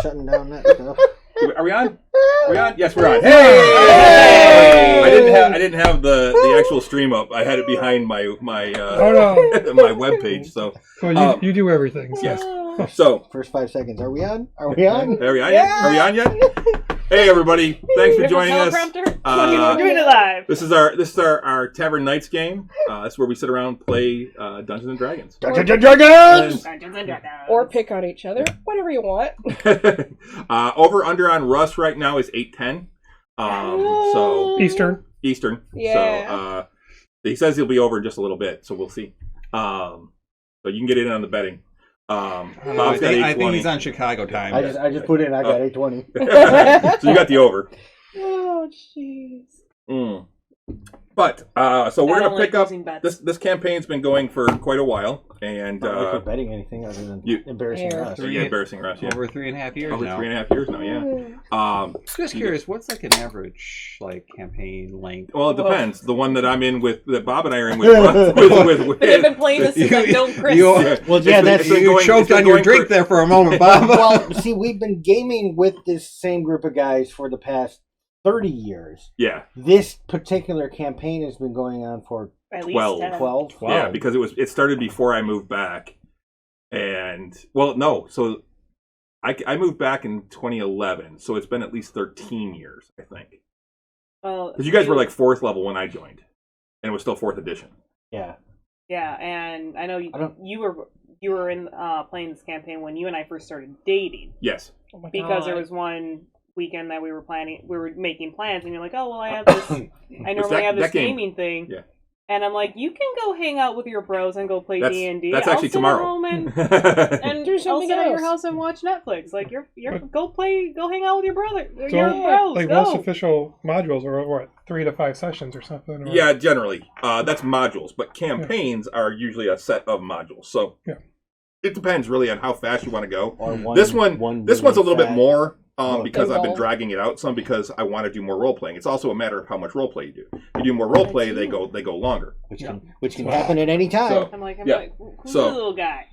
shutting down that stuff. Are we on? Are we on? Yes, we're on. Hey! I didn't have the actual stream up. I had it behind my my web page. So you do everything. So. Yes. So first 5 seconds. Are we on? Are we on? Are we on? Yeah. Are we on yet? Hey everybody! Thanks for joining us. We're doing it live. This is our Tavern Knights game. That's where we sit around and play Dungeons and Dragons. Dungeons and Dragons! Or pick on each other, whatever you want. Over under on Russ right now is 8:10. So Eastern. Yeah. So he says he'll be over in just a little bit, so we'll see. So you can get in on the betting. I think he's on Chicago time. I just put in. I got 8:20. So you got the over. Oh jeez. But so we're gonna pick up this campaign's been going for quite a while, and not like we're betting anything other than embarrassing us. Embarrassing us. Yeah. Over 3.5 years Over now. 3.5 years now. Yeah. Just curious, what's like an average campaign length? Well, it depends. The one that I'm in with, that Bob and I are in with They've been playing this since I know Chris. You choked on your drink there for a moment, Bob. Well, see, we've been gaming with this same group of guys for the past 30 years. Yeah. This particular campaign has been going on for at least 12. Yeah, because it started before I moved back. And, well, no. So I moved back in 2011. So it's been at least 13 years, I think. Well, because you guys were like 4th level when I joined. And it was still 4th edition. Yeah. Yeah, and I know you were in playing this campaign when you and I first started dating. Yes. Oh because there was one weekend that we were making plans, and you're like, oh well, I have this I normally have this gaming thing. Yeah. And I'm like, you can go hang out with your bros and go play D&D. That's actually tomorrow. And do something at your house and watch Netflix. Like go hang out with your brother. So, your bros. Like most official modules are what, 3 to 5 sessions or something. Or... Yeah, generally. That's modules, but campaigns are usually a set of modules. So it depends really on how fast you want to go. This one's a little bit more. Because I've been dragging it out some because I want to do more role playing. It's also a matter of how much role play you do. If you do more role play, they go longer, which can happen at any time. So, I'm like, who's the little guy?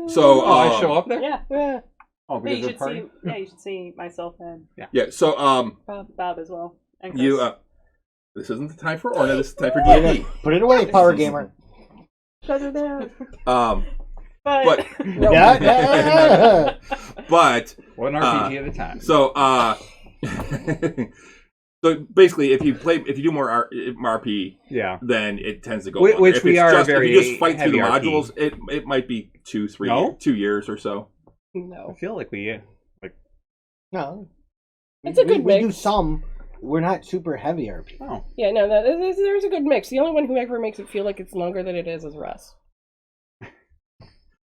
So I show up there. Yeah. Oh, because you should see. Yeah, you should see myself and So Bob as well. And Chris. You this isn't the time for Orna. This is the time for D&D. Put it away, Power Gamer. Shut it down. But but one RPG at a time. So so basically, if you do more RP, then it tends to go. Which if we are just, very if you just fight through the modules, RP. it might be 2 years or so. No, I feel like no. It's a good mix. We do some. We're not super heavy RP. Oh. Yeah, no, there's a good mix. The only one who ever makes it feel like it's longer than it is Russ.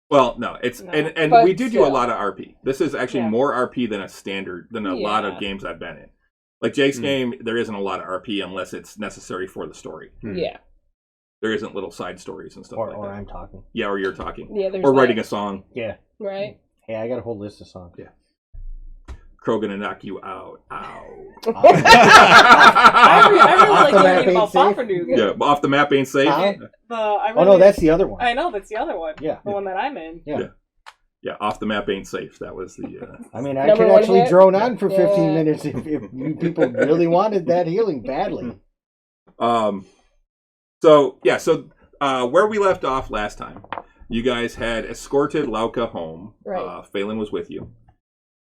Well, no, and we do a lot of RP. This is actually more RP than a lot of games I've been in. Like Jake's game, there isn't a lot of RP unless it's necessary for the story. Yeah. There isn't little side stories and stuff like that. Or I'm talking. Yeah, or you're talking. Yeah, or writing a song. Yeah. Right. Hey, I got a whole list of songs. Yeah. Crow gonna knock you out. Ow. I really like thinking about Papa-Nuke. Yeah, off the map ain't safe. No, that's the other one. I know, that's the other one. Yeah. The one that I'm in. Yeah, off the map ain't safe. That was the... I mean, I could actually drone on for 15 minutes if you people really wanted that healing badly. So where we left off last time, you guys had escorted Lauka home. Right. Phelan was with you.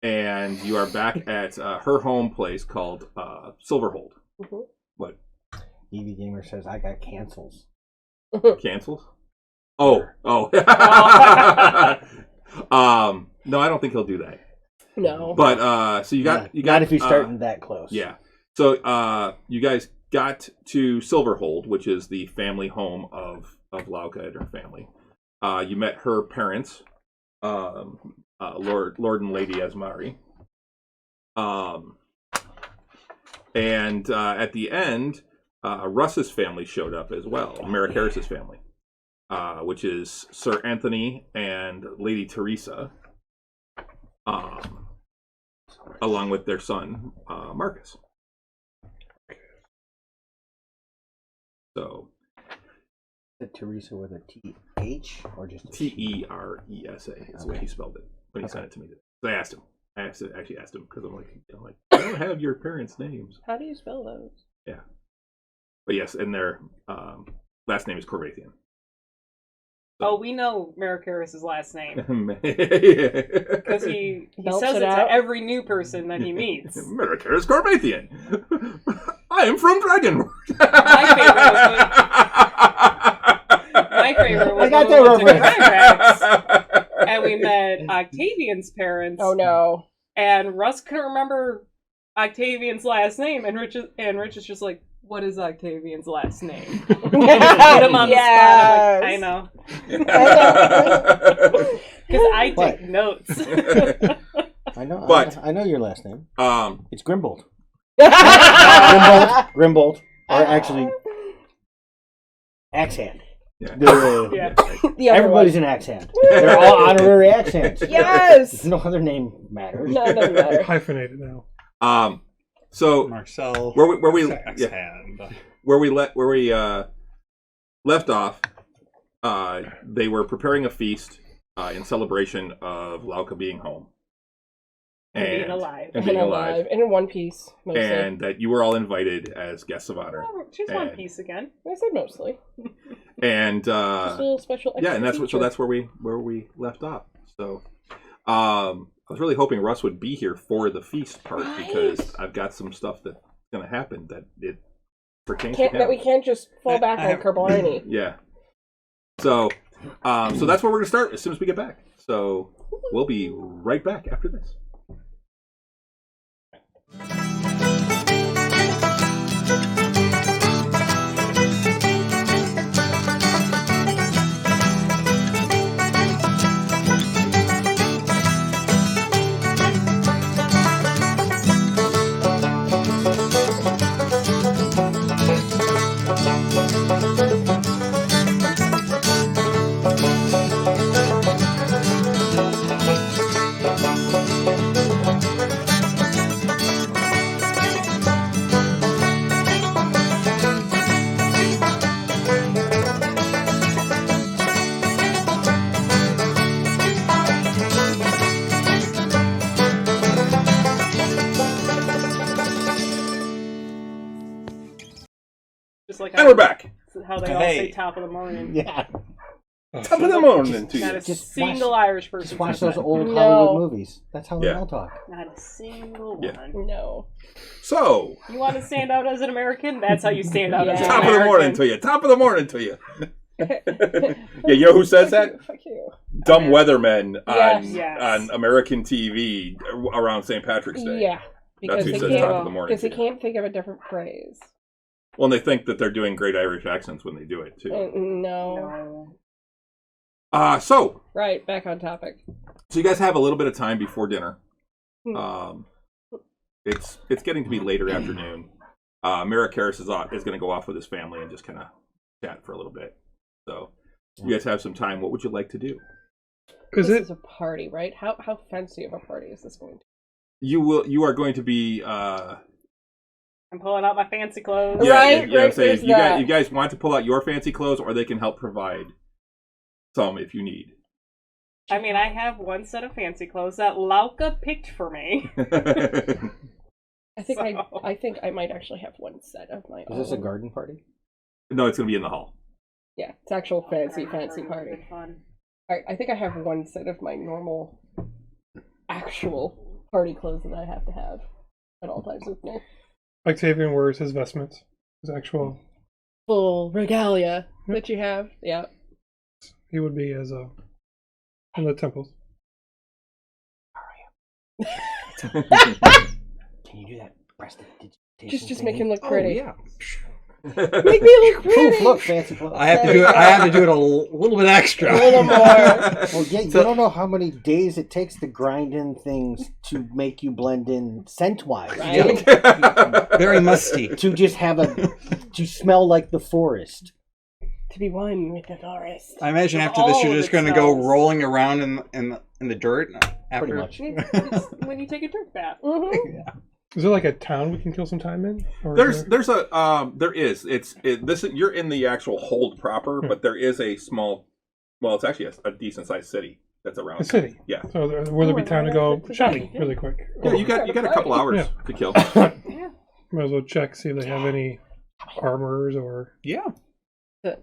And you are back at her home place called Silverhold. Mm-hmm. What? EV Gamer says I got cancels. Cancels? Oh. No, I don't think he'll do that. No. But so you got not if he's starting that close. Yeah. So you guys got to Silverhold, which is the family home of Lauka and her family. You met her parents. Lord and Lady Asmari. And at the end, Russ's family showed up as well, Merrick Harris's family, which is Sir Anthony and Lady Teresa, along with their son, Marcus. So... Teresa with a T-H or just Teresa is the way he spelled it when he sent it to me. So I asked him. I actually asked him because I'm like, I don't have your parents' names. How do you spell those? Yeah. But yes, and their last name is Corbathian. Oh, we know Merrick Harris's last name. Yeah. Because he Belts says it it out. to every new person that he meets. Merrick Harris Corbathian. I am from Dragonwood. My favorite was I got when we that went to reference. Gryrax, and we met Octavian's parents. Oh no. And Russ couldn't remember Octavian's last name, and Rich is just like, "What is Octavian's last name?" Put him on the spot. I'm like, I know, because I take notes. I know. But- I know your last name. It's Grimbold. Yeah. Grimbold, or actually, Axe Hand. Yeah. Yeah. The other Everybody's one. an axe hand. They're all honorary axe hands. Yes. No other name matters. No, it doesn't matter. Hyphenated now. So Marcel. where we Hand. left off, they were preparing a feast in celebration of Lauka being home And being alive. and being alive, And in one piece, mostly. and that you were all invited as guests of honor. Oh, she's One Piece again. I said mostly. And Just a little special. yeah, and extra that's where we left off. So, I was really hoping Russ would be here for the feast part because I've got some stuff that's going to happen that it pertains to him. That we can't just fall back on Kerblini. Yeah. So that's where we're going to start as soon as we get back. So we'll be right back after this. Just like And we're back. how they all say top of the morning. Yeah. Top of the morning to Not you. a Just single watch- Irish person. Just watch says those that. old No. Hollywood movies. That's how they Yeah. all talk. Not a single one. Yeah. No. So, You want to stand out as an American? That's how you stand out as an top American. of the morning to you. Top of the morning to you. Yeah, you know who says that? Fuck you. Dumb weathermen on Yes. on American TV around St. Patrick's Day. Yeah. Because Who they says can't. top of the morning Because they to you. can't think of a different phrase. Well, and they think that they're doing great Irish accents when they do it too. No. No. So Right. Back on topic. you guys have a little bit of time before dinner. Hmm. It's getting to be later afternoon. Merrick Harris is going to go off with his family and just kind of chat for a little bit. So you guys have some time. What would you like to do? Is This it? is a party, right? How fancy of a party is this going to be? You are going to be. I'm pulling out my fancy clothes. Yeah, Right, you know what I'm saying? there's You that. guys want to pull out your fancy clothes, or they can help provide some if you need. I mean, I have one set of fancy clothes that Lauka picked for me. I think So- I think I might actually have one set of my Is own. this a garden party? No, it's going to be in the hall. Yeah, it's actual fancy Fun. party. Fun. I think I have one set of my normal, actual party clothes that I have to have at all times with me. Octavian wears his vestments. His actual. Full regalia that you have. Yeah. He would be as a. In the temples. Can you do that prestidigitation? Just make him look Oh pretty. yeah. Make me look pretty. Poof, look, fancy clothes. I have to do it. I have to do it a little bit extra. A little more. Well, yeah, you don't know how many days it takes to grind in things to make you blend in scent-wise. Right. Very musty. To just have to smell like the forest. To be one with the forest. I imagine after All this, of you're just it going to go smells. rolling around in the dirt. After. Pretty much. It's when you take a dirt bath. Mm-hmm. Is there like a town we can kill some time in? Or There is. You're in the actual hold proper, but there is a small. Well, it's actually a decent sized city that's around The city. Yeah. So will there be time to go shopping really quick? Yeah, you got a couple hours to kill. Might as well check, see if they have any armors or. Yeah.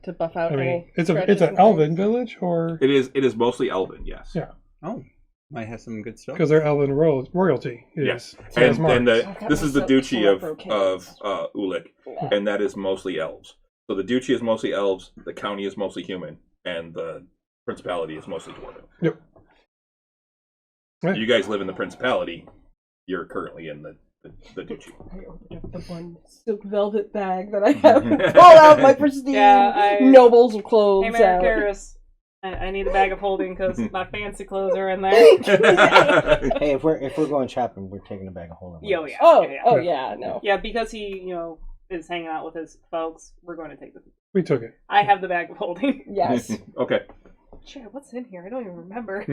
To buff out. I mean, any it's strategies an and elven things. village, or It is mostly elven, yes. Yeah. Oh, might have some good stuff. because they're elven royalty. Yes, So that's and marked. this is the duchy of Cats. Ulick, Yeah. and that is mostly elves. So the duchy is mostly elves, the county is mostly human, and the principality is mostly dwarven. Yep. Right. You guys live in the principality. You're currently in the duchy. I opened up the one silk velvet bag that I have. Pull out my pristine nobles of clothes. Hey, Mary out. Karis, I need a bag of holding because my fancy clothes are in there. Hey, if we're going shopping, we're taking a bag of holding. Yo, yeah. Oh yeah, no. Yeah, because he, is hanging out with his folks, we're going to take the. We took it. I have the bag of holding. Yes. Okay. Shit, what's in here? I don't even remember.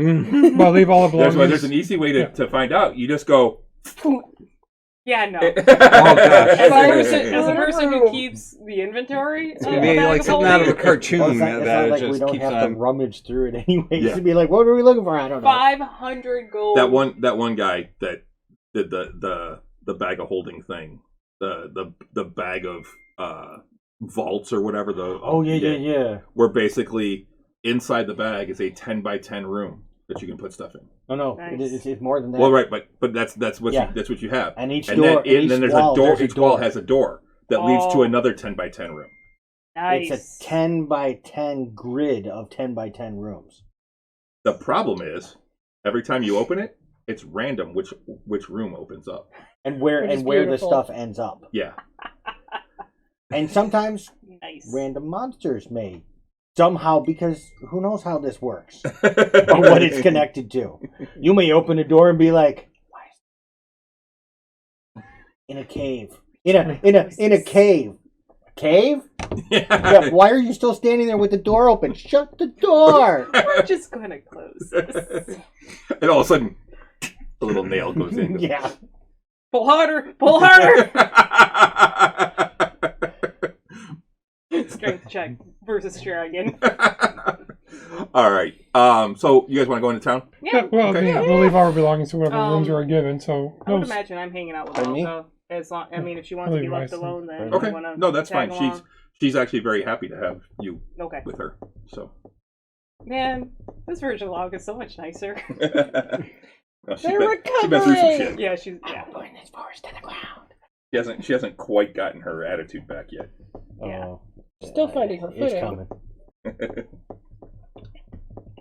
Well, leave all the belongings. There's an easy way to find out. You just go. Yeah, no. Oh gosh. As a person who keeps the inventory, It's gonna be like something out of a cartoon Well, it's not that like just we don't keeps have on. to rummage through it anyways. Yeah. To be like, what were we looking for? I don't know. 500 gold. That one guy that did the bag of holding thing, the bag of vaults or whatever. Yeah. Where basically inside the bag is a 10 by 10 room that you can put stuff in. No, Nice. it's more than that. Well, right, but that's what Yeah. that's what you have. And each And door, then there's a door. Each wall has a door that leads to another 10 by 10 room. Nice. It's a 10 by 10 grid of 10 by 10 rooms. The problem is, every time you open it, it's random which room opens up. And where Which is the beautiful. stuff ends up. Yeah. And sometimes Nice. random monsters may somehow, because who knows how this works or what it's connected to. You may open a door and be like, why is in a cave. In a cave. Cave? Yeah, why are you still standing there with the door open? Shut the door. We're just gonna close this. And all of a sudden, a little nail goes in. Yeah. Pull harder! Pull harder! Strength check versus dragon. All right. So you guys want to go into town? Yeah. Well, Okay. we'll leave our belongings to whatever rooms we are given. So I would imagine I'm hanging out with Pardon me? Alka. As long, if she wants I'll to be leave left my alone, then Okay. I wanna No, that's tag fine. along. She's actually very happy to have you Okay. with her. So. Man, this version of Alka is so much nicer. No, They're she's been through some recovering! shit. Yeah, she's Putting this forest to the ground. She hasn't quite gotten her attitude back yet. Yeah. Oh, Still finding her It's footing. coming.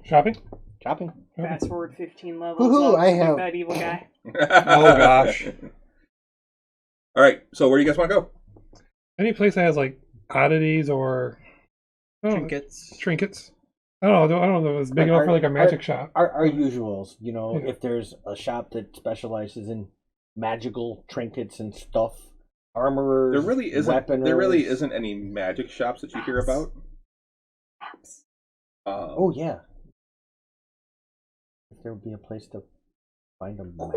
shopping. Shopping. fast forward 15 levels. Woohoo, I big have- bad evil guy. Oh gosh. All right. So where do you guys want to go? Any place that has like oddities or Trinkets. trinkets. I don't know. It's big enough for like a magic shop. Our usuals, Yeah. if there's a shop that specializes in magical trinkets and stuff, armorers, There really isn't. weaponers. There really isn't any magic shops that you hear about. Apps. Oh yeah. If there would be a place to find a map.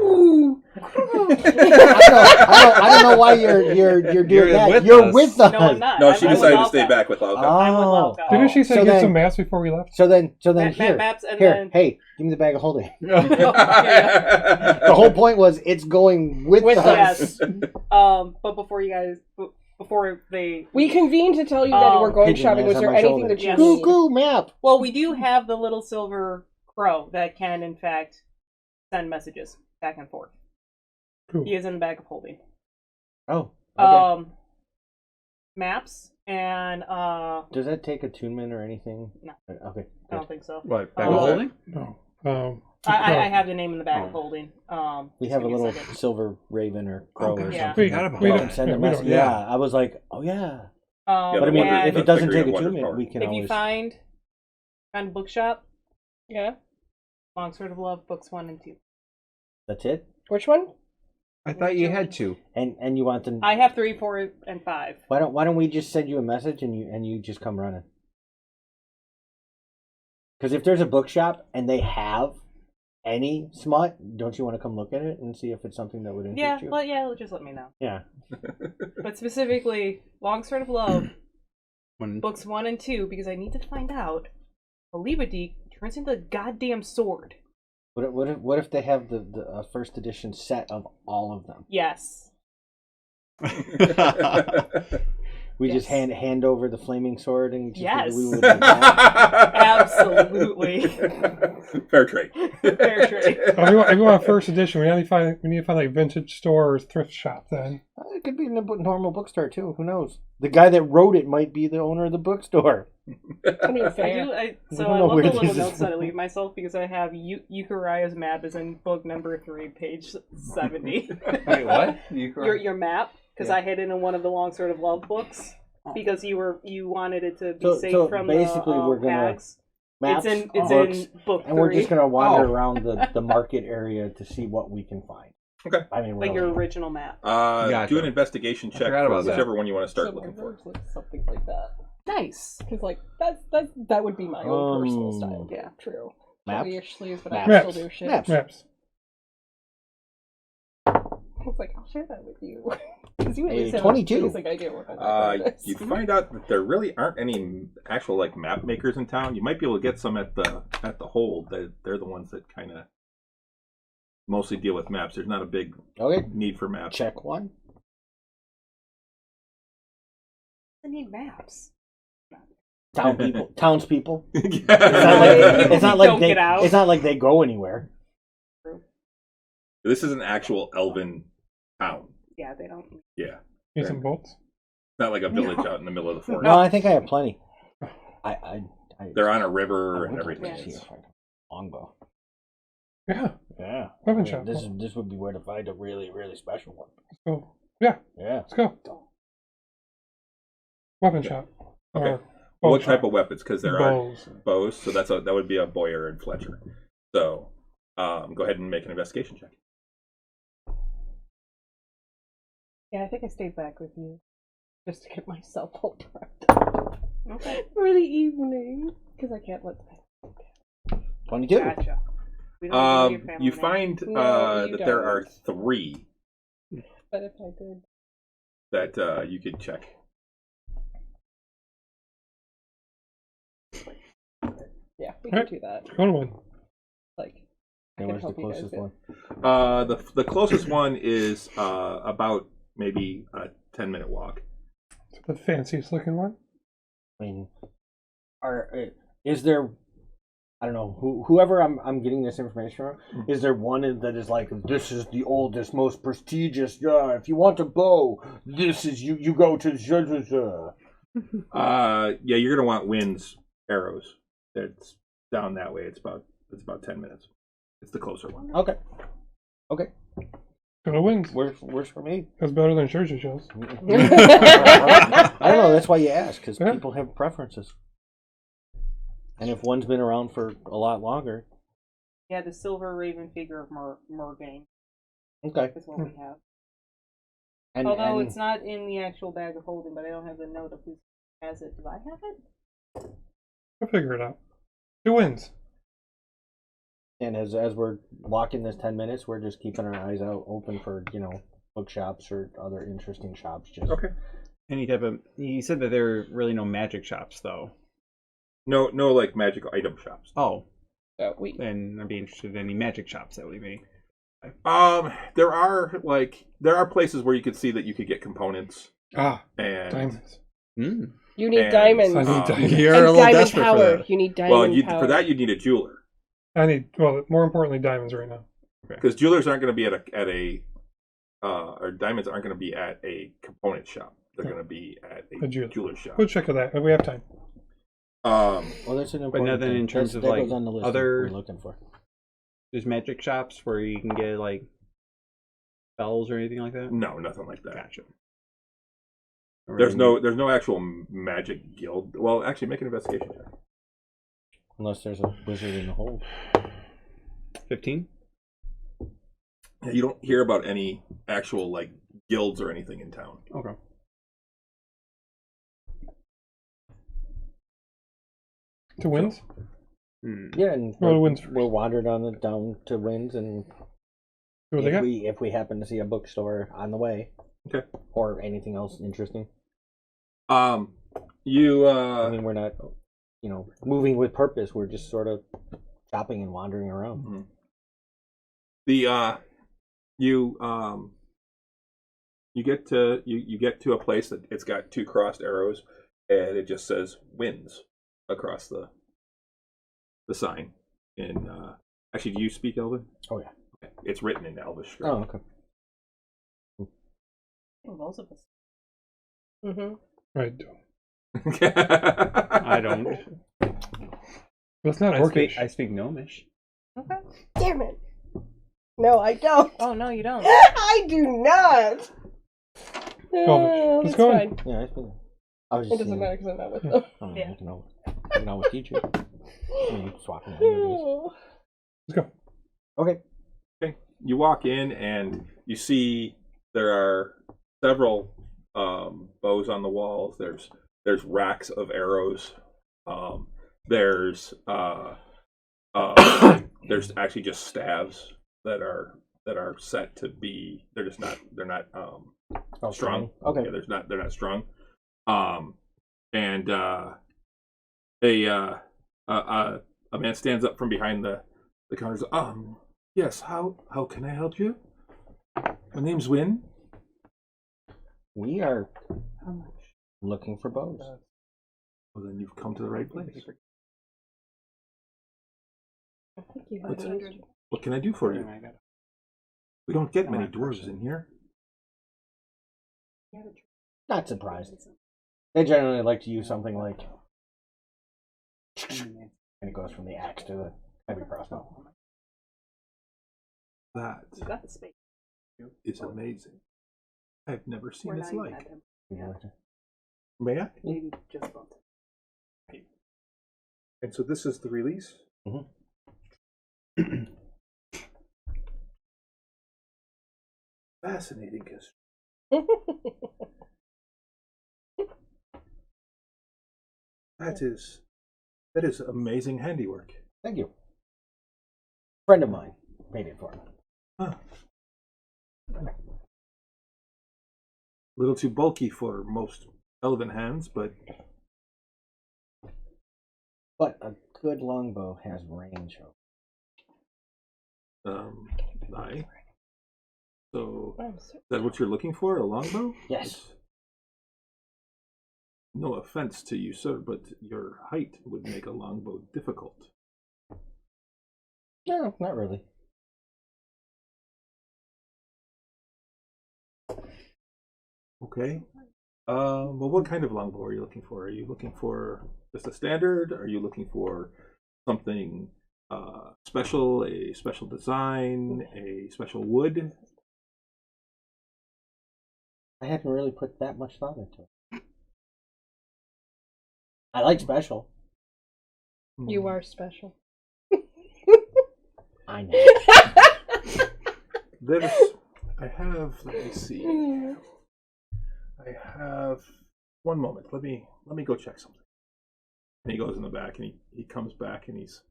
I don't know why you're doing You're that. with You're us. with us. No, I'm not. No, she I'm with decided to stay Alka. back with Alka. I'm with Oh. Alka. Didn't she say So get then- some maps before we left? So then here, Maps and here, then... hey, give me the bag of holding. Yeah. The whole point was it's going with us. Yes. But before they... We convened to tell you that we're going Pigeon shopping. lies Was on there my anything shoulder. that you Yes. need? Goo map. Well, we do have the little silver crow that can, in fact, send messages back and forth. Cool. He is in the bag of holding. Oh. Okay. Maps and Does that take attunement or anything? No. Okay. I don't think so. What? Bag Oh. of holding? No. I have the name in the bag of holding. We just have a give me little second. silver raven or crow or gosh, Yeah. I forgot about We something. don't- that. Send a we message. don't- Yeah, I was like, oh yeah. Yeah, But I mean, and if it doesn't Figure take out Wonder attunement, Power. we can if always. you find a bookshop, Yeah. Longsword of Love, books 1 and 2. That's it. Which one? I thought you had to. And you want them? I have 3, 4, and 5. Why don't we just send you a message and you just come running? Because if there's a bookshop and they have any smut, don't you want to come look at it and see if it's something that would interest you? Just let me know. Yeah. But specifically, Longsword of Love, When books 1 and 2, because I need to find out. Alibadik turns into a goddamn sword. What if they have the first edition set of all of them? Yes. We just hand over the flaming sword and just Yes. we would Absolutely. Fair trade. Fair trade. If you want first edition, we need to find like vintage store or thrift shop then. It could be in a normal bookstore too. Who knows? The guy that wrote it might be the owner of the bookstore. I mean, I fair. do. I don't love know the where little this is notes that I from. leave myself because I have Yukaria's map is in book number 3, page 70. Wait, what? Your map, because I hid it in one of the Long Sword of Love books because you wanted it to be safe from basically the we're gonna hags. maps, It's books, in book 3. and we're just gonna wander around the market area to see what we can find. Okay. I mean, like really. your original map. Gotcha. Do an investigation check forgot for about that. whichever one you want to start So my looking for. words look something like that. Nice. Because like that would be my own personal style. Yeah. True. Maps? Heavy-ish sleeves, but Maps. I can still do shit. Maps. Maps. I was like, I'll share that with you. Because you at Hey, least have 22. a basic idea what that You find out that there really aren't any actual like map makers in town. You might be able to get some at the hold. They're the ones that kind of mostly deal with maps. There's not a big Okay, need for maps. check one. I need maps. Townspeople. It's It's not like Don't they. get out. It's not like they go anywhere. This is an actual elven town. Yeah, they don't. Yeah, Need some bolts. not like a village out in the middle of the forest. No, I think I have plenty. I They're on a river and would everything. like to see if I can- longbow. Yeah. Yeah. Weapon shop. This would be where to find a really, really special one. So yeah, Yeah. let's go. Weapon shop. Okay. Or bow What type shop. of weapons? Because there Bows. are bows, so that would be a Boyer and Fletcher. So go ahead and make an investigation check. Yeah, I think I stayed back with you just to get myself all prepped up Okay. for the evening because I can't let. 22. Gotcha. We don't know your family You name. find No, you that there don't. are 3 But if I did, that you could check. yeah, we Alright. can do that. Go to one. Like, I And can where's the help you guys closest get- one? The closest one is about maybe a 10-minute walk. The fanciest looking one. I mean, is there? I don't know. Whoever I'm getting this information from, is there one that is like, this is the oldest, most prestigious? If you want a bow, this is you go to. Yeah, you're gonna want Wind's arrows. It's down that way. It's about 10 minutes. It's the closer one. Okay. Go to wins. Works for me. That's better than Churchill shows. I don't know. That's why you ask, because Yeah. people have preferences. And if one's been around for a lot longer, Yeah, the silver raven figure of Morgaine okay. is what we have. And, Although and it's not in the actual bag of holding, but I don't have the note of who has it. Do I have it? We'll figure it out. Who wins? And as we're walking this 10 minutes, we're just keeping our eyes out open for, bookshops or other interesting shops. Just Okay. Any type of. You said that there are really no magic shops, though. No, like magical item shops. Oh, we then I'd be interested in any magic shops that would be. There are places where you could see that you could get components Ah, and diamonds. Mm. you need And, diamonds. I need diamonds. You're and a little diamond desperate power. for that. You need diamond power. for that you'd need a jeweler, I need, more importantly, diamonds right now. because jewelers aren't going to be or diamonds aren't going to be at a component shop. They're going to be at a A jeweler. jeweler shop. We'll check with that. We have time. well, that's an important nothing thing. in terms That of, goes like, on the list other- we're looking for. There's magic shops where you can get like spells or anything like that. No, nothing like that. Gotcha. There's no actual magic guild. Well, actually, make an investigation check. Unless there's a wizard in the hold. 15. Yeah, you don't hear about any actual like guilds or anything in town. Okay. To wins? Yeah, and Well, wins first. we'll wander down to Winds, and See what they got? if we happen to see a bookstore on the way, Okay. or anything else interesting. You I mean, we're not moving with purpose. We're just sort of shopping and wandering around. Mm-hmm. The you get to a place that it's got 2 crossed arrows, and it just says "wins" across the sign. And actually, do you speak Elven? Oh yeah. Okay. It's written in Elvish. Oh okay. Most of us. I don't. I don't. That's not Orcish. I speak Gnomish. Okay. Damn it. No, I don't. Oh no, you don't. I do not. Let's It's go. fine. Yeah, it's been. I was It just. doesn't matter because I'm not with them. Yeah. You can always teach you. Swapping ideas. Let's go. Okay. Okay. You walk in and you see there are several bows on the walls. There's racks of arrows. There's actually just staves that are set to be. They're not strung. Okay. Yeah, they're not strung. And a man stands up from behind the counter. Yes. How can I help you? My name's Win. We are looking for bows. Well, then you've come to the right place. I think you have an What can I do for you? We don't get many dwarves in here. Not surprised. They generally like to use something like, and it goes from the axe to the heavy crossbow. That You got the space. is amazing. I've never seen Or its now you like. had him. May I? Maybe just both. And so this is the release? Mm-hmm. Fascinating history. That is amazing handiwork. Thank you. Friend of mine made it for me. Huh. A little too bulky for most elven hands, but But a good longbow has range. aye. So is that what you're looking for? A longbow? Yes. No offense to you, sir, but your height would make a longbow difficult. No, not really. Okay. Well, what kind of longbow are you looking for? Are you looking for just a standard? Are you looking for something special, a special design, a special wood? I hadn't really put that much thought into it. I like special. You are special. I know. Let me see. I have one moment. Let me go check something. And he goes in the back and he comes back and he's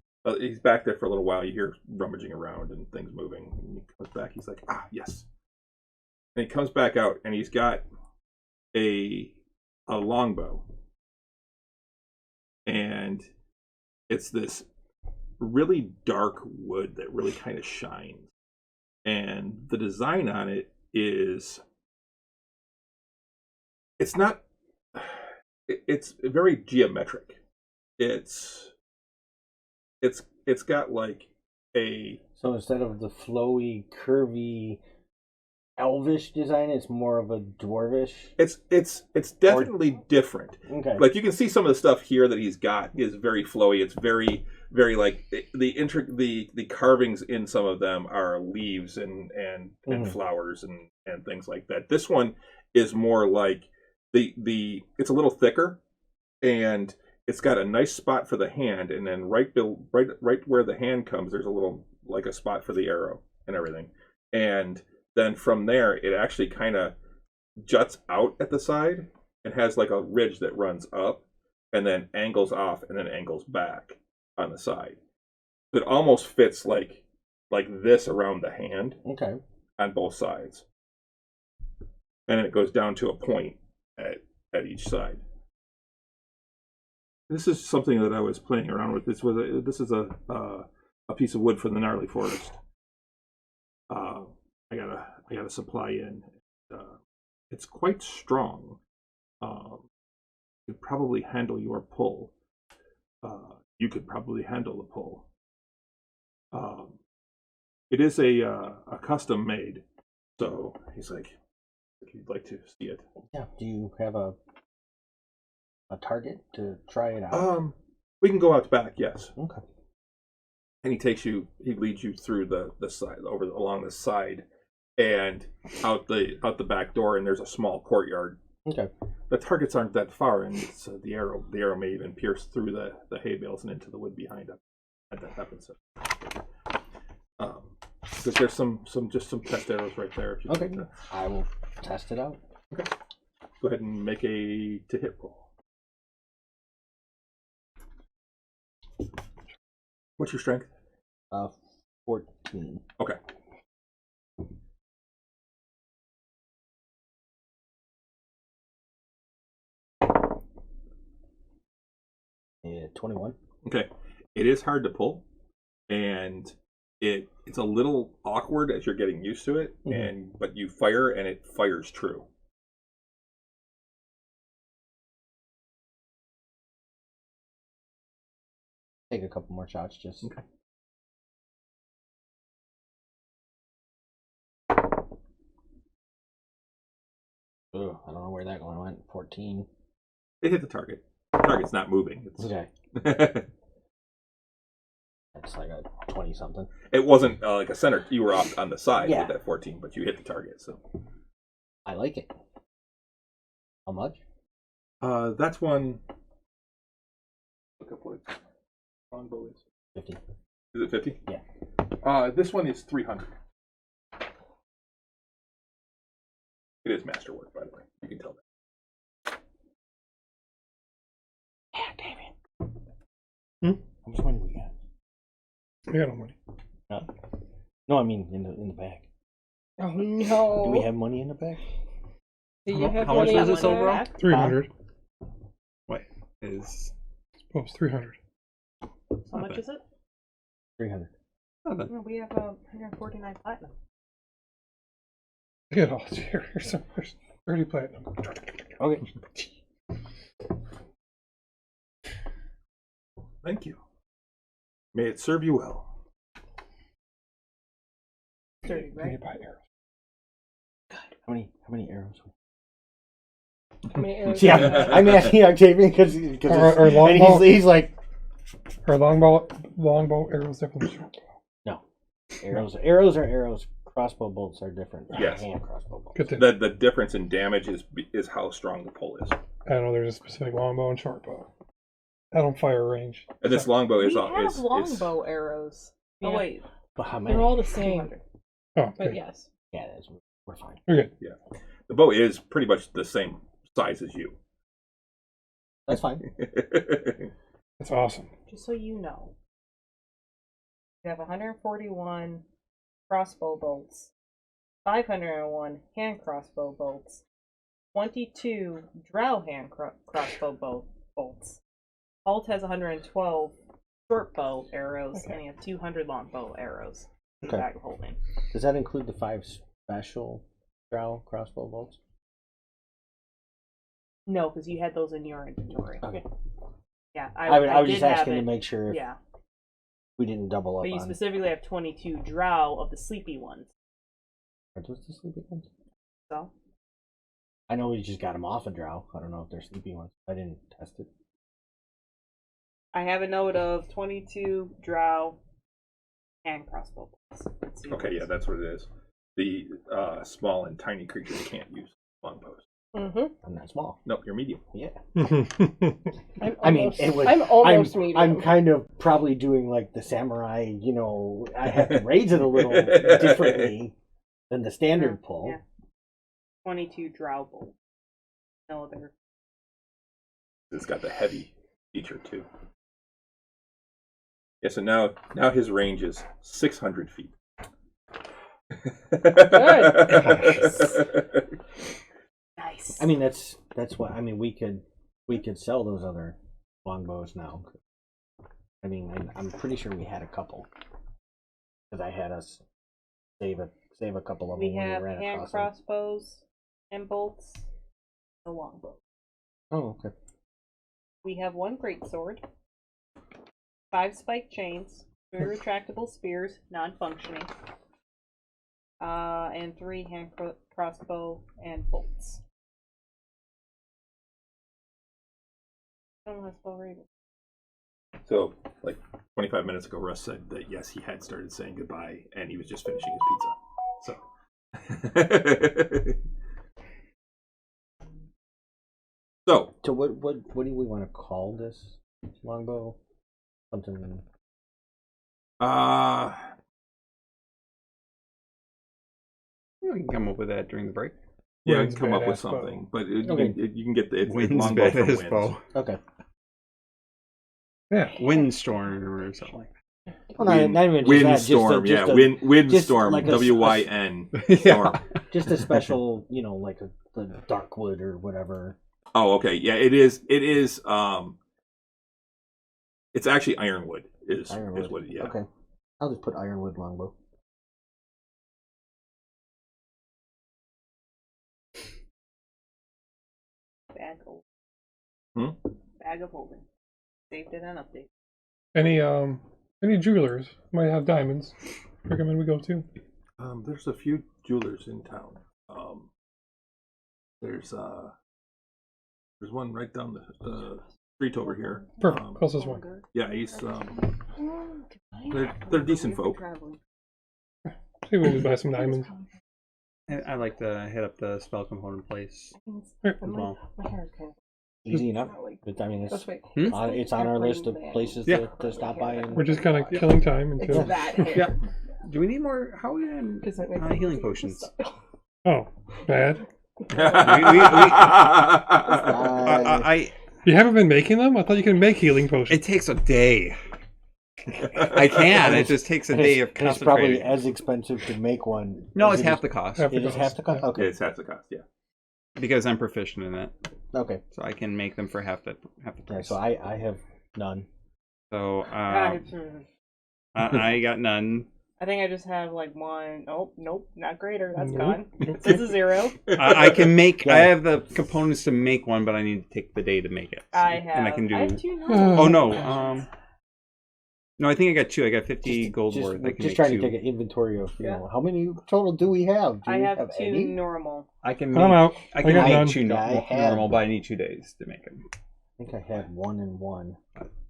back there for a little while. You hear rummaging around and things moving. And he comes back. He's like, yes. And he comes back out and he's got a longbow. And it's this really dark wood that really kind of shines. And the design on it is, it's very geometric. It's got like a, So instead of the flowy, curvy, elvish design, it's more of a dwarvish. it's definitely different. Okay. Like you can see some of the stuff here that he's got is very flowy. It's very, very like the carvings in some of them are leaves and flowers and things like that. This one is more like it's a little thicker, and it's got a nice spot for the hand, and then right where the hand comes, there's a little like a spot for the arrow and everything, and then from there it actually kind of juts out at the side and has like a ridge that runs up and then angles off and then angles back on the side. It almost fits like this around the hand. Okay. On both sides, and then it goes down to a point at each side. This is something that I was playing around with. This is a piece of wood from the gnarly forest. I got a supply in. It's quite strong. Could probably handle your pull. You could probably handle the pull. It is a custom made. So he's like, if you'd like to see it. Yeah. Do you have a target to try it out? We can go out back, yes. Okay. And he leads you through the side, along the side, and out the back door, and there's a small courtyard. Okay. The targets aren't that far, and it's, the arrow may even pierce through the hay bales and into the wood behind it. That happens. Because there's some test arrows right there. If you Okay. like to. I will test it out. Okay. Go ahead and make a to hit roll. What's your strength? 14. Okay. Yeah, 21. Okay. It is hard to pull, and it's a little awkward as you're getting used to it, but you fire and it fires true. Take a couple more shots, just. Okay. Ugh, I don't know where that one went. 14. It hit the target. The target's not moving. It's... Okay. That's like a 20-something. It wasn't like a center. You were off on the side Yeah. with that 14, but you hit the target. So I like it. How much? that's one. Look up what its longbow is. 50. Is it 50? Yeah. This one is 300. It is masterwork, by the way. You can tell that. Yeah, David. How much money we got? We got no money. No, I mean in the bag. Oh no. Do we have money in the bag? Do you have How much money was in this the overall? back? 300. What is? Oh, it's 300. How much is it? 300. No, we have 149 platinum. Look at all here. There's 30 platinum. Okay. Thank you. May it serve you well. 30, We right? need to buy arrows. How many arrows? How many arrows? Yeah, I'm asking Octavian because Or longbow. he's like, Or longbow arrows different. no, arrows are arrows. Crossbow bolts are different. Yes. Hand crossbow bolts. Good thing. The difference in damage is how strong the pull is. I know there's a specific longbow and short bow. I don't fire range. And this longbow We is have longbow arrows. Yeah. Oh wait, But how many? They're all the same. 200. Oh, But good. yes. Yeah, we're fine. We're good. the bow is pretty much the same size as you. That's fine. That's awesome. Just so you know, you have 141 crossbow bolts, 501 hand crossbow bolts, 22 drow hand crossbow bolts. Alt has 112 short bow arrows, and you have 200 long bow arrows in the Okay. bag of holding. Does that include the 5 special drow crossbow bolts? No, because you had those in your inventory. Okay. Yeah, I was did just have asking to it. make sure if Yeah, we didn't double up but you on. specifically have 22 drow of the sleepy ones. Are those the sleepy ones? So I know we just got them off a drow. I don't know if they're sleepy ones. I didn't test it. I have a note of 22 drow hand crossbow bolts. Let's see what Okay, it yeah, is. that's what it is. The small and tiny creatures can't use longbows. Mm-hmm. I'm not small. Nope, you're medium. Yeah. I'm almost medium. I'm kind of probably doing like the samurai. You know, I have to raise it a little differently than the standard pull. Yeah. 22 drow bolts. No other. It's got the heavy feature too. Yeah, so now his range is 600 feet. Nice. I mean, that's what I mean. We could sell those other longbows now. I mean, I'm pretty sure we had a couple. Because I had us save a couple of them We when we have ran hand across them. crossbows and bolts. The longbow. Oh, okay. We have 1 greatsword, 5 spiked chains, 3 retractable spears, non-functioning, and 3 hand crossbow and bolts. I don't know how to spell Raven. So, like 25 minutes ago, Russ said that yes, he had started saying goodbye, and he was just finishing his pizza. So, So what do we want to call this longbow? Something. We can come up with that during the break. Yeah, I Wind's can come up with badass bow. something, but Okay. you can get the Wind's longbow from badass Winds. bow. Okay. Yeah. Windstorm or something like Well, not even just that. Windstorm, Just Windstorm, like a WYN that. storm. just a special, like the dark wood or whatever. Oh, okay. Yeah, it is. It's actually ironwood. Is what? Yeah. Okay. I'll just put ironwood longbow. Bag of Hmm? Bag of holding. Saved it and update. Any jewelers might have diamonds. Recommend we go to. There's a few jewelers in town. There's one right down the street over here. Perfect. Closest one. Yeah, he's they're decent folk. See if we can buy some diamonds. I like to hit up the spell component place. Right. as well. My hair is kind of Easy enough. But, I mean, this way. it's on our list of places Yeah. to stop by. And We're just kind of killing time until. It's that hair. Yeah. Do we need more? How are we on Because that makes it healing easy to potions? stop. Oh, bad. I You haven't been making them? I thought you could make healing potions. it takes a day. I can. It just takes a day of It's probably concentrating. as expensive to make one. No, as it's it half is- the cost Half the It is half the cost. Yeah. Yeah, Okay. it's half the cost. Yeah. because I'm proficient in it, Okay. so I can make them for half the Yeah, price. so I have none. So I I got none. think I just have like 1. Oh, nope, not greater. That's Nope. gone. Nope. It's a 0. I can make. Yeah. I have the components to make one, but I need to take the day to make it. I have. And I can do. I have 2 normal. Oh no. No, I think I got 2. I got 50 gold worth. I can Just make trying 2. to take an inventory of Yeah. how many total do we have? Do I we have 2 any? normal. I can I'm make. out. I can got make none. 2 Yeah, I had- normal, but I need 2 days to make them. I think I had 1 and 1.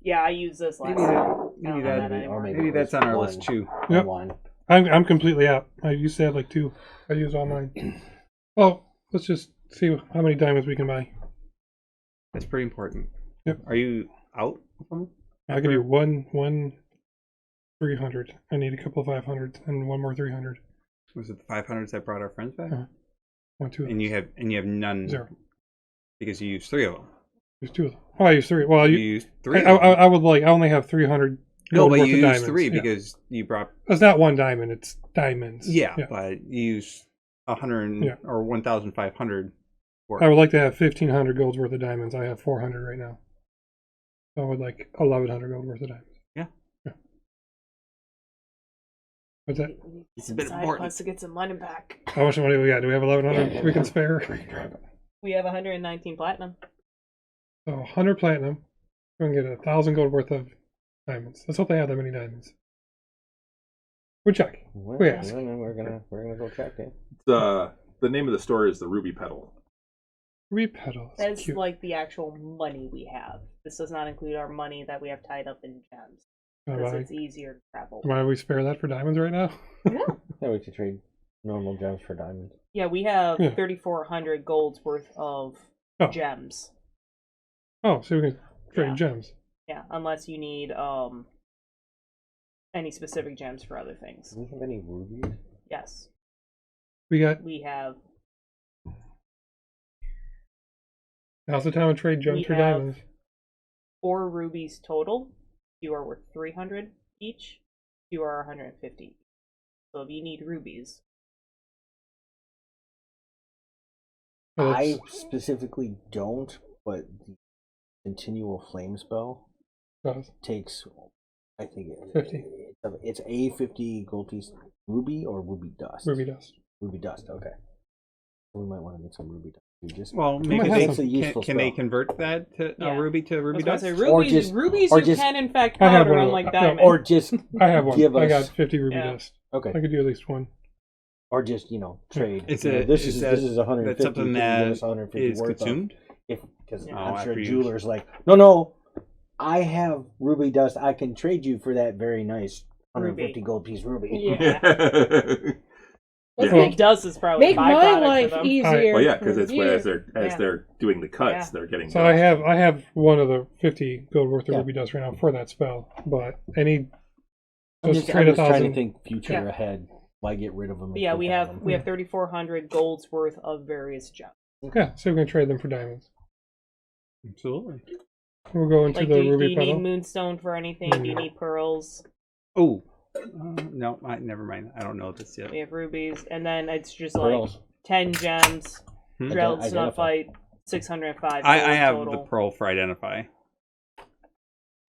Yeah, I used this last Maybe time. that- I don't maybe have that- that anymore. Maybe that's on our list too. Yep. 1. I'm completely out. I used to have like 2. I use all mine. Well, let's just see how many diamonds we can buy. That's pretty important. Yep. Are you out? I'll give you one 300. I need a couple of 500s and one more 300. Was it the 500s that brought our friends back? Uh-huh. 1, 2. And you have none 0. because you used 3 of them. There's 2 of them. Oh, I used 3. Well, You you. used 3. I would like. I only have 300. No, gold but worth you of used diamonds. 3 Yeah. because you brought. It's not 1 diamond. It's diamonds. Yeah, but you used 100 Yeah. or 1,500. I would like to have 1,500 golds worth of diamonds. I have 400 right now. So I would like 1,100 gold worth of diamonds. Yeah. What's that? It's a bit Side important. plus to get some money back. How much money we got? Do we have 1,100 we can spare? We have 119 platinum. So 100 platinum. We can get 1,000 gold worth of diamonds. Let's hope they have that many diamonds. We'll check. We ask. We're gonna go check it. The name of the store is the Ruby Petal. Repedal. That's Cute. like the actual money we have. This does not include our money that we have tied up in gems. Because it's easier to travel. Why do we spare that for diamonds right now? Yeah, we could trade normal gems for diamonds. Yeah, we have Yeah. 3,400 golds worth of Oh. gems. Oh, so we can trade Yeah. gems. Yeah, unless you need any specific gems for other things. Do we have any rubies? Yes, We got. we have. Now's the time to trade gems We for have- diamonds. 4 rubies total. 2 are worth 300 each. 2 are 150. So if you need rubies, Oh, I that's- specifically don't, but continual flame spell Does. takes, I think 50. It's a 50 gold piece ruby or ruby dust. Ruby dust. Ruby dust. Okay. We might want to make some ruby dust. Well, might maybe have they, some can they convert that to Yeah. ruby to ruby I was dust? gonna say, rubies, or you just- can in fact I have powder, one of unlike those. diamond. Or just I have one. give I us got 50 ruby Yeah. dust. okay. I could do at least one. Or just trade. It's You know, a- this is is that- this is 150. That's something can you that give us 150 is worth consumed. Because Yeah. I'm Oh, sure after you- jewelers like no. I have ruby dust. I can trade you for that very nice 150 gold piece ruby. Yeah. Let's Yeah. make, Dust is probably make a my byproduct life for them. easier. Well, yeah, because for it's you. as Yeah. they're doing the cuts, Yeah. they're getting. So dust. I have one of the 50 gold worth of Yeah. ruby dust right now for that spell, but any I'm just just trade trying to 1,000. think future Yeah. ahead. Why get rid of them? But yeah, we have 3,400 golds worth of various gems. Yeah, so we can trade them for diamonds. Absolutely. We'll go into Like, the do you ruby need puddle. moonstone for anything? Do you need pearls? Oh, no, never mind. I don't know this yet. We have rubies, and then it's just Pearls. like 10 gems, Hmm? drilled Identify. snowflite, 605 I gold have total. the pearl for identify,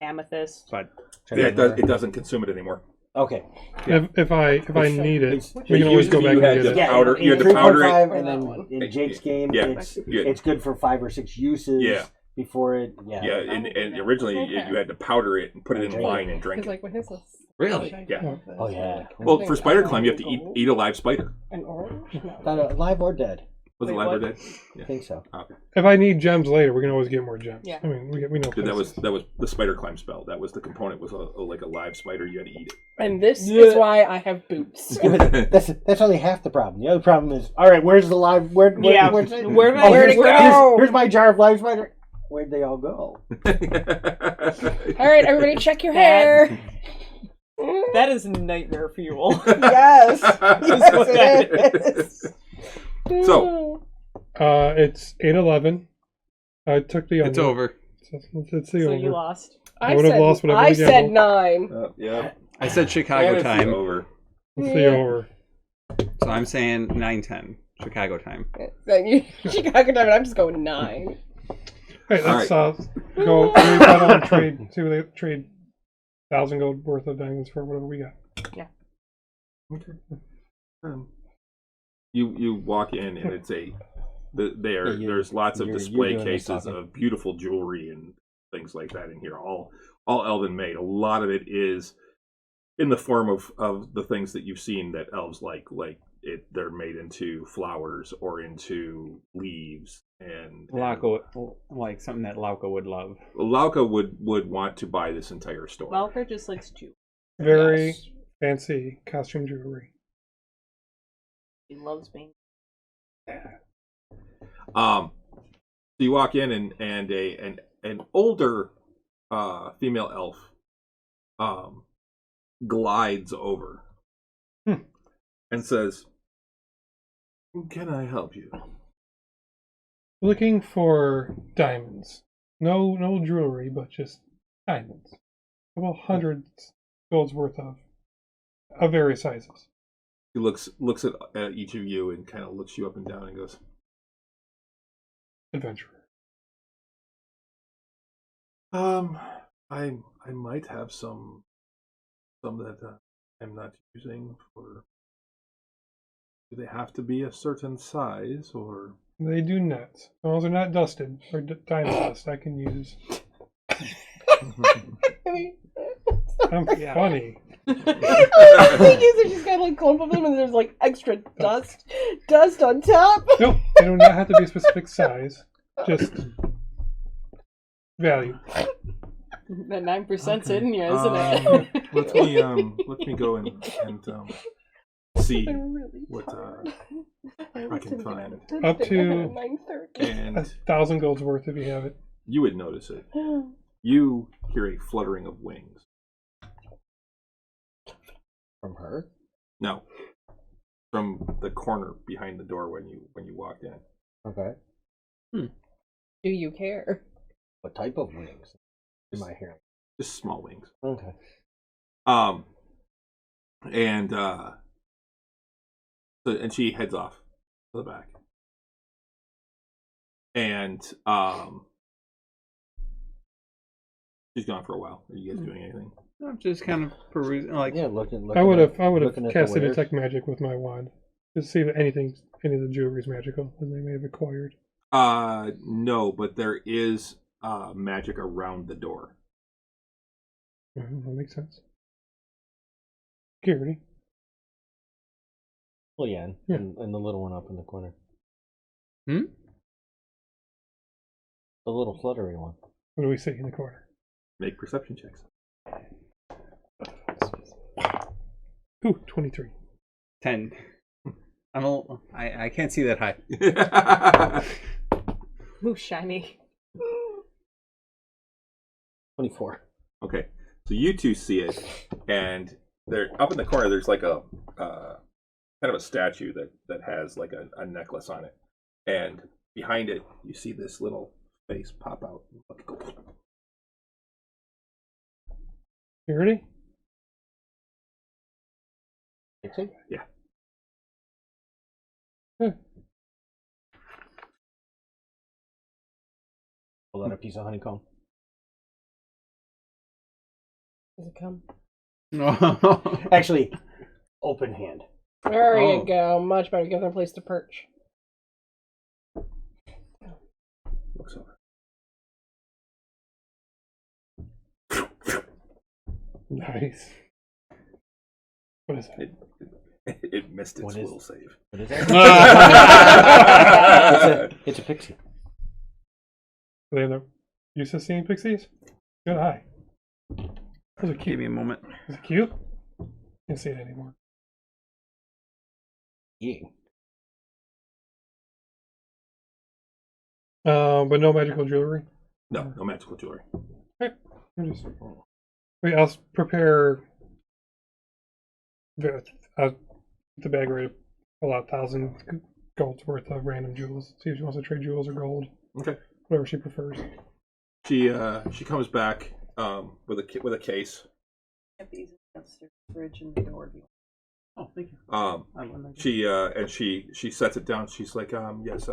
Amethyst. but Yeah, it doesn't consume it anymore. Okay. If I need it, It's- we can always go back you and had get to it. Yeah, powder. in You had to powder it. 3.5, Or and that then one. in Jake's game, Yeah. it's good for 5 or 6 uses. Yeah. Before it, Yeah, and originally Okay. you had to powder it and put it in wine and drink He's it. like, what is this? really, Yeah. Oh yeah. Well, for spider climb, you have to eat a live spider. An orange? No. Alive or dead? Was it Wait, live or what? dead? I think so. Okay. If I need gems later, we can always get more gems. Yeah. I mean, we know. That was places. the spider climb spell. That was the component. Was like a live spider. You had to eat And this is why I have boots. Yeah, but that's only half the problem. The other problem is, all right, where's the live? Where'd Where did here's, they go? here's my jar of live spider. Where'd they all go? it. All right, everybody, check your hair. That is nightmare fuel. Yes. what that is. So- It's 8-11. I took the. it's under. over. It's the So over. you lost. I would have lost whatever I we said gambled. 9. Yeah. I said Chicago And it's time, over. It's the over. so I'm saying 9:10 Chicago time. Then you Chicago time, and I'm just going 9. Hey, All let's go ruby puddle and trade. See what they trade. 1,000 gold worth of diamonds for whatever we got. Okay. You walk in and it's there's lots of you're display doing this cases talking. of beautiful jewelry and things like that in here. All elven made. A lot of it is in the form of the things that you've seen that elves like they're made into flowers or into leaves and Lauka, like something that Lauka would love. Lauka would want to buy this entire store. Valkyr just likes to. Very Yes. fancy costume jewelry. He loves being. So you walk in and an older female elf glides over and says, "Can I help you?" Looking for diamonds. No jewelry, but just diamonds. A couple hundreds golds worth of various sizes. He looks at each of you and kind of looks you up and down and goes, Adventurer. I might have some that I'm not using for. Do they have to be a certain size or? They do not. As long as they're not dusted or diamond dust, I can use. I mean, I'm funny. the thing is, they just got like clump of them, and there's like extra dust on top. Nope, they do not have to be a specific size. Just value. That 9%'s in you, isn't it? Let me go and see They're really what hard. I can find. Up to 9:30. And 1,000 golds worth if you have it. you would notice it. You hear a fluttering of wings. From her? No, from the corner behind the door when you walked in. Okay. Do you care? What type of wings am I hearing? Just small wings. Okay. And and she heads off to the back. And She's gone for a while. Are you guys doing anything? I'm just kind of perusing, like Yeah, looking. I would have looking at the casted wares. detect magic with my wand to see if any of the jewelry is magical and they may have acquired. No, but there is magic around the door. That makes sense. Security. Well, yeah, Yeah. And the little one up in the corner. Hmm? The little fluttery one. What do we see in the corner? Make perception checks. Ooh, 23. 10. I can't see that high. Ooh, shiny. 24. Okay, so you two see it, and they're up in the corner. There's like a kind of a statue that has like a necklace on it, and behind it you see this little face pop out. Security? Pixie? Yeah. Pull out a piece of honeycomb. Does it come? Actually, open hand. There Oh. you go. Much better. Give them a place to perch. Looks over. Nice. What is that? It missed its What is- will save. What is that? It's a pixie. Are they in the used to seeing pixies? Good eye. Those are Give cute. me a moment. Is it cute? Can't see it anymore. Yeah. But no magical jewelry. No magical jewelry. We're just... Wait, I'll prepare. I'll get the bag ready to pull out 1,000 gold's worth of random jewels. See if she wants to trade jewels or gold. Okay. Whatever she prefers. She comes back with a case. Get these against the fridge in the door. Oh, thank you. She sets it down. She's like, yes,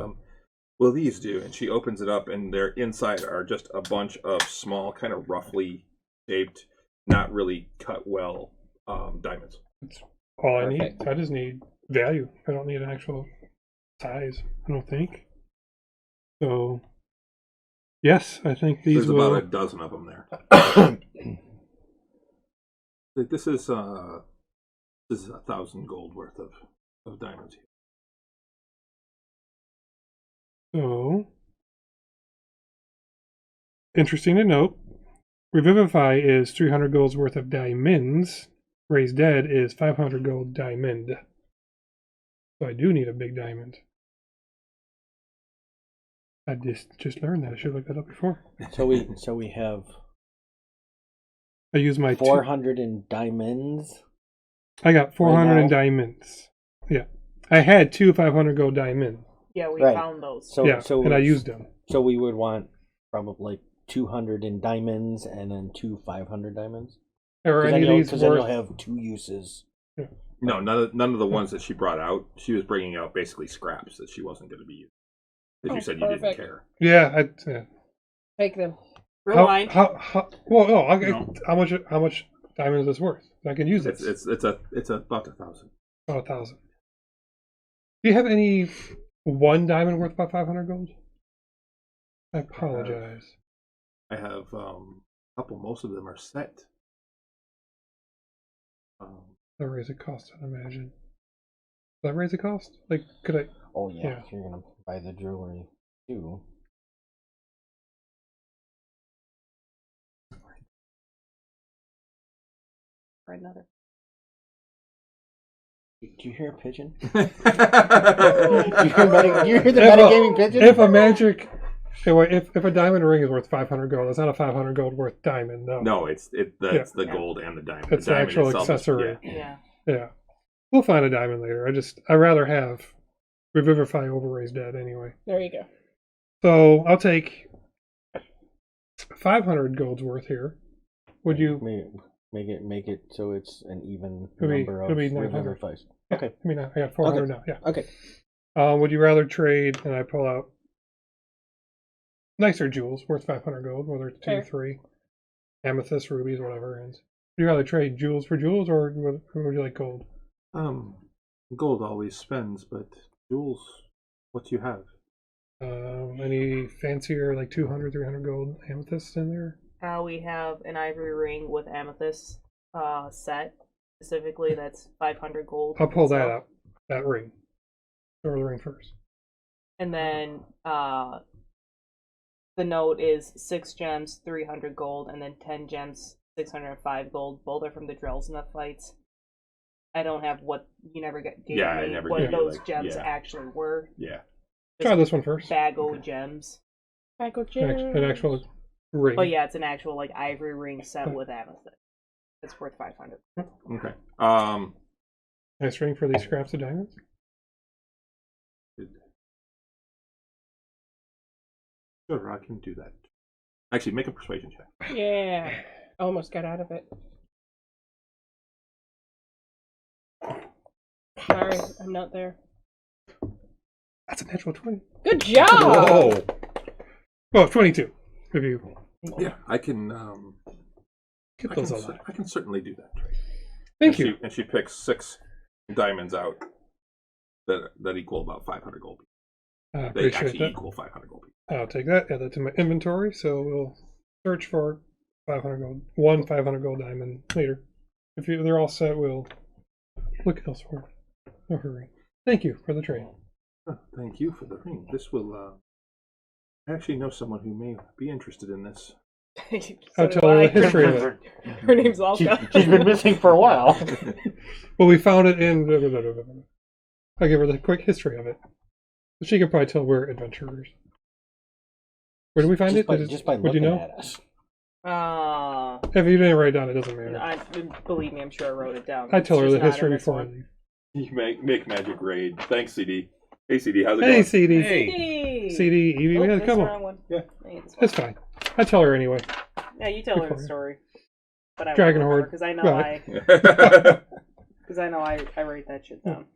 will these do? And she opens it up, and there inside are just a bunch of small, kind of roughly shaped, not really cut well diamonds. That's all I Perfect. need. I just need value. I don't need an actual size, I don't think. So, yes, I think these There's will... about a dozen of them there. Like this is 1,000 gold worth of diamonds here. So, interesting to note, Revivify is 300 gold's worth of diamonds. Raise Dead is 500 gold diamond. So I do need a big diamond. I just learned that. I should have looked that up before. So we have I use my 400 in diamonds. I got 400 right in now. diamonds. Yeah. I had 2 500 gold diamonds. Yeah, we Right. found those. So yeah, so and I used them. So we would want probably 200 in diamonds and then 2 500 diamonds. Or any of these Because then you'll worth... have 2 uses. No, none of the ones that she brought out. She was bringing out basically scraps that she wasn't going to be using. Because you said you didn't perfect. care. Yeah, Take them. Rewind. Well, no, No. how much diamond is this worth? I can use this. It's about 1,000. Oh, 1,000. Do you have any one diamond worth about 500 gold? I apologize. I have a couple. Most of them are set. That raise the cost, I imagine. Does that raise the cost? Like, could I? Oh yeah, Yeah. if you're gonna buy the jewelry too. For another. Do you hear a pigeon? Do Do you hear the metagaming pigeon? If a magic, if a diamond ring is worth 500 gold, it's not a 500 gold worth diamond. No. No, it's the gold and the diamond. It's the diamond actual itself is- accessory. yeah. Yeah. Yeah. We'll find a diamond later. I'd rather have Revivify over Raise Dead anyway. There you go. So I'll take 500 gold's worth here. Would you? make it so it's an even It'll be- number it'll be of 900. Revivifys? Yeah, Okay. I mean, I got 400 now. Yeah. Okay. Would you rather trade and I pull out nicer jewels worth 500 gold, whether it's 2 or Fair. 3, amethyst, rubies, whatever. And would you rather trade jewels for jewels, or would you like gold? Gold always spends, but jewels, what do you have? Any fancier, like 200, 300 gold amethyst in there? We have an ivory ring with amethyst set. Specifically, that's 500 gold. I'll pull that up. That ring. Show the ring first. And then the note is 6 gems, 300 gold, and then 10 gems, 605 gold. Both are from the Drellsmith fights. I don't have what you never gave me what those gems actually were. Yeah. Try this one first. Bago gems. Bago gems. An actual ring. But yeah, it's an actual like ivory ring set with amethyst. It's worth 500. Okay. Nice ring for these scraps of diamonds. Sure, I can do that. Actually, make a persuasion check. Yeah. Almost got out of it. Sorry, I'm not there. That's a natural 20. Good job! Whoa! Oh, 22. If you Yeah, I can. get those alive. I can certainly do that. Thank you. And she picks 6 diamonds out that equal about 500 gold. I They appreciate actually that. equal 500 gold. I'll take that, add that to my inventory, so we'll search for 500 gold. 500 gold diamond later. If they're all set, we'll look elsewhere. No hurry. Thank you for the trade. Oh, thank you for the ring. This will. I actually know someone who may be interested in this. I'll tell her the history of it. Her name's Alka. She's been missing for a while. Well, we found it in... I'll give her the quick history of it. She can probably tell we're adventurers. Where did we find it? Just by would looking you know? at us. If you didn't write it down, it doesn't matter. Believe me, I'm sure I wrote it down. I tell her It's the just not history in this before I one. leave. You make magic raid. Thanks, CD. Hey, CD, how's it Hey, going? CD. Hey. CD, Evie, Oh, yeah, that's come the on. wrong one. Yeah. Hey, this one. That's fine. I tell her anyway. Yeah, you tell her Before. the story. But I Dragon Horde. because I know Right. I write that shit down.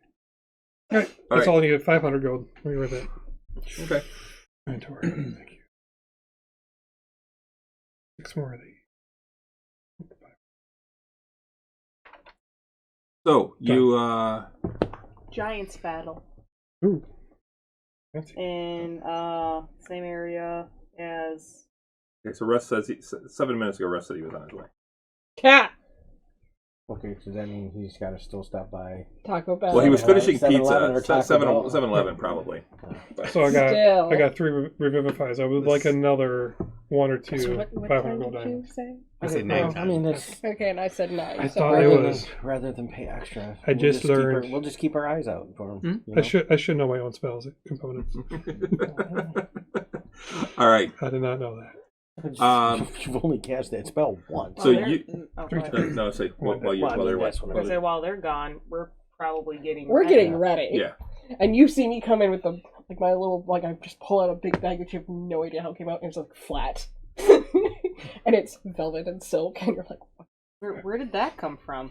All right, that's all I needed. 500 gold. Let me write that. Okay. Inventory. Thank you. 6 more of these. So you Giants battle Ooh. Fancy. in same area as okay, so Russ says 7 minutes ago Russ said he was on his way. Cat! Okay, so that means he's got to still stop by. Taco Bell. Well, he was finishing 7-Eleven or pizza. Taco Bell. 7-Eleven probably. But- So I got Still. 3 revivifies. I would like another 1 or 2 So what 500 time gold did you diamonds. say? I say Well, 9. I mean, that's Okay, and I said 9. I so thought it was- rather than pay extra. I just learned- We'll just keep our eyes out for him. I should know my own spells components. All right. I did not know that. You've only cast that spell once. So they're- you- oh, Three go ahead. times. No, say while Well, I they're mean, away. that's what I was gonna say, while they're gone, we're probably getting We're ready. getting ready. Yeah. And you see me come in with the my little I just pull out a big bag that you have no idea how it came out, and it's like flat. And it's velvet and silk, and you're like, Where did that come from?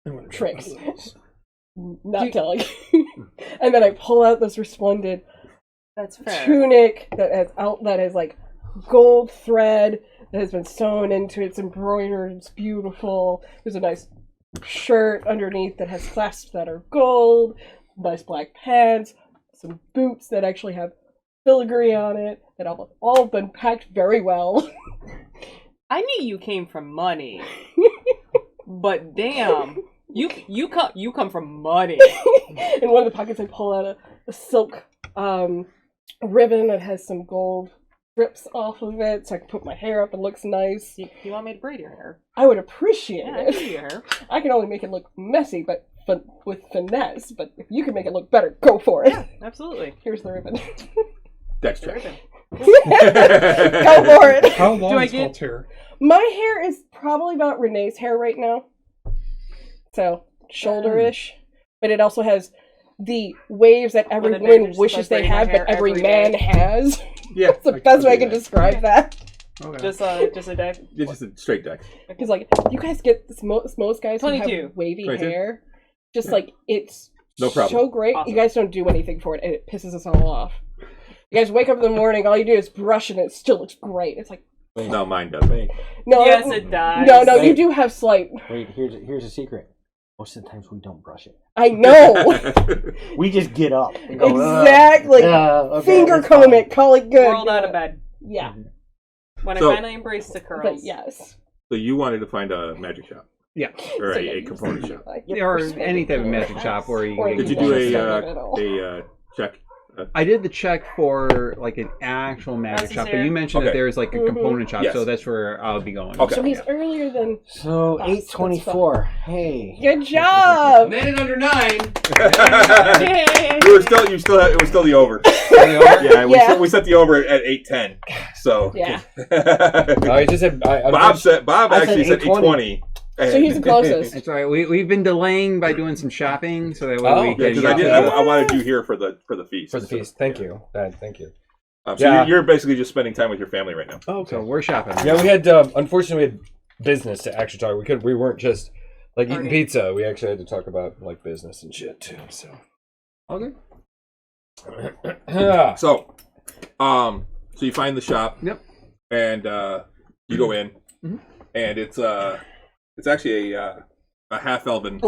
I'm gonna Tricks. drop one of those. not telling. And then I pull out this resplendent That's fair. tunic that has like gold thread that has been sewn into it. It's embroidered. It's beautiful. There's a nice shirt underneath that has clasps that are gold. Nice black pants. Some boots that actually have filigree on it that all been packed very well. I knew you came from money, but damn, you come from money. In one of the pockets, I pull out a silk ribbon that has some gold strips off of it, so I can put my hair up and looks nice. You want me to braid your hair? I would appreciate Yeah, I it. braid your hair. I can only make it look messy, but with finesse. But if you can make it look better, go for it. Yeah, absolutely. Here's the ribbon. Dex The check. ribbon. Go for it. How long Do I is get- Walt's hair? My hair is probably about Renee's hair right now. So, shoulder-ish. But it also has the waves that every Well, then woman just wishes like they braid my have, hair but every every man day. has. Yeah. That's the best way I can describe that. Okay. Just a deck. It's just a straight deck. Because, like, you guys get this, most guys who 22. have wavy 22? hair. Just, like, it's No problem. so great. Awesome. You guys don't do anything for it, and it pisses us all off. You guys wake up in the morning, all you do is brush, and it still looks great. It's like, Wait, No, mine doesn't. wait, No, Yes, it does. No, you Wait. do have slight. wait. Here's a secret. Most of the times we don't brush it. I know. We just get up. And go, Exactly. okay, Finger that's comb fine." it. Call it good. Rolled out of bed. Yeah, When So- I finally embraced the curls. but yes. So you wanted to find a magic shop Yeah. or So, a, yeah, a you component just- shop. Or any type of magic shop where you Or can Did you get do just a don't at all. check? I did the check for like an actual magic That's shop, but fair. you mentioned that Okay. there's like a component shop, Yes. so that's where I'll be going. Okay. So he's earlier than. So That's 8:24. Hey. Good job. Made it under 9. You still had, it was still the over. Yeah, Yeah. we set the over at 8:10. So Yeah. I just said Bob I actually said said 8:20. So he's the closest. That's all right. We've been delaying by doing some shopping, so that way Oh, we Yeah, can because get to I wanted you here for the feast. for the feast. Thank you. Thank you. So Yeah. you're basically just spending time with your family right now. Oh, So we're shopping. Yeah, we had unfortunately we had business to actually talk. We weren't just like eating pizza. We actually had to talk about like business and shit too. So Okay. yeah. So you find the shop. Yep. And you go in, Mhm. and it's actually a half elven,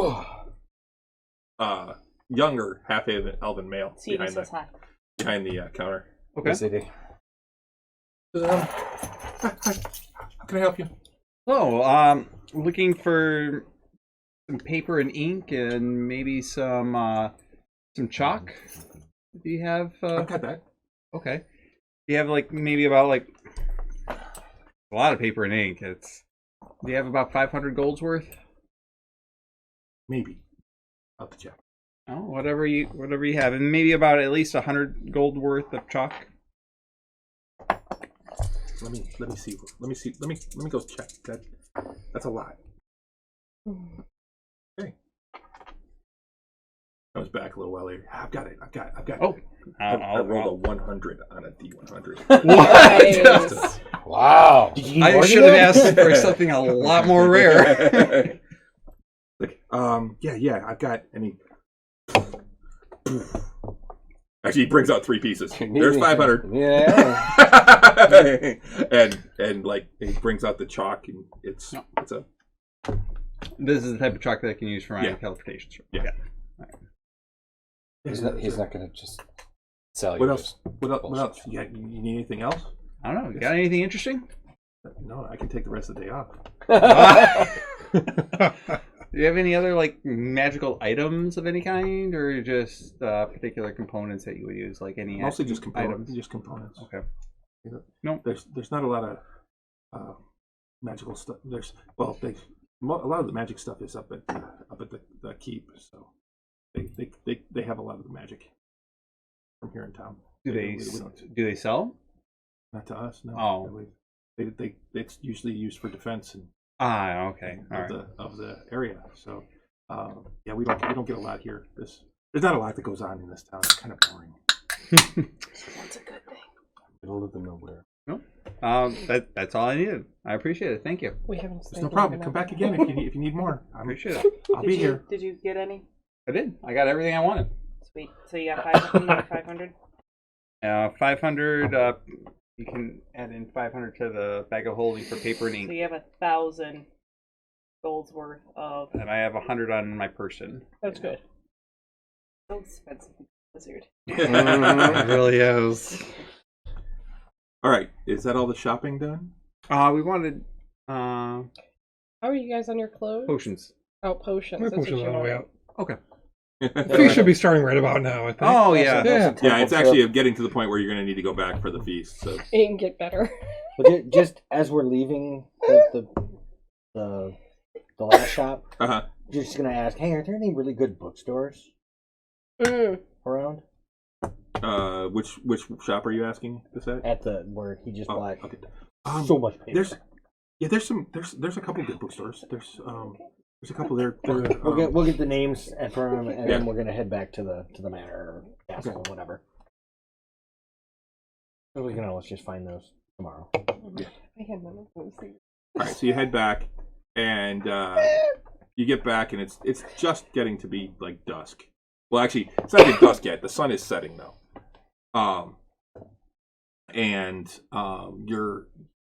younger half elven male See, he behind says hi. the counter. Okay. Yes, they did. How can I help you? So, looking for some paper and ink and maybe some chalk. Do you have? I've got that. Okay. Do you have like maybe about like a lot of paper and ink? Do you have about 500 gold's worth? Maybe. I'll have to check. Oh, whatever you have, and maybe about at least 100 gold worth of chalk. Let me see. Let me go check. That's a lot. Okay. I was back a little while later. I've got it. Oh, I rolled a 100 on a D100. Nice. Wow. Did you I should have asked for something a lot more rare. Like, yeah, I've got any. Actually, he brings out 3 pieces. There's 500. Yeah. and like he brings out the chalk, and it's a This is the type of chalk that I can use for my Yeah. teleportation. Yeah. He's not gonna just sell you. What else? just What bullshit. else? You need anything else? I don't know. You got anything interesting? No, I can take the rest of the day off. Do you have any other like magical items of any kind, or just particular components that you would use, like any Mostly just components. items? Just components. Okay. No, there's not a lot of magical stuff. A lot of the magic stuff is up at the keep, so they have a lot of the magic from here in town. Do We don't- they sell? Not to us, no. Oh. It's usually used for defense and Ah, okay. All right. of the area. So yeah, we don't get a lot here. There's not a lot that goes on in this town. It's kind of boring. That's a good thing. Middle of the nowhere. That's all I needed. I appreciate it. Thank you. We haven't. There's stayed no problem. long Come enough. back again if you need more. I appreciate it. I'll be here. Did you get any? I did. I got everything I wanted. Sweet. So you got 500? 500. You can add in 500 to the bag of holding for paper and So ink, you have 1,000 gold's worth of. and I have 100 on my person. That's good. So expensive wizard. It really is. All right. Is that all the shopping done? We wanted How are you guys on your clothes? potions. Oh, potions. My That's what potions you on the way wanted. out. Okay. The feast should be starting right about now, I think. Oh yeah. Yeah. Yeah, it's actually getting to the point where you're going to need to go back for the feast. So It can get better. But just as we're leaving the last shop, you're just gonna ask, hey, are there any really good bookstores around? Which shop are you asking this at? At the where he just bought Okay. so much paper. There's a couple good bookstores. There's a couple there. We'll get the names and from him, and Yeah. then we're gonna head back to the manor or castle or whatever. So we can always just find those tomorrow. I had none of those things. All right, so you head back, and you get back, and it's just getting to be like dusk. Well, actually, it's not even dusk yet. The sun is setting though. And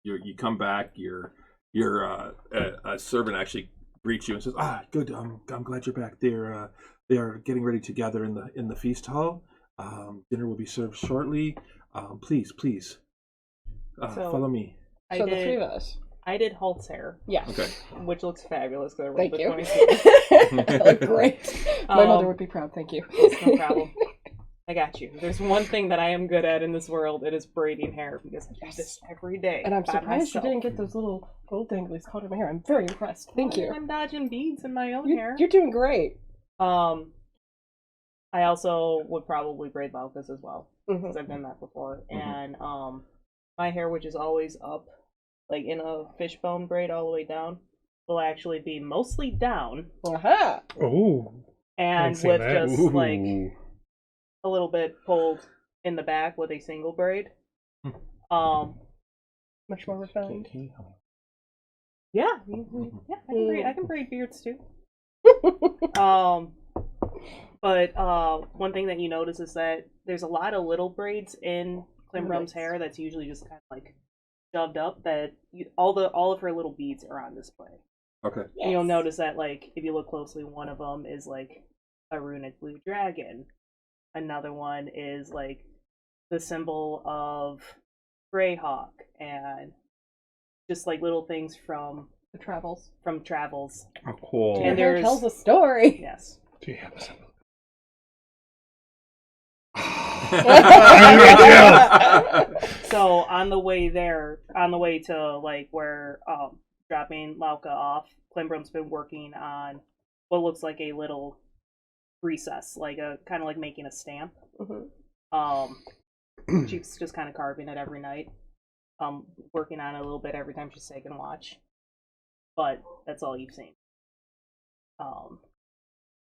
you you come back. A servant actually greets you and says, good. I'm glad you're back. They are getting ready to gather in the feast hall. Dinner will be served shortly. Please, follow me. So the three of us. I did Halt's hair. Yes. Okay. Which looks fabulous. Thank you. 22. I look great. My mother would be proud. Thank you. No problem. I got you. There's one thing that I am good at in this world. It is braiding hair because I do this every day. And I'm by surprised you myself. didn't get those little gold danglies caught in my hair. I'm very impressed. Thank you. I'm dodging beads in my own hair. You're doing great. I also would probably braid Malka's as well because Mm-hmm. I've done that before. And my hair, which is always up, like in a fishbone braid all the way down, will actually be mostly down. Aha! Oh. And see with that. just like a little bit pulled in the back with a single braid. Much more refined. Yeah, I can braid beards too. But one thing that you notice is that there's a lot of little braids in Climbrum's hair that's usually just kind of like shoved up. That all of her little beads are on display. Okay. And you'll notice that, like, if you look closely, one of them is like a runic blue dragon. Another one is like the symbol of Greyhawk, and just like little things from Travels. travels. Oh, cool. And And hair there's- tells a story. Yes. Do you have a symbol? So on the way to like where dropping Lauka off, Climbrum's been working on what looks like a little recess, like a kind of like making a stamp. She's just kind of carving it every night, working on it a little bit every time she's taking a watch. But that's all you've seen.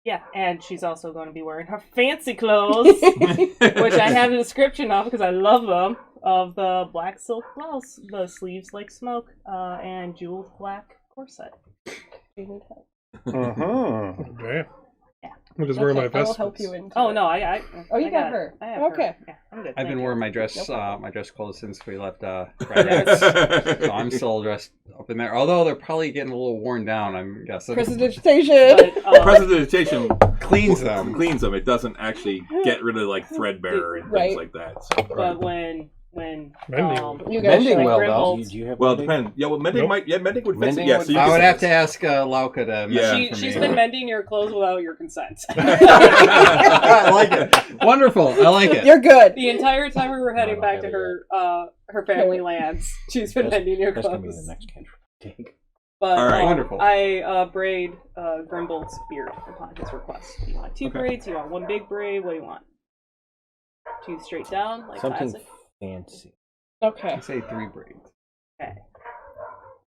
Yeah, and she's also going to be wearing her fancy clothes, which I have a description of because I love them, of the black silk blouse, the sleeves like smoke, and jeweled black corset. Okay. Yeah. I'm just wearing my I will vest. help you into Oh it. no, Oh, you I got her. I have Okay. her. Yeah, I'm good. I've Thank been you. wearing my dress clothes since we left Friday. Yes. So I'm still dressed up in there. Although they're probably getting a little worn down, I'm guessing. Prestidigitation. But, Prestidigitation Cleans them. It doesn't actually get rid of like threadbare and Right. things like that. So. But when Mending. You guys Mending should. well, Grimble- Do you have Well, it mending? depends. Yeah, well, mending Nope. might. Yeah, mending would fit. Mending Yeah, would- so you I can would say have to this. ask Lauka to mend Yeah. it for she's me. been mending your clothes without your consent. I like it. Wonderful. I like it. You're good. The entire time we were heading No, back to haven't her family lands, she's been mending your That's gonna be the clothes. next catch. Take. But All right. Wonderful. I braid Grimbald's beard upon his request. Do you want two Okay. braids? Do you want one big braid? What do you want? Two straight down, like Something classic. fancy. Okay. I say 3 braids. Okay.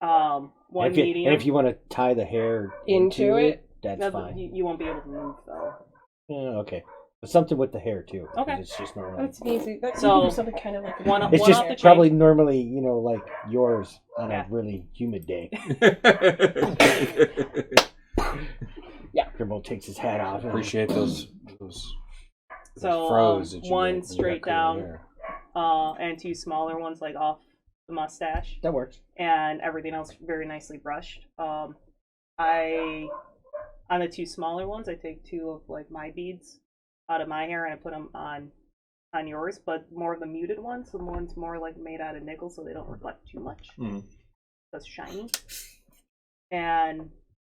One If you, medium. and if you want to tie the hair Into it? that's No, fine. you won't be able to move though. Yeah, okay. But something with the hair too. 'cause Okay. It's just normally. That's easy. That's So, something kind of like one- It's one just off the chain. probably normally, like yours on Yeah. a really humid day. Grimble takes his hat off. Appreciate those So froze that you one get when you straight got curly down, hair. and two smaller ones like off the mustache, That works. and everything else very nicely brushed. I on the two smaller ones, I take two of like my beads out of my hair and I put them on yours, but more of the muted ones. The ones more like made out of nickel, so they don't reflect too much. Mhm. That's shiny, and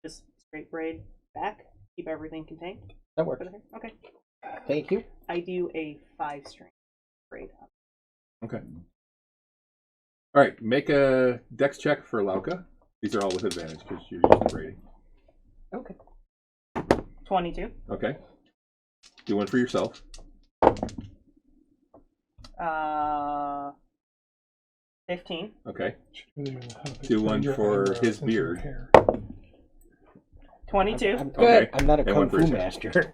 just straight braid back. Keep everything contained. That works. Okay. Thank you. I do a 5-string braid. Okay. All right, make a dex check for Lauka. These are all with advantage because you're used to braiding. Okay. 22. Okay. Do one for yourself. 15. Okay. Do Do one for his beard. 22. I'm, Okay. I'm not a And kung one for fu his master.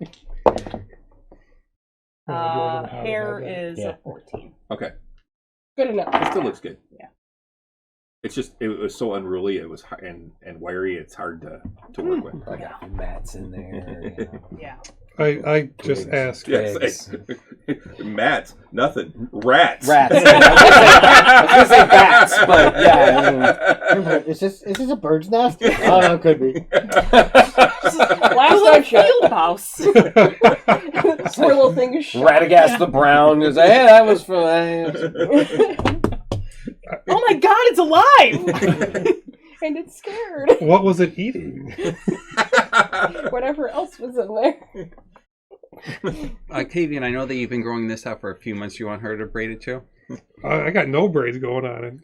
Hair is Yeah. a 14. Okay. good enough. It still looks good. Yeah. It's just it was so unruly. It was and wiry. It's hard to work with. I got mats in there. Yeah. I just asked. Yes, Matt, nothing. Rats. Rats. I was gonna say bats, but yeah. Is this a bird's nest? Oh no, it could be. Last time field mouse. Poor little thing is shot. Radagast the Brown is hey, that was from. Oh my god, it's alive! And it's scared. What was it eating? Whatever else was in there. Octavian, I know that you've been growing this out for a few months. You want her to braid it too? I got no braids going on.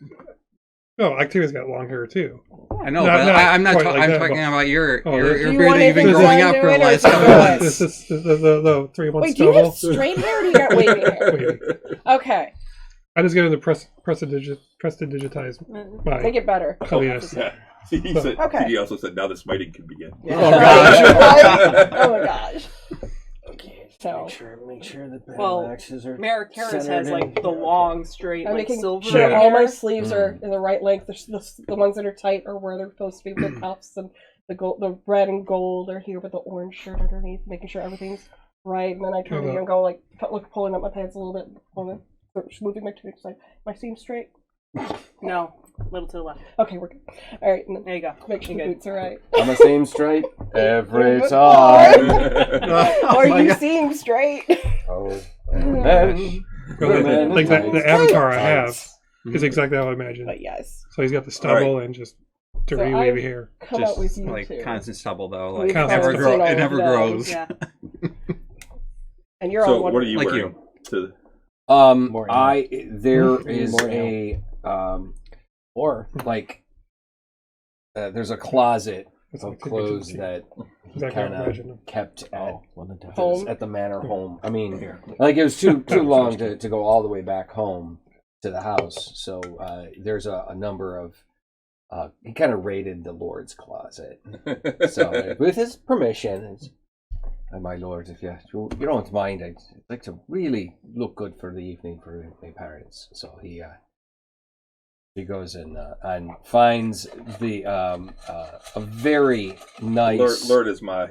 No, Octavia's got long hair too. I know, Not but I'm not. quite I'm like that, talking but- about your Do beard you that want you've been anything growing done out for to the it, or last is couple it months. This is the 3 months Wait, do you have double. straight hair or do you got wavy hair? Wavy. Okay, I just get into press to digitize my make it better. LES. Yeah. He said. Okay. He also said, "Now the smiting can begin." Oh gosh. Right? Oh my gosh. Okay, So- make sure the Well, battle axes are Maricaris centered has in. like the Yeah, okay. long, straight, I'm like making silver sure all my hair. sleeves are in the right length. The ones that are tight are where they're supposed to be with the cuffs, and the red and gold are here with the orange shirt underneath, making sure everything's right. And then I turn to you and go like pulling up my pants a little bit, moving my tunic side. Am I seam straight? No, a little to the left. Okay, we're good. All right, and then There you go. make sure the You're good. boots are right. I'm the same straight every time. Or you seem straight. Oh, Like the avatar I have is exactly how I imagine. But yes, So he's got the stubble and just dirty So wavy I've hair. come out with Just you like too. constant stubble though. We've Like Constant never stubble. grow. It never Yeah. grows. Yeah. And you're So, all what are you Like wearing? To More there is More a or like there's a closet It's of like clothes that exactly kind how I of imagine. kept at Home? at the manor home. I mean, like it was too long to go all the way back home to the house. So there's a number of he kind of raided the Lord's closet. So with his permission, my lord, if you don't mind, I'd like to really look good for the evening for my parents. So he goes and finds the a very nice Lord is my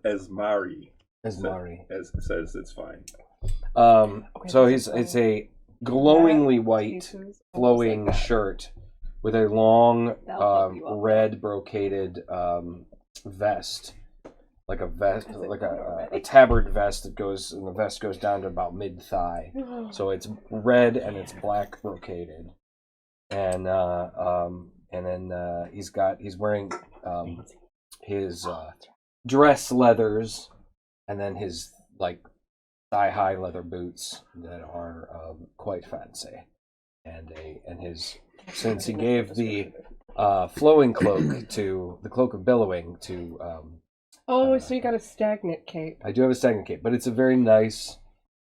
as Mari Mari. as says it's fine. So it's a glowingly white flowing shirt with a long red brocaded vest, like a vest, like a tabard vest that goes, and the vest goes down to about mid thigh. So it's red and it's black brocaded, and then he's wearing his dress leathers, and then his like thigh high leather boots that are quite fancy, and his, since he gave the flowing cloak to the cloak of billowing to Oh, so you got a stagnant cape. I do have a stagnant cape, but it's a very nice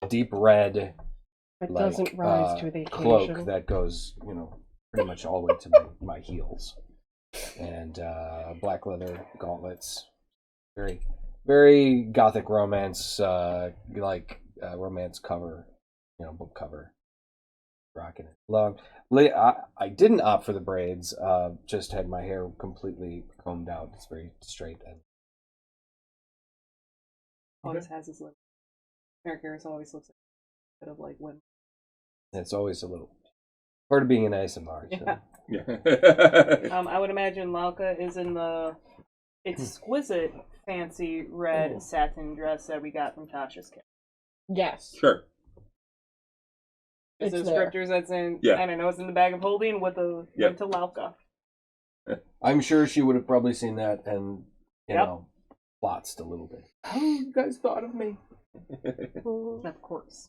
deep red It like, doesn't rise to the occasion. cloak that goes, pretty much all the way to my heels, and black leather gauntlets. Very, very gothic romance, romance cover, book cover. Rocking it. Long. I didn't opt for the braids. Just had my hair completely combed out. It's very straight and. Always has his lip. Maricaris always looks like a bit of like women. It's always a little part of being an ASMR. So. Yeah. Yeah. I would imagine Lauka is in the exquisite fancy red satin dress that we got from Tasha's kit. Yes. Sure. Is It's the there. scriptures that's in, Yeah. and I know it's in the bag of holding with the Yep. went to Lauka. I'm sure she would have probably seen that and Yep. plotsed a little bit. Oh, you guys thought of me. Of course.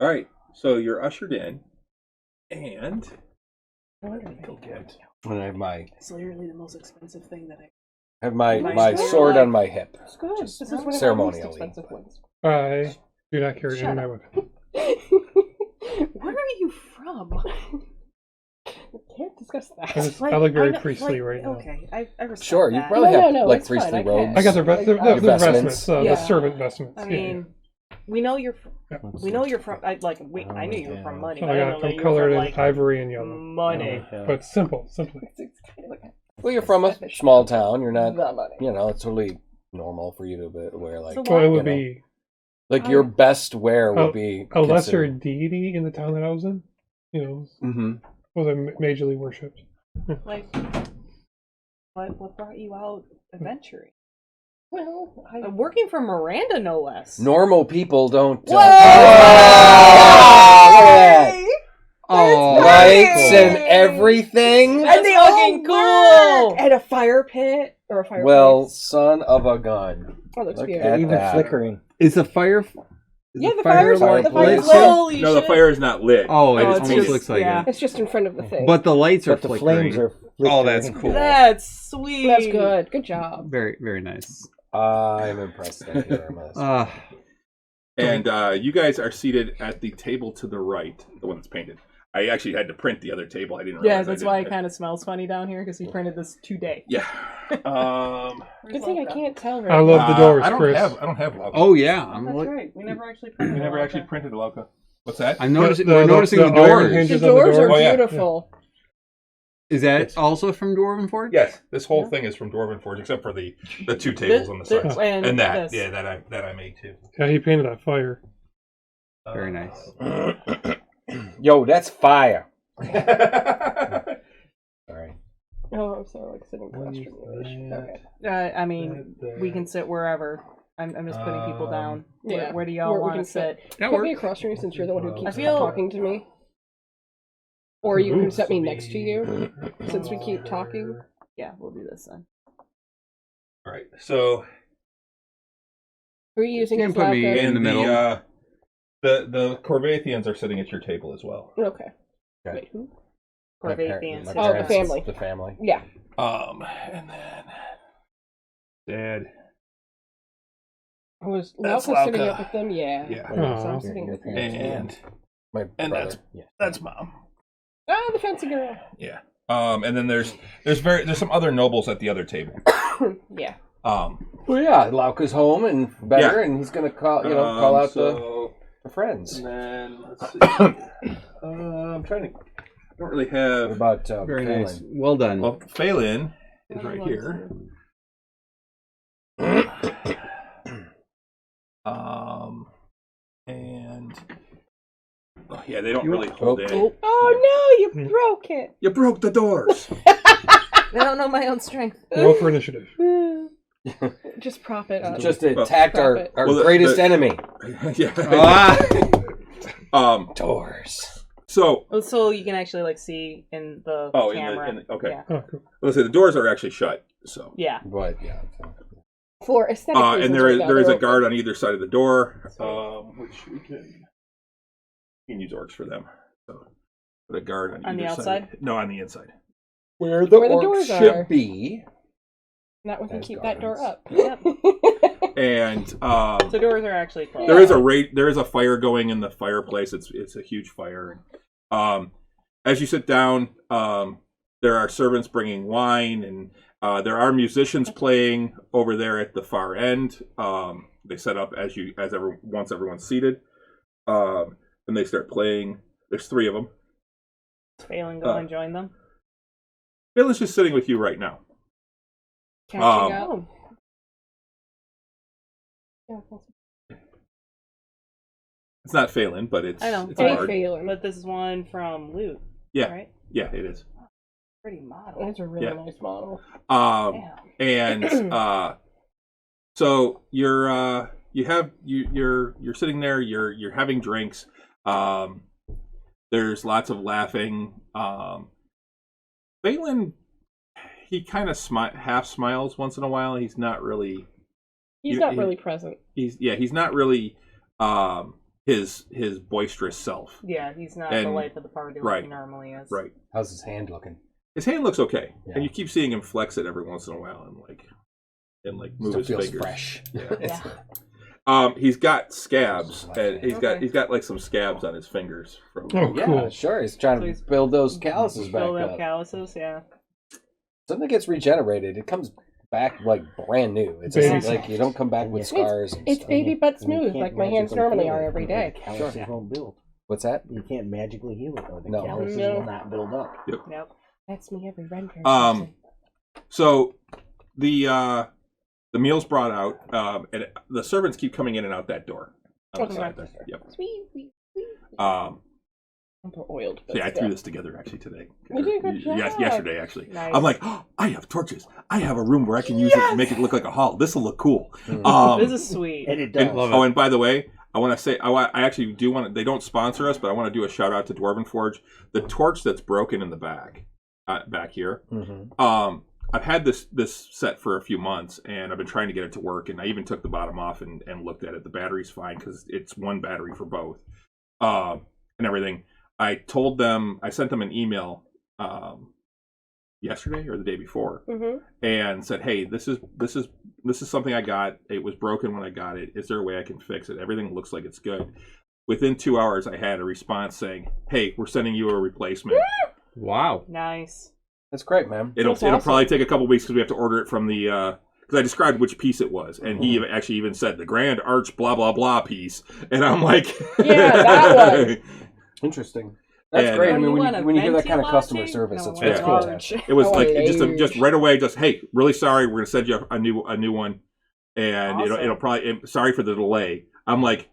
All right. So you're ushered in, and And I have my It's literally the most expensive thing that I. my Nice. sword on my hip. It's good. Just This is one of our most ceremonially. expensive ones. I do not carry any of my weapon. Where are you from? We can't discuss that. I look very know- priestly right now. Okay, I respect Sure, you that. probably No, have no, like it's fine, priestly I can. robes. I got the Your vestments, the Yeah. servant vestments. I Yeah, mean, we know you're. yeah. We know you're from. I knew you were from money. So But I didn't know I'm that you were colored from in like ivory and yellow, money. but simply. It's kind of like Well, you're from a small town. You're not, the money. totally normal for you to wear? Like, So Well, it would you know, be like your best wear would be a lesser considered- deity in the town that I was in. You know, Mhm. was majorly worshipped. Like, what brought you out adventuring? Well, Working for Miranda, no less. Normal people don't. Whoa! Oh, Lights and everything. That's fucking cool. And a fire pit or a fireplace. Well, son of a gun. Oh, looks look beautiful. at Even that. flickering. Is the fire? Yeah, the fire's lit? the fire's Lit? lit. Holy No, the shit. fire is not lit. Oh, I it just almost painted. looks like Yeah. it. It's just in front of the thing. But the lights are But the flickering. flames are Oh, that's flickering. cool. That's sweet. That's good. Good job. Very, very nice. I'm impressed. Thank you very much. And you guys are seated at the table to the right, the one that's painted. I actually had to print the other table. I didn't Yeah, realize. that's why it kind of smells funny down here because he printed this today. Yeah. Good thing I can't tell right I love the doors, Chris. I don't have Lauka. Oh yeah, I'm That's like, right. We never actually printed. We never Lauka. actually printed Lauka. What's that? I'm noticing. The- we're the- noticing the the iron doors. hinges The on the doors are door. Oh, yeah. beautiful. Is that Yes. also from Dwarven Forge? Yes, this whole thing is from Dwarven Forge, except for the two tables on the sides, and that this. that I made too. Yeah, he painted that fire. Very nice. Yo, that's fire. Sorry. Oh, I'm sorry, like sitting across from you. Okay. I mean, we can sit wherever. I'm just putting people down. Yeah. Where do y'all Where we want can to sit? That Put me works. across from you since you're the one who keeps feel- talking to me. Or you can set me next to you since we keep talking. Yeah, we'll do this then. All right, so Who are you using You as can put me lava? in the middle. the Corvathians are sitting at your table as well. Okay. Okay. Wait, who? Corvathians. My Oh, the parents, family. The family. Yeah. And then Dad. I was That's Lauka sitting Lauka. up with them? Yeah. Yeah. So Aw. I'm sitting with you. And My And brother. that's Mom. Ah, the fancy girl. Yeah. And then there's some other nobles at the other table. Yeah. Well, yeah, Lauka's home and better, Yeah. and he's gonna call out so, the friends. and then let's see. I'm trying to. I don't really What have. about Very Phelan? nice. Well done. Well, Phelan is right here. And oh, yeah, they don't really hold in. Oh no, you broke it. You broke the doors. I don't know my own strength. Roll for initiative. Just prop it up. Just attacked our Profit. Well, the- greatest the- enemy. Yeah. Doors. So So you can actually like see in the camera. okay. Yeah. Oh, cool. Let's say the doors are actually shut. So. Yeah. But yeah. For aesthetic reasons And right now, there is they're a guard open. on either side of the door, which we can use orcs for them. So put a guard on the either outside? side. No, on the inside. Where the Where the orcs doors should are. be. That one can As keep that door guards. up. Yep. And So doors are actually closed. there is a fire going in the fireplace. It's a huge fire. As you sit down, there are servants bringing wine, and there are musicians playing over there at the far end. They set up once everyone's seated, and they start playing. There's 3 of them. Phelan go and join them. Phelan's just sitting with you right now. Catching up. Oh. Yeah, It's not Phelan, but it's I know. it's a hey, bard. Phelan. But this is one from Loot. Yeah, Right? yeah, it is. Pretty model. That's a really Yeah. nice model. Damn. And so you're sitting there. You're having drinks. There's lots of laughing. Phelan, he kind of half smiles once in a while. He's not really. He's not really present. He's not really his boisterous self. Yeah, he's not the life of the party like he normally is. Right. How's his hand looking? His hand looks okay, Yeah. and you keep seeing him flex it every once in a while, and move Still his feels fingers. fresh. Yeah. He's got scabs, and Okay. he's got like some scabs on his fingers from. Oh, Yeah, cool. sure. He's trying So to he's build those calluses back Build up up. calluses, yeah. Something gets regenerated. It comes back like brand new. It's Baby just like you don't come back with scars. and It's stuff. baby butt And you smooth, can't like my hands magically normally heal are it. every day. The calluses won't build. What's that? You can't magically heal it, or the No. calluses No. will not build up. Yep. That's me every render. So the The meal's brought out, and the servants keep coming in and out that door. On the side there. Yep. Sweet. Oiled. Yeah, I threw this together actually today. You did a good job. Yes, yesterday actually. Nice. I'm like, oh, I have torches. I have a room where I can use it to make it look like a hall. This will look cool. This is sweet. And it does. And by the way, I want to say, I actually do want to, they don't sponsor us, but I want to do a shout out to Dwarven Forge. The torch that's broken in the back here, I've had this set for a few months, and I've been trying to get it to work, and I even took the bottom off and looked at it. The battery's fine because it's one battery for both, and everything. I sent them an email yesterday or the day before, and said, "Hey, this is something I got. It was broken when I got it. Is there a way I can fix it? Everything looks like it's good." Within 2 hours, I had a response saying, "Hey, we're sending you a replacement." Wow, Nice. That's great, man. It'll probably take a couple weeks because we have to order it from the. Because I described which piece it was, and he actually even said the grand arch blah blah blah piece, and I'm like, Yeah, that one. Interesting. That's And- great. I Oh, mean, you when want you a hear that kind of venti customer latte? service, No, it's it's fantastic. it was Oh, like it large. just right away. Just hey, really sorry, we're gonna send you a new one, and Awesome. it'll probably sorry for the delay. I'm like,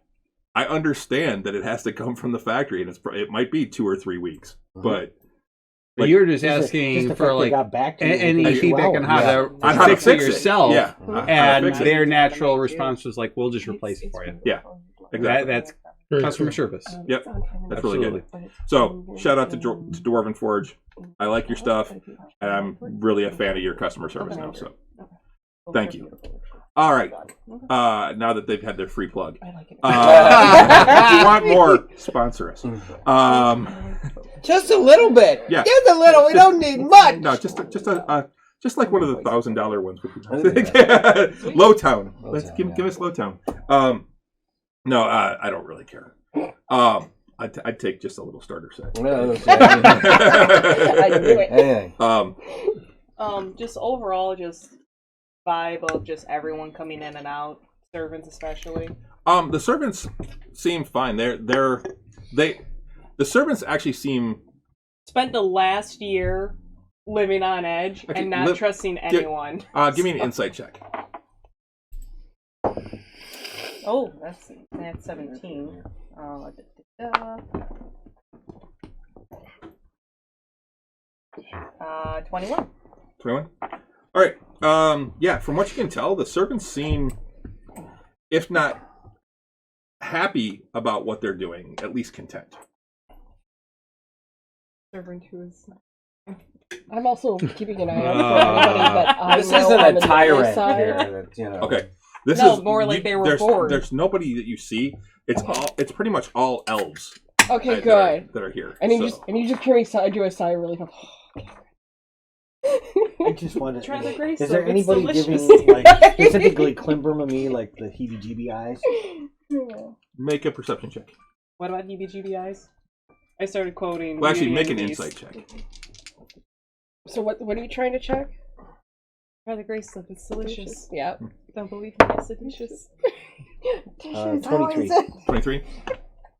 I understand that it has to come from the factory, and it might be 2 or 3 weeks, but but you're just Just asking the for fact they like got back to you any within 2 feedback on how hours. to on how to fix it fix it yourself. Yeah, how to And fix it. their natural response was like, "We'll just replace it for you." Yeah, exactly. That's Very customer cool. service. Yep, that's really good. So shout out to Dwarven Forge. I like your stuff, and I'm really a fan of your customer service now. So thank you. All right. Now that they've had their free plug, if you want more, sponsor us. Just a little bit. Yeah. Just a little. We don't need much. No, just like one of the $1,000 ones would be. Lowtown. Give us Lowtown. No, I don't really care. I'd take just a little starter set. I knew it. Anything. Just overall, just vibe of just everyone coming in and out, servants especially. The servants seem fine. The servants actually seem Spent the last year living on edge Okay, and not trusting anyone. Give me an insight check. Oh, that's 17. 21. 21? All right. Yeah, from what you can tell, the servants seem, if not happy about what they're doing, at least content. Servant who is. I'm also keeping an eye out for anybody that I This know isn't on a the tyrant side. here. That, Okay. This No, is more like they were bored. There's nobody that you see. It's pretty much all elves. Okay, that good. That are here. And you so. just hear me do a sigh of relief. I just wanted. Try the grace Is there though, it's anybody delicious. giving like specifically Klimbrim and me like the heebie-jeebie eyes? Make a perception check. What about heebie-jeebie eyes? I started quoting. Well, actually, Beauty make and an the Beast. insight check. So what are you trying to check? Try the grace stuff. It's delicious. Yeah. Don't believe me, it's delicious. 23. 23?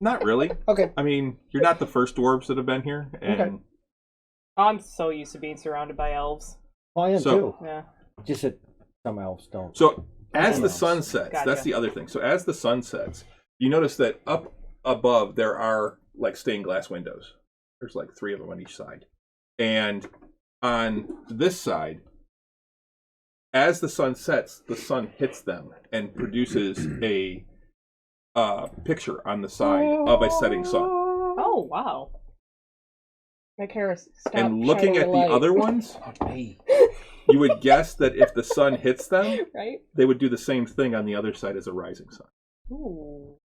Not really. Okay. I mean, you're not the first dwarves that have been here, and Okay. I'm so used to being surrounded by elves. Oh, I am So- too. Yeah. Just that some elves don't. so as the Elves. sun sets, Gotcha. that's the other thing. So as the sun sets, you notice that up above there are like stained glass windows. There's like 3 of them on each side, and on this side, as the sun sets, the sun hits them and produces a picture on the side of a setting sun. Oh, wow. My Karis, stop And looking shining at the light. other ones, you would guess that if the sun hits them, right? they would do the same thing on the other side as a rising sun. Ooh.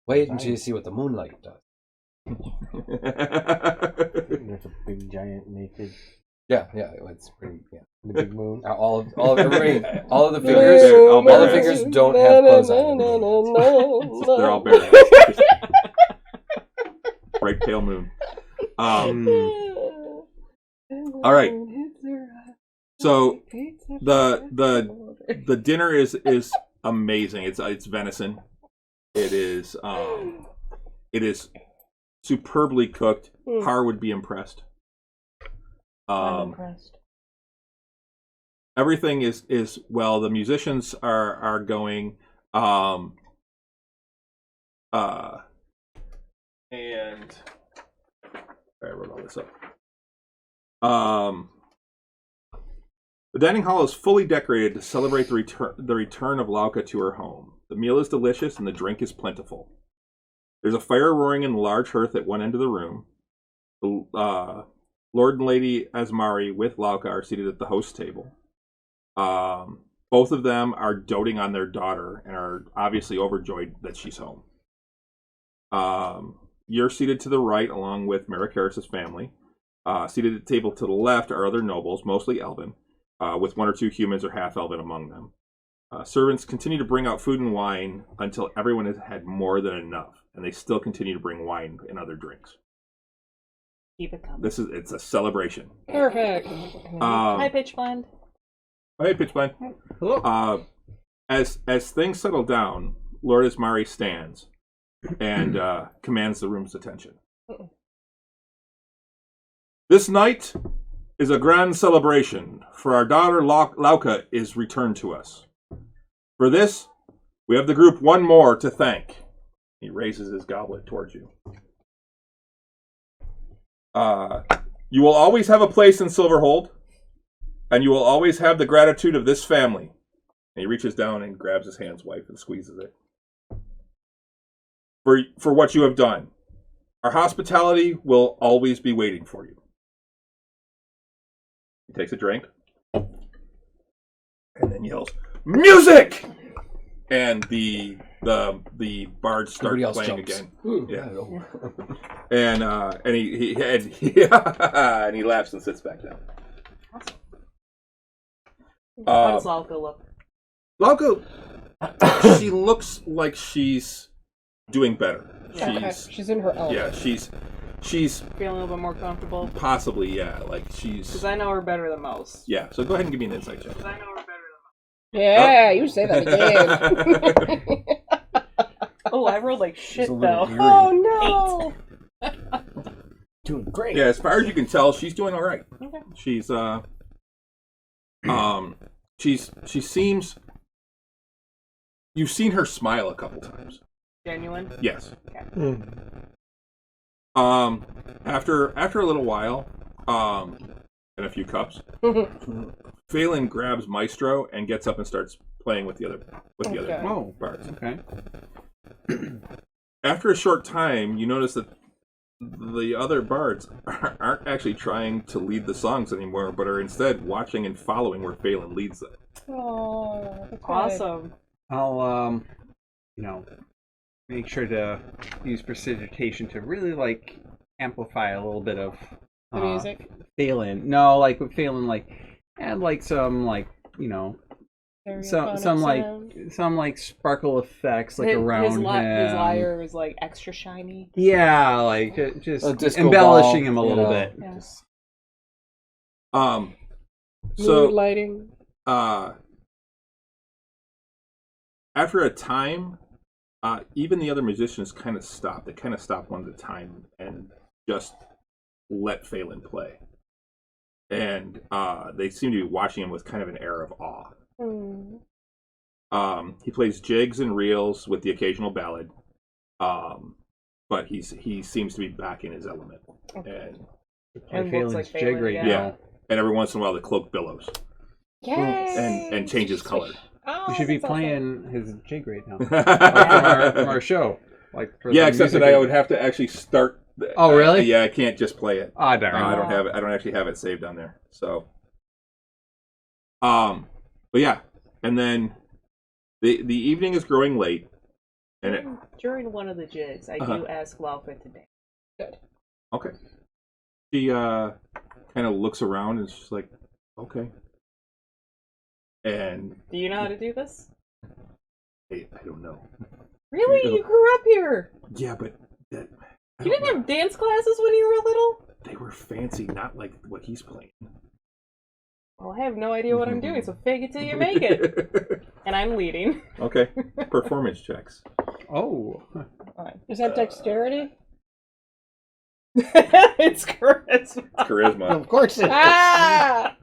Wait until you see what the moonlight does. There's a big giant naked Yeah, it's pretty. Yeah, the big moon. all of the figures, They're all all the bare. figures don't have clothes on. They're all bare. Bright pale moon. All right. So the dinner is amazing. It's venison. It is superbly cooked. Har would be impressed. I'm impressed. everything is well. The musicians are going. And I wrote all this up. The dining hall is fully decorated to celebrate the return of Lauka to her home. The meal is delicious and the drink is plentiful. There's a fire roaring in the large hearth at one end of the room. The Lord and Lady Asmari with Lauka are seated at the host table. Both of them are doting on their daughter and are obviously overjoyed that she's home. You're seated to the right along with Marikaris' family. Seated at the table to the left are other nobles, mostly elven, with one or two humans or half-elven among them. Servants continue to bring out food and wine until everyone has had more than enough, and they still continue to bring wine and other drinks. Keep it coming. It's a celebration. Perfect. Hi, Pitch Blend. Hey, Pitch Blend. Hello. As things settle down, Lord Asmari stands and commands the room's attention. This night is a grand celebration, for our daughter Lauka is returned to us. For this, we have the group one more to thank. He raises his goblet towards you. You will always have a place in Silverhold, and you will always have the gratitude of this family. And he reaches down and grabs his hand's wife and squeezes it. For what you have done. Our hospitality will always be waiting for you. He takes a drink and then yells, "Music!" And the bards start playing again. Yeah. And he and he laughs and sits back down. How does Lauka look? Lauka, she looks like she's doing better. She's in her element. Yeah, she's Feeling a little bit more comfortable? possibly, yeah, like she's... Because I know her better than most. Yeah, so go ahead and give me an insight check. Because I know her better than most. Yeah, you say that again. Oh, I rolled like shit, It's a little though. eerie. Oh, no. Doing great. Yeah, as far as you can tell, she's doing all right. Okay. She seems... You've seen her smile a couple times. Genuine? Yes. Okay. After a little while, and a few cups, Phelan grabs Maestro and gets up and starts playing with the other Oh, bards. okay. After a short time, you notice that the other bards aren't actually trying to lead the songs anymore, but are instead watching and following where Phelan leads them. Oh, that's Awesome. I'll, make sure to use precipitation to really, amplify a little bit of The music? Phelan. No, with Phelan, add, some, some sparkle effects, around his him. His lyre is, extra shiny. Yeah, just A disco embellishing ball, him a you little know, bit. Yeah. just- So Mood lighting. after a time, even the other musicians kind of stop. They kind of stop one at a time and just let Phelan play. And they seem to be watching him with kind of an air of awe. He plays jigs and reels with the occasional ballad, but he seems to be back in his element. Okay. And Phelan's looks like jig Phelan, right yeah. now. Yeah, and every once in a while the cloak billows Yay! and changes color. Oh, We should be that's awesome. playing his jig right now. from our show. For Yeah, the except that music. I would have to actually start. Oh, really? Yeah, I can't just play it. Ah, darn. I don't have it. I don't actually have it saved on there. So, but yeah, and then the evening is growing late, and During one of the jigs, I do ask Lauka to dance. okay, she kind of looks around and she's like, okay, and Do you know how to do this? I don't know. Really? You grew up here. Yeah, but that, You didn't have dance classes when you were little? they were fancy, not like what he's playing. Well, I have no idea what I'm doing, so fake it till you make it. And I'm leading. Okay, performance checks. Oh. Is that dexterity? It's charisma. Charisma. Of course it is. Ah!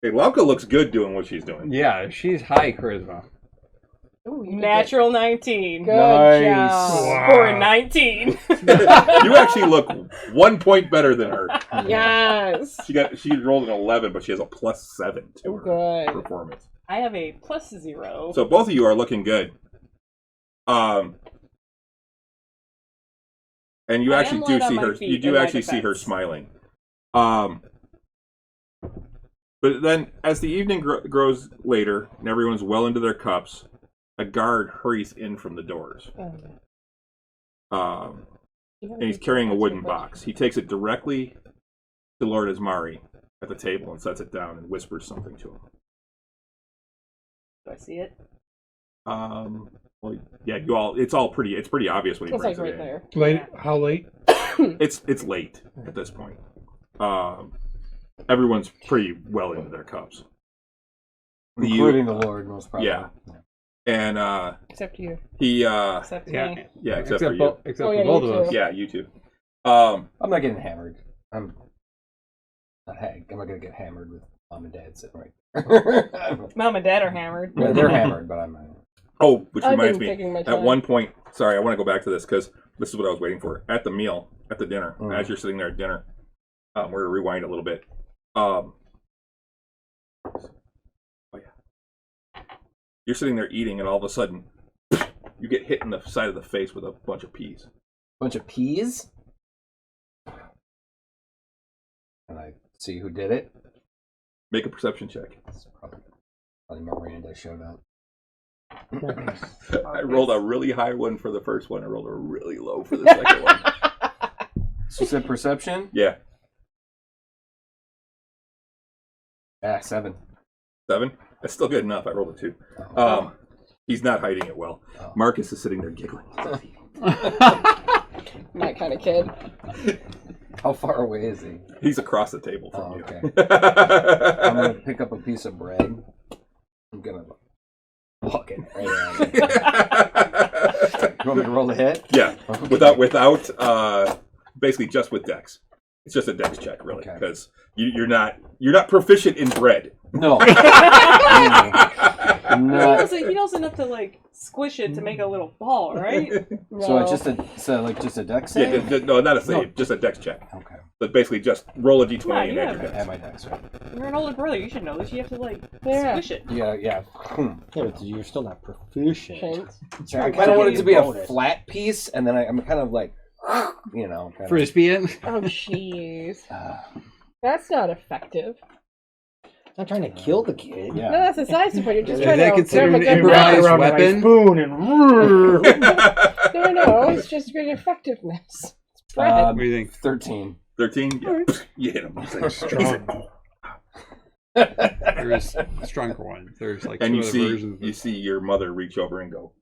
Hey, Lauka looks good doing what she's doing. Yeah, she's high charisma. Ooh, you Natural 19. Good Nice. job. Wow. For a 19. You actually look 1 point better than her. Yes. She rolled an 11, but she has a +7 to her Good. performance. I have a +0. So both of you are looking good. And you I actually am do light on see my her. feet You in do my actually see her defense. smiling. But then, as the evening grows later and everyone's well into their cups, a guard hurries in from the doors. And he's carrying a wooden box. He takes it directly to Lord Ismari at the table and sets it down and whispers something to him. Do I see it? Well, yeah, it's pretty obvious when he It's brings like it right in. there. Late? How late? It's late at this point. Everyone's pretty well into their cups, Including the Lord, most probably. Yeah. And Except you. he Except me. yeah, except for you. Except Oh, yeah, for both you of us. too. Yeah, you too. I'm not getting hammered. I'm not gonna get hammered with mom and dad sitting right there. Mom and Dad are hammered. Yeah, they're hammered, but I'm not. Oh, which I've reminds been me. taking my At time. one point, sorry, I want to go back to this because this is what I was waiting for. At the meal, at the dinner, as you're sitting there at dinner, we're gonna rewind a little bit. Oh yeah, you're sitting there eating, and all of a sudden, you get hit in the side of the face with a bunch of peas. Bunch of peas. And I see who did it. Make a perception check. It's probably Miranda showed up. I rolled a really high one for the first one. I rolled a really low for the second one. So you said perception? Yeah, 7. 7. That's still good enough. I rolled a 2. He's not hiding it well. Oh. Marcus is sitting there giggling. My kind of kid. How far away is he? He's across the table from you. Okay. I'm gonna pick up a piece of bread. I'm gonna walk it right around it. You want me to roll the hit? Yeah, Okay. without basically just with dex. It's just a dex check, really, Okay. because you're not proficient in bread. No. He Not. knows enough to like squish it to make a little ball, right? So No. it's just a dex Yeah, save? no, not a save, just a dex check. Okay. But basically, just roll a d20 Yeah, and yeah. add your Add dex. my dex, right? You're an older brother. You should know this. You have to like Yeah. squish it. Yeah. Yeah, but you're still not proficient. Shanks. I kind of want it to be a bonus. flat piece, and then I'm kind of like, kind of. Frisbee it. Oh, jeez. That's not effective. I'm not trying to kill the kid. Yeah. No, that's a side support. You're just Is trying that to considered give him a an good improvised ride. Around with my weapon? spoon and No, it's just good effectiveness. It's bread. What do you think? 13. 13? Yeah. You hit him. He's like, Strong. There's a stronger one. There's like and two you other see versions. you see your mother reach over and go.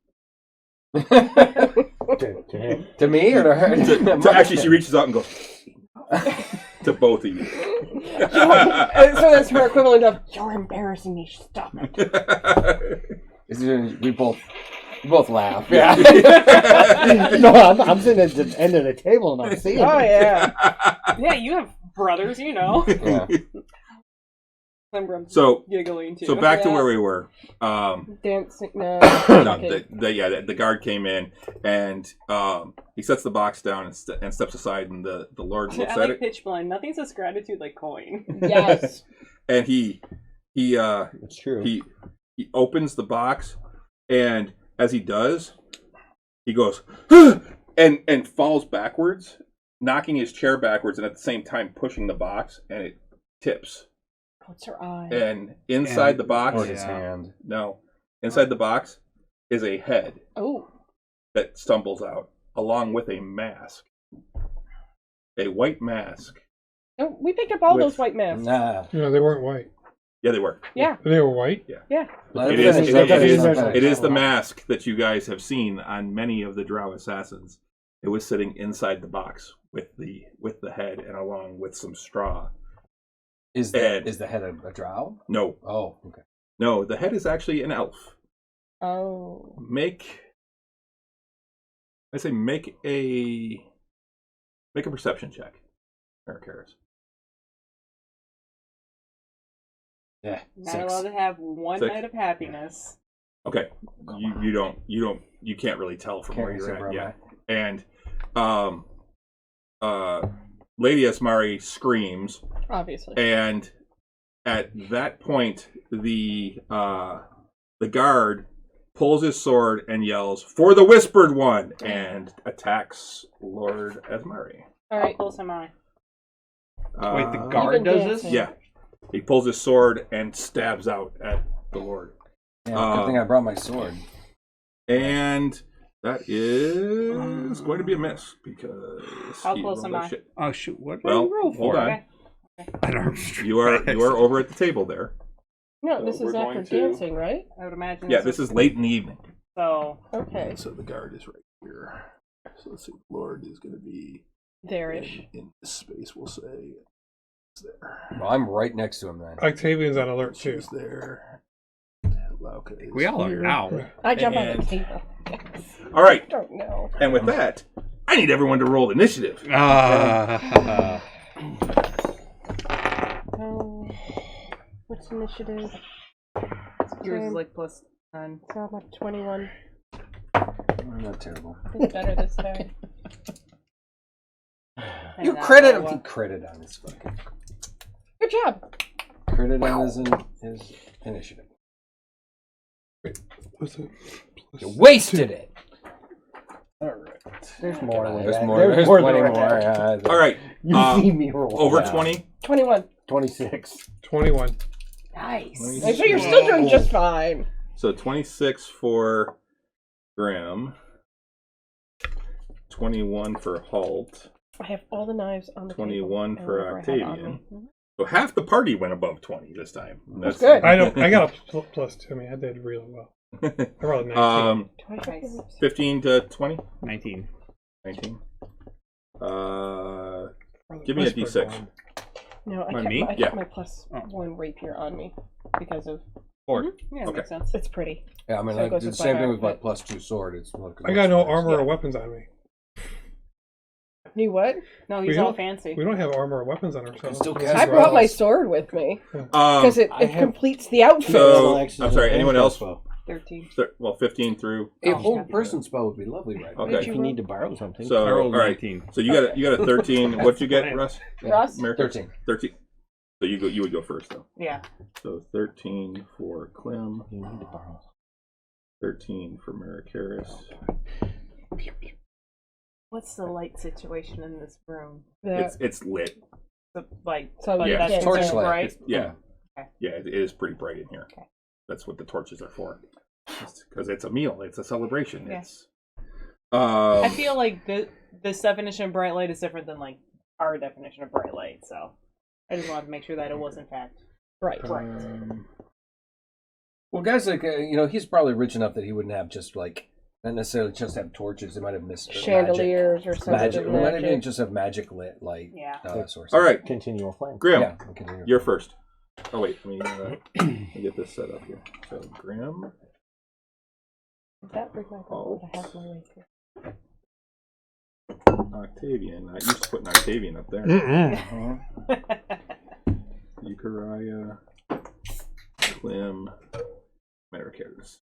to him. To me or to her? So actually, she reaches out and goes to both of you. So that's her equivalent of, you're embarrassing me, stop it. We both laugh. Yeah. No, I'm sitting at the end of the table and I'm seeing Oh, it. yeah. Yeah, you have brothers, you know. Yeah. I'm So giggling too. So back to Yeah. where we were. Dancing, no. No, Okay. the guard came in and he sets the box down and steps aside, and the Lord looks I at like it, pitch blind. Nothing says gratitude like coin. Yes. and he It's true. he opens the box, and as he does, he goes and falls backwards, knocking his chair backwards, and at the same time pushing the box, and it tips. What's her eye? And inside the box, Or his hand. no, inside the box is a head Oh. that stumbles out, along with a mask. A white mask. Oh, we picked up all With- those white masks. Nah. No, they weren't white. Yeah, they were. Yeah. They were white? Yeah. It is It the mask that you guys have seen on many of the Drow assassins. It was sitting inside the box with the head and along with some straw. Is the head a drow? No, Oh, okay. no, the head is actually an elf. Oh. Make a perception check, Eric Harris. Yeah. Not 6. allowed to have one 6. night of happiness. Okay. You can't really tell from where you're at. Yeah. And Lady Asmari screams. Obviously. And at that point, the guard pulls his sword and yells, "For the Whispered One!" and attacks Lord Asmari. All How right. close am I? Wait, the guard Even does dancing. this? Yeah. He pulls his sword and stabs out at the Lord. Yeah, good thing I brought my sword. And that is going to be a miss because How he close rolled am like I? shit. Oh shoot! What did Well, you roll hold for? on. Okay. An arm strength. You are over at the table there. No, So this we're is after going to- dancing, right? I would imagine. Yeah, this is late in the evening. So Okay. So the guard is right here. So let's see. Lord is going to be There-ish. in this space. We'll say it's there. Well, I'm right next to him then. Octavian's on alert too. She's there. Lauka is We all are now. I jump on And- the table. All right. I don't know. And with that, I need everyone to roll initiative. Ah. What's initiative? yours is like plus 10. So I'm at 21. I'm not terrible. I think better this time. And You now, credit him. He critted on his fucking. Good job. Critted on his initiative. What's it? You wasted it. All right. There's more than There's that. more. There's more plenty than more. that. All right. You see me roll. Over down. 20. 21. 26. 21. Nice. So you're still doing just fine. So 26 for Graham. 21 for Halt. I have all the knives on the 21 table. for Whatever I had on Octavian. me. So half the party went above 20 this time. That's good. I got a plus 2. I mean, I did really well. I rolled a 19. 25. 15 to 20. 19. 19. Give me a Whispered D6. one. No, I On kept, me? I Yeah. kept my plus 1 rapier on me because of 4. Yeah, Okay. makes sense. it's pretty. Yeah, I mean, So it I goes did the with same my thing with my outfit. plus 2 sword. It's I got no much armor nicer. or weapons on me. You what? No, We he's all don't- fancy. We don't have armor or weapons on ourselves. still This cast is I brought my Ross. sword with me Um, because it I have- completes the outfit. So- Axes I'm sorry, and anyone else? crossbow. 13. well, 15 through. A Oh, whole yeah. person spell would be lovely right now. Okay. If you need to borrow something. So, I rolled all right. 19. So you got a 13. What'd you get, Russ? Russ? Mary? 13. 13. So you would go first though. Yeah. So 13 for Clem, You need to borrow. 13 for Maricaris. What's the light situation in this room? It's lit. So but you Yeah, can't torchlight. tell. Right? Yeah. Okay. Yeah, it is pretty bright in here. Okay. That's what the torches are for. Because it's a meal. It's a celebration. Yeah. It's. I feel like this definition of bright light is different than like our definition of bright light. So I just wanted to make sure that it was in fact Right. Well, guys, like he's probably rich enough that he wouldn't have just like not necessarily just have torches. They might have missed Chandeliers or something. Magic. of Might magic. even just have magic lit light. Yeah. Sources. All right, Continual flame. Graham, Yeah. we'll continue. you're first. Oh wait, let me get this set up here. So Graham. That bring my gold. I have my rapier. Octavian. I used to put an Octavian up there. Mm-mm. Eucharia, Clem, Maricaris.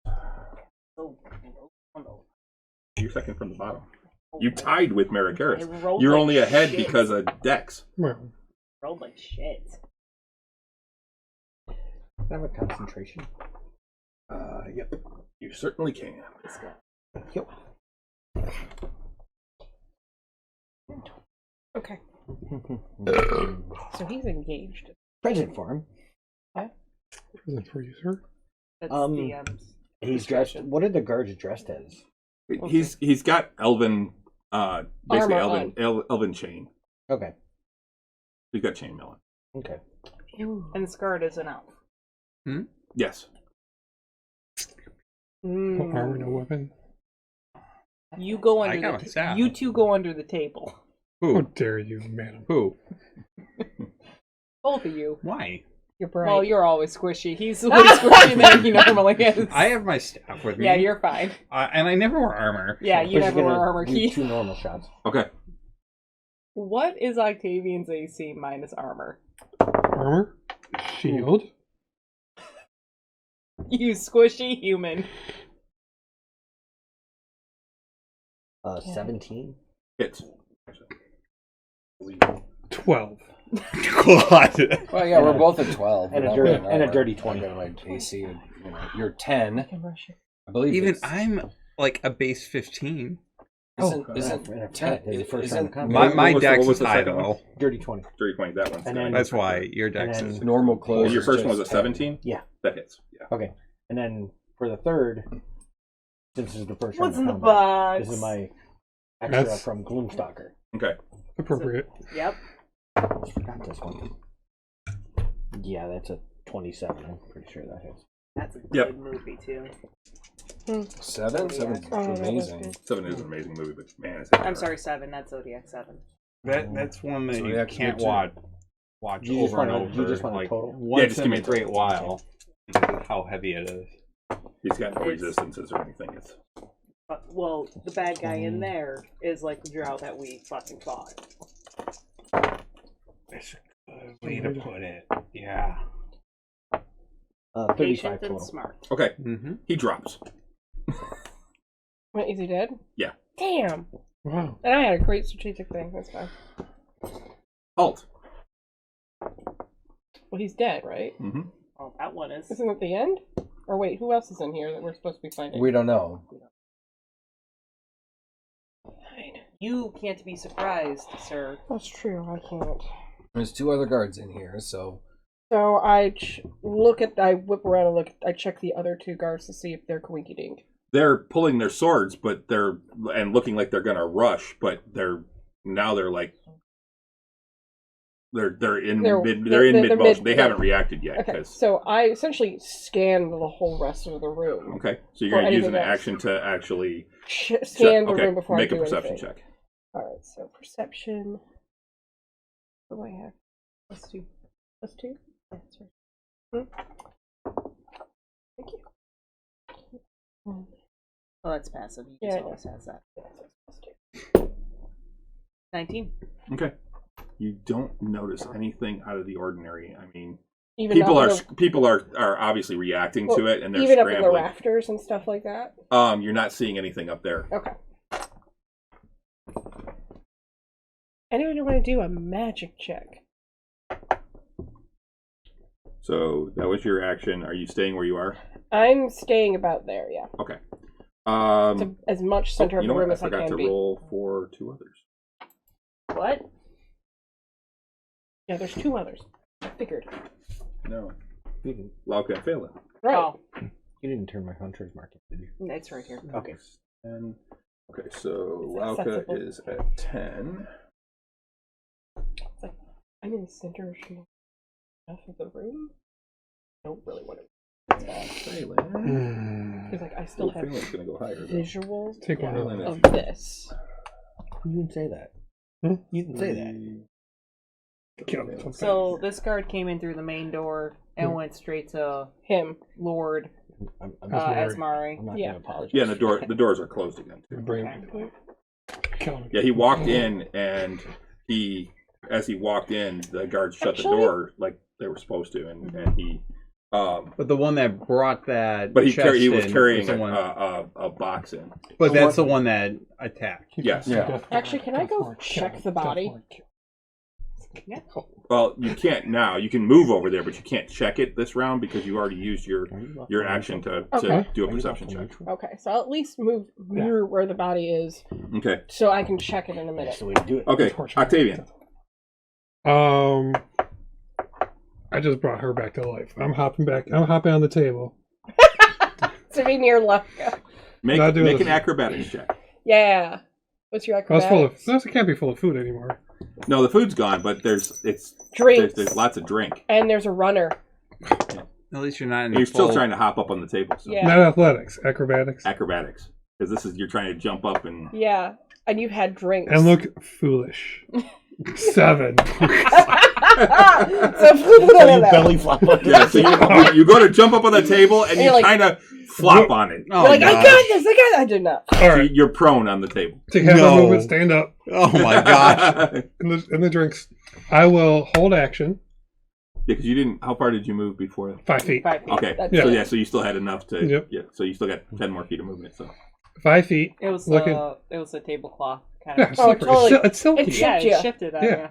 You're second from the bottom. You tied with I Maricaris. rolled You're like only ahead shit. because of Dex. Well, Rolled like shit. Can I have a concentration? Yep. You certainly can. Yep. Okay. So he's engaged. Present for him. present for you, sir. That's Um, He's dressed. What are the guards dressed as? He's got elven, basically Armor elven chain. Okay. He's got chainmail on. Okay. and the skirt is an elf. Yes. No armor, no weapon. You go I under got the my staff. you two go under the table. How Who? dare you, madam? Who? Both of you. Why? You're bright. Well, you're always squishy. He's way squishy than he normally is. I have my staff with me. Yeah, you're fine. And I never wear armor. Yeah, you But never you're wear gonna armor do key. 2 normal shots. Okay. What is Octavian's AC minus armor? Armor? Shield? You squishy human. 17. Hits. 12. God. Well, yeah, we're both at 12. And a We're dirty- not- and a we're- dirty I 20. got my AC. You're 10. I believe. Even it's- I'm like a base 15. Isn't And a 10 is the first round of combat. My What was the- dex what was is the high second one? though. Dirty 20. 320. That one's And good. then- That's why your dex And is. then- normal clothes. And your is first one was a just 10. 17? Yeah. That hits. Yeah. Okay. And then for the third, since this is the first round What's of in the combat, box? this is my extra That's- from Gloomstalker. Okay. Appropriate. Yep. I almost forgot this one. Yeah, that's a 27. I'm pretty sure that hits. That's a Yep. good movie too. 7? 7's Oh, that was amazing. good. 7 is an amazing movie, but man, it's I'm sorry, 7. That's Zodiac 7. That's one that So you that's can't good, too. watch You just over and wanna- over. you just want a like total? once Yeah, just give in me a a total. great while because of how heavy it is. He's got no resistances or anything. It's Well, the bad guy in there is like the drow that we fucking fought. That's a good way to put it. Yeah. 35 Patient total. and smart. okay. Mm-hmm. He drops. Wait, is he dead? Yeah. Damn. Wow. And I had a great strategic thing. That's fine. Halt. Well, he's dead, right? Mm-hmm. Oh, that one is. Isn't it the end? Or wait, who else is in here that we're supposed to be finding? We don't know. Fine. You can't be surprised, sir. That's true. I can't. There's 2 other guards in here, so So I whip around and look. I check the other 2 guards to see if they're coinky dink. They're pulling their swords, but they're looking like they're gonna rush, but they're like they're in They're mid mid- motion. They haven't reacted yet. Okay, 'Cause- so I essentially scan the whole rest of the room. okay, so you're Or gonna use an anything else. action to actually Scan the okay. room before Make I a do perception anything. check. All right, so perception. What do I have? +2. +2? Yeah, that's right. Thank you. Oh, that's passive. You Yeah, just I know. always has that. Yeah, so it's +2. 19. Okay, you don't notice anything out of the ordinary. I mean, Even people are obviously reacting to it, and they're even up in the scrambling. rafters and stuff like that. You're not seeing anything up there. Okay. Anyone want to do a magic check? So that was your action. Are you staying where you are? I'm staying about there. Yeah. Okay. So as much center you of know the room what? I as I forgot can to be. roll for 2 others. What? Yeah, there's 2 others. I figured. No, You didn't, Lauka and Phelan. Right. Oh, you didn't turn my hunters market, did you? it's right here. Okay. And okay, so It's Lauka accessible. is at 10. It's like I'm in the center of the room. I don't really want to. Phelan. Because like I still have Phelan's gonna go higher. Though. visuals Take one Phelan of is this. You didn't say that. Hmm? You didn't say that. So this guard came in through the main door and went straight to Him. Lord I'm Asmari. not Yeah. going to apologize. Yeah, and the doors are closed again. Too. Kill him. Yeah, he walked in, and as he walked in, the guards shut the Actually- door like they were supposed to, and he. But the one that brought that, But he chest was in carrying the one- a box in. But that's the one that attacked. Yes. Yeah. Actually, can I go check the body? Yeah. Well, you can't now. You can move over there, but you can't check it this round because you already used your action to Okay. do a perception check. Okay, so I'll at least move near where the body is, Okay. so I can check it in a That's minute. the way to do it. Okay. Octavian. I just brought her back to life. I'm hopping on the table. To be near Lefka. Make Not doing an this. acrobatics check. Yeah. What's your I was acrobatics? full of. No, it can't be full of food anymore. No, the food's gone, but there's Drinks. there's lots of drink. And there's a runner. At least you're not in And you're still full- trying to hop up on the table. So. Yeah. Not athletics, acrobatics, Acrobatics, because you're trying to jump up and. Yeah. And you've had drinks. and look foolish. 7. You belly flop on Yeah, so you go to jump up on the table and And you you're like- kind of flop on it. Oh, You're like, I got gosh. this, I got it. I did not. All So right, you're prone on the table. take half No. my movement, stand up, Oh my gosh. in the drinks. I will hold action because you didn't. How far did you move before? 5 feet. 5 feet. Okay. That's So you still had enough to. Yep. Yeah. So you still got 10 more feet of movement. So. 5 feet. It was Looking. a tablecloth kind Yeah, of. it's Oh, slippery. totally. It's silky. It's Yeah, Yeah. it shifted. Yeah.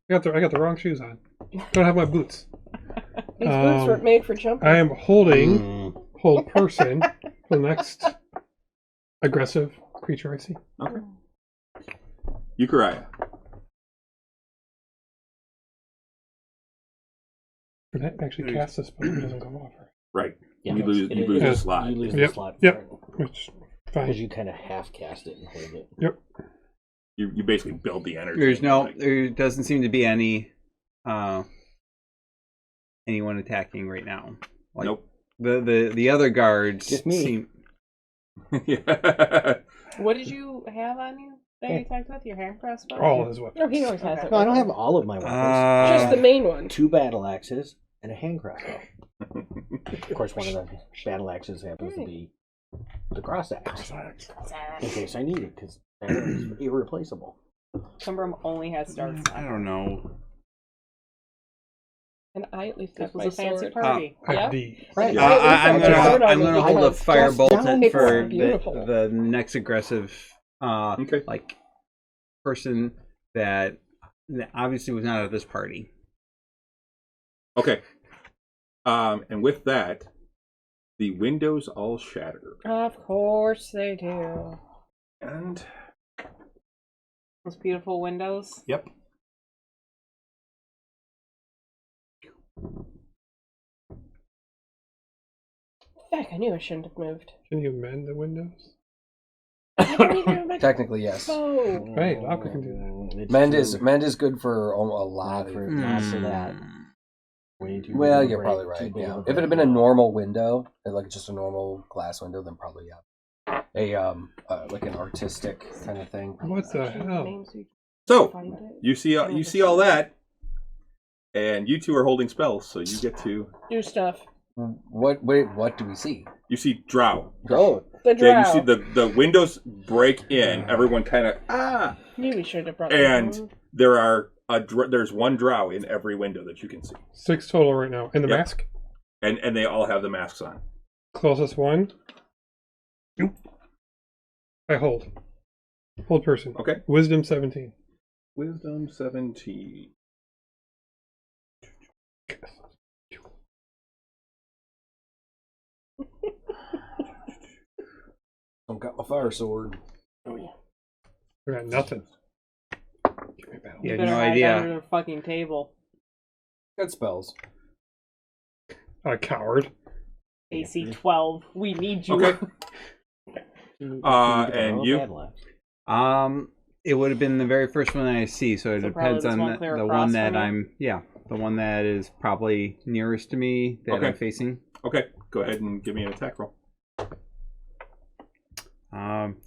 I got the wrong shoes on. Don't have my boots. These boots were made for jumping. I am holding hold person for the next aggressive creature I see. Okay. Euchariah. Can I actually cast this, but it doesn't go off. Right. Yeah, you lose Yeah. the slot. You lose the Yep. slot. Yep. Which fine. Because you kind of half cast it and hold it. Yep. You basically build the energy. There doesn't seem to be any anyone attacking right now. Like, Nope. The other guards Just me. seem. Yeah. What did you have on you that you attacked with? Your hand crossbow? All his weapons. No, he always has it. No, I don't have all of my weapons. Just the main one. 2 battle axes and a hand crossbow. Of course, one of the battle axes happens to be the cross axe. In case I need it, because it's irreplaceable. Sombrum only has darts. I don't know. And I at least This have my was a fancy sword. party. I Yep. have D. Right. I'm gonna hold a because firebolt down it for it's beautiful. the next aggressive Okay. like person that obviously was not at this party. Okay. And with that, the windows all shatter. Of course they do. And Those beautiful windows. yep. Heck, I knew I shouldn't have moved. Can you mend the windows? I don't even have my Technically, yes. bow. Right, Lapa can do that. It's Mend is good for a lot for of. lots of that. Way too Well, big of a you're break, probably too right. big of Yeah. a If it had break. been a normal window, like just a normal glass window, then probably yeah. Like an artistic kind of thing. What the hell? Names we So find it. you see all that, and you two are holding spells, so you get to Do stuff. What do we see? you see drow. Oh, The drow. Yeah, you see the windows break in. Everyone kind of Maybe we should have brought and them. there's one drow in every window that you can see, 6 total right now. And the Yep. mask? and they all have the masks on. Closest one. Nope. I hold. Hold person. Okay. Wisdom 17. Wisdom 17. I've got my fire sword. Oh yeah. I got nothing. Give me a battle. You You have better no hide idea. under the fucking table. Got spells. A coward. AC 12. We need you. Okay. You And get a you? battle axe. It would have been the very first one that I see, so it So probably depends this on one clear the across one that from you? the one that is probably nearest to me that Okay. I'm facing. Okay, go ahead and give me an attack roll.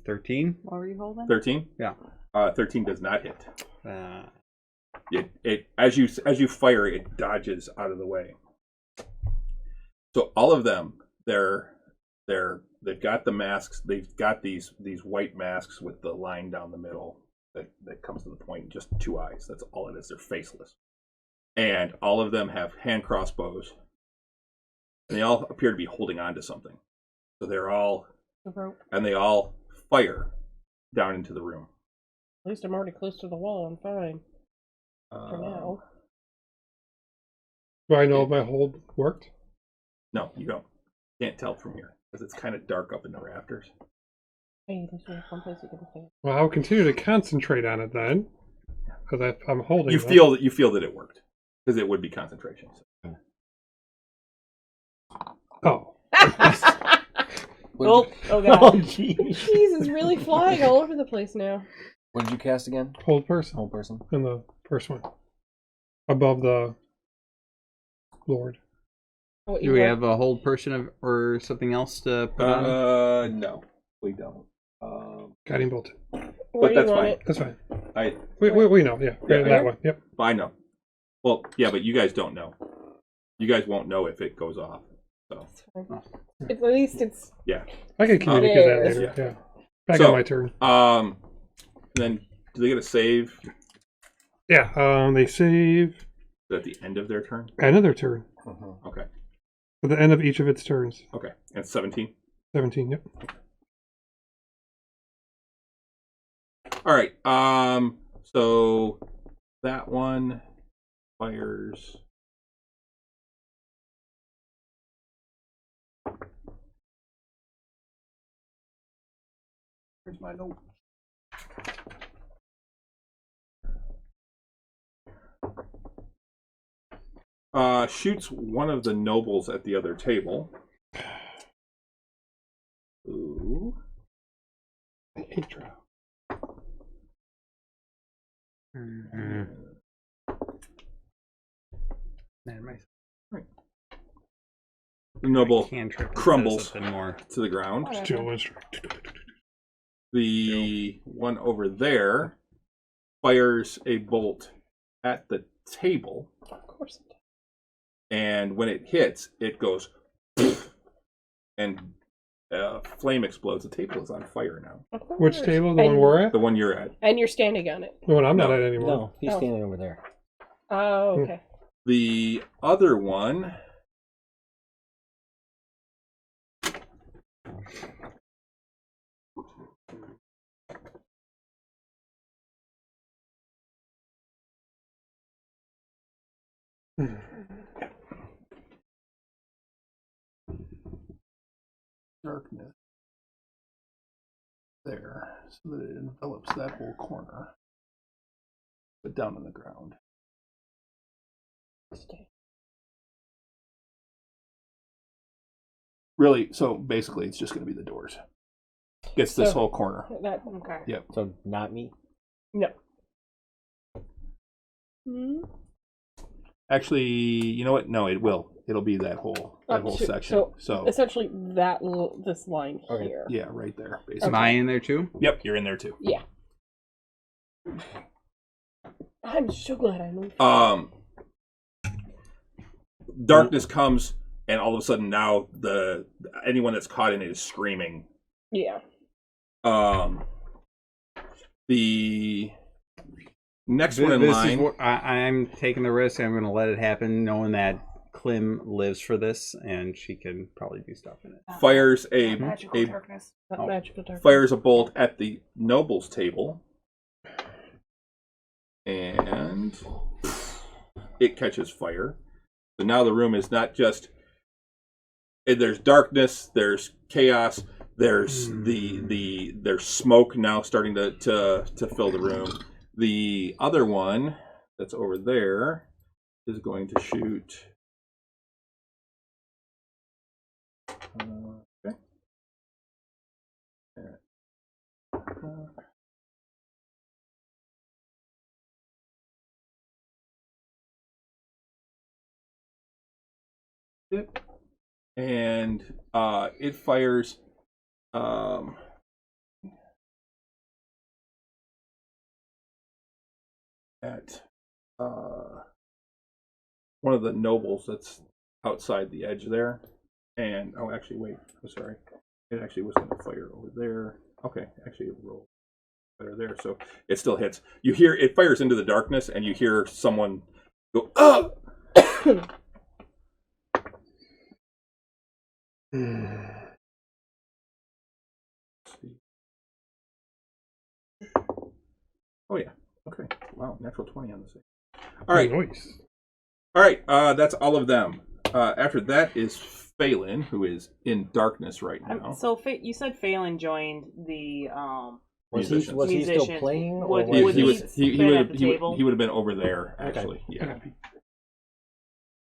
13. What were you holding? 13. Yeah. 13 does not hit. Uh, It as you fire, it dodges out of the way. So all of them, they've got the masks. They've got these white masks with the line down the middle that comes to the point. Just 2 eyes. That's all it is. They're faceless, and all of them have hand crossbows, and they all appear to be holding on to something. So they're all The rope. and they all fire down into the room. At least I'm already close to the wall. I'm fine for now. Do I know if my hold worked? No, you don't. Can't tell from here because it's kind of dark up in the rafters. Hey, there's only one place you can stay. Well, I'll continue to concentrate on it then. Because I'm holding You them. feel that it worked because it would be concentration. So. Oh. Oh, Oh, god. jeez. Jeez, it's really flying all over the place now. What did you cast again? Hold person. Whole person. And the first one. Above the Lord. Oh, do we have a hold person or something else to put on? No, we don't. Guiding bolt. But that's fine. That's fine. I We know, yeah. Yeah, that one. Yep. I know. Well, yeah, but you guys don't know. You guys won't know if it goes off. So At least it's. yeah. I can communicate that later. Yeah. Yeah. Back So- on my turn. Then do they get a save? Yeah. They save At the end of their turn? End of their turn. Okay. At the end of each of its turns. Okay. And 17? 17, yep. All right. So that one fires. Where's my note? Shoots one of the nobles at the other table. Ooh. I hate draw. Right. The noble Cantrip crumbles more. to the ground. Still is. The one over there fires a bolt at the table. Of course it does. And when it hits, it goes and flame explodes. The table is on fire now. Of course. Which table? The one we're at? The one you're at. And you're standing on it. The one I'm not No. at anymore. No, he's Oh. standing over there. Oh, okay. The other one darkness there, so that it envelops that whole corner, but down on the ground. Really, so basically, it's just going to be the doors. Gets this whole corner. That, okay. Yep. So not me. No. Hmm? Actually, you know what? No, it will. It'll be that whole section. So essentially, this line Okay. here. yeah, right there. Basically. Am I in there too? Yep, you're in there too. Yeah. I'm so glad I moved. Darkness comes, and all of a sudden now anyone that's caught in it is screaming. Yeah. The next one in This line. is what I'm taking the risk. I'm going to let it happen, knowing that Klim lives for this, and she can probably do stuff in it. Fires a Magical darkness. Not magical darkness. fires a bolt at the noble's table, and it catches fire. So now the room is not just there's darkness, there's chaos, there's there's smoke now starting to fill the room. The other one that's over there is going to shoot. Okay. Yep. And it fires at one of the nobles that's outside the edge there. And oh, actually, wait. I'm sorry. It actually was going to fire over there. Okay, actually, it rolled better there, so it still hits. You hear it fires into the darkness, and you hear someone go, "Oh!" Oh yeah. Okay. Wow. Natural 20 on this thing. All right. Nice. All right. That's all of them. After that is Phelan, who is in darkness right now. So you said Phelan joined the Was he musician. still playing? Would or he was been at the table? would have been over there Okay. actually. Yeah.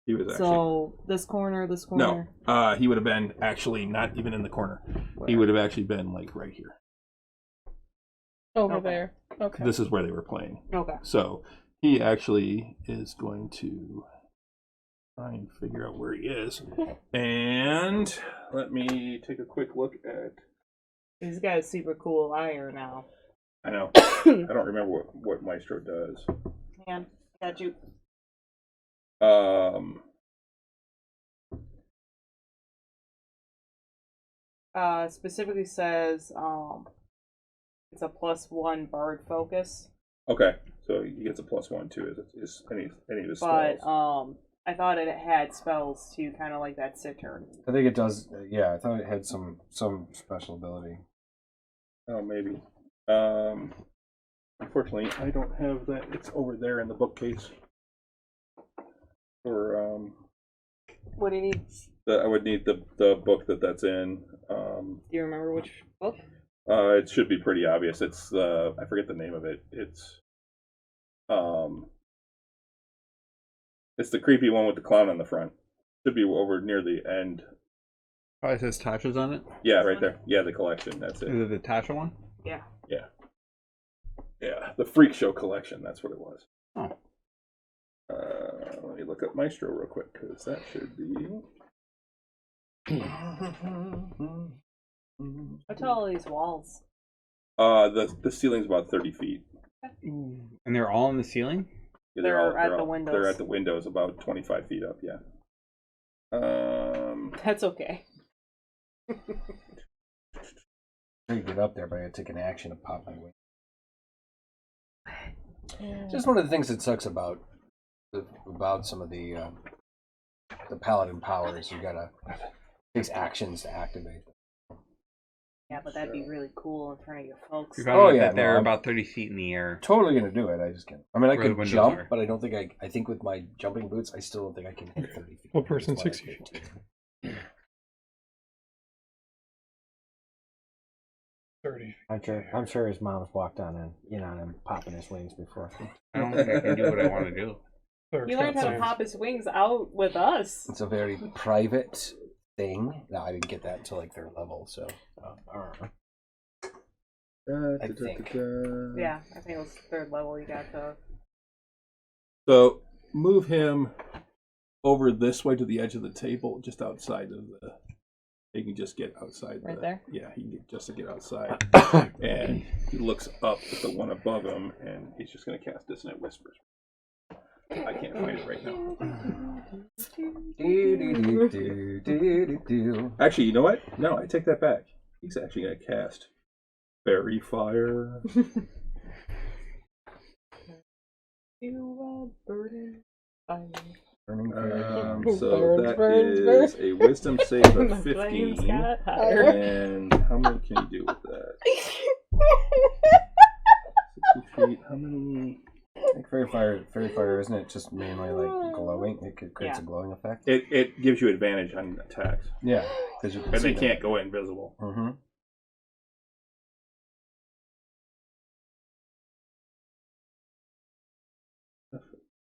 He was actually So this corner. no. He would have been actually not even in the corner. He would have actually been like right here. Over Okay. there. Okay. This is where they were playing. Okay. So he actually is going to try and figure out where he is. And let me take a quick look at. He's got a super cool ire now. I know. I don't remember what Maestro does. Man, got you. Specifically says it's a +1 bard focus. Okay, so he gets a +1 too. Is any of his But spells. I thought it had spells too, kind of like that Cittern. I think it does. Yeah, I thought it had some special ability. Oh, maybe. Unfortunately, I don't have that. It's over there in the bookcase. Or What do you need? I would need the book that's in. Do you remember which book? It should be pretty obvious. It's I forget the name of it. It's the creepy one with the clown on the front. Should be over near the end. Oh, it says Tasha's on it? Yeah, right there. Yeah, the collection. That's it. Is it the Tasha one? Yeah. Yeah. Yeah, the Freak Show collection. That's what it was. Oh. Let me look up Maestro real quick, because that should be... How tall are these walls? The ceiling's about 30 feet. And they're all in the ceiling? Yeah, They're at the windows. They're at the windows, about 25 feet up, yeah. That's okay. I get up there, but I take an action to pop my wing. Just one of the things that sucks about some of the paladin powers. You gotta takes actions to activate them. Yeah, but that'd be really cool in front of your folks. That they're about 30 feet in the air. Totally gonna do it. I just can't. I mean, I Where the could windows jump, are. but I don't think I think with my jumping boots, I still don't think I can hit 30 feet. What person That's why I 60 feet? 15. 30. I'm sure his mom's walked on him popping his wings before. I don't think I can do what I want to do. He learned how to pop his wings out with us. It's a very private thing. No, I didn't get that until like 3rd level, so. I think. Yeah, I think it was 3rd level you got to. So, move him over this way to the edge of the table, just outside of the... He can just get outside. Right there? Yeah, he can get just to get outside. And he looks up at the one above him, and he's just going to cast Dissonant Whispers. I can't find it right now. Actually, you know what? No, I take that back. He's actually going to cast Fairy Fire. So that is a Wisdom save of 15. And how many can you do with that? 60 feet. How many? I think fairy fire, isn't it just mainly like glowing? It creates a glowing effect. It gives you advantage on attacks. Yeah, because you can. And they can't go invisible. Mm-hmm.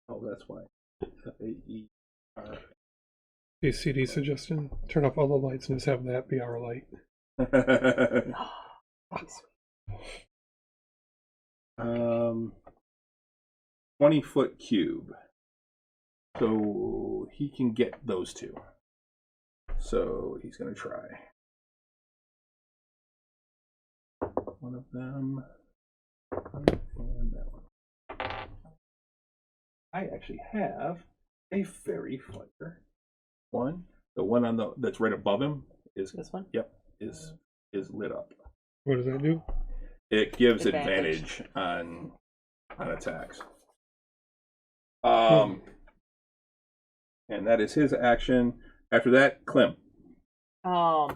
Oh, that's why. F-A-E-R. The CD suggestion: turn off all the lights and just have that be our light. 20-foot cube. So he can get those two. So he's going to try. One of them. And that one. I actually have a fairy fighter. One. The one on that's right above him is this one? Yep. Is lit up. What does that do? It gives advantage on attacks. And that is his action. After that, Clem. Turn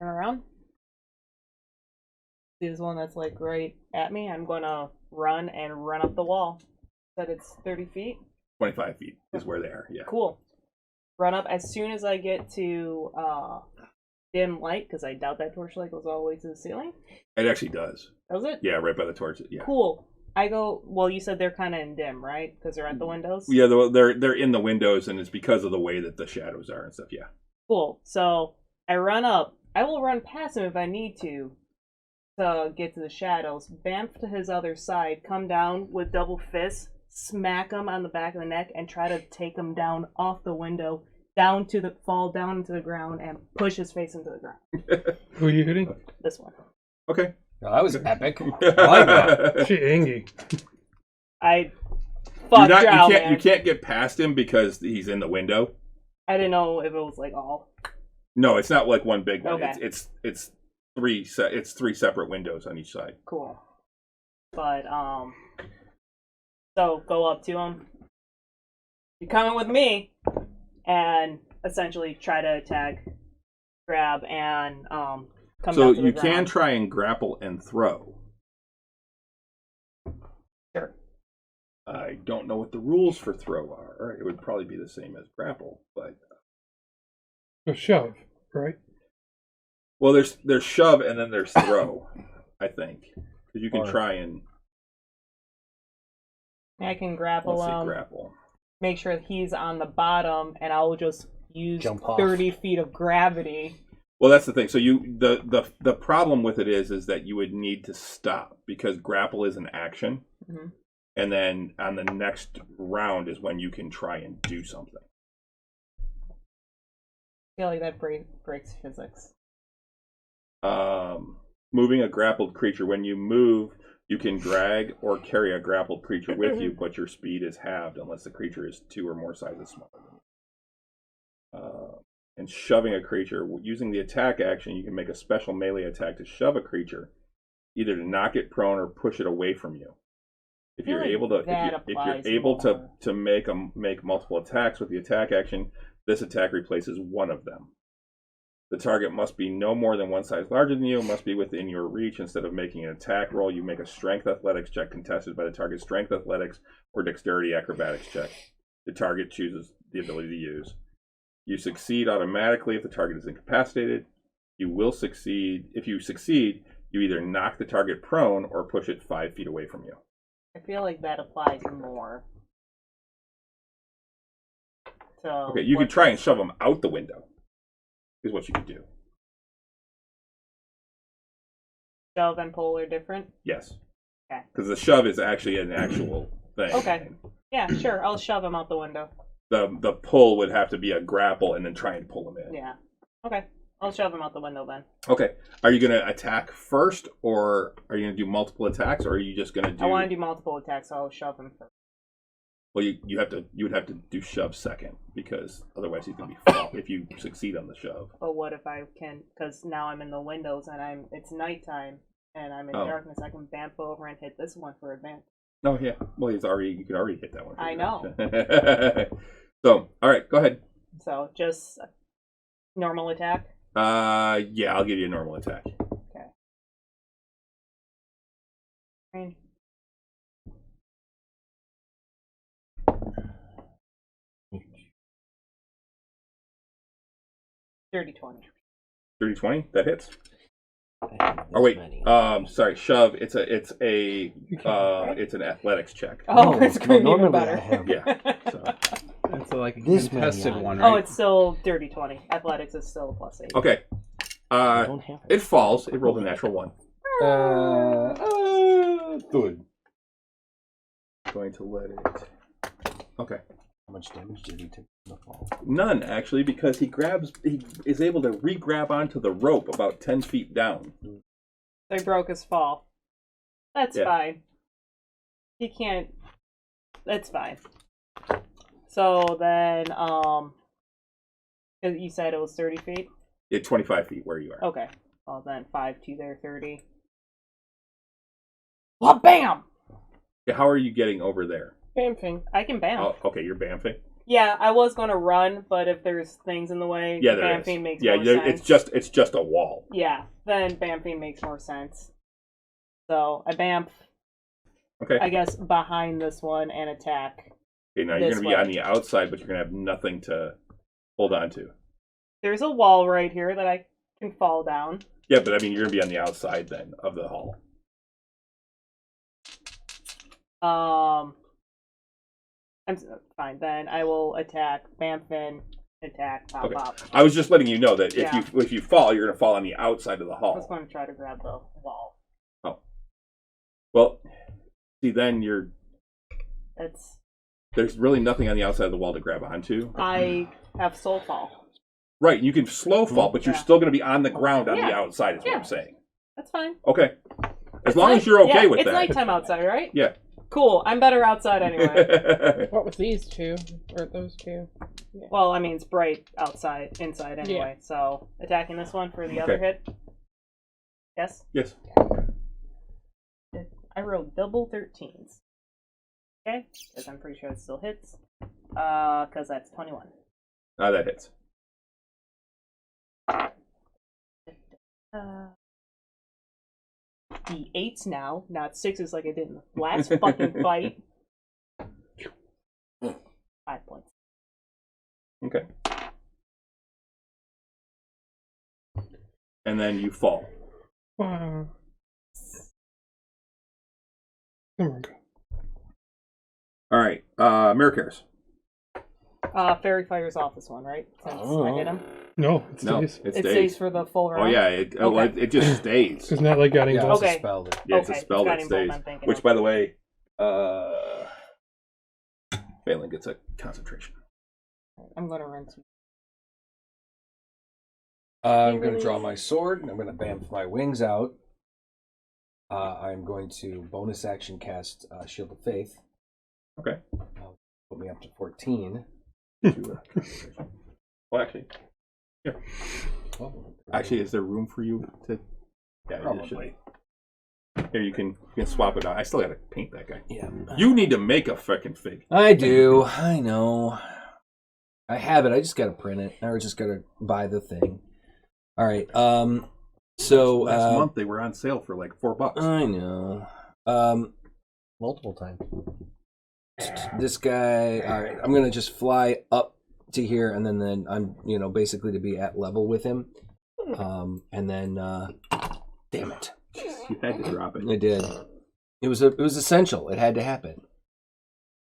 around. See this one that's like right at me? I'm gonna run up the wall. Said it's 30 feet. 25 feet is where they are. Yeah. Cool. Run up as soon as I get to dim light, because I doubt that torchlight goes all the way to the ceiling. It actually does. Does it? Yeah, right by the torch. Yeah. Cool. I go. Well, you said they're kind of in dim, right? Because they're at the windows. Yeah, they're in the windows, and it's because of the way that the shadows are and stuff. Yeah. Cool. So I run up. I will run past him if I need to get to the shadows. Bamf to his other side. Come down with double fists. Smack him on the back of the neck and try to take him down off the window, fall down into the ground and push his face into the ground. Who are you hitting? This one. Okay. No, that was epic. I like that. She angy. You can't get past him because he's in the window. I didn't know if it was like all. No, it's not like one big one. Okay. It's three separate windows on each side. Cool. But So go up to him. You're coming with me, and essentially try to attack, grab, and come down So to the you ground. can try and grapple and throw. Sure. I don't know what the rules for throw are. It would probably be the same as grapple, but A shove, right? well, there's shove and then there's throw. I think because you can try and I can grapple let's him. see, grapple. Make sure he's on the bottom, and I will just use Jump off. 30 feet of gravity. Well, that's the thing. So the problem with it is that you would need to stop because grapple is an action, and then on the next round is when you can try and do something. I feel like that breaks physics. Moving a grappled creature. When you move, you can drag or carry a grappled creature with you, but your speed is halved unless the creature is 2 or more sizes smaller than you. And shoving a creature. Using the attack action, you can make a special melee attack to shove a creature, either to knock it prone or push it away from you. If you're able to make multiple attacks with the attack action, this attack replaces one of them. The target must be no more than one size larger than you, must be within your reach. Instead of making an attack roll, you make a strength athletics check contested by the target's strength athletics or dexterity acrobatics check. The target chooses the ability to use. You succeed automatically if the target is incapacitated. You will succeed. If you succeed, you either knock the target prone or push it 5 feet away from you. I feel like that applies more. So Okay, you could try and shove them out the window, is what you could do. Shove and pull are different? Yes. Okay. Because the shove is actually an actual thing. Okay. Yeah, sure. I'll shove him out the window. The pull would have to be a grapple and then try and pull them in. Yeah. Okay. I'll shove him out the window then. Okay. Are you going to attack first, or are you going to do multiple attacks, or are you just going to do... I want to do multiple attacks, so I'll shove him first. Well, you would have to do shove second, because otherwise he's going to be fall if you succeed on the shove. But what if I can... Because now I'm in the windows, and it's nighttime, and I'm in darkness. I can bamf over and hit this one for advantage. Oh, yeah. Well, you could already hit that one. I know. So, all right, go ahead. So, just normal attack? Yeah, I'll give you a normal attack. Okay. Fine. $30-20. 30-20, that hits. Oh wait, sorry, shove. It's an athletics check. Oh, it's going to be even normally better. I have- Yeah. So, That's like a This contested many one, Oh, right? it's still dirty 20. Athletics is still a +8. okay. I don't have It falls. It rolled a natural 1. Good. Going to let it. Okay. How much damage did he take from the fall? None actually, because he is able to re-grab onto the rope about 10 feet down. They broke his fall. That's Yeah. fine. He can't. That's fine. So then, you said it was 30 feet? Yeah, 25 feet where you are. Okay. Well, then 5 to there, 30. Well, bam! Yeah, how are you getting over there? Bamfing. I can bam. Oh, okay, you're bamfing. Yeah, I was going to run, but if there's things in the way, Yeah, there bamfing is. makes Yeah, more sense. it's just a wall. Yeah, then bamfing makes more sense. So I bamf, Okay. I guess, behind this one and attack. Okay, now you're this going to be way. on the outside, but you're going to have nothing to hold on to. There's a wall right here that I can fall down. Yeah, but I mean, you're going to be on the outside then of the hall. Fine. Then I will attack, bamfin, attack, pop, Okay. pop. I was just letting you know that Yeah. if you fall, you're going to fall on the outside of the I was hall. going to try to grab the wall. Oh. Well, see, then there's really nothing on the outside of the wall to grab onto. I have soul fall. Right, you can slow fall, but you're Yeah. still going to be on the ground on the Yeah. outside is what Yeah. I'm saying. That's fine. Okay. As long as you're okay with it's that. nighttime outside, right? Yeah. Cool. I'm better outside anyway. What with these two? Or those two? Well, I mean, it's bright outside, inside anyway. So attacking this one for the other Okay. hit. Yes. Yes. I rolled double 13s. Okay, because I'm pretty sure it still hits. Because that's 21. That hits. D8s now, not 6s like I did in the last fucking fight. 5 points. Okay. And then you fall. Wow. There we go. All right. Miracars. Fairy fire's off this one, right? Since I hit him. No, it No, stays. it It stays. stays for the full round. Oh yeah, it just stays. It's not like guiding Yeah, bolt. it's a Okay. spell. Yeah, it's a Okay, spell that Guiding Bolt stays. I'm thinking Which, of. by the way, Phelan gets a concentration. I'm going to rinse. I'm going to draw my sword. I'm going to bamf my wings out. I'm going to bonus action cast Shield of Faith. Okay. Put me up to 14. Well, actually, yeah. Oh, Actually, is there room for you to? Yeah, probably. Here, you can swap it out. I still got to paint that guy. Yeah. You need to make a frickin' fig. I do. I know. I have it. I just got to print it. I just got to buy the thing. All right. So last month they were on sale for like $4. I know. Multiple times. This guy. All right. I'm gonna just fly up to here, and then I'm basically to be at level with him. And then damn it. You had to drop it. I did. It was essential. It had to happen.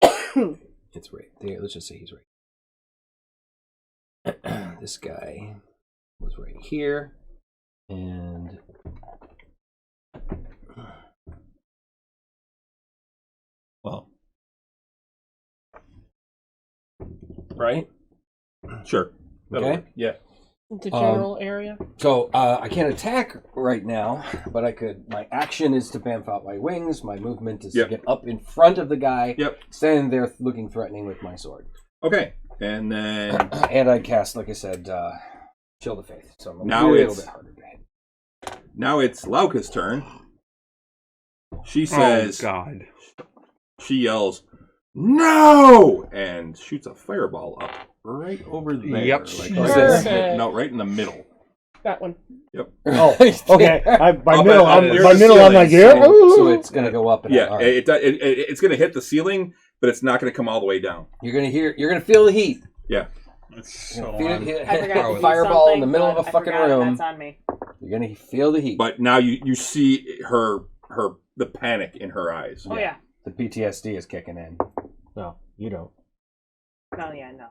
It's right there. Let's just say he's right. This guy was right here, and well, right? Sure. That'll Okay. work. Yeah. The general area. So I can't attack right now, but I could. My action is to bamf out my wings. My movement is Yep. to get up in front of the guy, Yep. standing there looking threatening with my sword. Okay. And then And I cast, like I said, Shield of Faith. So I'm a Now little it's- bit harder to hit. now it's Lauka's turn. She says, God. she yells, "No!" and shoots a fireball up right over there. Yep. Like, Jesus. no, right in the middle. That one. Yep. Oh, okay. By Up middle, at- I'm near by the middle. I'm like, ceiling, yeah. So it's gonna go up. And Yeah, all right. it's going to hit the ceiling, but it's not going to come all the way down. You're gonna feel the heat. Yeah. That's You're so gonna feel on. it, I forgot to do fireball in the something, middle of but a I fucking forgot, and room. That's on me. You're gonna feel the heat. But now you see the panic in her eyes. Oh yeah. The PTSD is kicking in. No, you don't. No, yeah, no.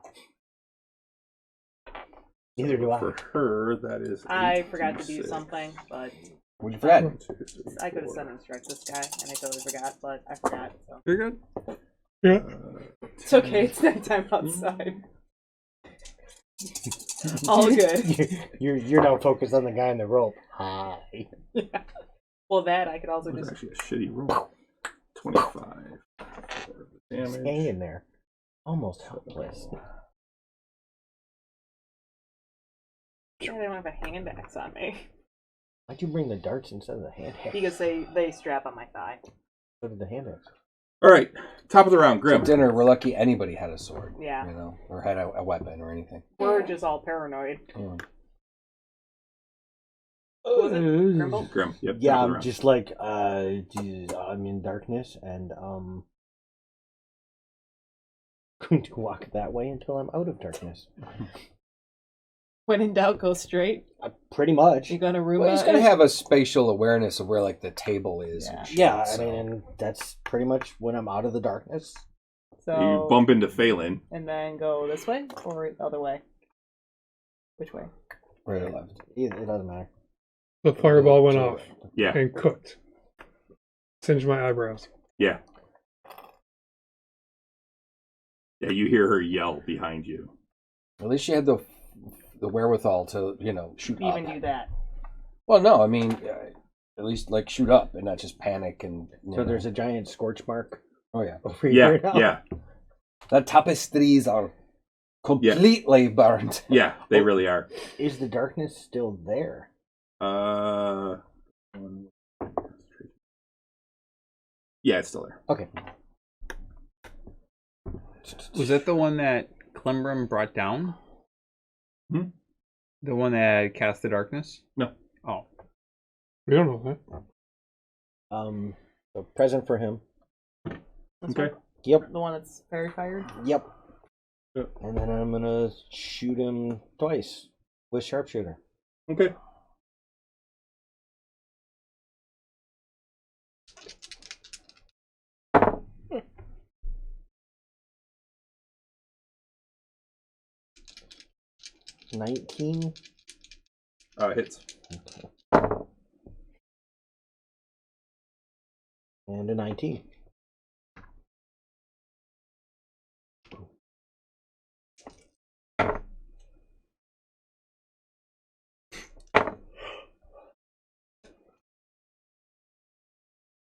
Neither do I. For her, that is. I 8 forgot to to do 6. something, but What'd you forget? 1, 2, 3, I could have 4. said instruct this guy, and I totally forgot, but I forgot. So You're good. Yeah. it's okay. It's nighttime outside. All good. You're now focused on the guy in the rope. Hi. Yeah. Well, that I could also That was just. actually a shitty roll. 25. He's Damage. hanging there, almost helpless. Yeah, they don't have a hand axe on me Why'd you bring the darts instead of the hand axe? because they strap on my thigh. So did the hand axe. All right. Top of the round, At Grim. dinner, we're lucky anybody had a sword. Yeah. Or had a weapon or anything. We're just all paranoid. Yeah. What was it? Grimble? Grim. Yep. Yeah, top of the I'm round. just like, I'm in darkness, and going to walk that way until I'm out of darkness. When in doubt, go straight. Pretty much. You got a room. Well, he's gonna have a spatial awareness of where like the table is. Yeah. And shit, Yeah, I so. mean, that's pretty much when I'm out of the darkness. So You bump into Phelan. and then go this way or the other way. Which way? Right or left. It doesn't matter. The fireball went off Yeah. and cooked. Singed my eyebrows. Yeah. Yeah, you hear her yell behind you. At least she had the wherewithal to shoot Even up. do that. Well, no, I mean at least like shoot up and not just panic and. So there's a giant scorch mark Oh yeah. over Yeah, here now. yeah, The tapestries are completely burned. yeah. They really are. Is the darkness still there? Yeah, it's still there. Okay. Was that the one that Clembrum brought down? Hmm? The one that cast the darkness? No. Oh. We don't know that. A present for him. Okay. Yep. The one that's fairy fired? Yep. And then I'm gonna shoot him twice with sharpshooter. Okay. $19. Hits. Okay. And a 19.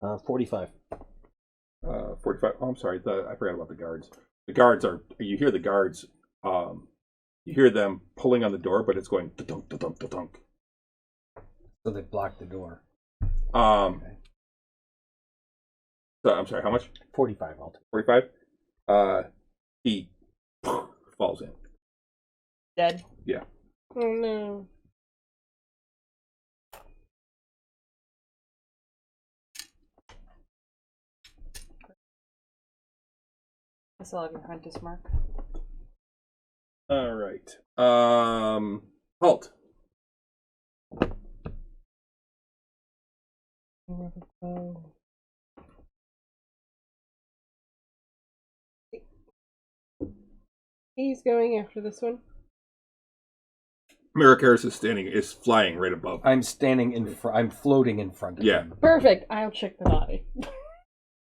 Uh, 45. 45. Oh, I'm sorry. I forgot about the guards. The guards are. You hear the guards. You hear them pulling on the door, but it's going da-dunk, da-dunk, da-dunk. So they blocked the door. Okay. So I'm sorry. How much? 45 altogether. 45. He falls in. Dead. Yeah. Oh no. I still have your Hunter's mark. All right. Halt. He's going after this one. Miracaris is flying right above. I'm standing in front. I'm floating in front of him. Perfect. I'll check the body.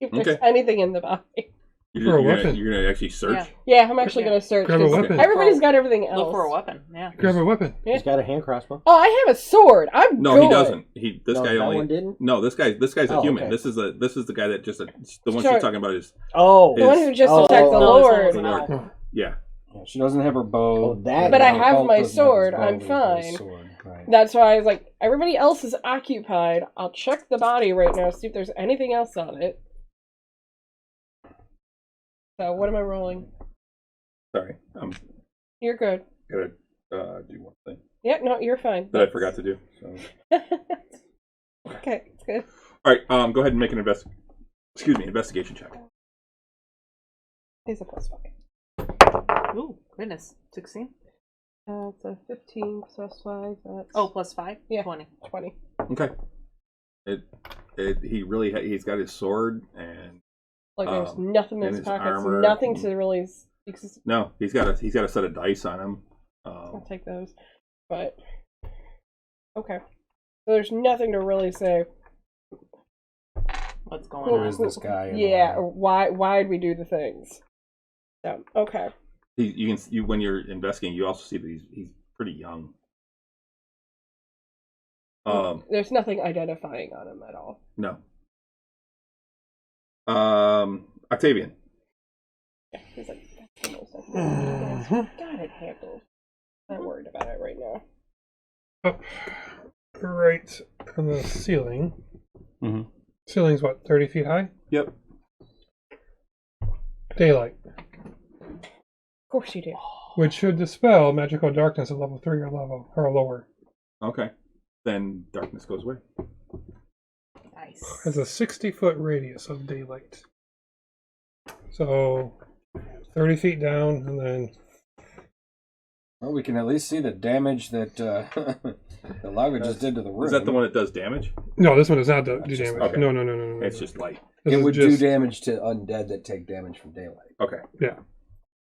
If there's anything in the body. For a weapon. You're gonna actually search. Yeah, I'm actually gonna search. Grab a 'cause weapon. Everybody's got everything else. Look for a weapon. Yeah. Grab a weapon. Yeah. He's got a hand crossbow. Oh, I have a sword. I'm No, good. he doesn't. This No, guy that only. one didn't? No, this guy's a Oh, human. okay. This is the guy that just the one Sure. she's talking about is Oh, The one who just Oh, attacked the oh, Lord. the Lord. Yeah. Yeah, she doesn't have her bow. Oh, that- But I Her have Bolt my doesn't have sword. his bow, I'm but he has his fine. sword, right. That's why I was like, everybody else is occupied. I'll check the body right now, see if there's anything else on it. So, what am I rolling? Sorry, I'm You're good. gonna do one thing Yeah, no, you're fine. that I forgot to do. So. Okay, it's good. All right, go ahead and make an investigation check. He's a +5. Ooh, goodness. 16? It's a 15 plus 5. That's Oh, +5? Yeah. 20. 20. Okay. He's got his sword and Like, there's nothing in and his his pockets. armor Nothing and- to really. no, he's got a set of dice on him. I'll take those. But. Okay. So there's nothing to really say. What's going Who on? is this guy? and Yeah, why? or why'd we do the things? So, okay. When you're investigating, you also see that he's pretty young. There's nothing identifying on him at all. No. Octavian. Yeah, he's like, that's the most I can do. Got it handled. Not worried about it right now. Up right on the ceiling. Mhm. Ceiling's what, 30 feet high? Yep. Daylight, Of course you do. which should dispel magical darkness at level 3 or lower. Okay. Then darkness goes away. Nice. Has a 60-foot radius of daylight. So 30 feet down, and then Well, we can at least see the damage that the lava just did to the room. Is that the one that does damage? no, this one does not do That's just- damage. okay. No. It's just light. This It is would just, do damage to undead that take damage from daylight. Okay. Yeah,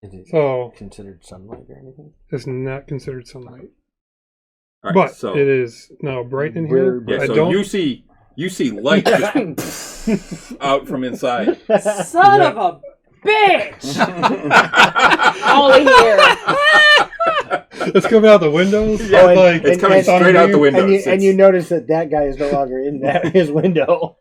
Is it so considered sunlight or anything? it's not considered sunlight, All right. but so it is now bright in here. yeah, I so don't. you see light just out from inside. Son of a bitch! Only here. It's coming out the windows. Yeah, I'm like, it's coming straight out the window. And you notice that guy is no longer in his window.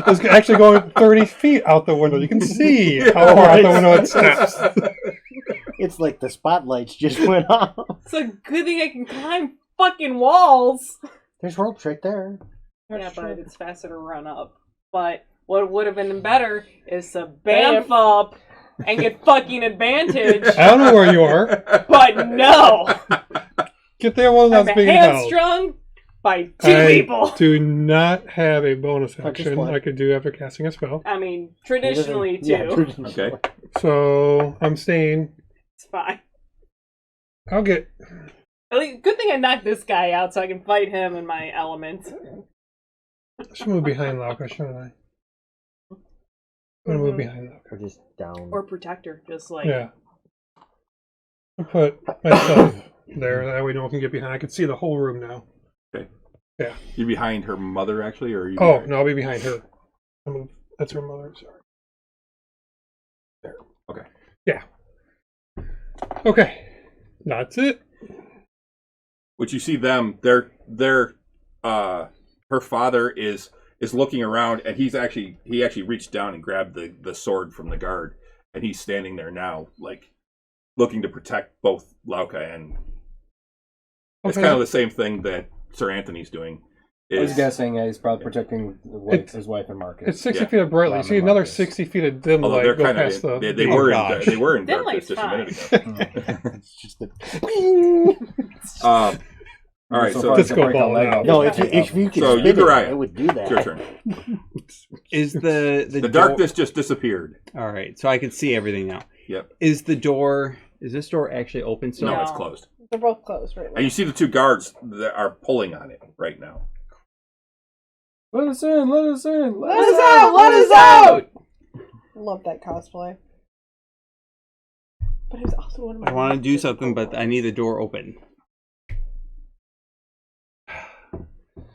It's actually going 30 feet out the window. You can see how far out the window it steps. It's like the spotlights just went off. It's a good thing I can climb fucking walls. There's ropes right there. Yeah, but it's faster to run up. But what would have been better is to bamf up and get fucking advantage. I don't know where you are. But no! Get that one that's I'm being held. hamstrung by two people. I do not have a bonus Touch action his I could do after casting a spell. I mean, traditionally too. Yeah, traditionally. Okay. So I'm staying. It's fine. I'll get. At least, good thing I knocked this guy out so I can fight him in my element. I should move behind Lauka, shouldn't I? I'm gonna move behind Lauka. Or just down. Or protector, just like... Yeah. I'll put myself there. That way no one can get behind. I can see the whole room now. Okay. Yeah. You behind her mother, actually, or are you? Oh, no, I'll be behind her. I'll move. That's her mother. Sorry. There. Okay. Yeah. Okay. That's it. Which you see them, her father is looking around, and he actually reached down and grabbed the sword from the guard, and he's standing there now, like looking to protect both Lauka and. It's kind of the same thing that Sir Anthony's doing. I was guessing he's probably protecting his wife and Marcus. It's 60 feet of bright light. See another 60 feet of dim Although light they're go kind past of the. they were in Dim darkness light's just a minute ago. It's just the. All right, so Disco ball now. No, if you could So, spin it, Uriah, I would do that. it's your turn. Is the The darkness just disappeared. All right, so I can see everything now. Yep. Is this door actually open still? No, No. it's closed. They're both closed right now. And you see the two guards that are pulling on it right now. Let us in! Let us in! Let us out! Let us out! Love that cosplay. But it's also one of my. I want to do something, but I need the door open.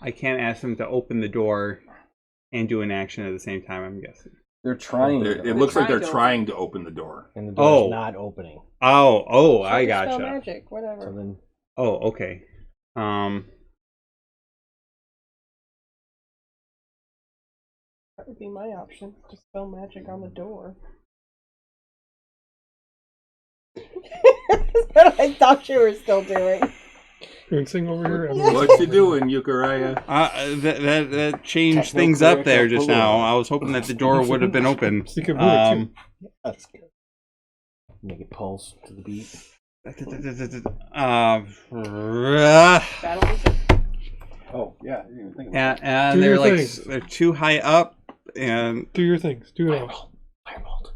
I can't ask them to open the door and do an action at the same time, I'm guessing. They're trying. It looks like they're trying to open the door. And the door's Oh. not opening. Oh, I Spell gotcha. magic, whatever. So then, Oh, okay. That would be my option. Just spell magic on the door. That's what I thought you were still doing. Rinsing over here. What you doing, Uriah? That changed things up there just now. I was hoping that the door would have been open. You can move it too. that's good. Make it pulse to the beat. Battle music. Oh, yeah. I didn't even think of that. and Do they're your like things. they're too high up, and Do your things. Do it all. Firebolt.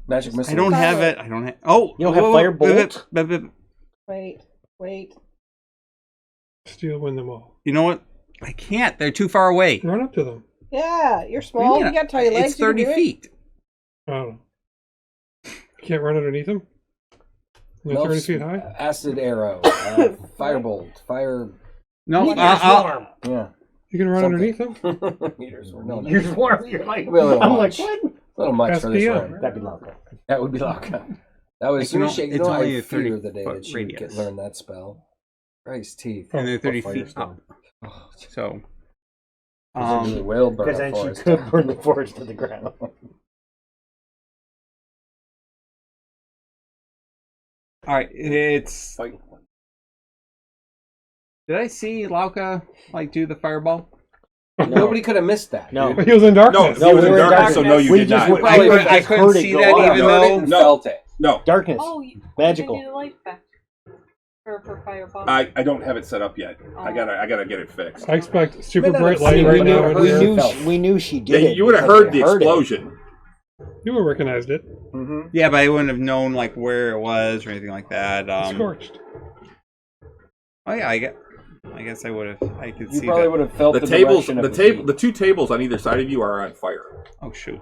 Magic missile. I don't have it. I don't have. Oh, You don't have Firebolt? Wait. Steal, win them all. You know what? I can't. They're too far away. Run up to them. Yeah, you're small. You got tiny legs. It's 30 you can do it. feet. I don't know. You can't run underneath them? They're 30 feet high? Acid arrow. Firebolt. Fire. No, Swarm. Yeah. You can run underneath them? Meters. No, no. You're swarm. You're like, Maybe a little I'm like, much. what? A little much for this SPM. one. That'd be longer. That would be locked. That was It's soon as not- she, it's only I a fear 30 the day foot that she would radius. learn that spell. Christ teeth. and they're 30 Or feet up. Firestone. Oh, So, it will burn Because a then she forest. could burn the forest to the ground. all right, it's. Fight. Did I see Lauka like do the fireball? Nobody could have missed that. No. He was in darkness. No, you were we in were in darkness, so no, you We did just not. went- Probably I just couldn't heard it see go that off. even Heard it though. and No. felt it. No, Darkness. Oh, Magical. I need a life back. For fireball. I don't have it set up yet. I gotta get it fixed. I expect super May not bright have light seen right it, now. but in we here. knew We knew she Yeah, did it. you would have because heard we the it. explosion. You would have recognized it. Mm-hmm. Yeah, but I wouldn't have known like where it was or anything like that. Scorched. Oh yeah, I guess I would have. I could You see probably that. would have felt The the tables, direction of the heat. two tables on either side of you are on fire. Oh shoot!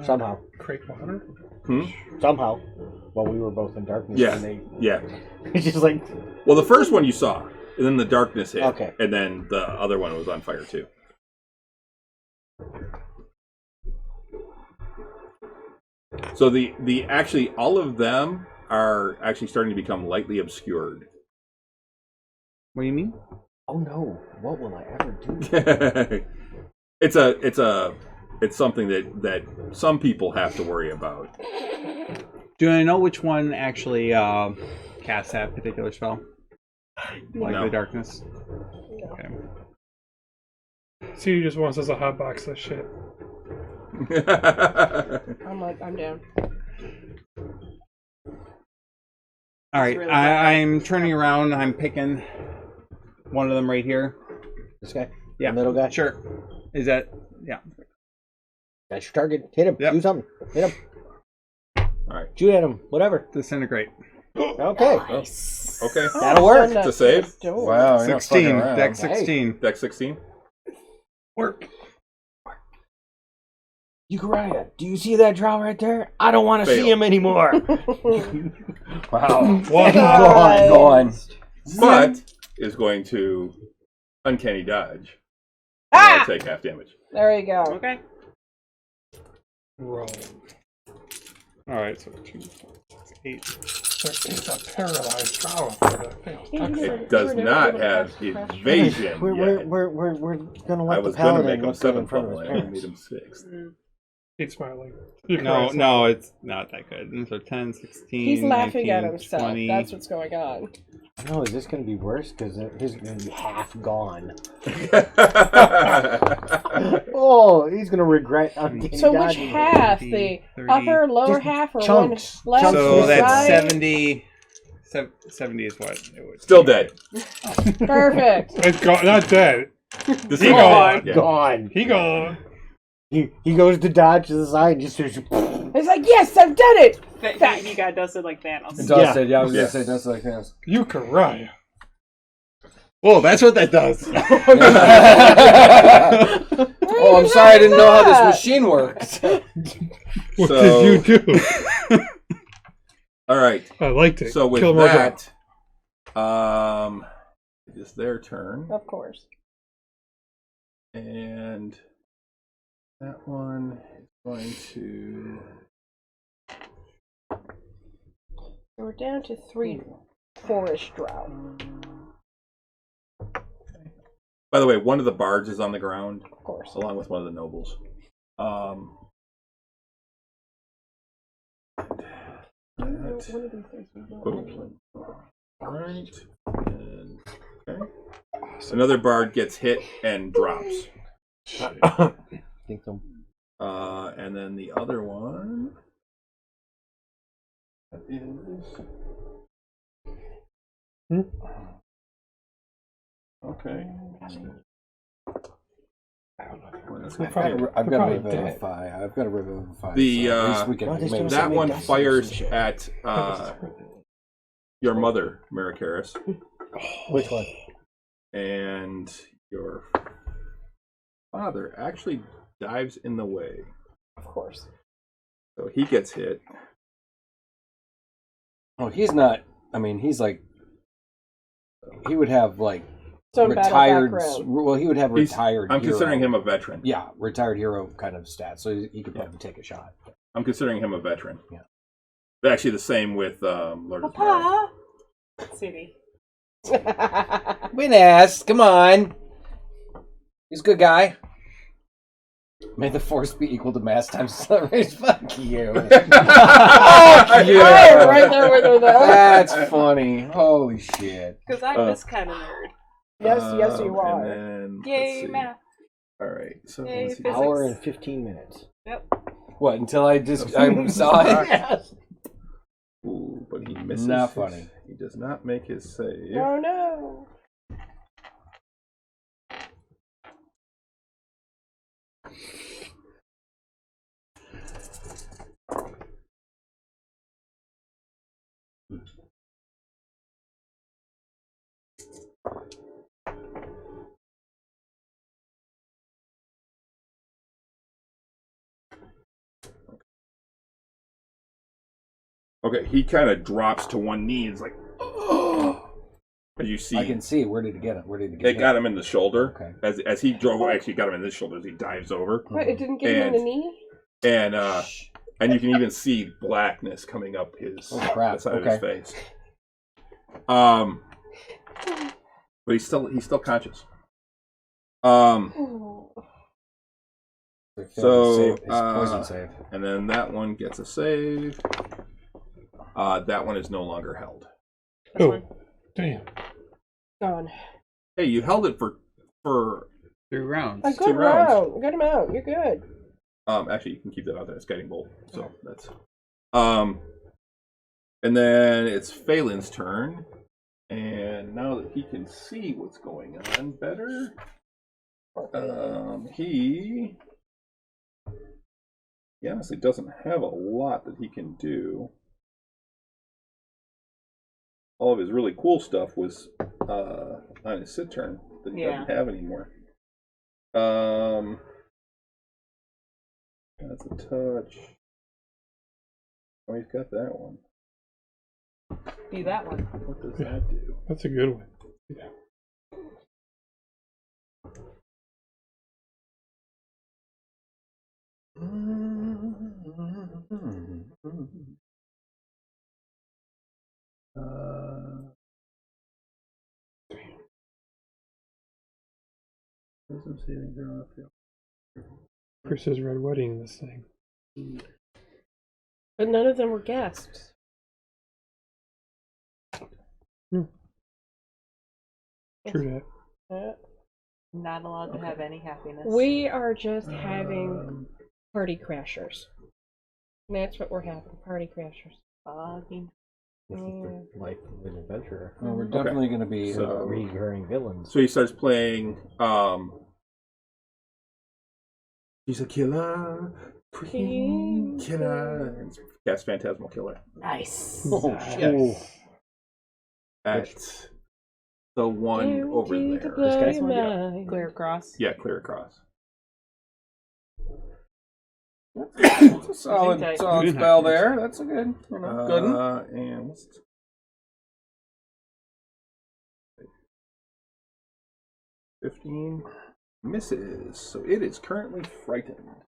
Somehow. Crate water. Somehow. While we were both in darkness. Yeah. And they, Yeah. it's just like, Well, the first one you saw, and then the darkness hit, Okay. and then the other one was on fire too. So the actually all of them are actually starting to become lightly obscured. What do you mean? oh no, what will I ever do? It's something that some people have to worry about. Do I know which one actually casts that particular spell? Like No. the darkness? Okay. See, you just wants us a hot box of shit. I'm down. All right, really I'm turning around. I'm picking one of them right here. This guy? Yeah. The middle guy? Sure. Is that? Yeah. That's your target. Hit him. Yep. Do something. Hit him. All right. Shoot at him. Whatever. Disintegrate. Okay. Okay. That'll work. To save? Wow, you're not 16. fucking around. Deck 16. Deck 16. Work. Uriah, do you see that drow right there? I don't want to see him anymore. Wow. One. Gone. But is going to uncanny dodge. Ah! Take half damage. There you go. Okay. Roll. Alright, so 2, 4, 6, 8. There is a paralyzed drow up there that fails. It does not have evasion yet. We're gonna let I the was going to paladin make him look good in 7th front of level. his I only parents. made him 6th. Keep smiling. No, it's not that good. So 10, 16, He's laughing 19, at himself. 20. That's what's going on. No, is this gonna be worse? Because his is gonna be half gone. Oh, he's gonna regret. So which half? The 30, upper, lower just half, or chunks. one left? So or that's right? 70. 70 is what it would Still dead. Perfect. It's gone. Not dead. This He is gone. Yeah. Gone. He gone. He goes to dodge to the side and just starts. It's like, yes, I've done it. He got dusted like Thanos. Dusted, yeah, I was Yeah. gonna say dusted like this. Uriah. Whoa, that's what that does. Oh, I'm sorry, I didn't know how this machine worked. What So- did you do? All right. I liked it. So with Kill more that, it is their turn, Of course. and that one is going to. We're down to 3 4-ish drow. By the way, one of the bards is on the ground, Of course. along with one of the nobles. That. One of these things we don't Oh. actually- Right. And, okay. Another bard gets hit and drops. Think so. And then the other one is. Okay. I've got to revivify. I've got to revivify. The, so at least we can well, maybe- That one dust fires and shit. at your mother, Maricaris, Which one? and your father actually dives in the way. Of course. So he gets hit. Oh, he's not. I mean, he's like. He would have like Some battle retired. background. Well, he would have retired. I'm hero. considering him a veteran. Yeah, retired hero kind of stats, so he could probably take a shot. I'm considering him a veteran. Yeah. Actually, the same with Lord of Mary. Papa. City. Winas, come on. He's a good guy. May the force be equal to mass times acceleration. Fuck you. Fuck you. Right there with her, though. That's funny. Holy shit. Because I'm this kind of nerd. Yes, you are. And then, Yay, let's see. math. All right. So Yay, let's see. physics. Hour and 15 minutes. Yep. What? Until I saw it. Yes. Ooh, but he misses. Not his- funny. He does not make his save. Oh, no. Okay, he kind of drops to one knee. It's like, as you see, I can see. Where did it get him? Where did it get they hit? got him in the shoulder. Okay. As he drove, actually got him in his shoulder as he dives over, Wait, it didn't get him in the And- knee? and you can even see blackness coming up his Oh, crap. the side Okay. of his face. But he's still conscious. Oh. So, His poison save. And then that one gets a save. That one is no longer held. Oh, damn. Gone. Hey, you held it for 2 rounds. A good round. Get him out. You're good. Actually, you can keep that out there. It's guiding bolt. So that's. And then it's Phelan's turn, and now that he can see what's going on better, he honestly doesn't have a lot that he can do. All of his really cool stuff was on his sit turn that he doesn't have anymore. That's a touch. Oh, he's got that one. Do that one. What does that do? That's a good one. Yeah. Wisdom saving throw off field. Chris's Red Wedding, this thing. But none of them were guests. True that. Not allowed to have any happiness. We are just having party crashers. And that's what we're having, party crashers. This is the life of an adventurer. Well, we're definitely going to be recurring villains. So he starts playing. He's a killer, queen killer, and cast Phantasmal Killer. Nice. At the one over there. This guy's one? Clear across. Yeah, clear across. It's a solid spell there. That's a good, good one. And what's 15 misses, so it is currently frightened.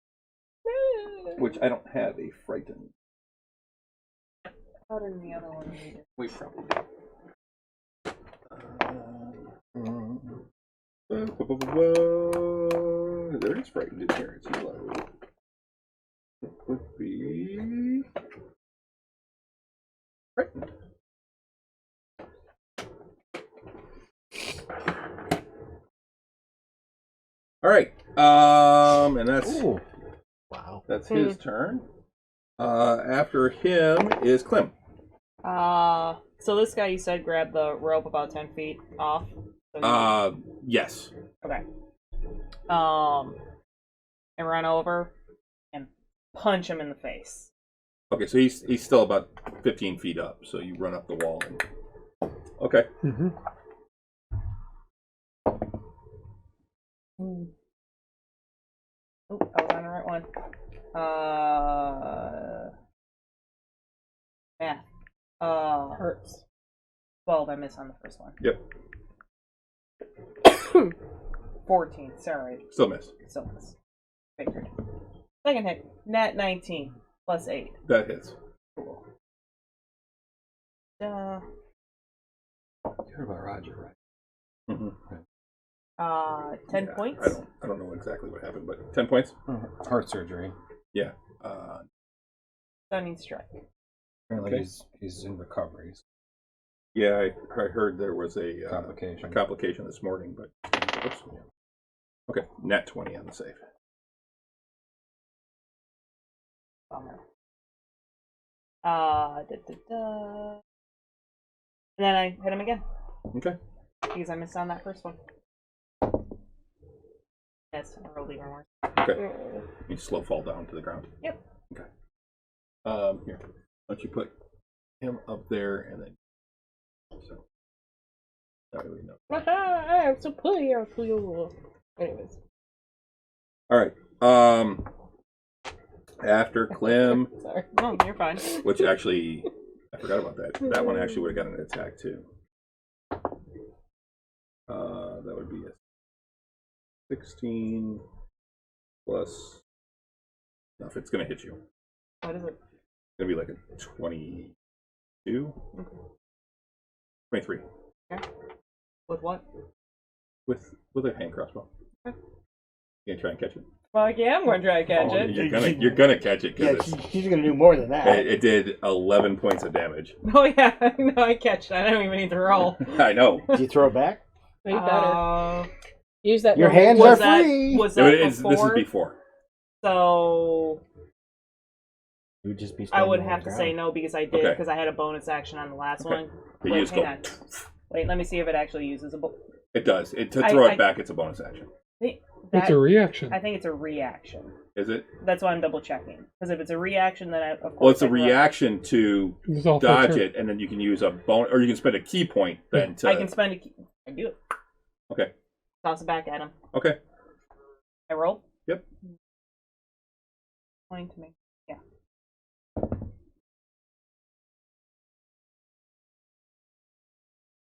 Which I don't have a frightened. How did the other one need it? We probably do. There is frightened in here. It's yellow. It would be frightened. All right. And that's that's his turn. After him is Clem. So this guy you said grabbed the rope about 10 feet off. So yes. Okay. And run over and punch him in the face. Okay, so he's still about 15 feet up. So you run up the wall. And... Okay. Mm-hmm. Oh, I was on the right one. Math. Hurts. 12, I missed on the first one. Yep. 14, sorry. Still miss. Still miss. Figured. Second hit, nat 19, plus 8. That hits. Cool. You heard about Roger, right? Mm-hmm. 10 points? I don't know exactly what happened, but 10 points? Heart surgery. Yeah. Stunning strike. Apparently he's in recovery. Yeah, I heard there was a complication this morning, but oops. Okay, nat 20 on the save. Bummer. And then I hit him again. Okay. Because I missed on that first one. Yes, I rolled even worse. Okay. You slow fall down to the ground. Yep. Okay. Here. Why don't you put him up there and then so that way we know. I'm so clear. Anyways. Alright. After Clem. Sorry. Oh, you're fine. Which actually I forgot about that. That one actually would have gotten an attack too. That would be a 16 plus enough. It's gonna hit you. What is it? It's gonna be like a 22? 23. Okay. With what? With a hand crossbow. Okay. You gonna try and catch it? Fuck yeah, I'm gonna try to catch it. You're gonna catch it because she's gonna do more than that. It did 11 points of damage. Oh yeah, no, I catch it. I don't even need to roll. I know. Did you throw it back? Way better. Use that. Your moment. hands Was are free. Was No, that this is before? before. So You would just be. I would standing on have the to say ground. no because I did Okay. because I had a bonus action on the last one. You Wait, just hang go. on. Wait, let me see if it actually uses a. It does. To throw it back, it's a bonus action. It's a reaction. I think it's a reaction. Is it? That's why I'm double checking. Because if it's a reaction, then of course. Well, it's a I throw- reaction to It's all for dodge turn. it, and then you can use a bonus, or you can spend a key point then to. I can spend a. I do it. Okay. Toss it back at him. Okay. I roll. Yep. Point to me. Yeah.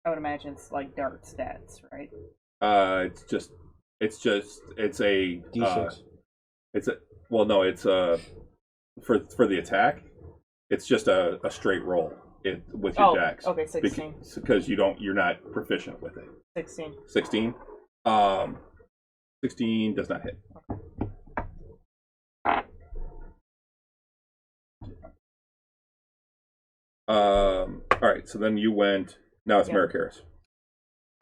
I would imagine it's like dart stats, right? It's a D6. it's a well no it's for the attack. It's just a straight roll with your dex. Okay, 16. Because you're not proficient with it. 16. 16. 16 does not hit. All right, so then you went. Now it's Marikaris.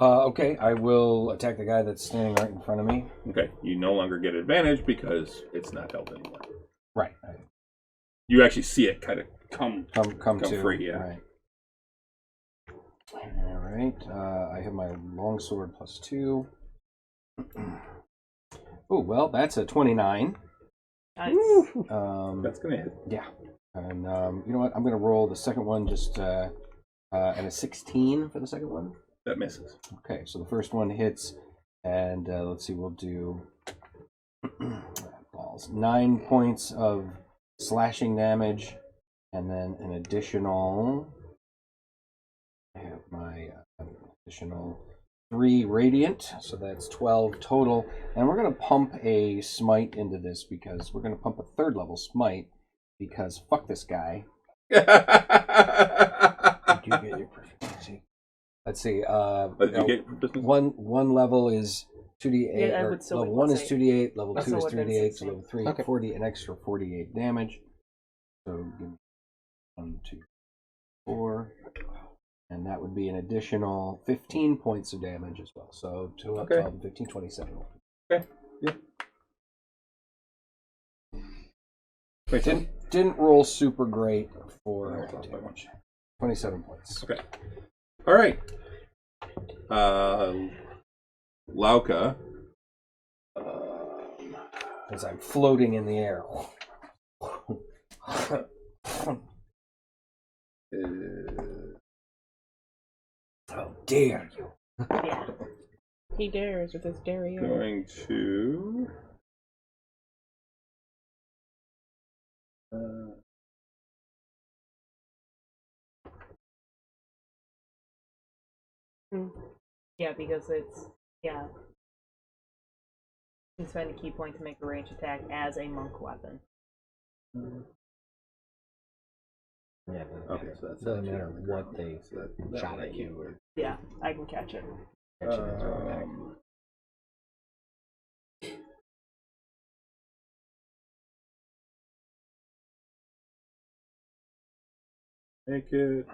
Okay, I will attack the guy that's standing right in front of me. Okay, you no longer get advantage because it's not held anymore. Right. You actually see it kind of come to free, yeah. Right. All right. I have my longsword +2. Oh well, that's a 29. Nice. That's gonna hit. Yeah. And you know what? I'm gonna roll the second one just and a 16 for the second one. That misses. Okay, so the first one hits, and let's see, we'll do balls. 9 points of slashing damage, and then an additional. I have my additional 3 radiant, so that's 12 total. And we're gonna pump a smite into this because we're gonna pump a 3rd level smite because fuck this guy. Did you get your proficiency? Let's see. One level is 2d8. Yeah, I or would still level be 1 is +8. 2d8. Level That's 2 is still within 3d8. So 16. level 3, Okay. 40, an extra 48 damage. So give me 1, 2, 4, and that would be an additional 15 points of damage as well. So 2 up, 12, 15, 27. Okay. Yeah. Wait, Didn't roll super great for damage. 27 points. Okay. All right. Lauka. As I'm floating in the air. How dare you? Yeah. He dares with his derriere. Going to. Yeah, because it's. Yeah. You can spend a key point to make a range attack as a monk weapon. Yeah. Okay, so that's Doesn't matter what they shot at you or Yeah, I can catch it. catch it and throw it back. Make it.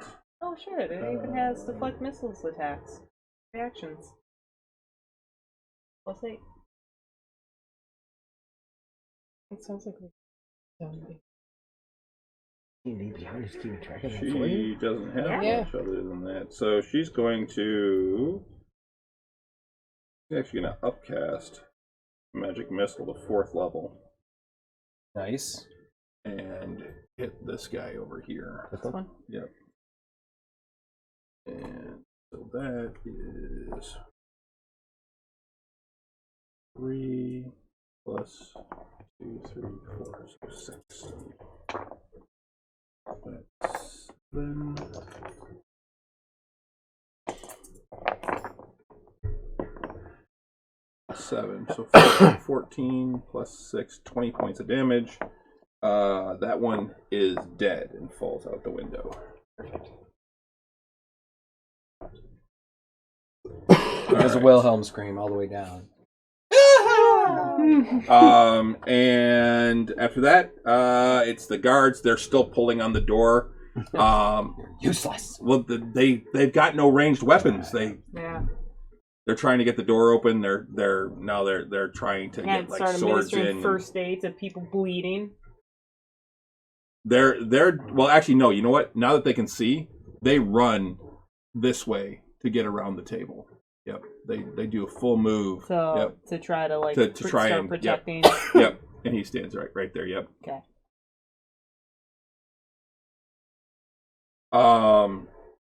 Oh, sure. It even has deflect missiles attacks. Reactions. +8. It sounds like a zombie. You need to just keep track of that for you. She doesn't have Yeah. much other than that, so she's going to. She's actually going to upcast magic missile to 4th level Nice. and hit this guy over here. This one? Yep. And so that is 3 plus 2, 3, 4, so 6. That's 7. So 14 plus 6, 20 points of damage. That one is dead and falls out the window. There's a Wilhelm scream all the way down. And after that, it's the guards. They're still pulling on the door. You're useless. Well, they've got no ranged weapons. Yeah. They're trying to get the door open. They're trying to Can't get like start swords administering in. first aid to people bleeding. They're well, actually no. You know what? Now that they can see, they run this way to get around the table. Yep, they do a full move. So to try to like to try start and protecting. Yep, and he stands right there. Yep. Okay.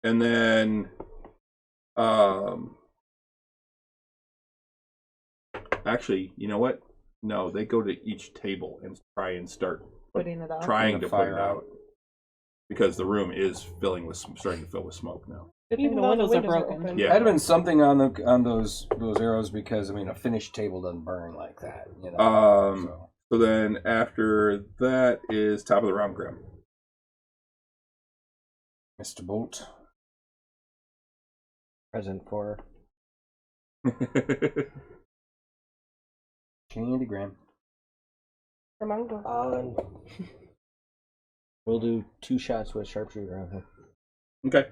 And then actually, you know what? No, they go to each table and try and start Putting it out. trying to put fire it out because the room is starting to fill with smoke now. Even the windows are broken. open. Yeah. Had been something on those arrows because I mean a finished table doesn't burn like that. You know. So then after that is top of the round, Grim. Mr. Bolt. Present for Candy Graham. Ramongo. We'll do 2 shots with sharpshooter on him. Okay.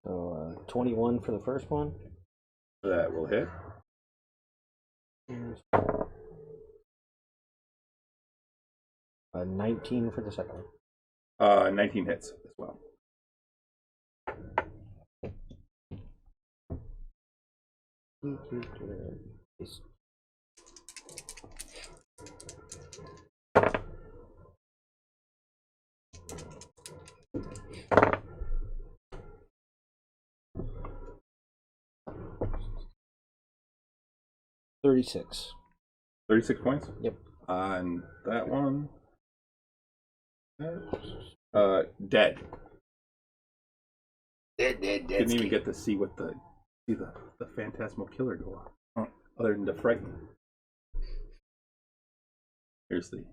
So 21 for the first one. That will hit. 19 for the second one. 19 hits as well. $36. 36 points? Yep. On that one. Dead. Didn't even get to see what the phantasmal killer go on. Other than to frighten. Here's the.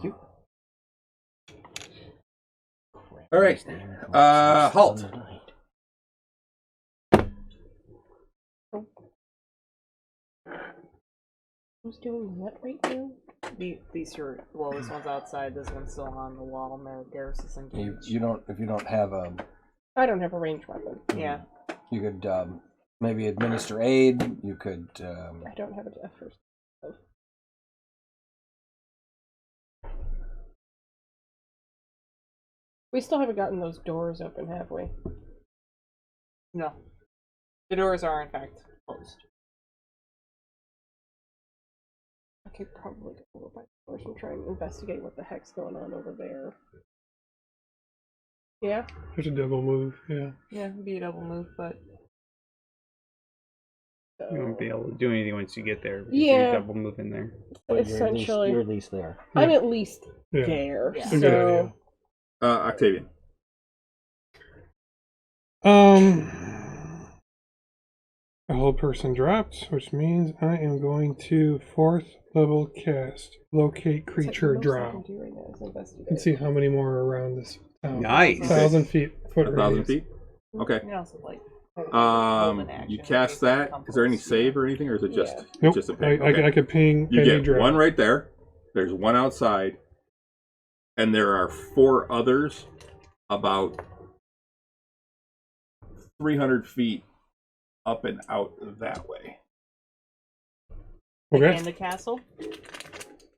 Cute. All right. Halt. Who's doing what right now? These are this one's outside. This one's still on the wall. And Garrus is engaged. You don't if you don't have a. I don't have a ranged weapon. Yeah. You could maybe administer aid. You could. I don't have a death first. We still haven't gotten those doors open, have we? No. The doors are in fact closed. I could probably go over by the doors and try and investigate what the heck's going on over there. Yeah? There's a double move, yeah. Yeah, it'd be a double move, but You won't be able to do anything once you get there. Because Yeah. you double move in there. But Essentially. you're at least there. I'm at least Yeah. there. Yeah. It's a good So idea. Octavian. A whole person dropped, which means I am going to 4th level cast Locate Creature it's like the most I Drow. can do right now is investigate. And see how many more are around this town. Nice. 1,000 feet. Foot 1,000 radius. feet. Okay. you also like hold an action You in cast case they that. come Is there any close. save or anything, or is it just Nope. just a ping? I, Okay. I could ping You any get drow. one right there. There's one outside, and there are 4 others about 300 feet up and out that way. Okay. In the castle?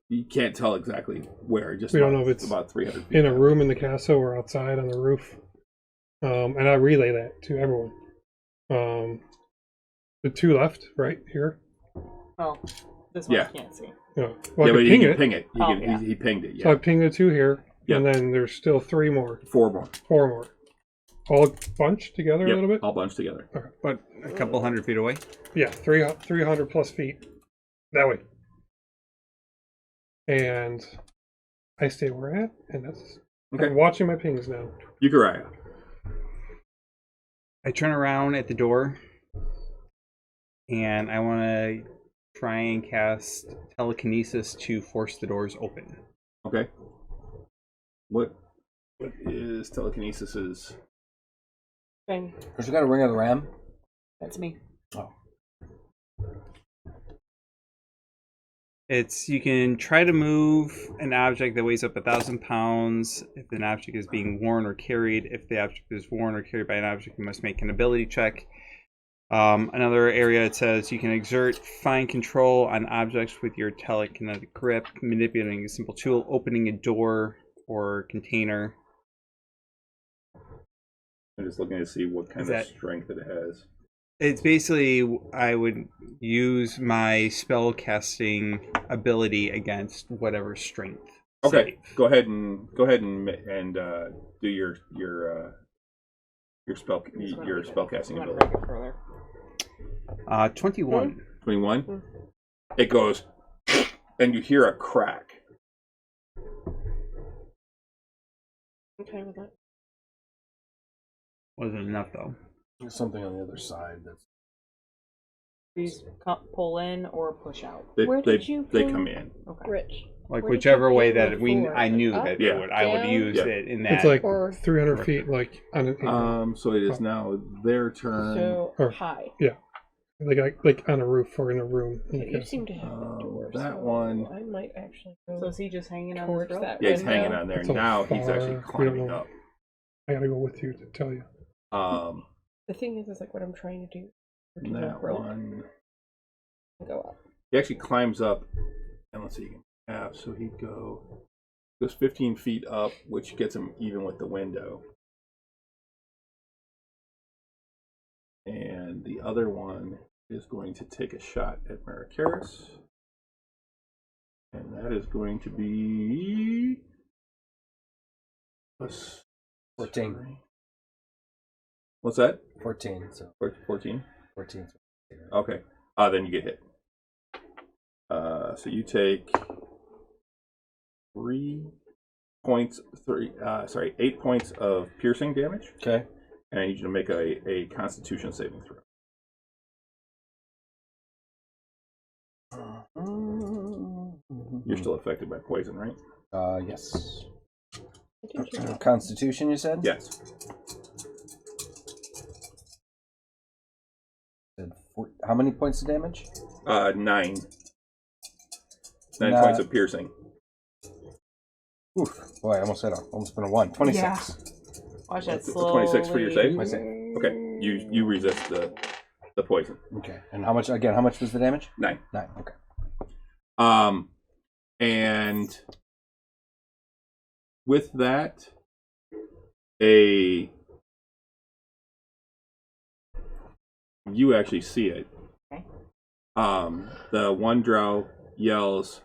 You can't tell exactly where. Just We don't know if it's about 300 feet. In a room in the castle or outside on the roof. And I relay that to everyone. The 2 left, right here. Oh, this one Yeah. I can't see. No. Yeah, Well, I but could he ping can it. ping it. Oh, yeah. He pinged it. So I Yeah, ping the 2 here. Yep. And then there's still 3 more. 4 more. 4 more. All bunched together a Yep, little bit? all bunched together. But a couple hundred feet away. Yeah, 300 plus feet. That way. And I stay where I'm at, and that's. Okay. I'm watching my pings now. Euchariah. I turn around at the door, and I want to try and cast telekinesis to force the doors open. Okay. What is telekinesis? Thing. But you got a Ring of the Ram. That's me. Oh. You can try to move an object that weighs up 1,000 pounds if an object is being worn or carried. If the object is worn or carried by an object, you must make an ability check. Another area, it says you can exert fine control on objects with your telekinetic grip, manipulating a simple tool, opening a door or container. I'm just looking to see what kind of strength it has. It's basically, I would use my spell casting ability against whatever strength. Okay, save. go ahead and do your spell casting ability. 21. 21. It goes, and you hear a crack. Okay with that. Wasn't enough though. There's something on the other side that's. Please pull in or push out. They pull? come in. Okay. Rich. Like Where did whichever you way pull that I knew Up? that Yeah. I would Down? use Yeah. it in that. It's like Or- 300 feet, like on an So it is now their turn. So Or- high. like on a roof or in a room. You seem to have a door. that so one- I might actually go So is he just hanging on towards this rope? that Yeah, he's window. hanging on there. That's a Now he's far- actually we don't climbing know. up. I gotta go with you to tell you. The thing is like what I'm trying to do. To That rope one. and go up. He actually climbs up, and let's see, he can half, so he'd goes 15 feet up, which gets him even with the window. And the other one is going to take a shot at Marikaris. And that is going to be... 14. What's that? 14. So 14? 14. Okay. Then you get hit. So you take 8 points of piercing damage. Okay. And I need you to make a Constitution saving throw. You're still affected by poison, right? Yes. Did you- Constitution, you said? Yes. How many points of damage? 9. 9 Nah. points of piercing. Oof. Boy, I almost hit almost been a 1. 26. Yeah. Watch that It's a slowly. 26 for your save? My save. Okay. You resist the poison. Okay. And how much was the damage? 9. 9. Okay. And with that, you actually see it. Okay. The one drow yells,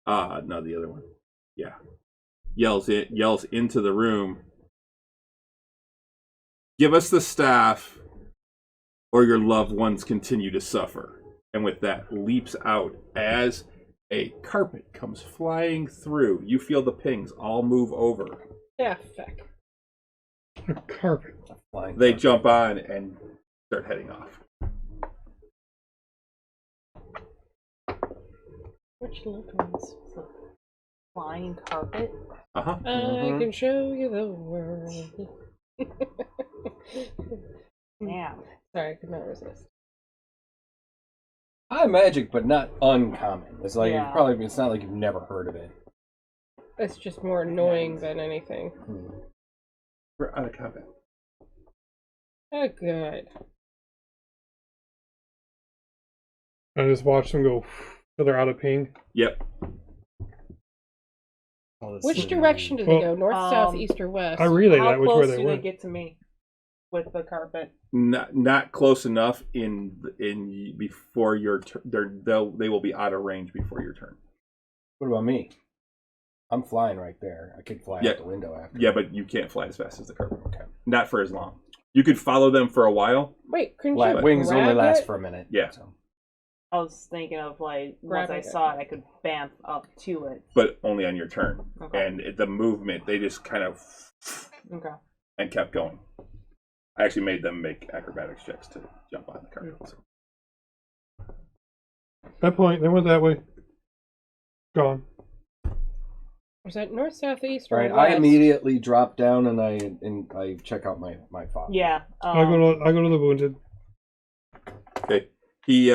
no, the other one. Yeah. Yells into the room. Give us the staff, or your loved ones continue to suffer. And with that, leaps out as a carpet comes flying through. You feel the pings all move over. Yeah, fuck. A carpet. Flying They carpet. jump on and start heading off. Which loved ones? Flying carpet. Uh-huh. I can show you the world. Damn. Sorry, I could not resist. High magic, but not uncommon. It's like Yeah. it's not like you've never heard of it. It's just more annoying than anything. We're out of combat. Oh, good. I just watch them go till they're out of ping. Yep. Which direction do they go? North, south, east, or west? I relay How that which way close they do went. they get to me with the carpet? Not close enough in before your turn. They will be out of range before your turn. What about me? I'm flying right there. I could fly Yeah. out the window after. Yeah, but you can't fly as fast as the carpet. Okay. Not for as long. You could follow them for a while. Wait, couldn't you Wings grab only last it? for a minute. Yeah. So. I was thinking of like Grab once I it. saw it, I could bamf up to it. But only on your turn. Okay. And the movement, they just kind of Okay. and kept going. I actually made them make acrobatics checks to jump on the carpet. So. At that point, they went that way. Gone. Was that north, south, east, or Right. west? I immediately drop down and I check out my father. Yeah. I go to the wounded. Okay. He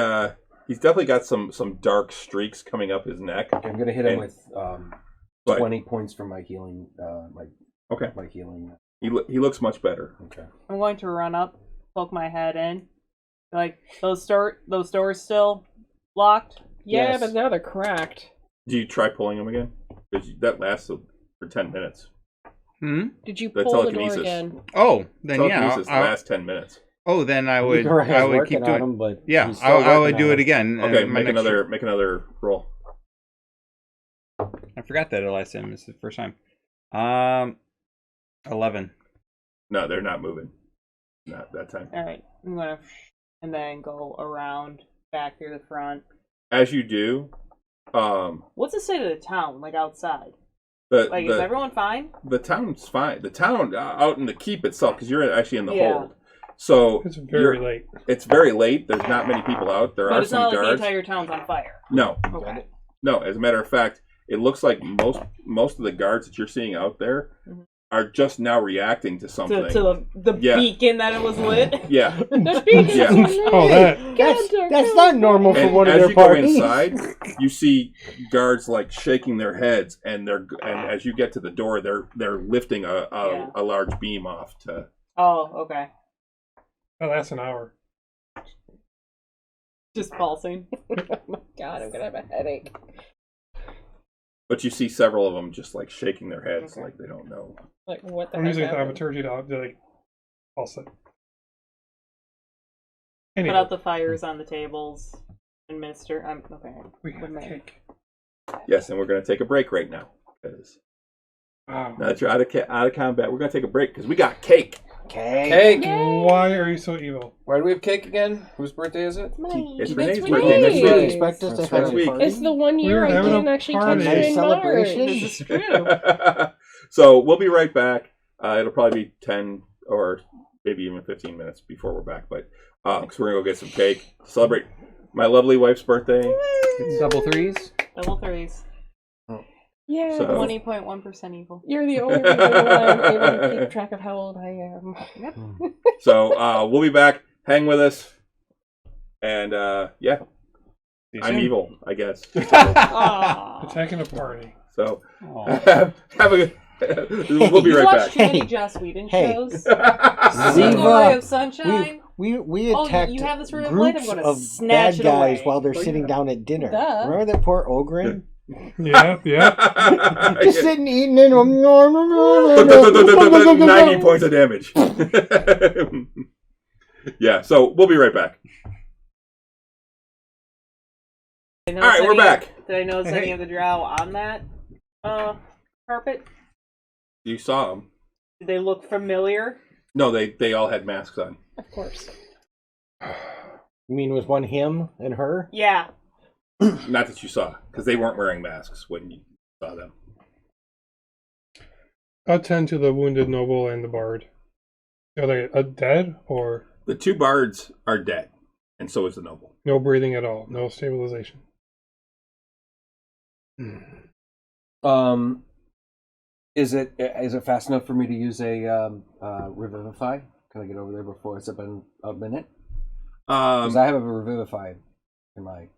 He's definitely got some dark streaks coming up his neck. I'm gonna hit him with 20 points for my healing. My healing. He looks much better. Okay. I'm going to run up, poke my head in. Like, those doors still locked? Yeah, Yes. but now they're cracked. Do you try pulling them again? Because that lasts for 10 minutes. Did you The pull the door telekinesis. again? Oh, then Telekinesis lasts 10 minutes. Oh, then I would Keep keep doing. him, but Yeah, he's still I would working do on it him. again. Okay, my make next another roll. I forgot that last time. This is the first time. 11. No, they're not moving. Not that time. Alright, I'm gonna... And then go around, back through the front. As you do, What's the state of the town, like, outside? is Everyone fine? the town's fine. The town out in the keep itself, because you're actually in the Yeah. hold. So It's very late. It's very late. There's not many people out. There But are it's some not like guards. the entire town's on fire. No, Okay. no. As a matter of fact, it looks like most of the guards that you're seeing out there are just now reacting to something. To the beacon that it was lit? Yeah. The beacon Yeah. is lit. Oh, that. That's not normal for And one of as their you go parties. inside, you see guards like shaking their heads, and as you get to the door, they're lifting a large beam off to. Oh, okay. That lasts an hour. Just pulsing. Oh my god, I'm gonna have a headache. But you see several of them just like shaking their heads, like they don't know. Like, what the I'm heck using happened? thaumaturgy to like pulse it. Put Anyway, out the fires on the tables. And okay. we have Good man. cake. Yes, and we're going to take a break right now. Because Wow. now that you're out of combat, we're going to take a break because we got cake. Cake. Why are you so evil? Why do we have cake again? Whose birthday is it? It's It's Renee's Renee's. birthday next Did you week. expect us to That's have next a week. party? It's the one We year were I having didn't a actually party. catch you Nice in celebration. March. This is true. So we'll be right back. It'll probably be 10 or maybe even 15 minutes before we're back. But because we're going to go get some cake. Celebrate my lovely wife's birthday. Double threes. Double threes. Yeah, So- 20.1% evil. you're the only reason why I'm able to keep track of how old I am. So we'll be back. Hang with us. And yeah, See you I'm soon. evil, I guess. Aww. Attacking a party. So Aw. have a we'll be You right watch back. too many Hey. Joss Whedon Hey. shows? Ziva, Glory of Sunshine? we Oh, attacked you have this red light? I'm groups gonna of snatch bad it guys away. while they're sitting down at dinner. Duh. Remember that poor Ogren? Yeah, yeah. Just sitting eating and 90 points of damage. Yeah, so we'll be right back. All right, we're back. Did I notice Hey. any of the drow on that carpet? You saw them. Did they look familiar? No, they all had masks on. Of course. You mean was one him and her? Yeah. Not that you saw, because they weren't wearing masks when you saw them. I'll tend to the wounded noble and the bard. Are they dead or The two bards are dead, and so is the noble. no breathing at all? No stabilization. Is it fast enough for me to use a revivify? Can I get over there before it's been a minute? Because I have a revivify in my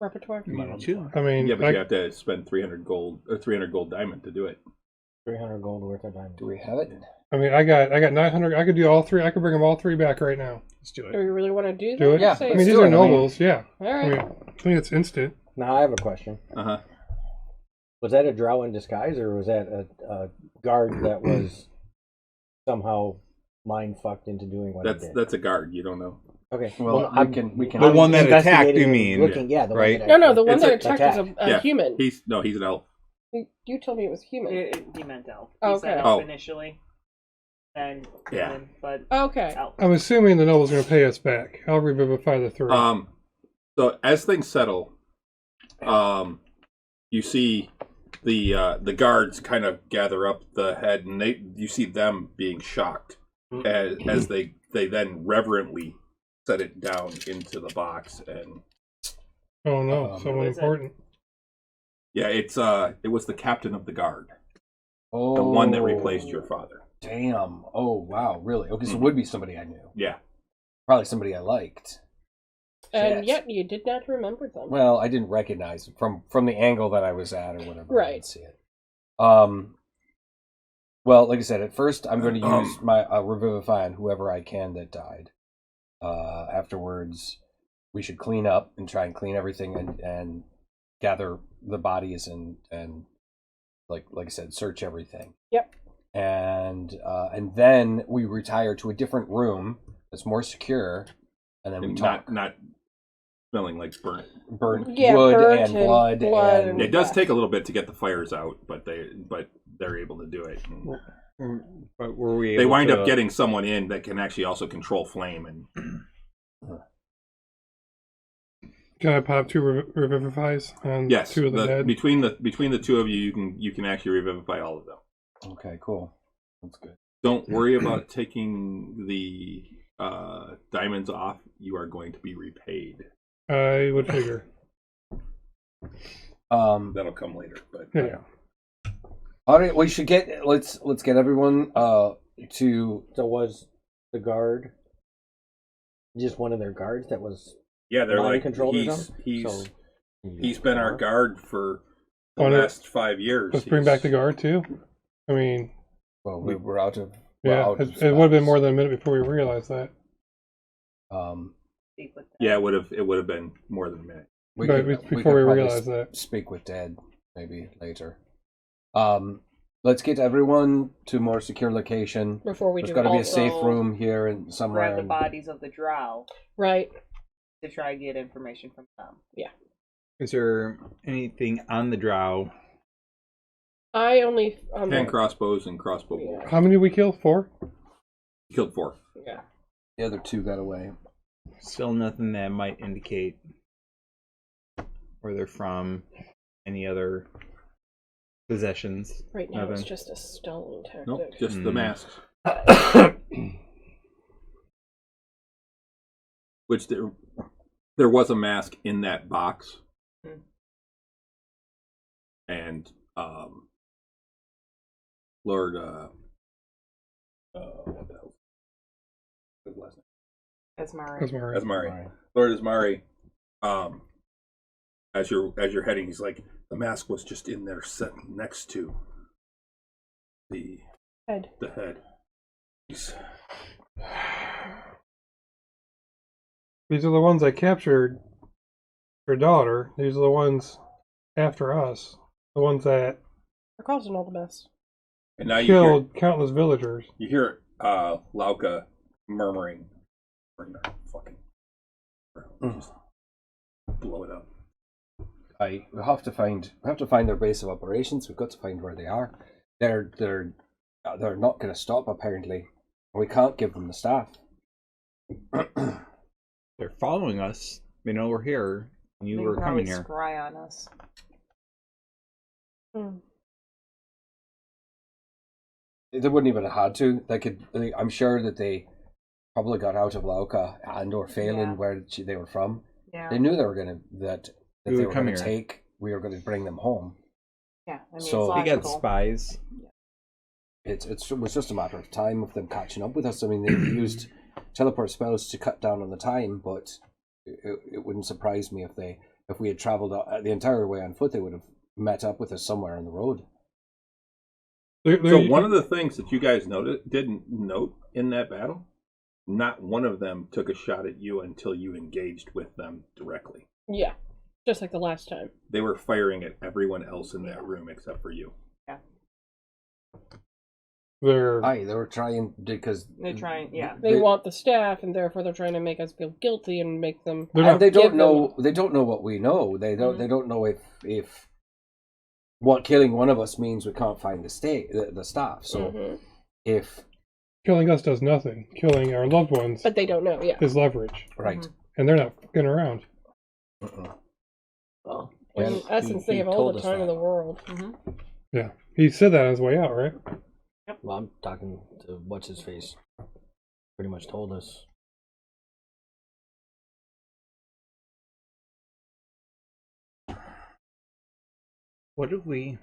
Repertoire. Me too. I mean, yeah, but you have to spend 300 gold or 300 gold diamond to do it. 300 gold worth of diamonds. do we have it? I got 900. I could do all three. I could bring them all three back right now. Let's do Do it. we really want to do that? Do it. Yeah, Say- I mean, let's these do are it. I mean- nobles. Yeah. all I right. mean, I think it's instant. Now I have a question. Uh-huh. Was that a drow in disguise, or was that a guard that was somehow mind fucked into doing what he did? That's a guard. You don't know. Okay. Well, I'm- we can. The one that attacked, investigating you and mean, Looking, yeah, the right? one that No, the one It's that a- attacked was a Yeah. human. He's an elf. You told me it was human. He meant elf. Oh, He said okay. elf Oh. initially. And Yeah. but Okay. elf. I'm assuming the noble's going to pay us back. I'll revivify the three. So as things settle, you see the guards kind of gather up the head, and you see them being shocked as they then reverently set it down into the box, and Oh no, who someone is it? important. yeah, it was the captain of the guard, Oh, the one that replaced your father. Damn. Oh wow, really? Okay, so it would be somebody I knew. Yeah. Probably somebody I liked. And Shit. yet you did not remember them. Well, I didn't recognize it from the angle that I was at or whatever. I Right. didn't see it. Well, like I said, at first I'm going to use my Revivify on whoever I can that died. Afterwards, we should clean up and try and clean everything and gather the bodies and like I said, search everything. Yep. And then we retire to a different room that's more secure, and then we And talk. not smelling like burnt. Burnt wood burnt and blood and It does take a little bit to get the fires out, but they're able to do it. But were we? They able wind to... up getting someone in that can actually also control flame and. Can I pop 2 revivifies on Yes, 2 of the dead? between the two of you, you can actually revivify all of them. Okay, cool. That's good. Don't worry about taking the diamonds off. You are going to be repaid. I would figure. That'll come later, but Yeah. All right, we should get let's get everyone to. So was the guard just one of their guards that was yeah, they're mind like controlled or something? he's been our guard for the Oh, no. last 5 years. Let's bring back the guard too. I mean, Well, we're out of. yeah, it would have been more than a minute before we realized that. Yeah, it would have been more than a minute. Before we realized that. Speak with Dad maybe later. Let's get everyone to a more secure location. Before we There's do got to be a Also, safe room here and somewhere. Grab the bodies of the drow Right. to try and get information from them. Is there anything on the drow? I only 10 crossbows and crossbow Yeah. bolts. How many did we kill? 4? Killed 4. Yeah. The other 2 got away. Still nothing that might indicate where they're from. Any other possessions? Right now it's Nothing. just a stone tactic. Nope, just the masks. Which there was a mask in that box. Hmm. And Lord what the hell? His last name? Esmari. Asmari. Lord Asmari, as you're heading, he's like, the mask was just in there set next to the Head. The head. He's, These are the ones that captured her daughter. These are the ones after us. The ones that They're causing all the mess. and now killed countless villagers. you hear Lauka murmuring, "Bring that fucking just blow it up." We have to find their base of operations. We've got to find where they are. They're not going to stop apparently. We can't give them the staff. They're following us. They know we're here. And you They were probably coming here. scry on us. They wouldn't even have had to. I'm sure that they probably got out of Lauka and or Phelan Yeah. where they were from. Yeah. They knew they were going to that We they would were come going to here. take. We were going to bring them home. Yeah. I mean, So- it's They got logical. spies. It was just a matter of time of them catching up with us. I mean, they used teleport spells to cut down on the time, but it wouldn't surprise me if we had traveled the entire way on foot, they would have met up with us somewhere on the road. So one of the things that you guys didn't note in that battle, not one of them took a shot at you until you engaged with them directly. Yeah. Just like the last time. They were firing at everyone else in that room except for you. They were trying because They're trying, yeah. They want the staff, and therefore they're trying to make us feel guilty and make them. and they don't give know. them- They don't know what we know. They don't. They don't know if what killing one of us means we can't find the staff. So if Killing us does nothing. Killing our loved ones But they don't know, yeah. is leverage. right. And they're not fucking around. Well, And in essence, they he have all told the us time in that. the world. Yeah. He said that on his way out, right? Well, I'm talking to what's his face. Pretty much told us. What if we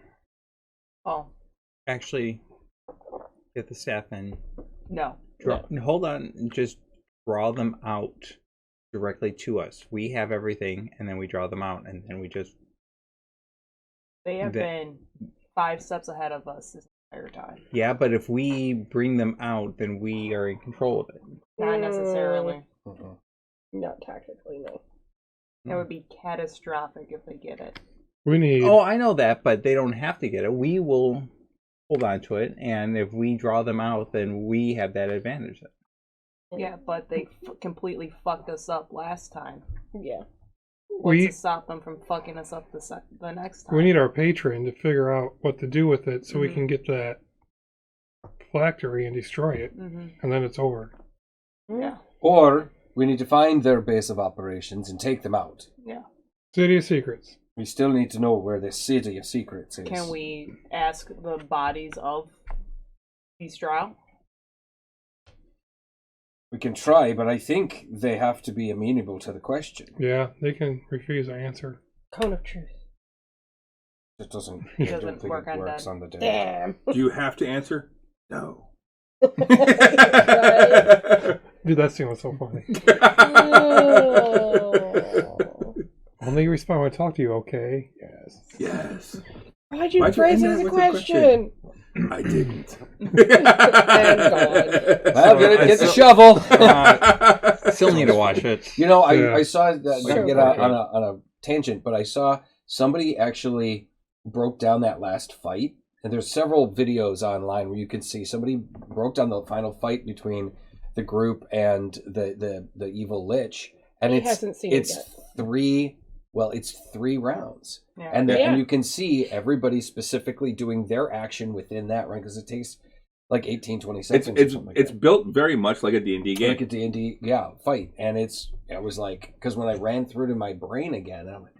Oh, actually get the staff in? no. Hold on, and just draw them out directly to us. We have everything, and then we draw them out, and then we just... They have been 5 steps ahead of us this entire time. Yeah, but if we bring them out, then we are in control of it. Not necessarily. Not tactically, no. It would be catastrophic if they get it. We need. Oh, I know that, but they don't have to get it. We will hold on to it, and if we draw them out, then we have that advantage. Yeah, but they completely fucked us up last time. Yeah. What's to stop them from fucking us up the next time? We need our patron to figure out what to do with it so we can get that phylactery and destroy it, and then it's over. Yeah. Or we need to find their base of operations and take them out. Yeah. City of Secrets. We still need to know where the City of Secrets is. Can we ask the bodies of these drow? We can try, but I think they have to be amenable to the question. Yeah, they can refuse our answer. Cone of truth. It doesn't, Doesn't work on works dead. on the dead. Damn. Do you have to answer? No. Dude, that scene was so funny. Oh. Only respond when I talk to you, okay? Yes. Yes. Why'd you Why'd you phrase end it as that a with a question? I didn't. Well, get the shovel. Still need to watch it. You know, Yeah. I saw that. Not So to get funny. on a tangent, but I saw somebody actually broke down that last fight, and there's several videos online where you can see somebody broke down the final fight between the group and the evil lich, and He hasn't seen it it's yet. 3. Well, it's 3 rounds, Yeah. and Yeah. and you can see everybody specifically doing their action within that round because it takes like 18-20 seconds. or something like It's that. built very much like a D&D game. Like a D&D, fight, and it was like because when I ran through it in my brain again, I'm like,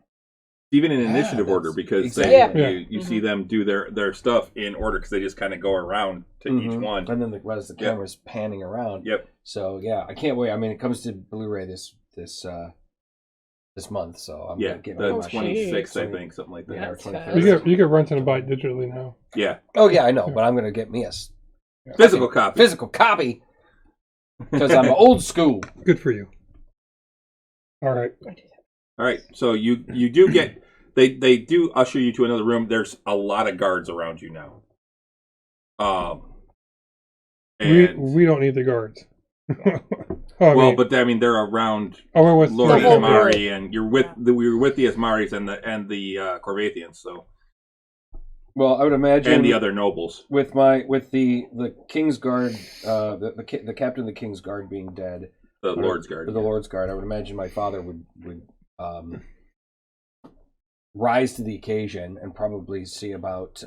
Even in Yeah, initiative that's- order, because exactly. you see them do their stuff in order because they just kind of go around to each one. and then as the camera's panning around. Yep. So yeah, I can't wait. I mean, it comes to Blu-ray this month, so I'm Yeah, gonna get the my 26th, I 20 think, something like that. Yeah, or That's 21st. You could rent and buy it digitally now. Yeah, Oh yeah, I know, but I'm gonna get me a physical copy. physical copy because I'm old school. Good for you. All right. All right, so you do get they do usher you to another room. There's a lot of guards around you now. And We don't need the guards. I mean, but I mean they're around we're with Lord the whole Ismari, and we were with the Ismaris and the Corvathians, so Well, I would imagine and the other nobles. with the King's Guard, the captain of the King's Guard being dead, The Lord's Guard. the Lord's Guard. I would imagine my father would rise to the occasion and probably see about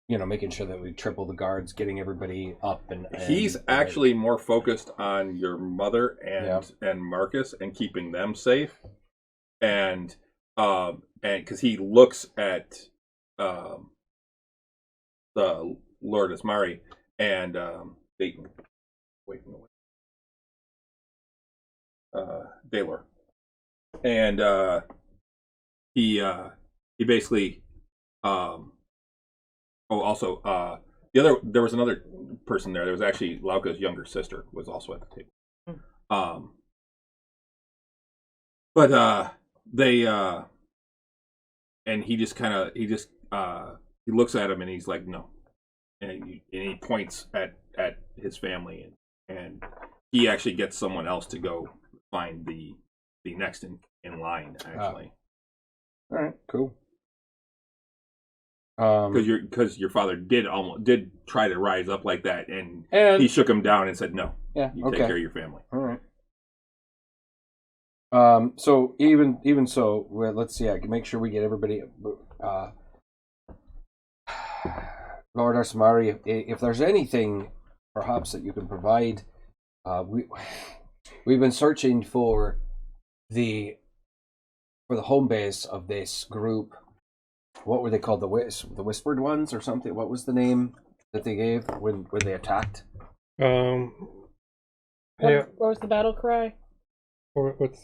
making sure that we triple the guards, getting everybody up and He's actually more focused on your mother and Marcus and keeping them safe, and because he looks at the Lord Ismari and Daylor, and he basically there was another person there. There was actually Lauka's younger sister was also at the table. And he just he looks at him and he's like, no, and he points at his family and he actually gets someone else to go find the next in line actually. All right, cool. Because your father did try to rise up like that, and he shook him down and said, "No, yeah, you take care of your family." All right. So even so, well, let's see. I can make sure we get everybody. Lord Arsamari, if there's anything, perhaps that you can provide, we've been searching for the home base of this group. What were they called? The Whispered Ones or something? What was the name that they gave when they attacked? Yeah. What was the battle cry? What's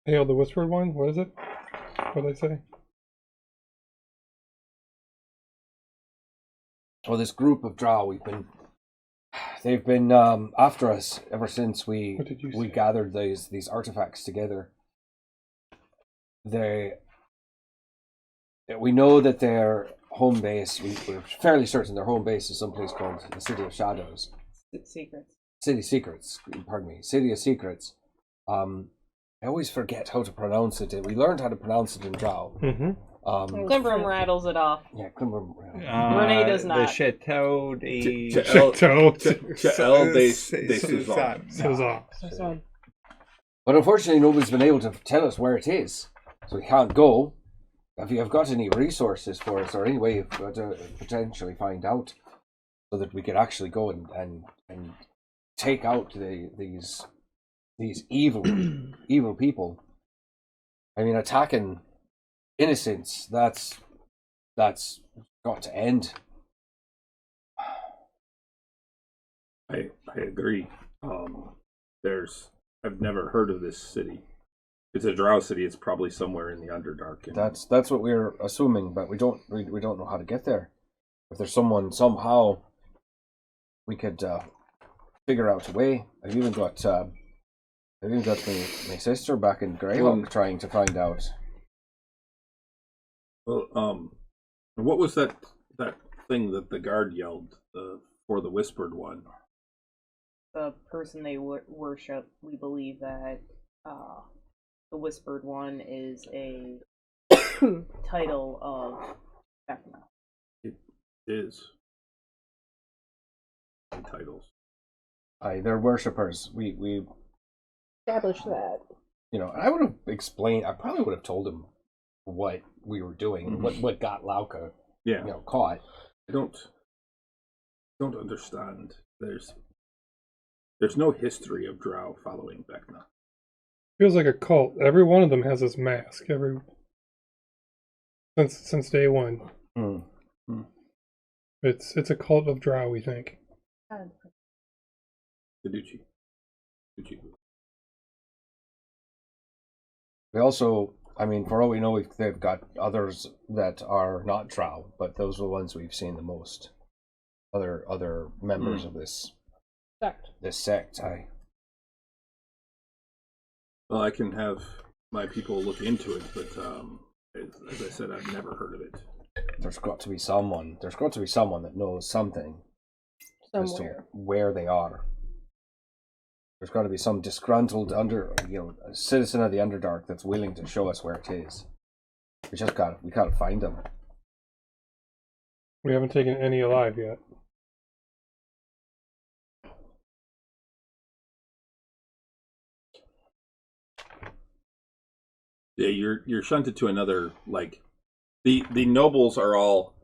Hail the Whispered One? What is it? What did they say? Well, this group of drow, They've been after us ever since we What did you we say? gathered these artifacts together. We know that their home base. We're fairly certain their home base is someplace called the City of Shadows. Secrets. City Secrets. Pardon me. City of Secrets. I always forget how to pronounce it. We learned how to pronounce it in Drow. Mm-hmm. Klimbrim rattles it off. Yeah, Klimbrim. Renee does not. The Chateau de... Chateau. Chateau de Suzanne. Suzanne. But unfortunately, nobody's been able to tell us where it is, so we can't go. If you have got any resources for us, or any way to potentially find out, so that we could actually go and take out these evil evil people. I mean, attacking innocents. That's got to end. I agree. I've never heard of this city. It's a Drow city. It's probably somewhere in the Underdark. And That's what we're assuming, but we don't know how to get there. If there's somehow we could figure out a way. I've even got my sister back in Greyhawk trying to find out. Well, what was that thing that the guard yelled for the Whispered One? The person they worship, we believe that the Whispered One is a title of Vecna. It is. The titles. They're worshippers. We Establish that. I would have explained. I probably would have told him what we were doing, what got Lauka, caught. I don't understand. There's no history of Drow following Vecna. Feels like a cult. Every one of them has this mask. Since day one. It's a cult of Drow, we think. Fiduci. We also, I mean, for all we know, they've got others that are not Drow, but those are the ones we've seen the most. Other members of this sect. Well, I can have my people look into it, but as I said, I've never heard of it. There's got to be someone that knows something as to where they are. There's got to be some disgruntled citizen of the Underdark that's willing to show us where it is. We gotta find them. We haven't taken any alive yet. Yeah, you're shunted to another, like, the nobles are all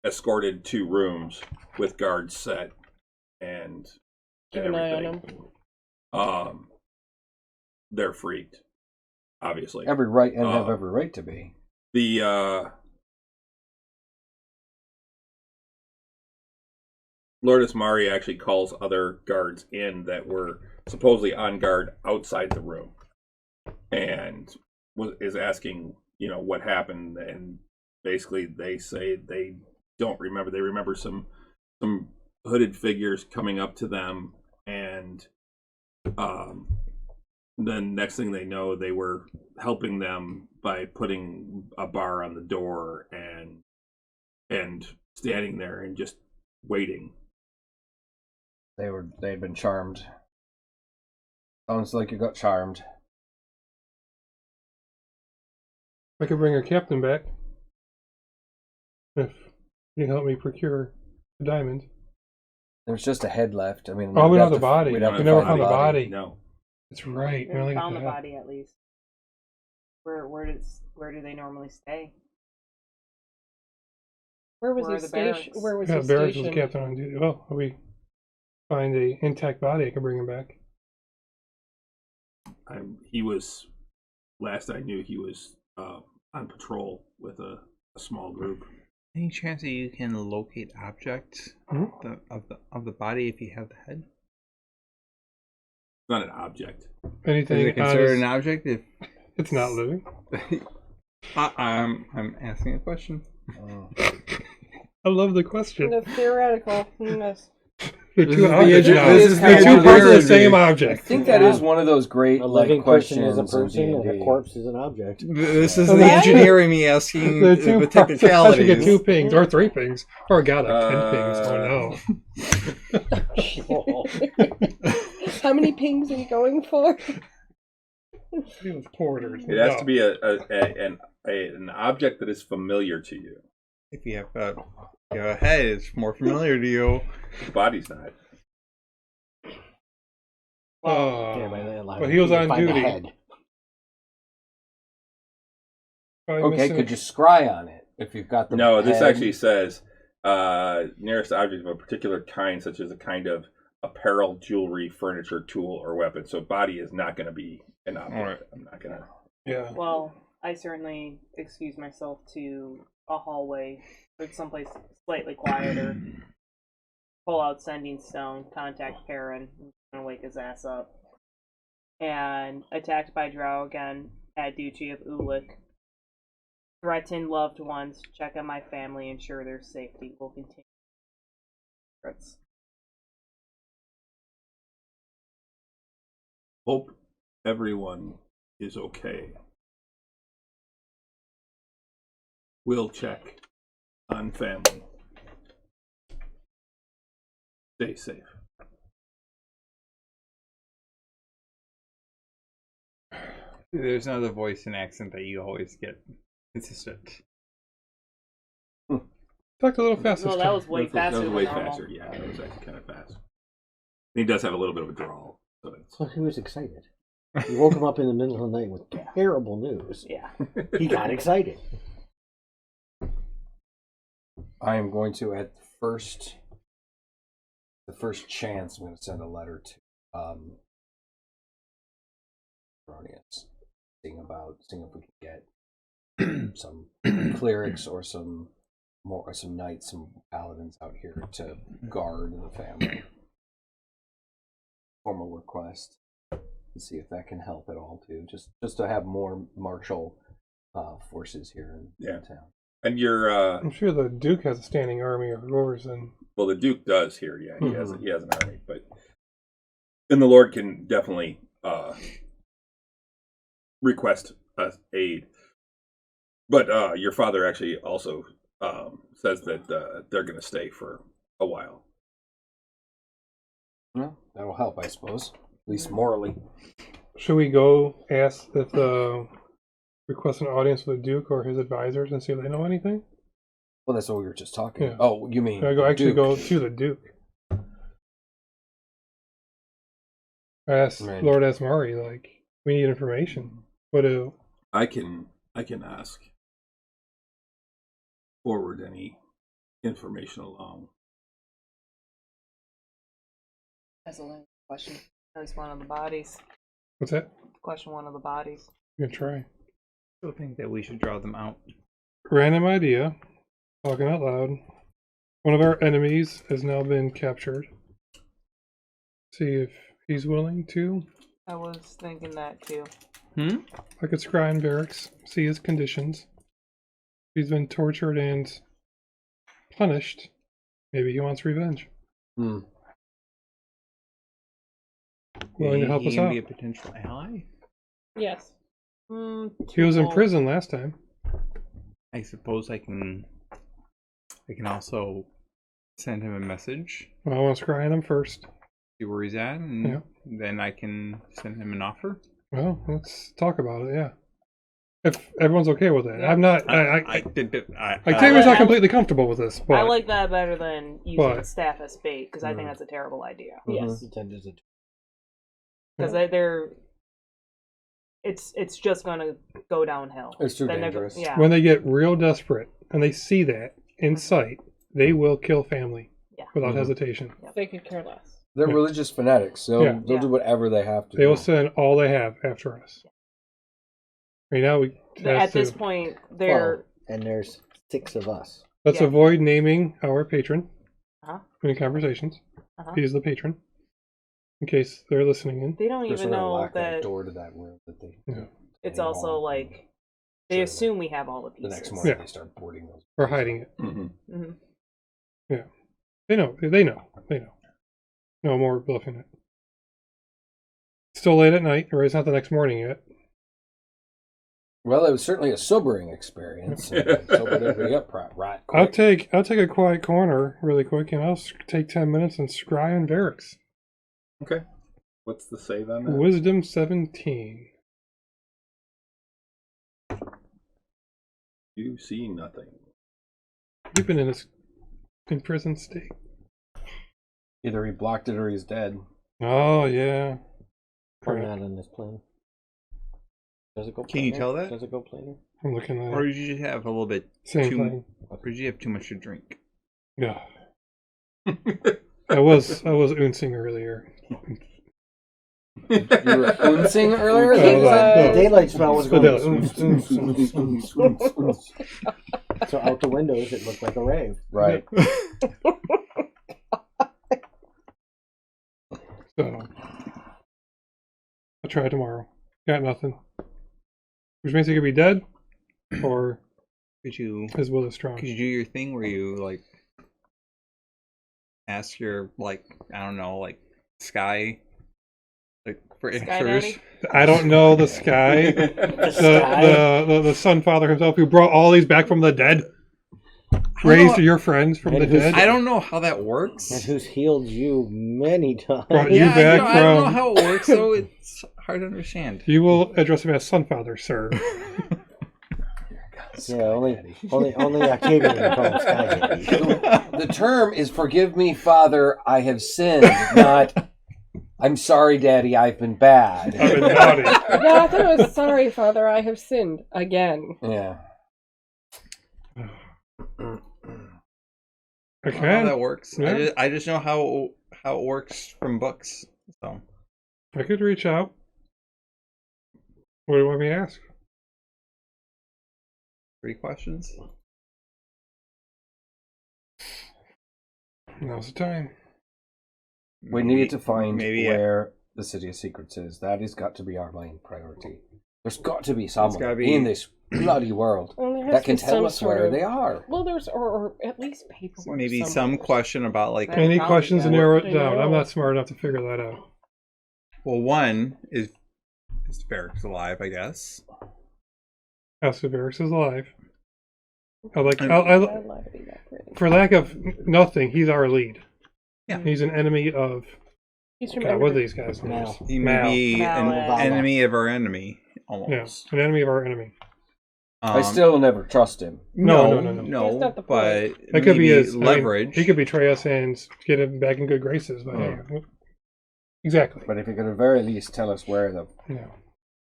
escorted to rooms with guards set and Keep an eye on everything. them. They're freaked, obviously. Have every right to be. The Lourdes Mari actually calls other guards in that were supposedly on guard outside the room, and is asking, what happened, and basically they say they don't remember. They remember some hooded figures coming up to them, and then next thing they know, they were helping them by putting a bar on the door and standing there and just waiting. They'd been charmed. Sounds like you got charmed. I could bring our captain back. If you help me procure a diamond. There's just a head left. I mean, we don't have the body. We never found the body. No. That's right. We found the body at least. Where do they normally stay? Where was he stationed? Where was he Barracks stationed? was captain on duty. Well, if we find a intact body, I can bring him back. He was, last I knew, he was on patrol with a small group. Any chance that you can locate objects of the body if you have the head? It's not an object. Anything Is it considered an object if it's not living? I'm asking a question. I love the question. The theoretical. Yes. They're This two is the objects edu- now. this is They're the two parts of the engineering same me. I object. think that is one of those great A living like person questions is a in person, and a D&D. corpse is an object. This is Well, the that's- engineering me asking They're the two parts. I should get technicalities. 2 pings or 3 pings. Or God, like 10 pings. Oh no. How many pings are you going for? With porters. It has to be an object that is familiar to you. If you have a head, it's more familiar to you. The body's not. Yeah, by that line, but he was you on find the duty. head. Okay, could you scry on it if you've got the No, this head? actually says nearest object of a particular kind, such as a kind of apparel, jewelry, furniture, tool, or weapon. So body is not going to be an object. Alright. I'm not going to. Yeah. Well, I certainly excuse myself to a hallway or someplace slightly quieter. Pull out Sending Stone, contact Perrin, and wake his ass up. And attacked by Drow again at Duchy of Ulick. Threaten loved ones, check on my family, ensure their safety. Will continue. Threats. Hope everyone is okay. We'll check on family. Stay safe. There's another voice and accent that you always get consistent. Talked a little fast. No, this that time. was way That faster was than way normal. faster. Yeah, that was actually kind of fast. He does have a little bit of a drawl. So it's... So he was excited. You woke him up in the middle of the night with terrible news. Yeah. He got excited. I am going to at the first chance. I'm going to send a letter to Bronius, seeing if we can get some clerics or some knights, some paladins out here to guard the family. Formal request to see if that can help at all too. Just to have more martial forces here in town. And you're I'm sure the Duke has a standing army of roars and well, the Duke does here. Yeah, he has an army, but and the Lord can definitely request aid. But your father actually also says that they're going to stay for a while. Well, that'll help, I suppose. At least morally. should we go ask if request an audience with the Duke or his advisors and see if they know anything? Well, that's what we were just talking. Yeah. Oh, you mean Should I go go to the Duke? I asked Right. Lord Asmari, like, we need information. What do I can ask. Forward any information along. That's a lame question. There's one of the bodies. what's that? Question one of the bodies. You can try. I think that we should draw them out. Random idea. Talking out loud. One of our enemies has now been captured. See if he's willing to. I was thinking that too. I could scry in barracks, see his conditions. He's been tortured and punished. Maybe he wants revenge. Willing to help us He can out. be a potential ally. Yes. He was in prison last time. I suppose I can also send him a message, Well, I want to scry on him first. see where he's at, and Yeah. then I can send him an offer. Well, let's talk about it, yeah. If everyone's okay with it. Yeah. I'm not... I Taylor's not completely comfortable with this, but... I like that better than using But- staff as bait because I think that's a terrible idea. Yes. Because it's just gonna go downhill. It's too Then they're- dangerous. Yeah. When they get real desperate and they see that in sight, they will kill family Yeah. without hesitation. They could care less. They're religious fanatics. They'll Yeah. do whatever they have to They will do. send all they have after us. Right now, we At this point, they're And there's 6 of us. let's Yeah. avoid naming our patron Uh-huh. in conversations. Uh-huh. He is the patron, in case they're listening in. they don't Just even sort of know lock that that door to that room that they. Yeah. it's hang also on. like they Sure. assume we have all the The pieces. next morning Yeah. they start boarding those. Or hiding it. Mm-hmm. hmm Yeah, they know. They know. They know. No more bluffing it. Still late at night, or it's not the next morning yet. Well, it was certainly a sobering experience. Sobered everybody up right quick. I'll take a quiet corner really quick, and I'll take 10 minutes and scry on Varix. Okay. What's the save on that? Wisdom 17. You see nothing. You've been in this imprisoned state. Either he blocked it or he's dead. Oh yeah. Or not on this plane. Does it go? Can you tell that? Does it go planar? I'm looking at Or it. did you just have a little bit Same too? thing. Or did you have too much to drink? Yeah. I was unsing earlier. You were unsing earlier? The daylight spell was going. Daylight. So out the windows, it looked like a rave. Right. So I'll try tomorrow. Got nothing. Which means he could be dead, or Could you his will is strong. do your thing where you like ask your like I don't know like sky like for Sky answers? Daddy? I don't know the sky. the Sun Father himself who brought all these back from the dead. Raised your friends from the dead. I don't know how that works. And who's healed you many times. Brought you Yeah, back I don't know from. how it works, so it's hard to understand. You will address him as Sun Father, sir. Yeah, only Octavian can call him Sky Daddy. The term is "Forgive me, Father, I have sinned," not "I'm sorry, Daddy, I've been bad." I've been naughty. No, I thought it was sorry, Father, I have sinned again. Yeah. I I don't know how that can. works. Yeah. I just know how it works from books. So I could reach out. What do you want me to ask? 3 questions. Now's the time. We need to find maybe where the City of Secrets is. That has got to be our main priority. There's got to be someone gotta be- in this bloody world Well, there has that to can be tell some us sort where of- they are. Well, there's or at least paperwork. maybe some somewhere. question about like Right. Any probably questions to got narrow it I down? I'm know. not smart enough to figure that out. well one is Varix alive, I guess. House of Varix is alive. I like. I'd I, like to be that pretty. for lack of nothing, he's our lead. Yeah. He's an enemy of. He's from God, what are Ender. these guys' names? Mal. He may be Mal. an Mal. enemy of our enemy, Yeah, almost. an enemy of our enemy. I still never trust him. No. That's not the point. but That could be maybe his leverage. he could betray us and get him back in good graces. But hey, exactly. But if he could at very least tell us where the Yeah.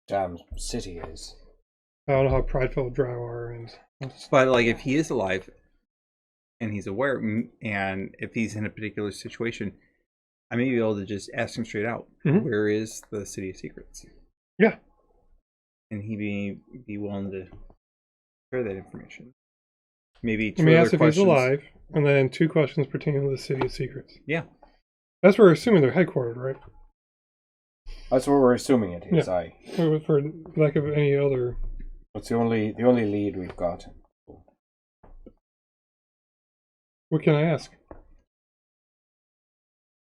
damn city is. I don't know how prideful Drow are, and But like, if he is alive and he's aware, and if he's in a particular situation, I may be able to just ask him straight out, Mhm. where is the City of Secrets? Yeah. And he be willing to share that information. Maybe two let me other ask if questions. he's alive, and then 2 questions pertaining to the City of Secrets. Yeah. That's where we're assuming they're headquartered, right? That's what we're assuming it is. Yeah. For lack of any other. It's the only lead we've got. What can I ask?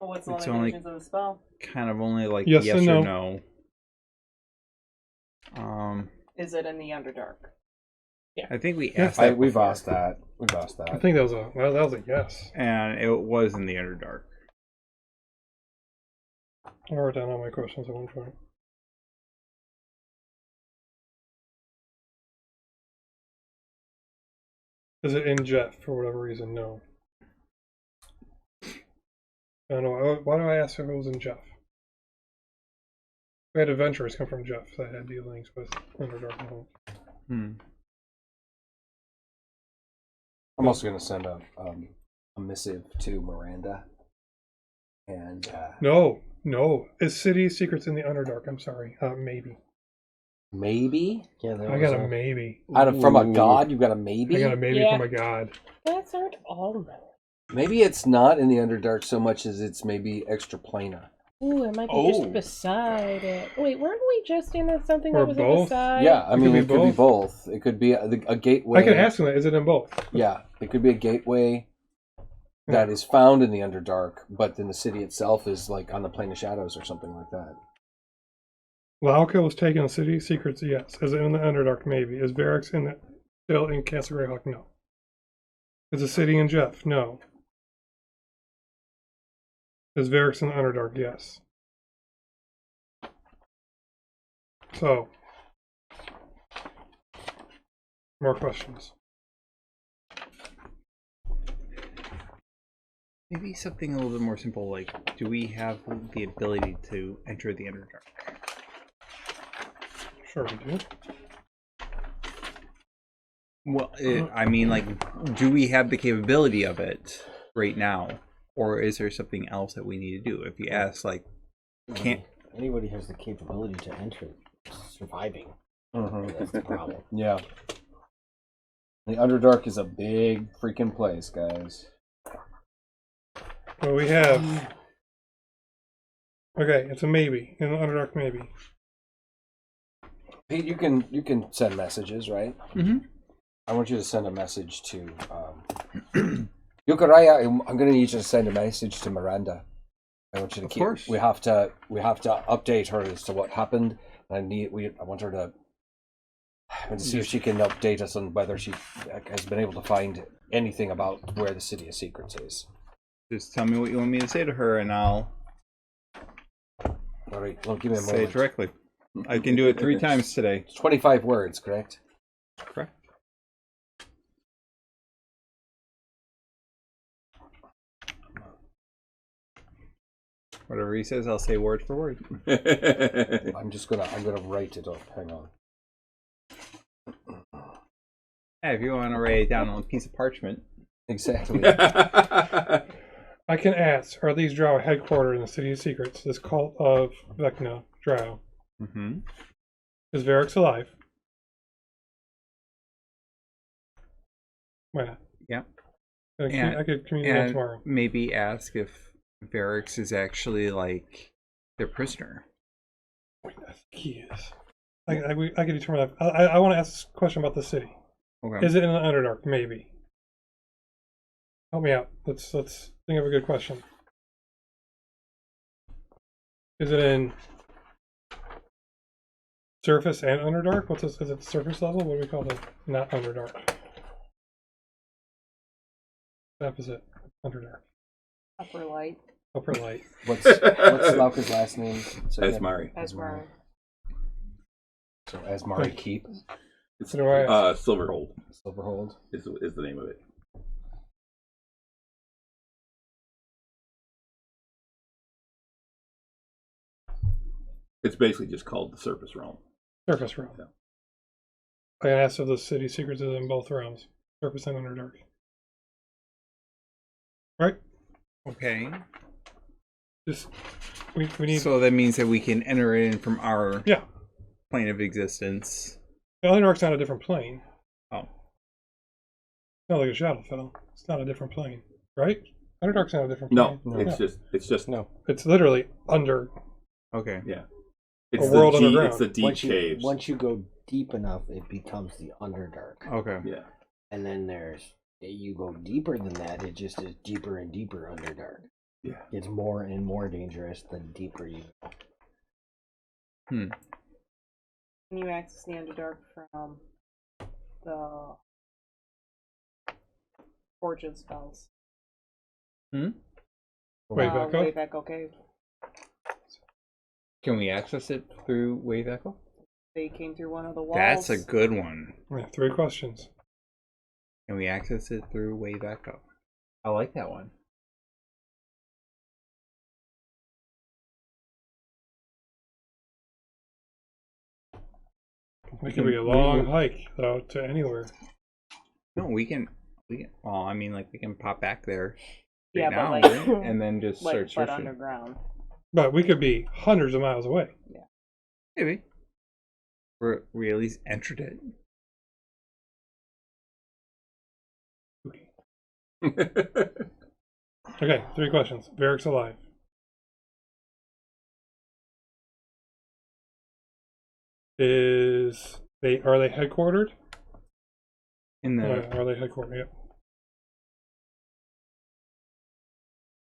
Well, what's the It's only- limitations of the spell? Kind of only like Yes yes and or no. no. Is it in the Underdark? I think we asked that We've before, asked that. We've asked I that. think that was a yes. and it was in the Underdark. I wrote down all my questions at one point. Is it in Jeff for whatever reason? No. I don't know. Why do I ask if it was in Jeff? We had adventurers come from Jeff that had dealings with Underdark and Homes. I'm also going to send a missive to Miranda. And No. It's City Secrets in the Underdark. I'm sorry. Maybe. maybe Yeah, there I was got a maybe. from a god, you got a maybe. I got a maybe Yeah. from a god. That's aren't all men. Maybe it's not in the Underdark so much as it's maybe extra planar. Ooh, it might be Oh. just beside it. Wait, weren't we just in something Or that was both. beside? Yeah, I It mean, could it be could be both. both. It could be a gateway. I can ask him that. Is it in both? Yeah, it could be a gateway that is found in the Underdark, but then the city itself is like on the Plane of Shadows or something like that. Lauka was taken in City Secrets, yes. Is it in the Underdark? Maybe. Is Varix still in Castle Greyhawk? No. Is the city in Jeff? No. Is Varix in the Underdark? Yes. So, more questions. Maybe something a little bit more simple, like, do we have the ability to enter the Underdark? Sure we do. Well, I mean, like, do we have the capability of it right now? Or is there something else that we need to do? If you ask, like, can't... Anybody has the capability to enter surviving. That's the problem. Yeah. The Underdark is a big freaking place, guys. Well, we have... Okay, it's a maybe. In the Underdark, maybe. Pete, you can send messages, right? Mm-hmm. I want you to send a message to Yukaraya. I'm going to need you to send a message to Miranda. I want you to Of course. We have to update her as to what happened. I want her to see if she can update us on whether she has been able to find anything about where the City of Secrets is. Just tell me what you want me to say to her, and I'll All right, well, give me a say moment. it directly. I can do it 3 times today. It's 25 words, correct? Correct. Whatever he says, I'll say word for word. I'm gonna write it up. Hang on. Hey, if you want to write it down on a piece of parchment. Exactly. I can ask, are these Drow headquartered in the City of Secrets? This cult of Vecna Drow. Mm-hmm. Is Varix alive? Why not? Yeah. I could communicate tomorrow. Maybe ask if Varix is actually, like, their prisoner. I think he is. I can determine that. I want to ask a question about the city. Okay. Is it in the Underdark? Maybe. Help me out. Let's think of a good question. Is it in surface and Underdark? What's this? Is it surface level? What do we call it? Not Underdark. That is it. Underdark. Upper light. Upper light. What's Lauka's last name? Asmari. Asmari. So Asmari Keep. It's So do I ask? Silverhold Silverhold is the name of it. It's basically just called the Surface Realm. Surface realm. Yeah. I can ask if the City Secrets is in both realms. Surface and Underdark. Right? Okay. Just we need So that means that we can enter it in from our Yeah. plane of existence. The Underdark's not a different plane. Oh. It's not like a Shadowfell. It's not a different plane. Right? Underdark's not a different No, plane. it's just No. It's literally under Okay. yeah. It's world the deep, underground. it's the deep caves. Once you go deep enough, it becomes the Underdark. Okay. Yeah. And then you go deeper than that, it just is deeper and deeper Underdark. Yeah. It's more and more dangerous the deeper you go. Hmm. Can you access the Underdark from the fortune spells? Hmm? Wave Echo? Wave Echo Cave. Can we access it through Wave Echo? They came through one of the walls. That's a good one. Yeah, 3 questions. Can we access it through Wave Echo? I like that one. It could be a long hike though to anywhere. No, we can. Well, I mean, like, we can pop back there Yeah, now, but like, right? And then just like, start but searching. underground. But we could be hundreds of miles away. Maybe. We at least entered it. Okay, 3 questions. Varric's alive. Are they headquartered? In the Are they headquartered? Yep.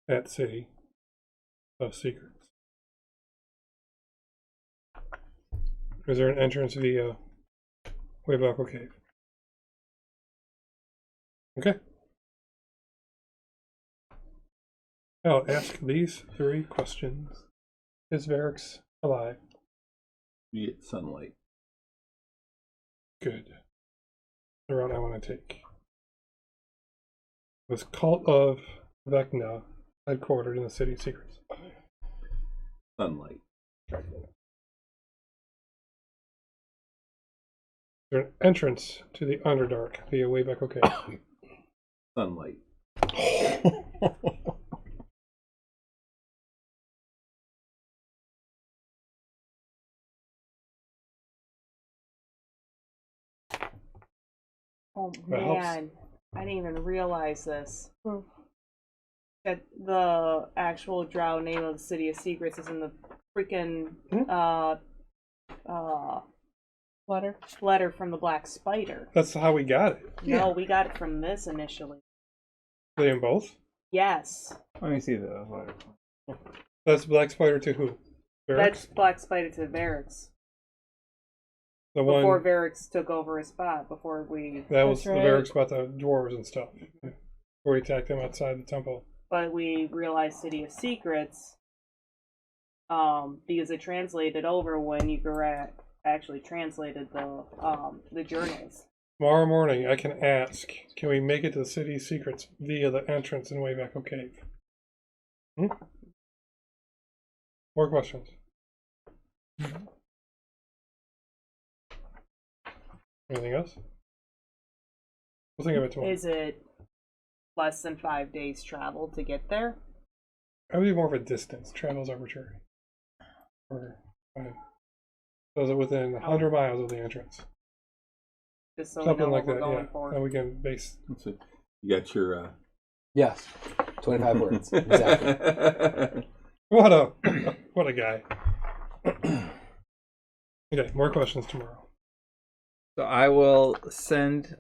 at City of Secrets. Is there an entrance via Waybuckle Cave? Okay. I'll ask these 3 questions. Is Varix alive? You get sunlight. Good. The route I want to take. Was Cult of Vecna headquartered in the City of Secrets? Sunlight. Is there an entrance to the Underdark via Waybuckle Cave? Sunlight. Oh That helps. man, I didn't even realize this. That the actual drow name of the City of Secrets is in the freaking letter from the Black Spider. That's how we got it. No, we got it from this initially. They in both? Yes. Let me see the letter. That's Black Spider to who? Varix? That's Black Spider to Varix. The Before one Varix took over his spot, before we... that was That's the right. Varix about the dwarves and stuff. Where we attacked them outside the temple. But we realized City of Secrets, because it translated over when you actually translated the journals. Tomorrow morning I can ask, can we make it to the City of Secrets via the entrance in Waybuckle Cave? More questions? Anything else? We'll think of it tomorrow. Is it less than 5 days travel to get there? I would be more of a distance. Travel's arbitrary. Or, so is it within 100 miles of the entrance? Just so we Something know like what that, we're going yeah. for. And we can base. So you got your. Yes. 25 words. Exactly. What a guy. Okay, more questions tomorrow. So I will sending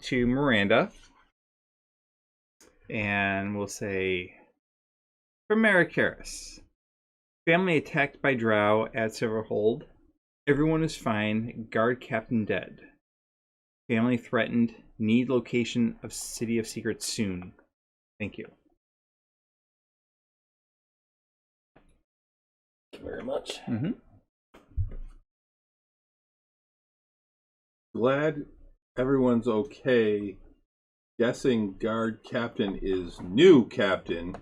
to Miranda, and we'll say, from Maricaris, family attacked by drow at Silverhold. Everyone is fine. Guard captain dead. Family threatened. Need location of City of Secrets soon. Thank you. Thank you very much. Mm-hmm. Glad everyone's okay. Guessing guard captain is new captain.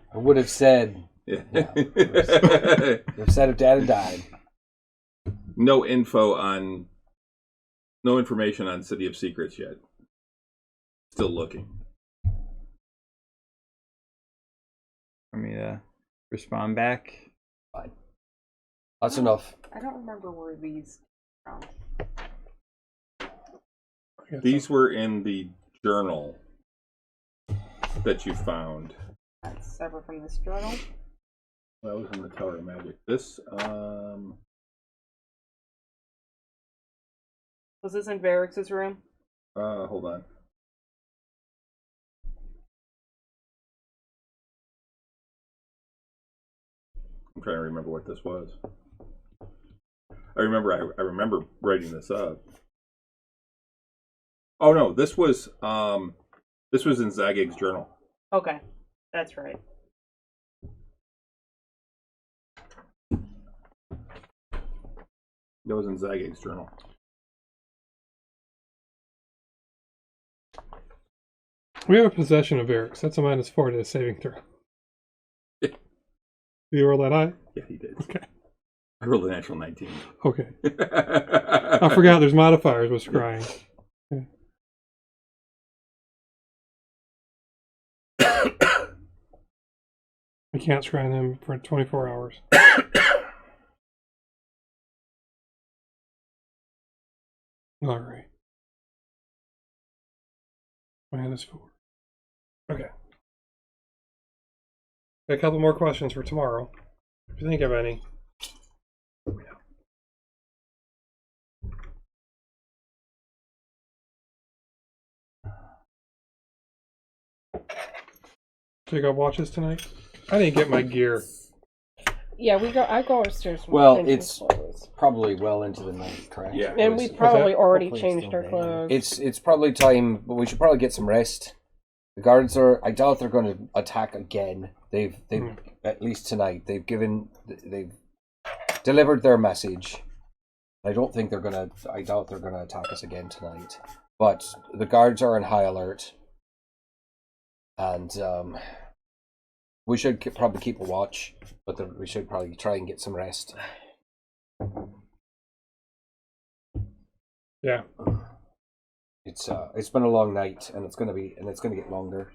I would have said. Yeah. Would have said if Dad had died. No information on City of Secrets yet. Still looking. Want me to respond back? Fine. That's enough. I don't remember where these from. These were in the journal that you found. That's separate from this journal. That was in the Tower of Magic. This, Was this in Varix's room? hold on. I'm trying to remember what this was. I remember writing this up. Oh no, this was in Zagig's journal. Okay, that's right. That was in Zagig's journal. We have a possession of Varix. That's a -4 to the saving throw. You roll that high? Yeah, he did. Okay. I rolled a natural 19. Okay. I forgot there's modifiers with scrying. Okay. I can't scry him for 24 hours. Alright. -4. Okay. Got a couple more questions for tomorrow. If you think of any. So you got watches tonight? I didn't get my gear. Yeah, I go upstairs. Well, it's probably well into the night, correct? Yeah. And we probably already Hopefully changed still our there. clothes. It's probably time, but we should probably get some rest. The guards are. I doubt they're going to attack again. They've at least tonight. They've delivered their message. I don't think they're gonna. I doubt they're gonna attack us again tonight. But the guards are on high alert, and we should probably keep a watch. But we should probably try and get some rest. Yeah. It's been a long night, and it's gonna get longer.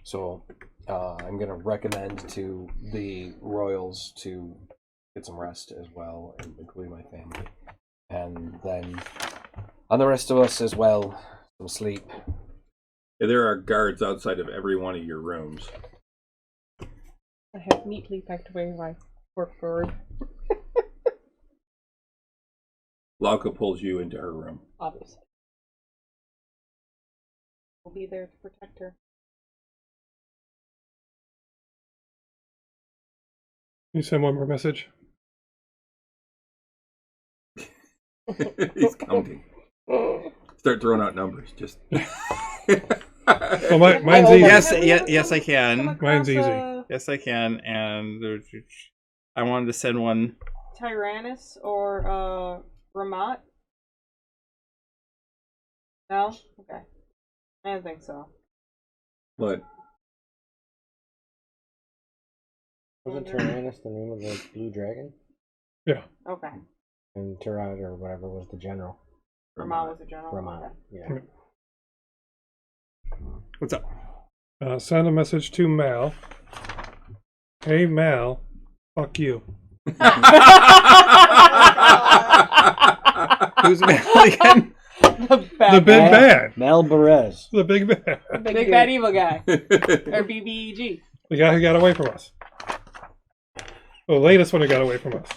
So I'm gonna recommend to the royals to get some rest as well, including my family, and then on the rest of us as well, some sleep. Yeah, there are guards outside of every one of your rooms. I have neatly packed away my workboard. Lauka pulls you into her room. Obviously. We'll be there to protect her. You send one more message. He's counting. Start throwing out numbers. Just. Well, mine's easy. Yes, I can. Mine's easy. Yes, I can. And I wanted to send one. Tyrannus or Ramat? No? Okay. I don't think so. What? Wasn't Tyrannus the name of the blue dragon? Yeah. Okay. And Tyrannus or whatever was the general. Ramat was a general. Ramat. Okay. Yeah. What's up? Send a message to Mal. Hey Mal, fuck you. Who's Mal again? The The big bad. Mel Perez. The big bad. Big bad evil guy. Or BBEG. The guy who got away from us. The latest one who got away from us.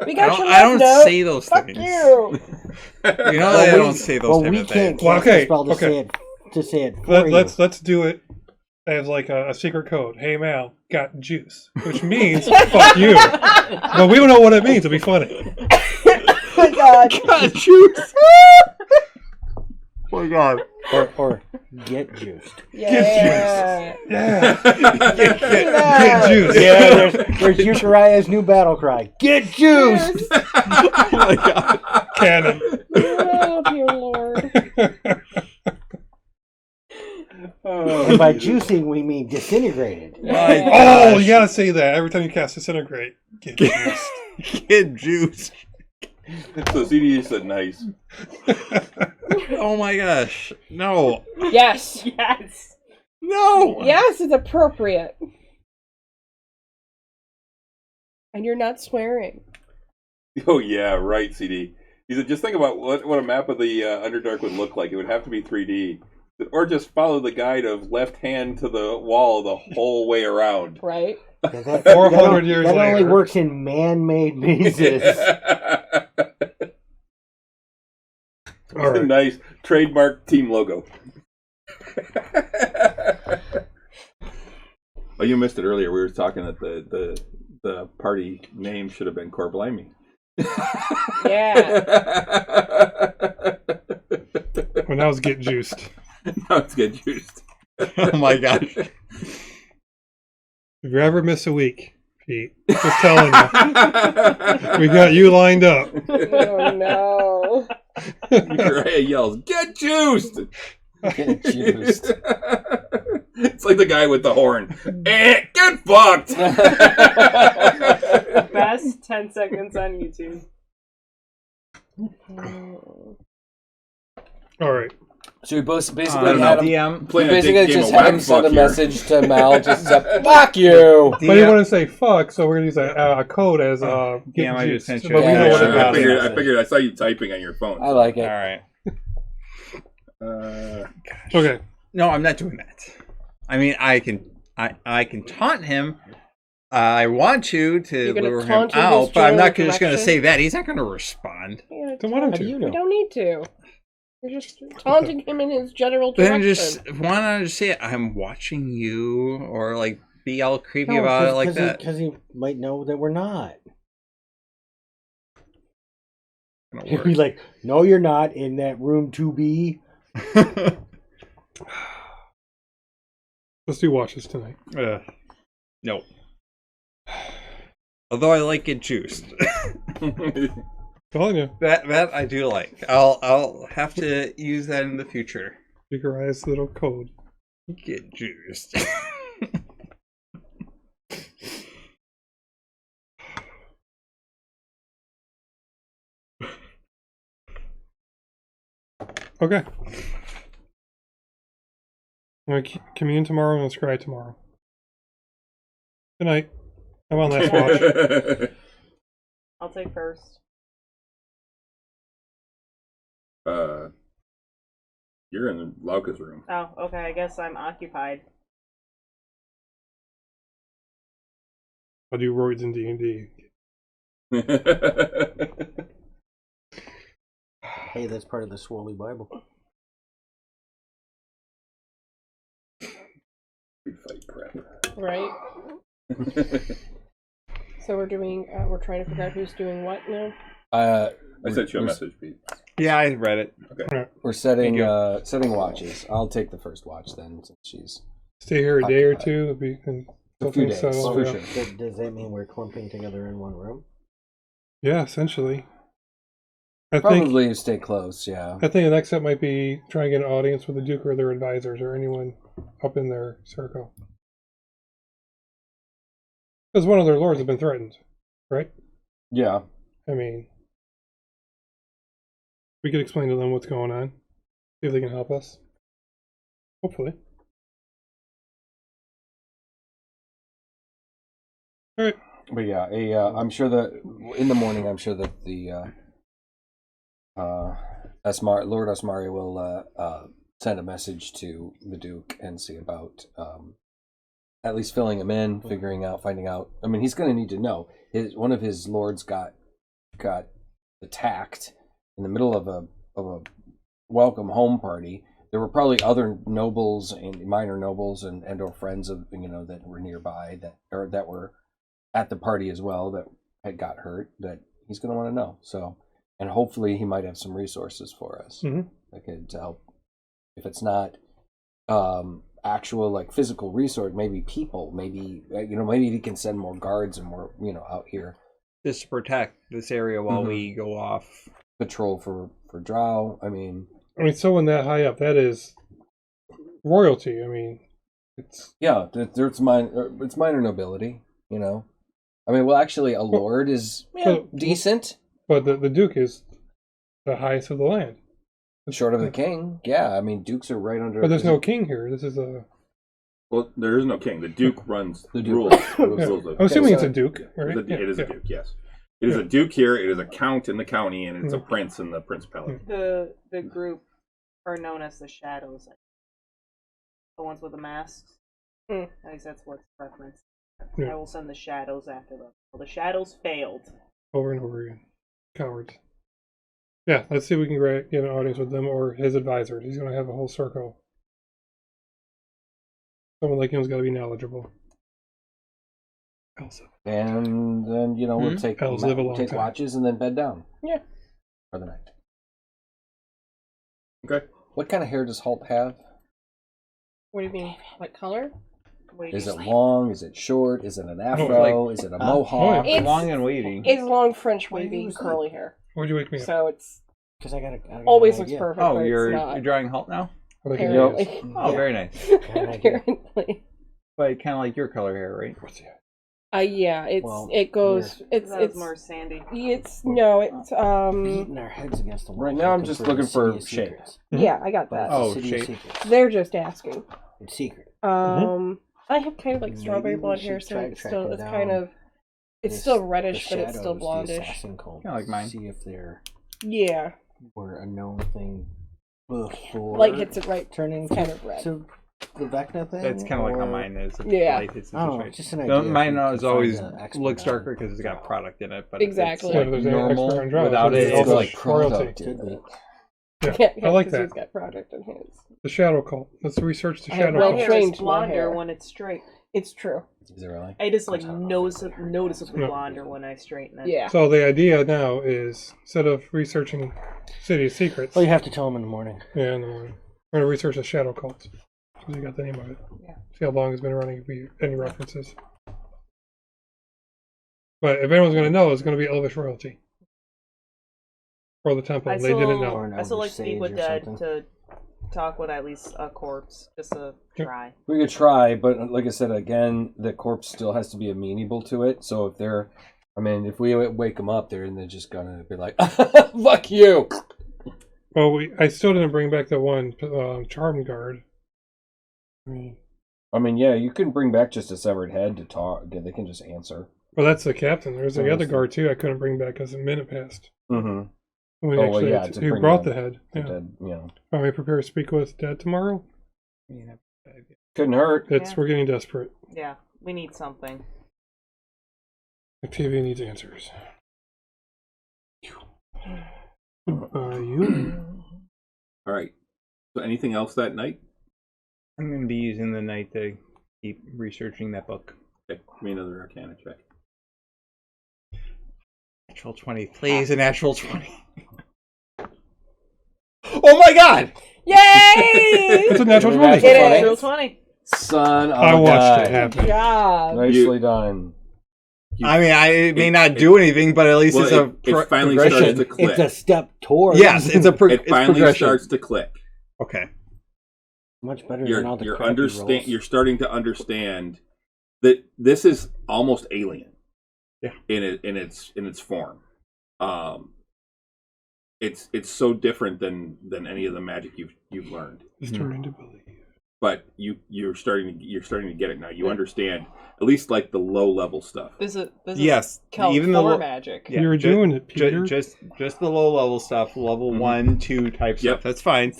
We got your I don't note. say those Fuck things. you. You know I don't say those Well, type we of can't things. Well, cast okay, a spell to okay. say it for you. Let's do it as like a secret code. Hey Mal, got juice, which means fuck you. But we don't know what it means. It'll be funny. Oh my god. God, juice. Oh my god. Or get juiced. Yeah. Yeah. Get juice. Yeah, there's Euchariah's new battle cry. Get juiced! Oh my god. Cannon. Oh dear lord. And by juicing, we mean disintegrated. Oh, you gotta say that every time you cast Disintegrate. Get juiced. Get juice. So CD said nice. Oh my gosh. No. Yes. Yes. No. Yes, it's appropriate. And you're not swearing. Oh yeah, right, CD. He said, just think about what a map of the Underdark would look like. It would have to be 3D. Or just follow the guide of left hand to the wall the whole way around. Right? That, 400 years that later. only works in man-made mazes. All right. Nice trademark team logo. Oh, you missed it earlier. We were talking that the party name should have been Core Blimey. Yeah. Well, now it's get juiced. Now it's get juiced. Oh my gosh. If you ever miss a week, Pete, just telling you, we got you lined up. Oh no. Uriah yells, "Get juiced!" Get juiced. It's like the guy with the horn. Get fucked! Best 10 seconds on YouTube. All right. So we both I basically don't had know. him. Playing a Basically, game just of had him whack send a fuck here. message to Mal. Just said, "Fuck you." But you want to say fuck, so we're gonna use a code as get Damn, I juiced. just But sent we you- know what it I means. figured I saw you typing on your phone. I like All it. right. Okay. No, I'm not doing that. I mean, I can taunt him. I want you to You're gonna lure him taunt him out, his but I'm not general just going to direction? say that. He's not going to respond. Yeah, Then why don't How do you? you we know? don't need to. You're just taunting him in his general Then direction. why not just say I'm watching you, or like be all creepy about it like that? Because he might know that we're not. He'd Work. be like, "No, you're not in that room 2B." Let's do watches tonight. No. Although I like it juiced. Telling you. That I do like. I'll have to use that in the future. Secretized little code. Get juiced. Okay. I'm going to commune tomorrow and scry tomorrow. Good night. I'm on last watch. I'll take first. You're in Lauka's room. Oh, okay. I guess I'm occupied. I'll do roids in D&D. Hey, that's part of the Swoley Bible. Good fight prep. Right. So we're doing. We're trying to figure out who's doing what now. I sent you a message, Pete. Yeah, I read it. Okay. We're setting setting watches. I'll take the first watch then, since she's Stay here a day or two. a few days settle, for yeah. sure. Does that mean we're clumping together in one room? Yeah, essentially. I Probably stay close. Yeah. think the next step might be try and get an audience with the Duke or their advisors or anyone up in their circle. Because one of their lords has been threatened, right? Yeah. I mean, we could explain to them what's going on, see if they can help us. Hopefully. All right. But yeah, I'm sure that in the morning, I'm sure that the Lord Asmari will send a message to the Duke and see about at least filling him in, finding out. I mean, he's going to need to know. One of his lords got attacked in the middle of a welcome home party. There were probably other nobles and minor nobles and or friends of that were nearby that were at the party as well that had got hurt, that he's going to want to know. So, and hopefully he might have some resources for us that could help. If it's not actual like physical resource, maybe people, maybe he can send more guards and more out here Just to protect this area while we go off. Patrol for drow. I mean, someone that high up, that is royalty. I mean, it's it's minor nobility. I mean, well, actually, a lord is decent, but the Duke is the highest of the land. Short of the king. Yeah, I mean, dukes are right under. But there's no king here. This is a. Well, there is no king. The Duke runs the Duke rules. I'm assuming it's a Duke, right? It is a Duke, yes. It is a Duke here. It is a count in the county, and it's a prince in the principality. The group are known as the Shadows. The ones with the masks. At least that's what's preference. Yeah. I will send the Shadows after them. Well, the Shadows failed. Over and over again. Cowards. Yeah, let's see if we can get an audience with them or his advisors. He's going to have a whole circle. Someone like him's got to be knowledgeable. And then we'll take watches and then bed down. Yeah. For the night. Okay. What kind of hair does Halt have? What do you mean? What color? Is it long? Is it short? Is it an afro? Is it a mohawk? It's long and wavy. It's long French wavy curly hair. Why'd you wake me up? So it's because I got always looks perfect. Oh, but you're it's not. drawing Halt now? Apparently. Oh, very nice. Apparently. But kind of like your color hair, right? Yeah, it goes. It's more sandy. It's beating our heads against the wall. Right now, I'm just looking for shape. Yeah, I got that. Oh, shape. They're just asking. It's secret. I have kind of like strawberry blonde hair, so it's still reddish, but it's still blondish. Kind of like mine. See if they're were a known thing before. Light hits it right. Turning kind of red. to the Vecna thing. That's kind of like how mine is. Light hits it right. Just an idea. Mine always looks darker because it's got product in it, but exactly. It's like normal without it. It's like royalty. Yeah, I like that. He's got project in his. The shadow cult. Let's research the I have shadow well cult. trained It's my blonder hair. when it's straight. It's true. Is it really? It is like I don't know. noticeably No. blonder when I straighten it. Yeah. So the idea now is, instead of researching City of Secrets, Well, you have to tell him in the morning. yeah, in the morning, we're going to research the shadow cult. Because you got the name of it. Yeah. See how long it's been running, if we any references. But if anyone's going to know, it's going to be Elvish royalty. For the temple. They didn't know. Or an I still like elder to speak sage with or Dad something. to talk with at least a corpse, just to Yep. try. We could try, but like I said, again, the corpse still has to be amenable to it. So if they're, I mean, if we wake them up, they're just gonna be like, "Fuck you." Well, I still didn't bring back the one charm guard. I mean, yeah, you can bring back just a severed head to talk. They can just answer. Well, that's the captain. There's the Oh, other I see. guard too. I couldn't bring back because a minute passed. Mm-hmm. We Oh, well, actually yeah, had to who bring brought the- the head? Yeah. Dead, you know, Are we prepared to speak with Dad tomorrow? couldn't hurt. It's Yeah. we're getting desperate. Yeah, we need something. Octavia needs answers. You? All right. So anything else that night? I'm going to be using the night to keep researching that book. Okay, give me another Arcana check. Natural 20. Please, a natural 20. Oh my god! Yay! It's a natural Natural 20. It is. Natural 20. Son of I a watched gun. it happen. Good job. Nicely done. I mean, I may not do anything, but at least Well, it's a it finally progression. starts to click. It's a step towards. Yes, it's a It finally progression. starts to click. Okay. much better than all the You're crappy rolls. You're starting to understand that this is almost alien. Yeah. In its form. It's so different than any of the magic you've learned. It's turning to believe. But you're starting to get it now. You understand at least like the low level stuff. This is Yes, Kelp even the for lo- magic. Yeah, You're doing it, Peter. Just the low level stuff, level 1, 2 type Yep. stuff. That's fine.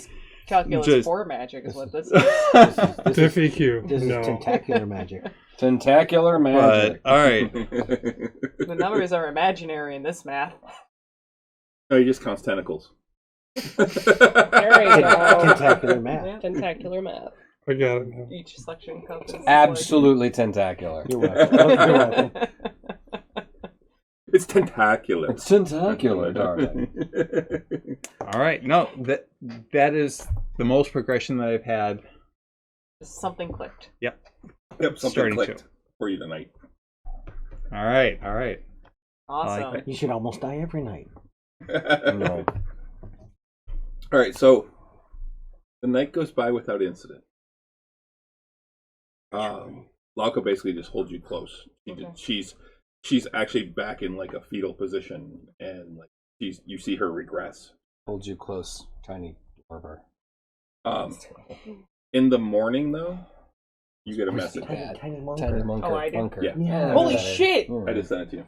Calculus Just- for magic is what this is. Diff EQ. This is No. tentacular magic. Tentacular magic. But all right. The numbers are imaginary in this math. No, he just counts tentacles. There you go. Tentacular math. Yeah. Tentacular math. I got it now. Each suction cup is Absolutely tentacular. You're welcome. You're welcome. It's tentacular. It's tentacular, darling. All right. No, that is the most progression that I've had. Something clicked. Yep, something Starting clicked to. for you tonight. All right. Awesome. like You should almost die every night. No. All right, so the night goes by without incident. Lauka basically just holds you close. She's actually back in like a fetal position, and like you see her regress. Hold you close, tiny dwarver. In the morning though, you get a message. Tiny monker. Tiny monker. Oh, I do? Bunker. Yeah. Yeah. Holy shit! I just sent it to you.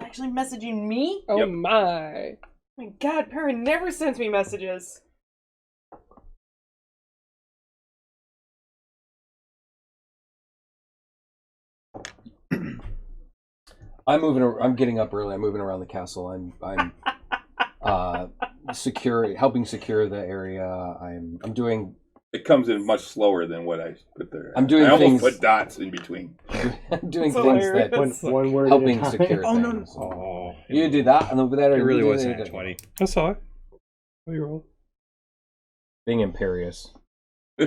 Actually messaging me? Oh Yep. my. My god, Perrin never sends me messages. I'm getting up early. I'm moving around the castle. I'm helping secure the area. I'm doing. It comes in much slower than what I put there. I'm doing I almost things- put dots in between. I'm doing That's things hilarious. that One word helping at a time. secure Oh no! things. Oh, You do that, and then with that, it really wasn't a 20. I saw it. Oh, you rolled. Being imperious. Oh,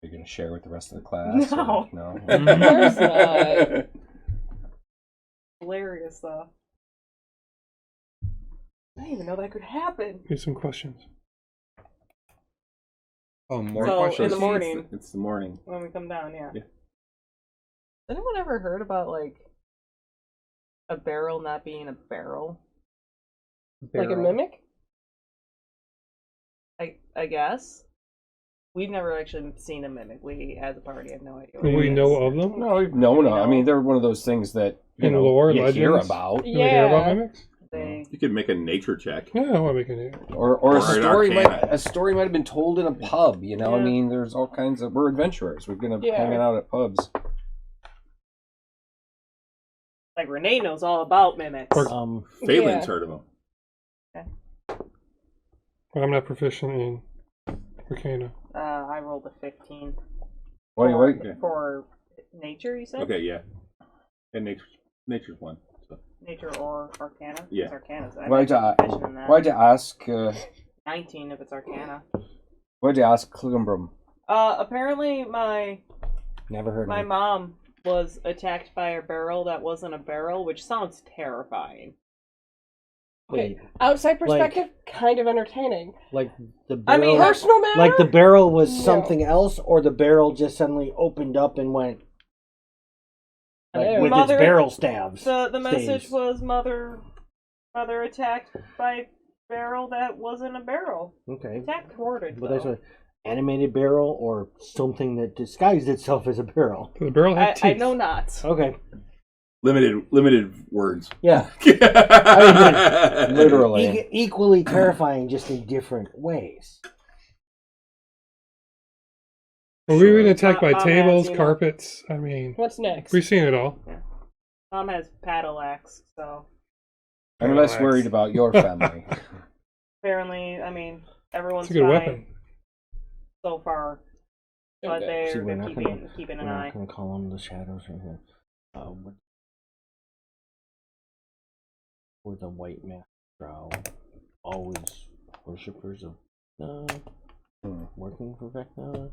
You're gonna share with the rest of the class? No. Or no. Of course not. Hilarious though. I didn't even know that could happen. Here's some questions. Oh, more So, questions. in the morning, It's the morning. when we come down, yeah. Yeah. Anyone ever heard about like a barrel not being a barrel? Like a mimic? I guess. We've never actually seen a mimic. We, as a party, have no idea. Do we know of them? No, no. I mean, they're one of those things that you In know, lore, you hear legends? about, Do we hear about Yeah. mimics? They, You could make a nature check. Yeah, I want to make it. or Or a an story arcana. might have been told in a pub. You know, I Yeah. mean, there's all kinds of. We're adventurers. We're gonna Yeah. hanging out at pubs. Like Renee knows all about mimics. Phelan's heard of them. But I'm not proficient in Arcana. I rolled a 15. Wait. For nature, you said? Okay, yeah. And nature's one. So. Nature or Arcana? Yeah. Arcana's. Why'd you ask? 19 if it's Arcana. Why'd you ask Klugenbrum? Apparently Never heard my of it. mom was attacked by a barrel that wasn't a barrel, which sounds terrifying. Wait, Outside perspective, kind of entertaining. like the barrel, I mean, Personal matter? like the barrel was No. something else, or the barrel just suddenly opened up and went like, with Mother- its barrel stabs. The message staves. was mother attacked by barrel that wasn't a barrel. Okay, Attacked toward it. but there's an animated barrel or something that disguised itself as a barrel. The barrel had teeth. I know not. Okay, Limited words. yeah, Literally. equally terrifying, just in different ways. Well, we've been attacked by Mom tables, has, carpets. I mean, What's next? we've seen it all. Mom has paddle axe, so I'm less worried about your family. apparently, everyone's It's a good fine weapon. so far. But Okay. See, they're we're not keeping an We're eye. not going to call them the shadows right here. With the white mask drow, always worshippers of working for Vecna.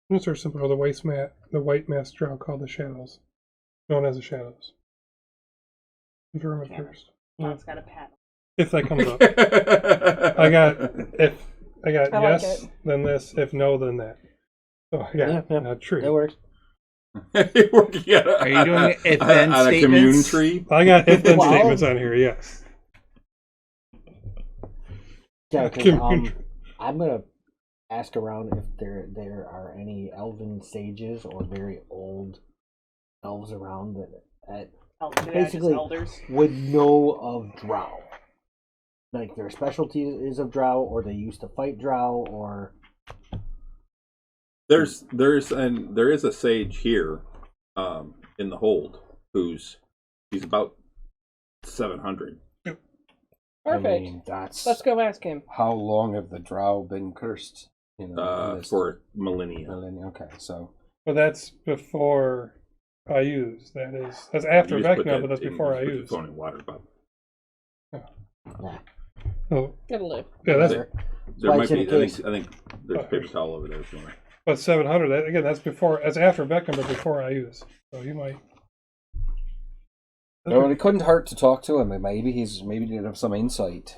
Let's start simple. The white mask drow called the shadows, known as the shadows. Confirm it Yeah. first. Mom's got a paddle. If that comes up, I got I like yes, it. then this. If no, then that. So yeah, Yeah. true. That works. Are you doing if-then on a commune statements? tree? I got if-then Well- statements on here. Yes. Yeah, 'cause, Commune. I'm gonna ask around if there are any elven sages or very old elves around that basically elders. would know of drow. Like their specialty is of drow, or they used to fight drow, or There is a sage here, in the hold he's about 700. Perfect. I mean, Let's go ask him. How long have the drow been cursed? In this For millennia. millennia? Okay, so But that's before I use. That's after You just put Vecna, that but that's in- before I you just put your use. phone in water, Bob. Oh, It'll live. yeah, that's There why might it's in be. a case. I think there's paper towel over there if you want. but 700. Again, that's before. That's after Vecna, but before I use. So you might. no, it couldn't hurt to talk to him. Maybe he'd have some insight.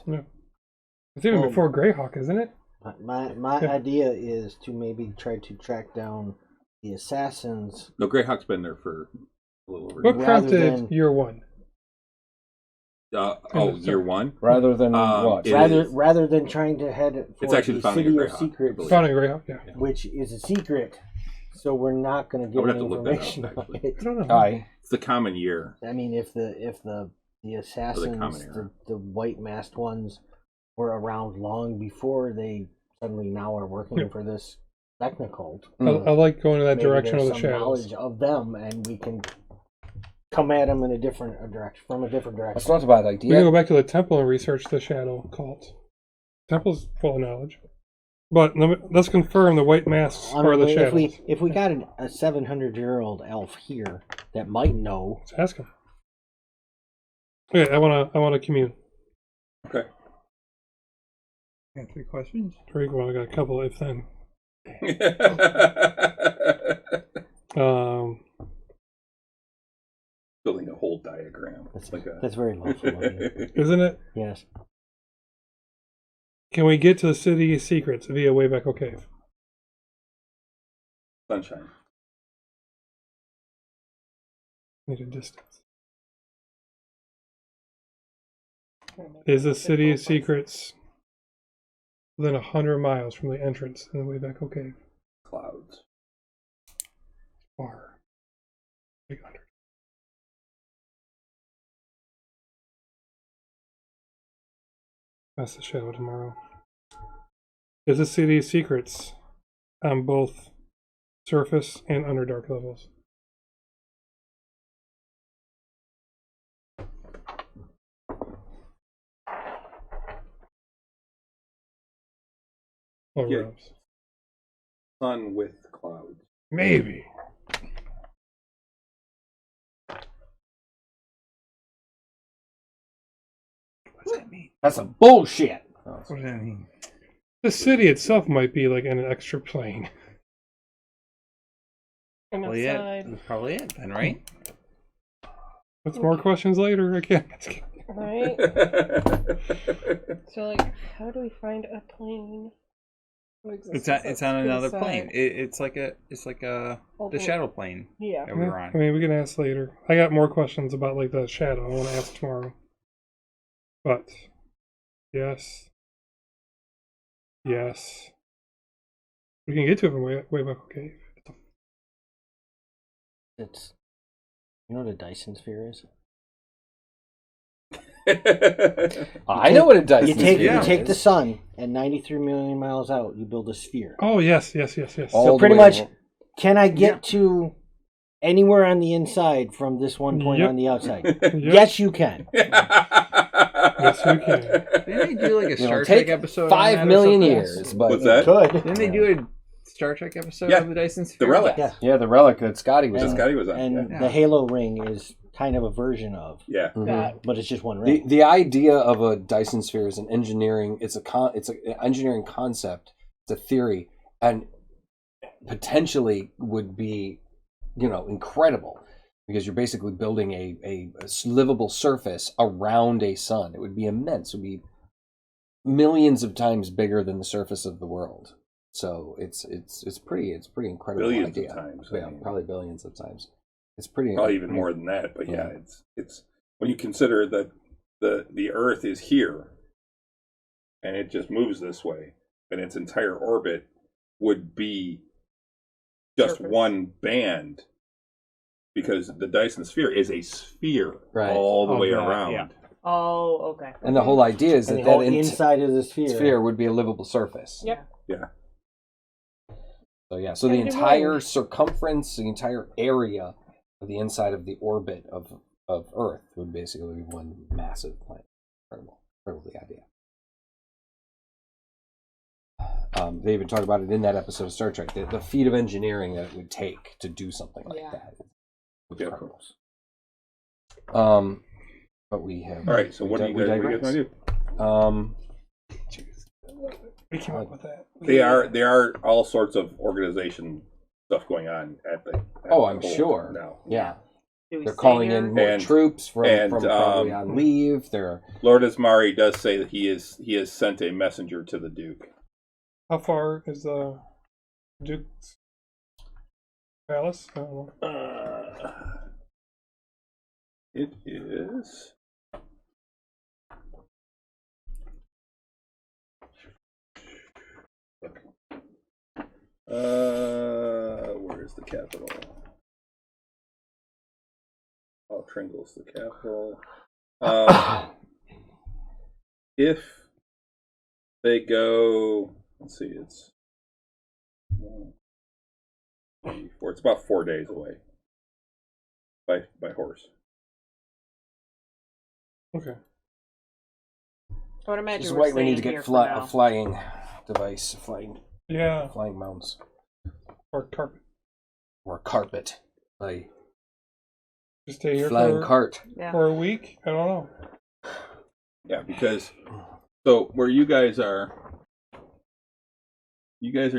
It's even Well- before Greyhawk, isn't it? my Yeah. idea is to maybe try to track down the assassins. No, Greyhawk's been there for a little over. What Rather prompted than- year one? Year one. Rather than what? it Rather is. rather than trying to head for It's actually the the founding City of of Greyhawk, I Secrets, believe. Founding Greyhawk, yeah. which is a secret, so we're not going to I get would have any to look that up, information on actually. it. I don't know. Aye. It's the common year. I mean, if the assassins, common era. the white masked ones, were around long before they suddenly now are working Yeah. for this Vecna cult, I like going in that maybe direction of there's the some shadows. knowledge of them, and we can come at them in a different direction, from a different That's direction. not a bad We can idea. go back to the temple and research the shadow cult. Temple's full of knowledge. But let's confirm the white masks I are the mean, shadows. if we got a 700-year-old elf here that might know, Let's ask him. Okay, I want to commune. Okay. Got 3 questions. Very well. I got a couple if then. Building a whole diagram. that's very lawful of you. Isn't it? Yes. Can we get to the city secrets via Wayback Cave? Sunshine. Need a distance. Is the city of secrets within 100 miles from the entrance in the Wayback Cave? Clouds. Far. 800. That's the shadow tomorrow. Is the city of secrets on both surface and Underdark levels? Oh, Yeah. Rose. Sun with clouds. Maybe. What does that mean? That's a bullshit. What does that mean? The city itself might be like in an extra plane. And Well, yeah, outside. that's probably it then, right? That's more questions later. I can't. Right? So, like, how do we find a plane? It's on another plane. It's like the shadow plane Yeah. that we were I on. mean, we can ask later. I got more questions about like the shadow. I want to ask tomorrow. But yes, we can get to it from way back. Okay. It's, you know what a Dyson sphere is? I know what a Dyson You take sphere you take is. the sun, and 93 million miles out, you build a sphere. Oh yes. All So the pretty way much, along. can I get to anywhere on the inside from this one point Yep. on the outside? Yep. Yes, you can. Yes, you can. Didn't they do like a It'll Star take Trek episode? on 5 that or million something? years, but What's that? Could. Didn't they do a Star Trek episode Yeah. of the Dyson Sphere? The Relic. Yeah. yeah, the relic that Scotty was That on. Scotty was on. And Yeah. the Halo ring is kind of a version of, Yeah. Mhm. That. but it's just one ring. The idea of a Dyson sphere is an engineering. It's an engineering concept. It's a theory, and potentially would be, incredible, because you're basically building a livable surface around a sun. It would be immense. It would be millions of times bigger than the surface of the world. So it's pretty incredible Billions idea. of times. Yeah, probably billions of times. It's pretty. Probably even more than that. But yeah, Yeah. it's when you consider that the Earth is here, and it just moves this way, and its entire orbit would be just Surface. one band, because the Dyson sphere is a sphere Right. all the Of way that, around. yeah. Oh, okay. And the whole idea is and that the whole that inside of the sphere would be a livable surface. Yep. Yeah. So yeah, so the And it entire will. circumference, the entire area of the inside of the orbit of Earth would basically be one massive planet. Incredible idea. They even talk about it in that episode of Star Trek, the feat of engineering that it would take to do something like Yeah. that. Yeah. Incredible. But we have. All right. So what do you guys want to do? We came up with that. There are all sorts of organization stuff going on at the. Oh, I'm hold sure. now. Yeah, Do we they're stay calling here? in more And- troops from and, probably on leave. They're Lord Ismari does say that he has sent a messenger to the Duke. How far is the Duke's palace? I don't know. It is. Where is the capital? Oh, Tringle's the capital. If they go, let's see, it's 1, 3, 4. It's about 4 days away by horse. Okay. I would imagine just we're right. We need to staying get here for a now. flying device, Yeah. flying mounts, Or carpet. or carpet, like Just stay here flying for, cart. Yeah. for a week? I don't know. Yeah, because so where you guys are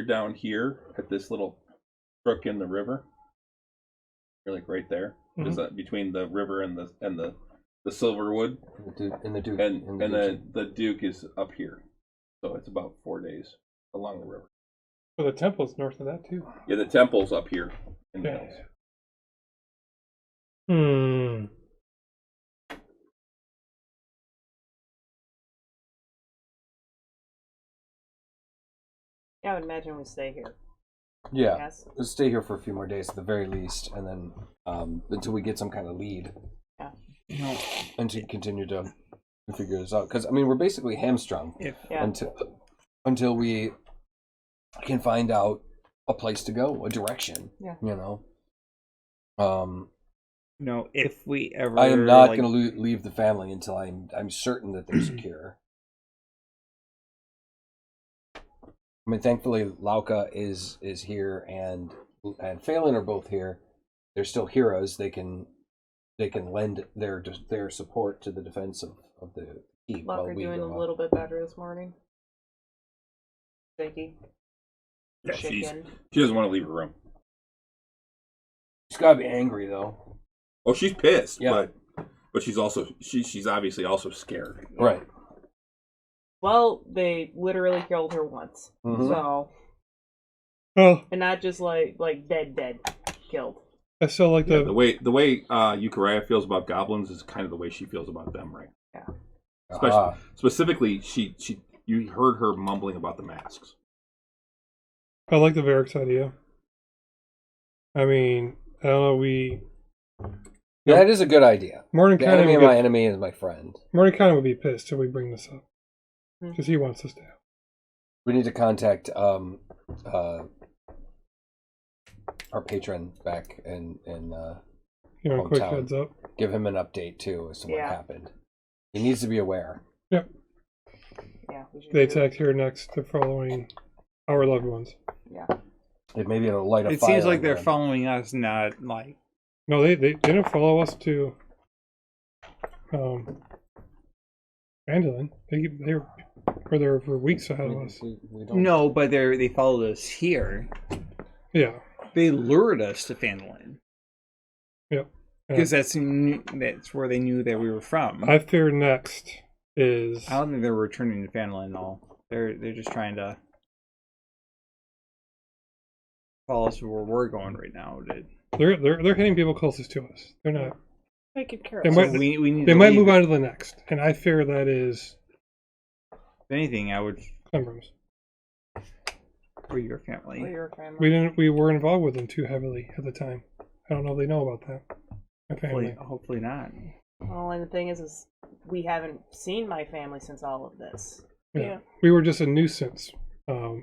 down here at this little brook in the river. You're like right there. Is that between the river and the Silverwood? And the Duke. And the Duke is up here. So it's about 4 days along the river. But the temple's north of that too. Yeah, the temple's up here in the hills. Yeah, I would imagine we stay here. Yeah, Yes. let's stay here for a few more days at the very least, and then until we get some kind of lead. Yeah. And to continue to figure this out, because I mean we're basically hamstrung Yeah. until we can find out a place to go, a direction. Yeah. You know. No, if we ever, I am not like, going to leave the family until I'm certain that they're secure. I mean, thankfully, Lauka is here, and Phelan are both here. They're still heroes. They can lend their support to the defense of the keep. Locker doing a little bit better this morning. Shaky. Yeah, she doesn't want to leave her room. She's gotta be angry though. Oh, she's pissed. Yeah. But she's also she's obviously also scared. Right. Well, they literally killed her once. Mm-hmm. So. Oh. And not just like dead killed. I still like the way Euchariah feels about goblins is kind of the way she feels about them, right? Yeah. Specifically, you heard her mumbling about the masks. I like the Varric's idea. I mean, I don't know. Yeah, it is a good idea. The enemy of my enemy is my friend. Mordenkainen would be pissed if we bring this up because he wants us to. We need to contact our patron back in quick heads up. Give him an update too as to what happened. He needs to be aware. Yep. Yeah. They attacked here next. They're following our loved ones. Yeah. It maybe it'll light a fire. It seems like they're following us, not like. No, they didn't follow us to. Vandalin. They were there for weeks ahead of us. No, but they followed us here. Yeah. They lured us to Vandalin. Yep. Because that's where they knew that we were from. I fear next is. I don't think they're returning to Vandalin at all. They're just trying to follow us to where we're going right now. They're hitting people closest to us. They're not. They could care. They might move on to the next, and I fear that is. If anything, I would. Clembrams. For your family. We were involved with them too heavily at the time. I don't know if they know about that. My family. Hopefully not. Well, and the thing is we haven't seen my family since all of this. Yeah. We were just a nuisance.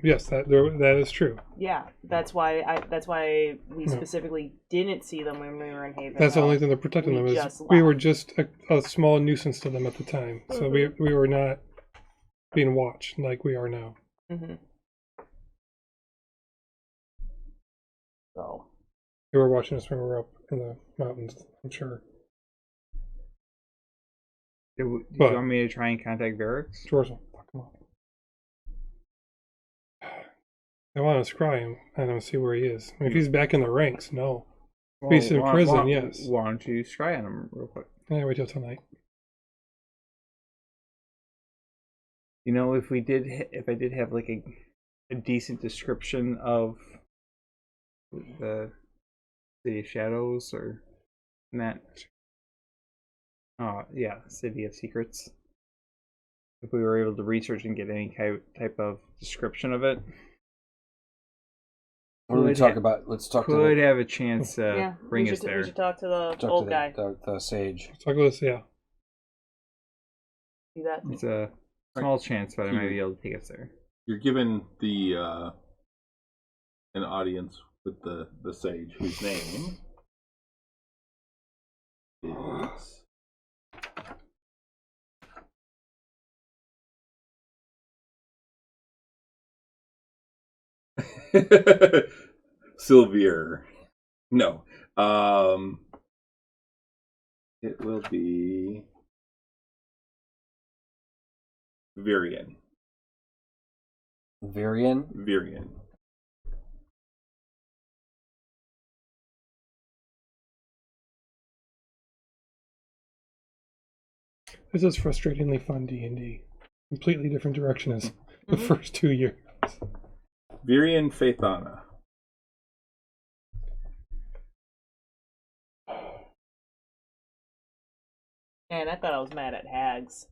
Yes, that is true. Yeah, that's why we specifically didn't see them when we were in Haven. That's the only thing that protected them is we were just a small nuisance to them at the time. So we were not being watched like we are now. Mm-hmm. So they were watching us when we were up in the mountains, I'm sure. Do you want me to try and contact Varric's? George will fuck him up. I want to scry him and see where he is. I mean, if he's back in the ranks, no. If he's in prison, yes. Why don't you scry on him real quick? Yeah, wait till tonight. You know, if I did have like a decent description of the City of Shadows or that. Yeah, City of Secrets. If we were able to research and get any type of description of it. What do we talk about? Let's talk to could have a chance to bring us there. We should talk to the old guy. The sage. Let's talk about this, yeah. Do that. It's a small chance, but I might be able to take us there. You're given the an audience with the sage, whose name is Sylvier. No. It will be Virian. Virian. This is frustratingly fun D&D. Completely different direction as the first 2 years. Virian Faithana. Man, I thought I was mad at hags.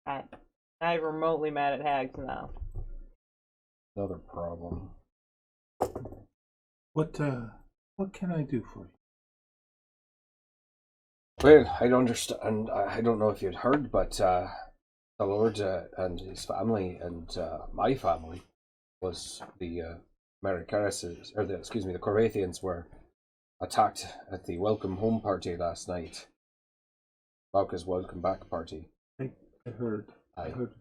I'm remotely mad at hags now. Another problem. What can I do for you? Well, I don't understand. I don't know if you'd heard, but the Lord and his family and my family was the Maricaris, or the Corvathians were attacked at the welcome home party last night. Lauka's welcome back party. I heard. I heard.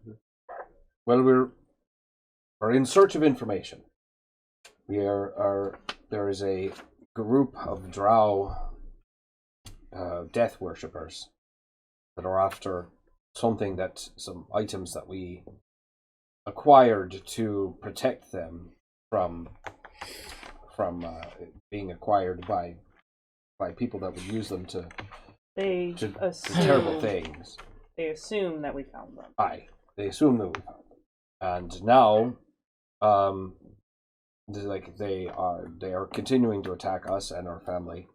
Well, are in search of information. There is a group of drow death worshippers that are after some items that we acquired to protect them from being acquired by people that would use them to terrible things. They assume that we found them. Aye, they assume that we found them, and now, they are continuing to attack us and our family.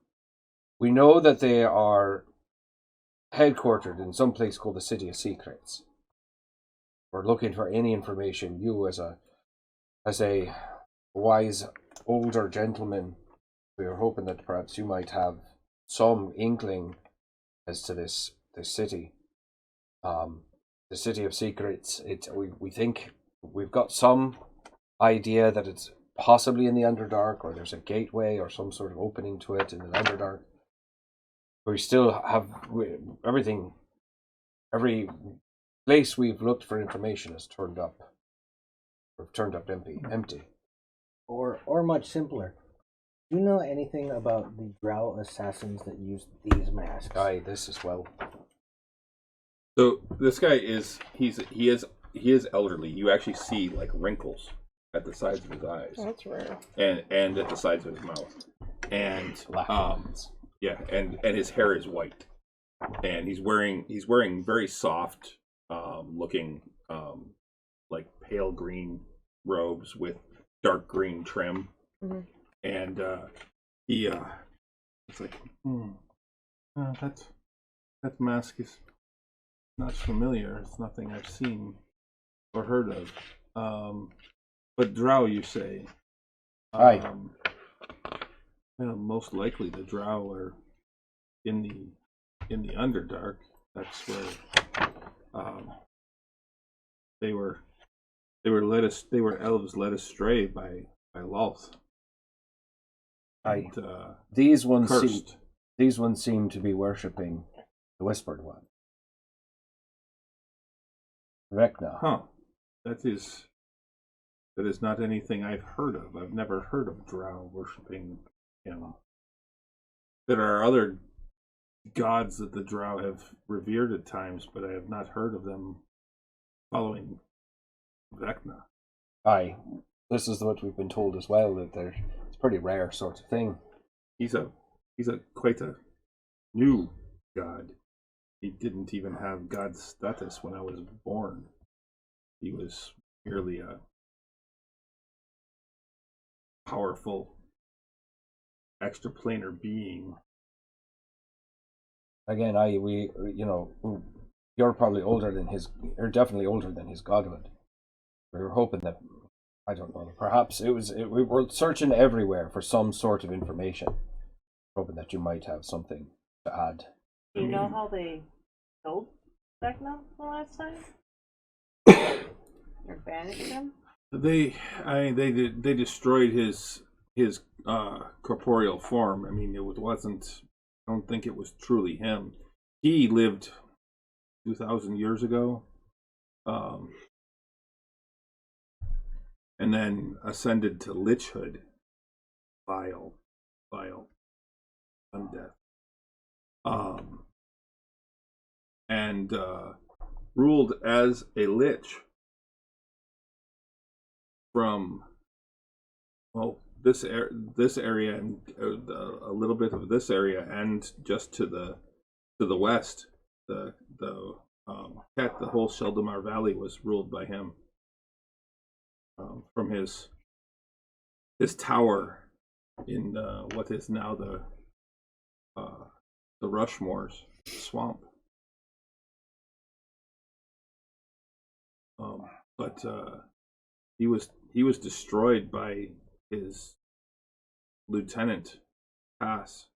We know that they are headquartered in some place called the City of Secrets. We're looking for any information. You, as a wise older gentleman, we were hoping that perhaps you might have some inkling as to this city. The City of Secrets. We think we've got some idea that it's possibly in the Underdark, or there's a gateway or some sort of opening to it in the Underdark. We still have everything. Every place we've looked for information has turned up. We've turned up empty. Or much simpler. Do you know anything about the drow assassins that use these masks? Aye, this as well. So this guy he is elderly. You actually see like wrinkles at the sides of his eyes. Oh, that's rare. And at the sides of his mouth. And yeah, and his hair is white. And he's wearing very soft looking like pale green robes with dark green trim. Mm-hmm. And it's like that mask is not familiar. It's nothing I've seen or heard of. But drow, you say? Aye. Well, most likely the drow are in the Underdark. That's where they were elves led astray by Lolth. Aye. And, these ones seem to be worshipping the Whispered One. Vecna. Huh. That is not anything I've heard of. I've never heard of drow worshipping him. There are other gods that the drow have revered at times, but I have not heard of them following Vecna. Aye. This is what we've been told as well, that it's a pretty rare sort of thing. He's quite a new god. He didn't even have god status when I was born. He was merely a powerful extraplanar being. Again, you're probably older than you're definitely older than his godhood. We were hoping that, I don't know, perhaps we were searching everywhere for some sort of information, hoping that you might have something to add. Do you know how they killed Vecna the last time? Or banished him? They destroyed his corporeal form. I mean, it wasn't. I don't think it was truly him. He lived 2,000 years ago, and then ascended to lichhood, vile undeath, and ruled as a lich from this area and a little bit of this area, and just to the west, the whole Sheldamar Valley was ruled by him. From his tower in what is now the Rushmore's swamp. But he was destroyed by his lieutenant Cass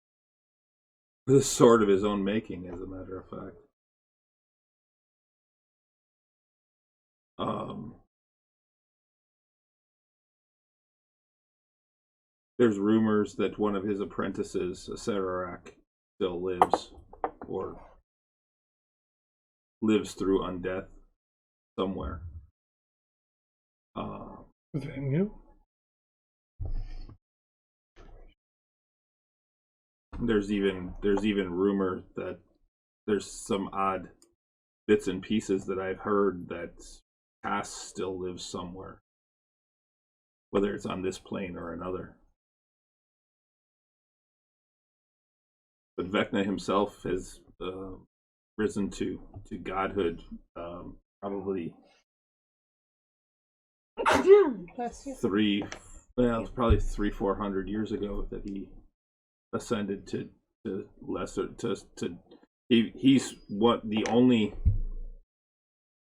with a sword of his own making, as a matter of fact. There's rumors that one of his apprentices, Sararak, still lives, or lives through undeath somewhere. venue. There's even rumor that there's some odd bits and pieces that I've heard that Cass still lives somewhere, whether it's on this plane or another. But Vecna himself has risen to godhood probably it's probably 300-400 years ago that he ascended to lesser he's the only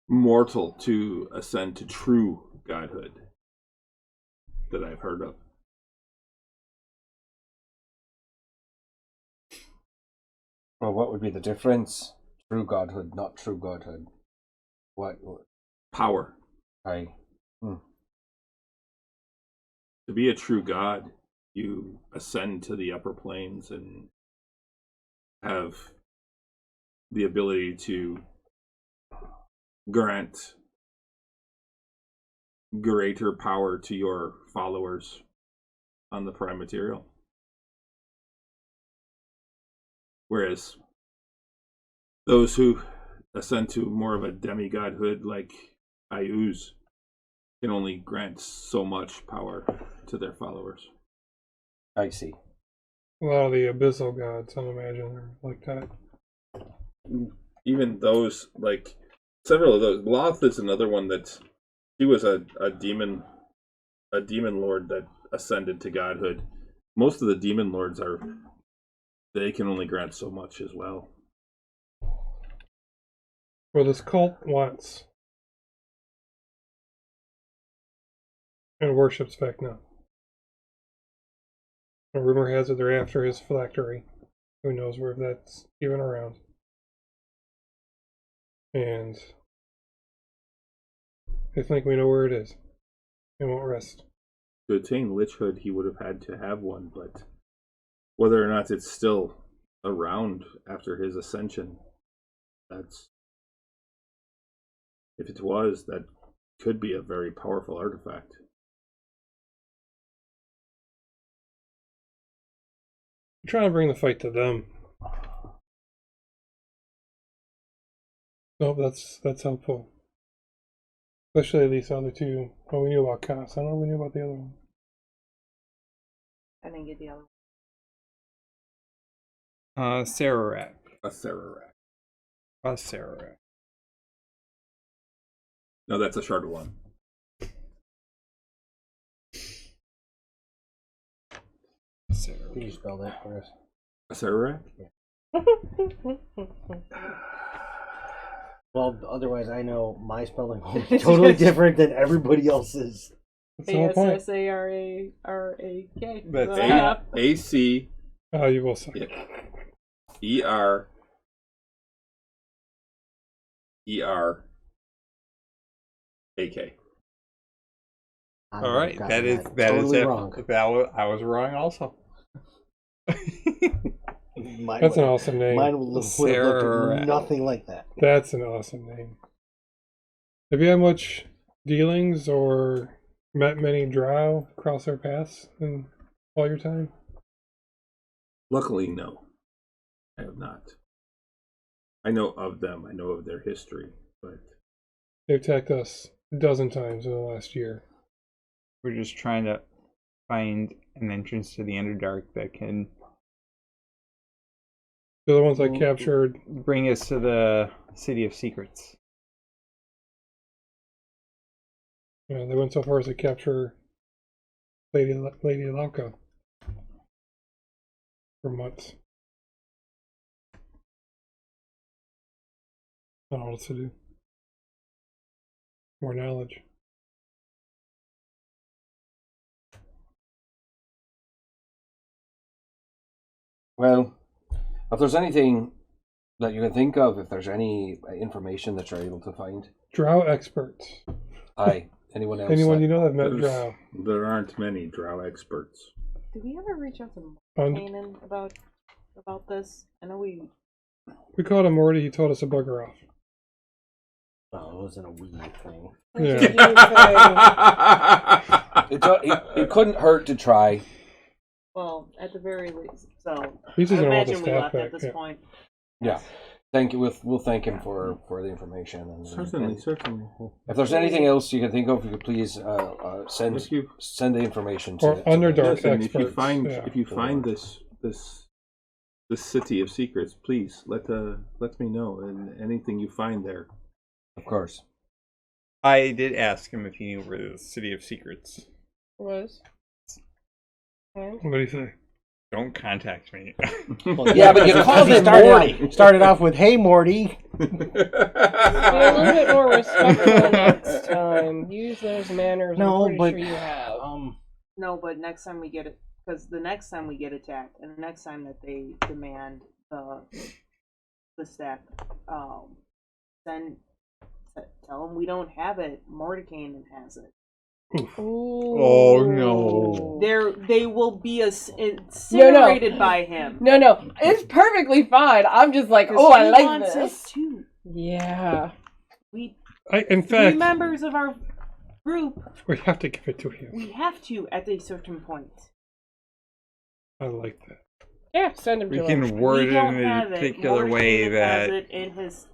mortal to ascend to true godhood that I've heard of. Well, what would be the difference? True godhood, not true godhood. What? Power. To be a true god, you ascend to the upper planes and have the ability to grant greater power to your followers on the prime material. Whereas those who ascend to more of a demigodhood like Ayuz can only grant so much power to their followers. I see. A lot of the abyssal gods, I imagine, are like that. Even those, like several of those. Loth is another one that he was a demon lord that ascended to godhood. Most of the demon lords they can only grant so much as well. Well, this cult wants and worships Vecna. A rumor has it they're after his phylactery. Who knows where that's even around. And they think we know where it is. They won't rest. To attain Lichhood, he would have had to have one, but whether or not it's still around after his ascension, if it was, that could be a very powerful artifact. I'm trying to bring the fight to them. Nope, that's helpful. Especially these other two. Well, we knew about Cass. I don't know if we knew about the other one. I didn't get the other Sararak. A Sararak. A Sararak. No, that's a shard one. Can you spell that for us? A Sararak? Yeah. Well, otherwise I know my spelling will be totally different than everybody else's. A-S-S-A-R-A-R-A-K. That's A-C. Oh, you will say. Yeah. E-R-E-R-A-K. All right, that is totally it. wrong. I was wrong also. That's an awesome name. Mine would have looked nothing like that. That's an awesome name. Have you had much dealings or met many drow cross our paths in all your time? Luckily, no. I have not. I know of them. I know of their history, but They've attacked us a dozen times in the last year. We're just trying to find an entrance to the Underdark that can They're the ones I captured. bring us to the City of Secrets. Yeah, they went so far as to capture Lady Lauka for months. I don't know what else to do. More knowledge. Well, if there's anything that you can think of, if there's any information that you're able to find. Drow experts. Aye. Anyone else? Anyone you know that met Drow? There aren't many drow experts. Did we ever reach out to Kanan about this? I know we called him Morty. He told us to bugger off. Oh, it wasn't a Wii thing. It couldn't hurt to try. Well, at the very least. So He's I just gonna want the imagine we staff left back, at this yeah. point. Yeah. Thank you. We'll thank him for the information. And Certainly. if there's anything else you can think of, you could please send the information to Or Underdark Listen, experts. if you find this city of secrets, please let me know, and anything you find there. Of course. I did ask him if he knew where the City of Secrets Was. And? What do you say? Don't contact me. Yeah, but you called him Morty. Started off with, "Hey, Morty." Be a little bit more respectful next time. Use those manners. No, I'm but pretty sure you have. No, but next time we get it, because the next time we get attacked, and the next time that they demand the staff, then tell them we don't have it. Mordekainen has it. Oh no! They will be incinerated by him. No, it's perfectly fine. I'm just like, oh, I like this. Too. Yeah. In fact, members of our group, we have to give it to him. we have to at a certain point. I like that. Yeah, send him We to can him. word We it don't in a have it. particular way Mordekainen that has it in his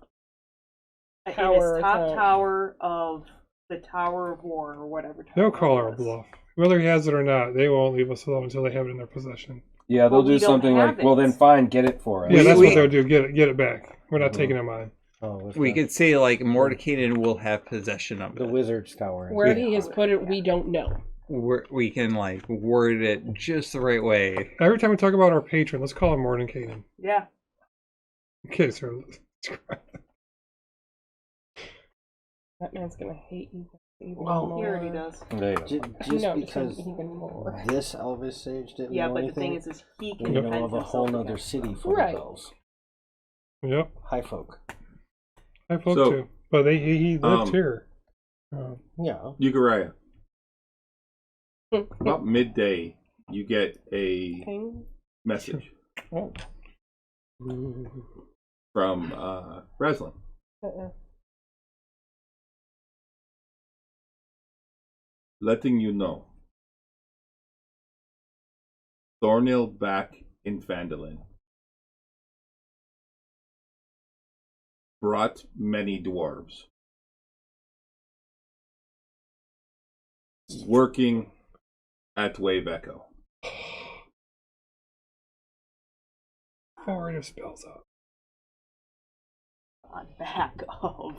Tower, top I think. tower of the Tower of War or whatever. They'll tower call it our was. bluff. Whether he has it or not, they won't leave us alone until they have it in their possession. Yeah, they'll Well, we do don't something have like, well, it. then fine, get it for us. Yeah, that's we- what they'll do. Get it back. We're not taking them on. Oh, what's we that? could say like Mordekainen will have possession of The it. Wizard's Tower. Where he has put it, we don't know. We can like word it just the right way. Every time we talk about our patron, let's call him Mordenkainen. Yeah. Okay, so That man's gonna hate you even Well, more. He already does. There you go. Just No, because even more. this Elvis sage didn't Yeah, know but anything, the thing is he we can know defend of a himself whole nother against city them. full Right. of those. yep, High folk. I folk So, too. But he lived here. Yeah. Ugariah. About midday, you get a King? message Oh. from Breslin. Letting you know. Thornhill back in Phandalin. Brought many dwarves. Working at Wave Echo. Far enough spells up. On back of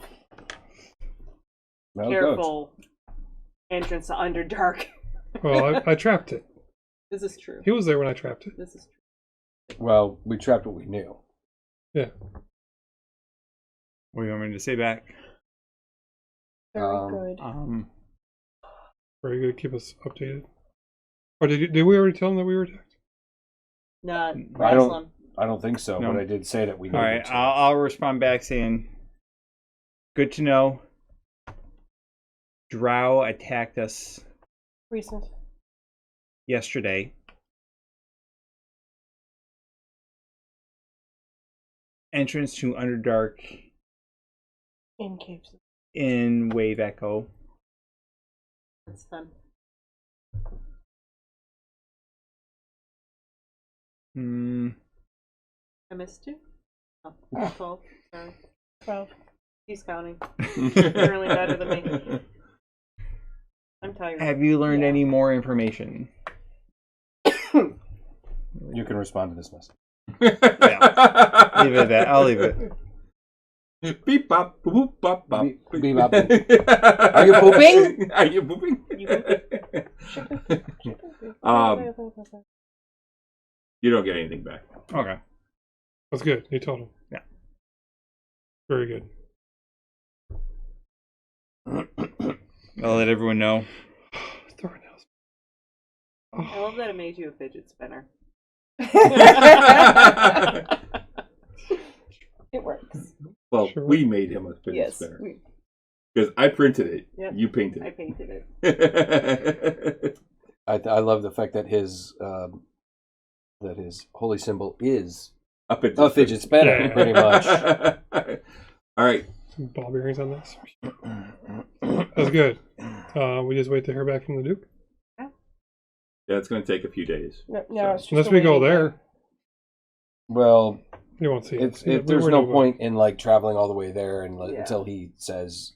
Well, careful entrance to Underdark. Well, I trapped it. This is true. He was there when I trapped it. This is true. well, we trapped what we knew. Yeah. What do you want me to say back? Very good. Very good. Keep us updated. Or did we already tell him that we were attacked? Not I Breslin. don't think so, No. but I did say that we knew. All right, I'll respond back saying, "Good to know. Drow attacked us Recent. yesterday. Entrance to Underdark In caves. in Wave Echo. That's fun. I missed two. Oh, 12. Sorry. 12. He's counting. Apparently better than me. I'm tired. Have you learned any more information?" You can respond to this message. Yeah. Leave it at that. I'll leave it. Beep bop boop bop bop. Beep, beep, bop, beep. Are you pooping? Are you pooping? You don't get anything back. Okay. That's good. You told him. Yeah. Very good. I'll let everyone know. Thornhills. I love that it made you a fidget spinner. It works. Well, Sure. we made him a fidget Yes. spinner because I printed it. Yep. You painted I it. painted it. I love the fact that his holy symbol is A fidget a fidget spinner, Yeah. pretty much. All right. some ball bearings on this. That's good. We just wait to hear back from the Duke. Yeah, it's going to take a few days. No, it's just unless a we go waiting there. game. Well, You won't see it. there's no point in like traveling all the way there and until he says,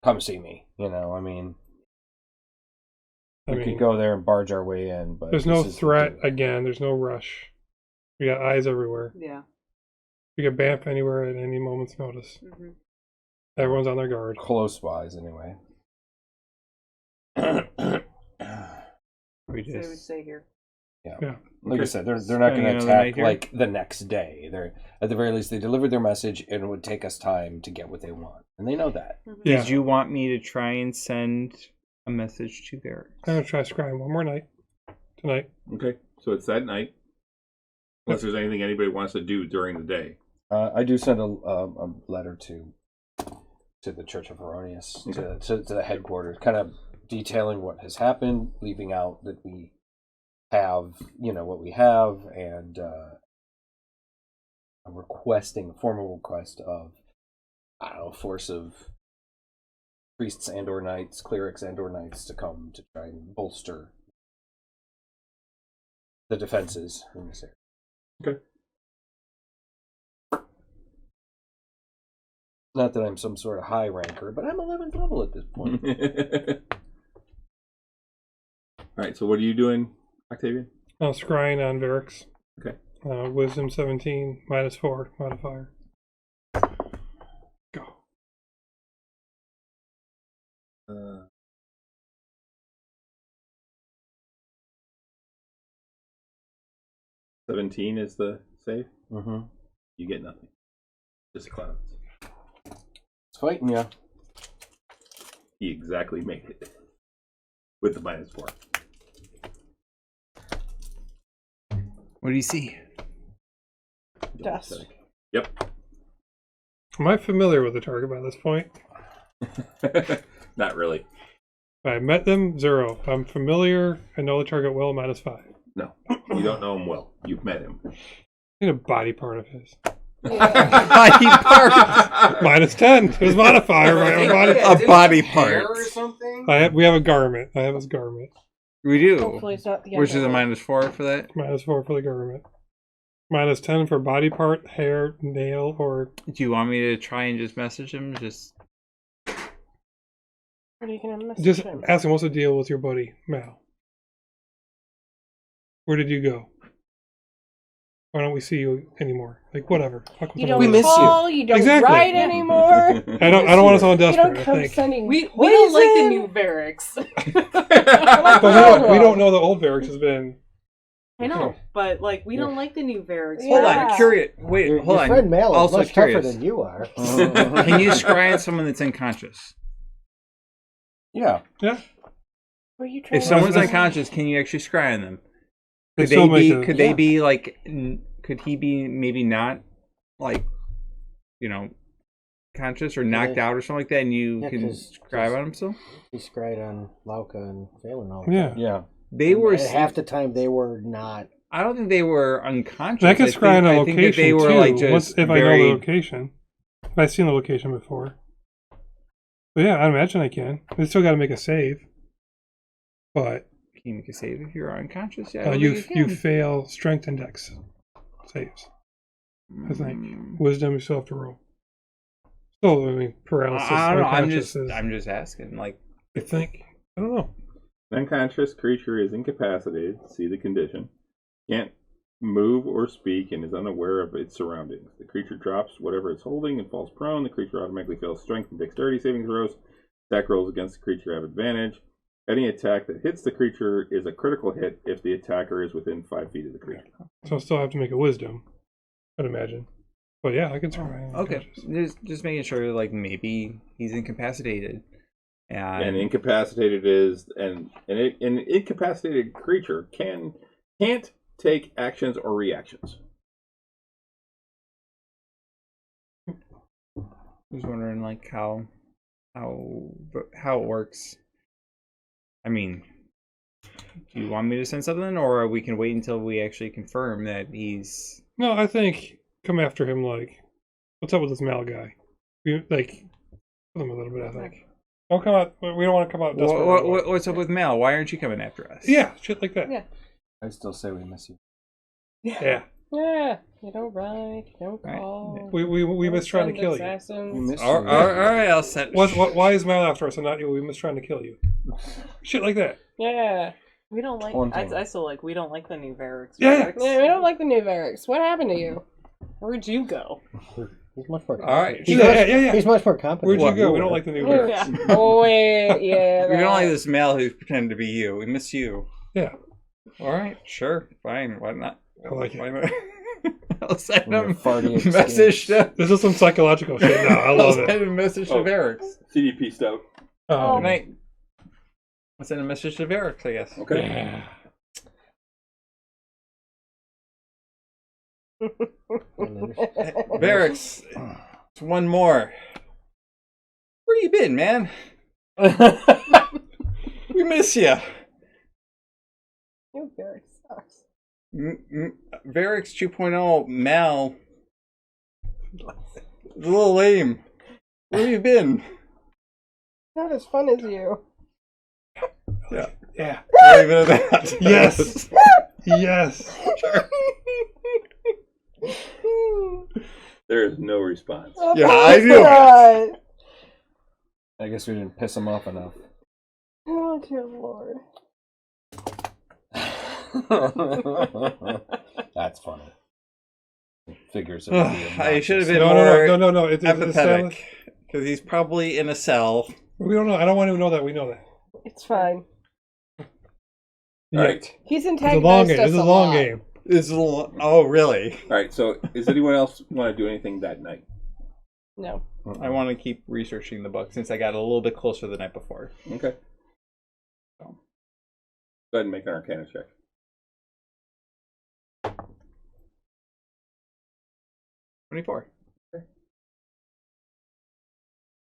"Come see me." You know, I mean, we could go there and barge our way in, but there's no threat again. There's no rush. We got eyes everywhere. Yeah. We can bamf anywhere at any moment's notice. Mm-hmm. Everyone's on their guard. Close wise, anyway. We So we just stay here. Yeah. Like I said, they're not going to attack like the next day. They're at the very least they delivered their message, and it would take us time to get what they want, and they know that. Yeah. Did you want me to try and send a message to Varric? I'm gonna try scrying one more night tonight. Okay, so it's that night. Unless there's anything anybody wants to do during the day. I do send a letter to the Church of Erroneous, to the headquarters, kind of detailing what has happened, leaving out that we have, what we have, and a formal request of, a force of priests and or knights, clerics and or knights to come to try and bolster the defenses in this area. Okay. Not that I'm some sort of high ranker, but I'm 11th level at this point. Alright, so what are you doing, Octavian? Scrying on Varric's. Okay. Wisdom 17, -4 modifier. Go. 17 is the save? Mm-hmm. You get nothing. Just clouds. It's fighting ya. He exactly made it. With the -4. What do you see? Dust. Yep. Am I familiar with the target by this point? Not really. I met them, 0. I'm familiar. I know the target well, -5. No. You don't know him well. You've met him. I need a body part of his. Body part. -10. His modifier. Right? A body part. Or something? We have a garment. I have his garment. We do. Hopefully it's not the Which is a underwear. -4 for that. -4 for the garment. -10 for body part, hair, nail, or... Do you want me to try and just message him? Just What are you gonna message Just him? ask him what's the deal with your buddy, Mal. Where did you go? Why don't we see you anymore? Like, whatever. Fuck with You the don't We miss call, you don't Exactly. write anymore. I don't want to sound You desperate, don't I come think. sending We don't like the poison. new barracks. But we don't know the old barracks has been... I know, but like we don't like the new barracks. Yeah. hold on. Curious. Wait, Your hold on. friend Mal is Also much tougher curious. than you are. Can you scry on someone that's unconscious? Yeah. Yeah. Were you trying If to someone's say? unconscious, can you actually scry on them? They Could still they make be? a- Could they be like? Could he be maybe not like, conscious or knocked out or something like that, and you Yeah, can 'cause- scry on him still? He scried on Lauka and Phelan all the Yeah. time. Yeah. They were. And half the time they were not. I don't think they were unconscious. I can scry on a I think that location, they were too, like just if I know very. the location. I've seen the location before. But yeah, I imagine I can. They still got to make a save. But Can you make a save if you're unconscious? Yeah, I don't you think you can. fail strength index saves. I think. Wisdom you still have to roll. So, I mean, paralysis. I don't know. unconscious is- I'm just asking. Like, I think. I don't know. An unconscious creature is incapacitated. See the condition. Can't move or speak and is unaware of its surroundings. The creature drops whatever it's holding and falls prone. The creature automatically fails strength and dexterity saving throws. Attack rolls against the creature have advantage. Any attack that hits the creature is a critical hit if the attacker is within 5 feet of the creature. So I still have to make a wisdom, I'd imagine. But yeah, I can try. okay, just making sure. Like, maybe he's incapacitated. And incapacitated is an incapacitated creature can't take actions or reactions. I was wondering, like, how it works. I mean, do you want me to send something, or we can wait until we actually confirm that he's? No, I think come after him like, what's up with this Mal guy? We like them a little bit. I think. Don't come out. We don't want to come out. What's up with Mal? Why aren't you coming after us? Yeah, shit like that. Yeah. I still say we miss you. Yeah. Yeah. You don't write. You don't call. We miss trying to kill you. All right, I'll set. Why is Mal after us and not you? We miss trying to kill you. Shit like that. Yeah. We don't like. I still like. We don't like the new Varrics. Yeah. Yeah, we don't like the new Varrics. What happened to you? Where'd you go? He's much more. All right. Yeah. He's much more competent. Where'd you go? We don't like the new Varrics. Yeah. Oh wait, yeah. We don't like this Mal who's pretending to be you. We miss you. Yeah. All right, sure, fine. Why not? I like it. Why not? I'll send him farty a message to. This is some psychological shit now. I love I'll it. send a message to Varrics. CDP stout. Good night. I'll send a message to Varrics, I guess. Okay. Yeah. Varrics, it's one more. Where you been, man? We miss you. New Varrics sucks. Varrics 2.0 Mal. It's a little lame. Where you been? Not as fun as you. Yeah. Leave it at that. Yes. Yes. There is no response. Yeah, I knew it. I guess we didn't piss him off enough. Oh dear Lord. That's funny. Figures it would be I should have been No. more It's empathetic because he's probably in a cell. we don't know. I don't want to know that. We know that. It's fine. All right. He's It's a antagonized long game. us This is a a long lot. game. This is oh, really? All right. So, does anyone else want to do anything that night? No. I want to keep researching the book since I got a little bit closer the night before. Okay. So, go ahead and make an Arcana check. $24.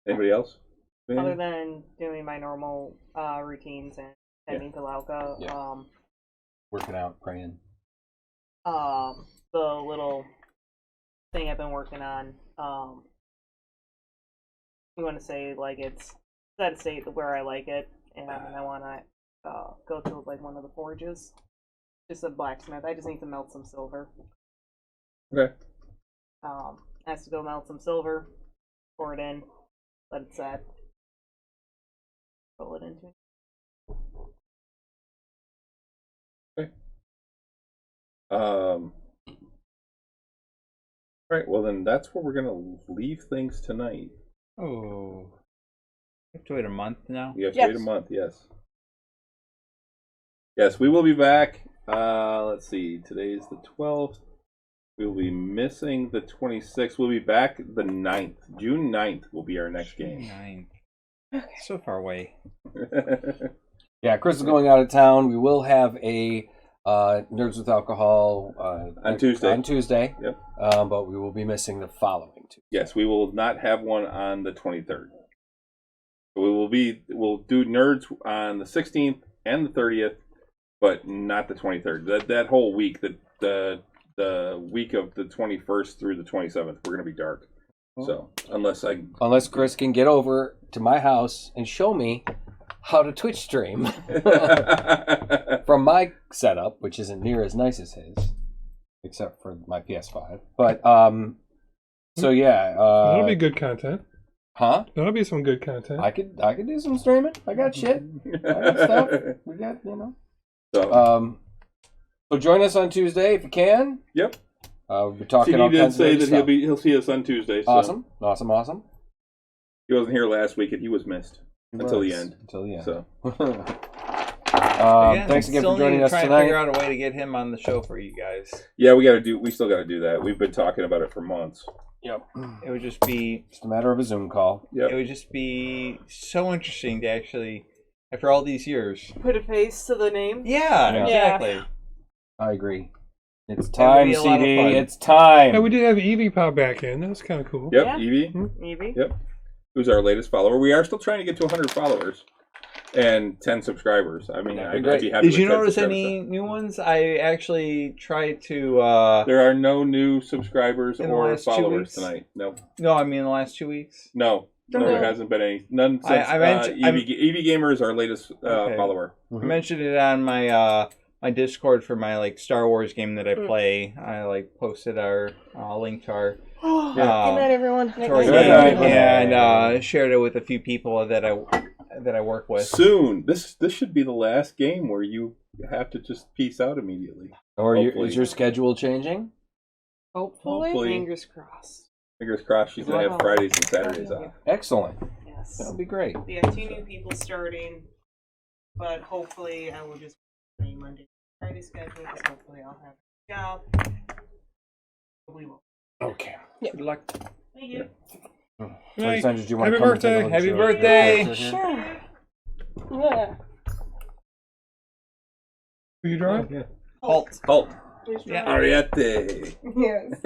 Anybody else? Other than doing my normal routines and tending to Lauka, Yeah. Working out, praying. the little thing I've been working on, we want to say like it's set a state where I like it, and I want to go to like one of the forges, just a blacksmith. I just need to melt some silver. Okay. Has to go melt some silver, pour it in, let it set, roll it into it. All right. Well, then that's where we're gonna leave things tonight. Oh. You have to wait a month now? You have to wait a month. Yes. Yes, we will be back. Let's see. Today's the 12th. We will be missing the 26th. We'll be back the 9th. June 9th will be our next game. 9th. So far away. Yeah, Chris is going out of town. We will have a Nerds with Alcohol on Tuesday. On Tuesday. Yep. But we will be missing the following Tuesday. Yes, we will not have one on the 23rd. We'll do Nerds on the 16th and the 30th, but not the 23rd. That whole week, the week of the 21st through the 27th, we're gonna be dark. So unless Chris can get over to my house and show me how to Twitch stream from my setup, which isn't near as nice as his, except for my PS5. But so yeah, that'll be good content. Huh? That'll be some good content. I could do some streaming. I got shit. I got stuff. We got So join us on Tuesday if you can. Yep. We'll be talking CD all did kinds say of that stuff. he'll see us on Tuesday. So. Awesome. He wasn't here last week and he was missed until the end. So. Thanks again for joining us trying tonight. to figure out a way to get him on the show for you guys. Yeah, we still got to do that. We've been talking about it for months. Yep. It would just be a matter of a Zoom call. Yep. It would just be so interesting to actually, after all these years, put a face to the name. Yeah, exactly. I agree. It's time, That would be a lot of CD. fun. It's time. Yeah, we did have Evie pop back in. That was kind of cool. Yep, Yeah. Evie. Maybe. Yep. Who's our latest follower? We are still trying to get to 100 followers. and 10 subscribers. I mean, I'd be happy. Did you with 10 notice subscribers. any new ones? I actually tried to. There are no new subscribers In the or last 2 followers weeks? tonight. No. No, I mean the last 2 weeks. No, No. there hasn't been any. None since EV Gamer is our latest follower. I mentioned it on my my Discord for my like Star Wars game that I play. I like posted our link to our Good night, everyone. to our game and shared it with a few people that I work with. Soon, this should be the last game where you have to just peace out immediately. Or is your schedule changing? Hopefully. Fingers crossed. Fingers crossed she's going to have Fridays and Saturdays off. Excellent. Yes. That'll be great. We have 2 new people starting, but hopefully I will just play Monday Friday schedule because hopefully I'll have a job. We will. Okay. Good luck. Thank you. Alexander, do you want Happy to come and birthday. take a look at Happy your- birthday. Sure. Yeah. Who you drawing? Yeah. Halt. Halt. Yeah. Ariete. Yes.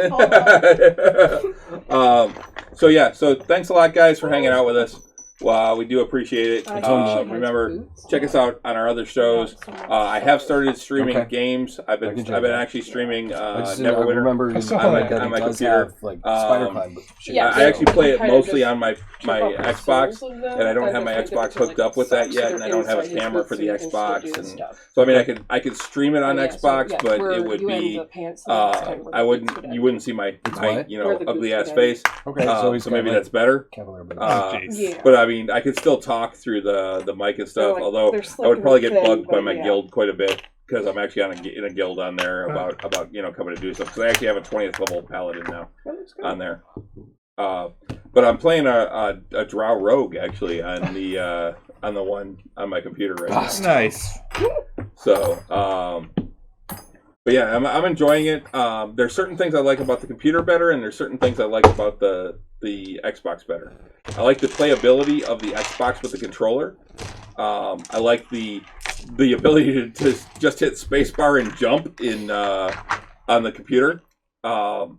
So thanks a lot, guys, for hanging out with us. We do appreciate it. Remember, check us out on our other shows. I have started streaming games. I've been actually streaming Neverwinter remember on my computer. I actually play it mostly on my Xbox, and I don't have my Xbox hooked up with that yet, and I don't have a camera for the Xbox. And so I mean, I could stream it on Xbox, but it would be you wouldn't see my ugly ass face. Okay, so maybe that's better. But I mean, I could still talk through the mic and stuff. Although I would probably get bugged by my guild quite a bit because I'm actually in a guild on there about coming to do stuff. Because I actually have a 20th level paladin now on there. But I'm playing a drow rogue actually on the one on my computer right now. Nice. So, but yeah, I'm enjoying it. There's certain things I like about the computer better, and there's certain things I like about the Xbox better. I like the playability of the Xbox with the controller. I like the ability to just hit spacebar and jump on the computer. And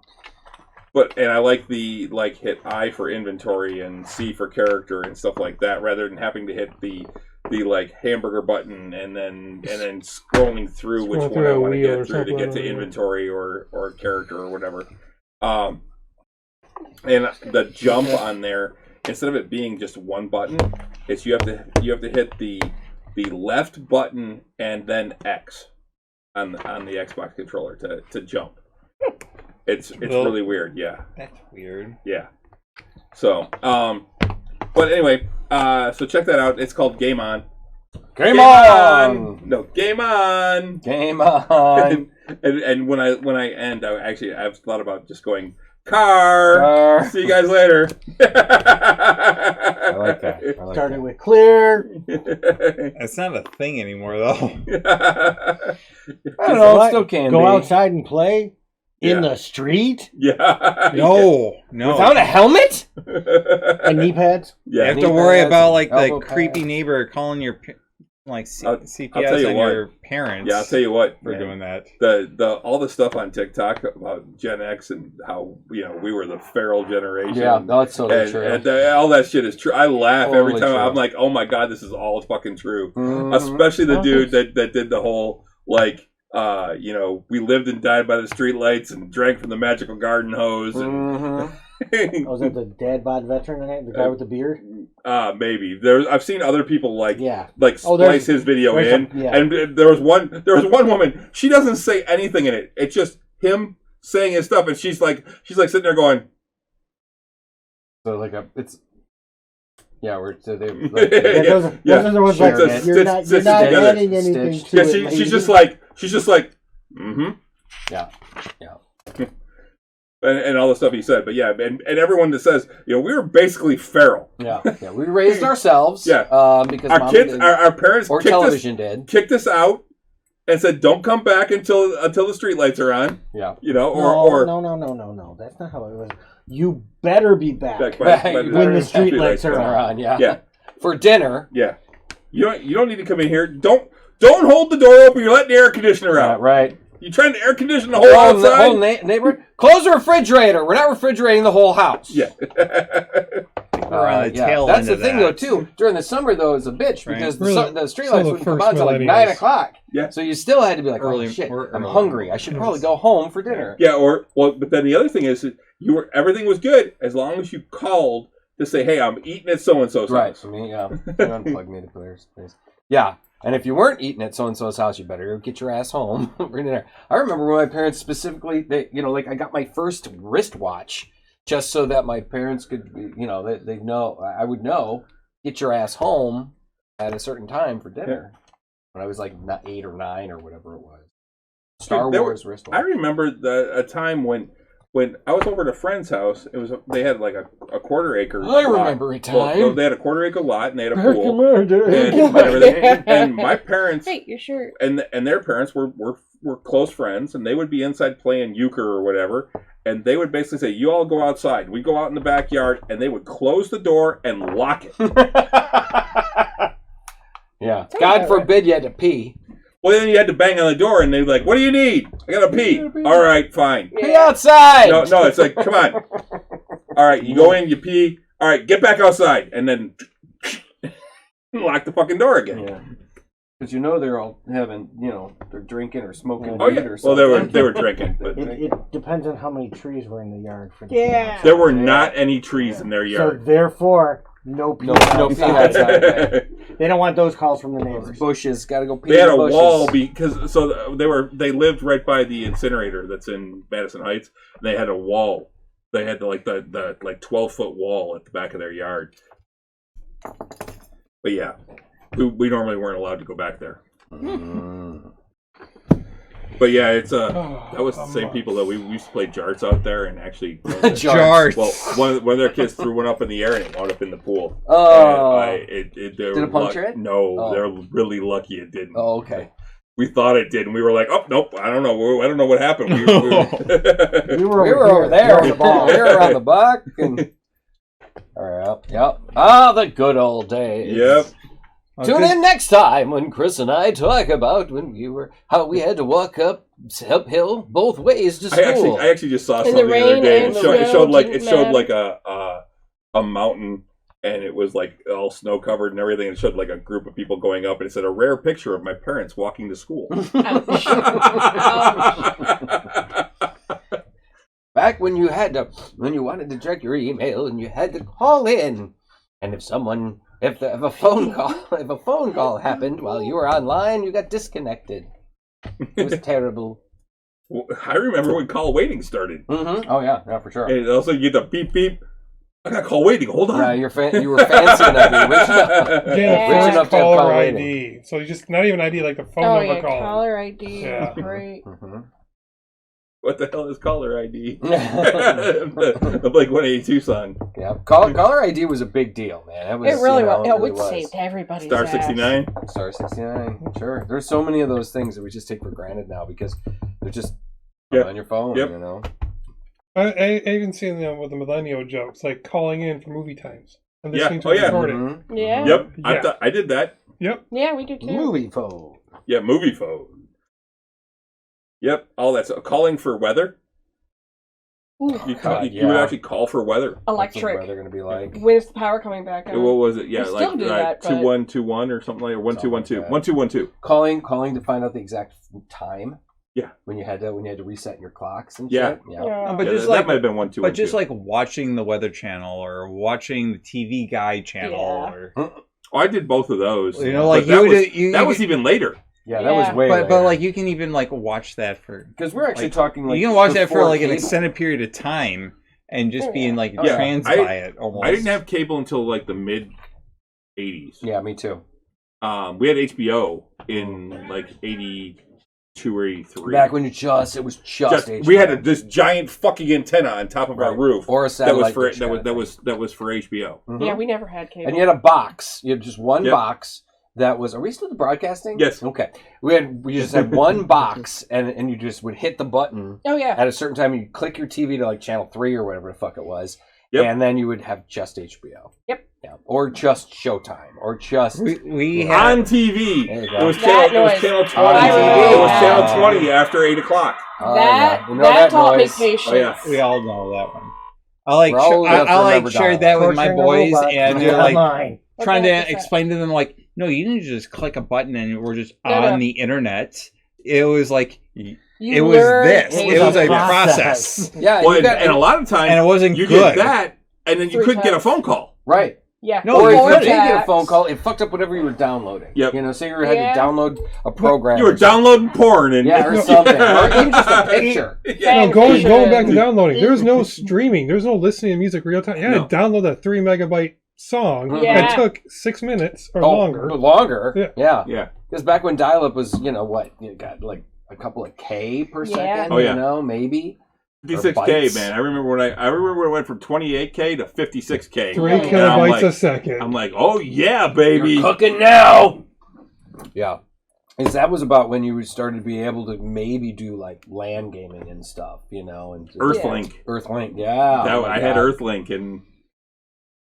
I like the hit I for inventory and C for character and stuff like that, rather than having to hit the hamburger button and then scrolling through which one I want to get through to get to inventory or character or whatever. And the jump on there, instead of it being just one button, it's you have to hit the left button and then X on the Xbox controller to jump. It's really weird, yeah. That's weird. Yeah. So, but anyway, so check that out. It's called Game On. Game on! No, Game On! Game on! and when I end, I've thought about just going, Car! See you guys later. I like that. Starting with clear. That's not a thing anymore, though. I don't know, it still can Go be. outside and play? In the street? Yeah. No. Without a helmet? And knee pads? Yeah. You have to worry about the creepy neighbor calling your CPS on your parents. Yeah, I'll tell you what. For doing that. All the stuff on TikTok about Gen X and how we were the feral generation. Yeah, that's totally true. And all that shit is true. I laugh every time. True. I'm like, oh my god, this is all fucking true. Mm-hmm. Especially the dude that did the whole we lived and died by the streetlights and drank from the magical garden hose. And Was that the dad bod veteran, the guy with the beard? Maybe I've seen other people splice his video in, and there was one woman. She doesn't say anything in it. It's just him saying his stuff, and she's like sitting there going. So it's. Yeah, those are the ones you're not adding anything to it. She's just like, mm-hmm. Yeah. And all the stuff he said, but yeah, and everyone that says, we were basically feral. Yeah. We raised ourselves. Yeah. Because our kids, our parents, or television kicked us out, and said, "Don't come back until the streetlights are on." Yeah. No. That's not how it was. You better be back when the streetlights are on. Yeah. For dinner. Yeah. You don't need to come in here. Don't hold the door open. You're letting the air conditioner out. Right. You trying to air condition the whole outside? The whole neighborhood. Close the refrigerator. We're not refrigerating the whole house. Yeah. We're on the tail That's end the of thing, that. though, too. During the summer, though, it's a bitch Right. because Really? the streetlights So the wouldn't come first on until like millennials. 9 o'clock. Yeah. So you still had to be like, Early- oh shit, we're I'm early. hungry. I should probably go home for dinner. Yeah, but then the other thing is that everything was good as long as you called to say, hey, I'm eating at so and so's Right. house. I mean, yeah. Unplug me to players, please. Yeah. And if you weren't eating at so and so's house, you better get your ass home for dinner. I remember when my parents specifically, I got my first wristwatch just so that my parents could, they know, I would know, get your ass home at a certain time for dinner. When I was like 8 or 9 or whatever it was. Star Wars wristwatch. I remember a time when I was over at a friend's house. They had like a quarter-acre I lot. remember a time. Well, they had a quarter-acre lot and they had a Back pool. in my day. And everything. And my parents Hey, your shirt. and their parents were close friends, and they would be inside playing euchre or whatever, and they would basically say, "You all go outside." We go out in the backyard, and they would close the door and lock it. Yeah. God forbid you had to pee. Well, then you had to bang on the door, and they'd be like, "What do you need? I gotta pee." All right, fine. Pee outside. No, it's like, come on. All right, you go in, you pee. All right, get back outside, and then lock the fucking door again. Yeah. Because they're all having, they're drinking or smoking Oh weed yeah. or Well, something. they were drinking, but It depends on how many trees were in the yard. For the Yeah. there were not any trees in their So yard. therefore, no pee No pee outside. outside. Right. They don't want those calls from the neighbors. Bushes, gotta go pee They had in a the bushes. wall they lived right by the incinerator that's in Madison Heights. And they had a wall. They had the 12-foot wall at the back of their yard. But yeah, we normally weren't allowed to go back there. Mm. But yeah, it's that was the same people that we used to play jarts out there and actually. Jarts. Well, one of their kids threw one up in the air and it wound up in the pool. Oh. And Did it puncture it? No, Oh. they're really lucky it didn't. Oh, okay. We thought it did, and we were like, "Oh nope, I don't know. I don't know what happened." We We were We were over there. We were on the buck. And... All right. Yep. Ah, the good old days. Yep. Tune in next time when Chris and I talk about how we had to walk uphill both ways to school. I actually just saw In the something the other rain day. and It the showed snow like a mountain, and it was like all snow covered and everything. It showed like a group of people going up, and it said a rare picture of my parents walking to school. Back when you wanted to check your email and you had to call in, and if a phone call happened while you were online, you got disconnected. It was terrible. I remember when call waiting started. Mm-hmm. Oh yeah, for sure. And also you get the beep beep. I got call waiting. Hold on. Yeah, you were fancy enough. Yeah. Rich enough to have caller call ID. waiting. So you just not even ID, like the phone Oh Oh, number yeah, call. caller ID. Yeah. Right. Mm-hmm. What the hell is caller ID? The Blink 182 song. Yeah, caller ID was a big deal, man. It was. It really was. It It saved everybody's Star ass. 69. Star 69. Sure. There's so many of those things that we just take for granted now because they're just on your phone. Yep. I even seen them with the millennial jokes, like calling in for movie times. And Yeah. listening to Oh, it yeah. recorded. Mm-hmm. Yeah. Yep. Yeah. I did that. Yep. Yeah, we do too. Movie phone. Yeah, movie phone. Yep. All that's calling for weather. Ooh. You yeah. would actually call for weather. What's the Electric. weather going to be like? When's the power coming back on? What was it? Yeah, We like still do that, but- 2121 or something like, or 1212. 1212. Calling to find out the exact time. Yeah. When you had to reset your clocks and Yeah. shit. Yeah. But Yeah, just that might have been 1212. But just like watching the Weather Channel or watching the TV Guide channel, Yeah. or Oh, I did both of those. You know, like But that you was, would- you- that you was could- even later. Yeah, that was Yeah. way. but like you can even like watch that for because we're actually like, talking like you can watch that for before like an cable. extended period of time and just being like Yeah. trans I- by it almost. I didn't have cable until like the mid 80s. Yeah, me too. We had HBO in like 82 or 83. Back when it was just HBO. we had this giant fucking antenna on top of our Right. roof Or a that was satellite for dish kind of thing. that was for HBO. Mhm. Yeah, we never had cable. And you had a box. You had just one Yep. box that was. Are we still broadcasting? Yes. Okay. We just had one box, and you just would hit the button Oh yeah. at a certain time. You click your TV to like channel 3 or whatever the fuck it was, Yep. and then you would have just HBO. Yep. Yeah. Or just Showtime, or just. We had On TV. There you It go. was That channel noise. 20. On It TV. was channel 20 after 8 o'clock. Oh, that yeah. You know that taught noise. me patience. Oh, yeah. we all know that one. I shared that with my boys, and they're like trying to Okay, explain to them, like, no, you didn't just click a button and we're just on the internet. It was like it was this. It was a process. Yeah, and a lot of times, and it wasn't you good. did that, and then you couldn't get a phone call. Right. Yeah. No, or if you did did get a phone call, it fucked up whatever you were downloading. Yep. You know, say you had to download a program. You were downloading porn and or something, or even just a picture. No, going back to downloading. There's no streaming. There's no listening to music real time. You had to download that 3 megabyte song. Yeah. It took 6 minutes or longer. Longer. Yeah. Because back when dial-up was, you got like a couple of K per second. Oh, yeah. Maybe. 56K, man. I remember when it went from 28K to 56K. 3 kilobytes a second. I'm like, oh yeah, baby. You're cooking now. Yeah. Because that was about when you started to be able to maybe do like LAN gaming and stuff, and Earthlink. Earthlink, yeah. I had Earthlink, and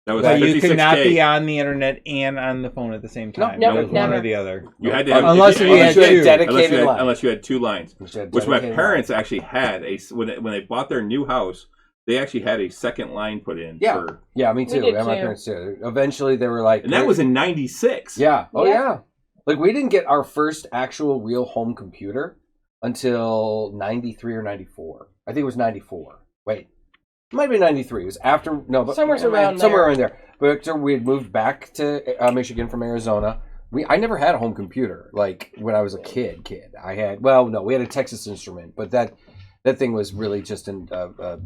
that was But 56K. you could not be on the internet and on the phone at the same time. Never, it was one or the other. You had to have unless you had two. Dedicated line. Unless you had 2 lines, which my parents actually had when they bought their new house. They actually had a second line put in. Yeah, me too. Yeah, my parents too. Eventually, they were like, and that was in '96. Yeah. Oh yeah. Like we didn't get our first actual real home computer until '93 or '94. I think it was '94. Wait. It might be 93. It was after, but somewhere around there. But we had moved back to Michigan from Arizona. I never had a home computer like when I was a kid. I had we had a Texas Instrument, but that thing was really just a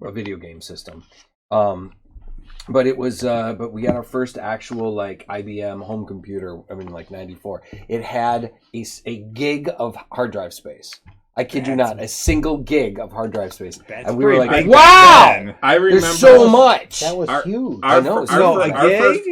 video game system. But it was but we got our first actual like IBM home computer. I mean, like '94. It had a gig of hard drive space. I kid you not, a single gig of hard drive space. And we were like, wow! I remember there's so much. That was huge.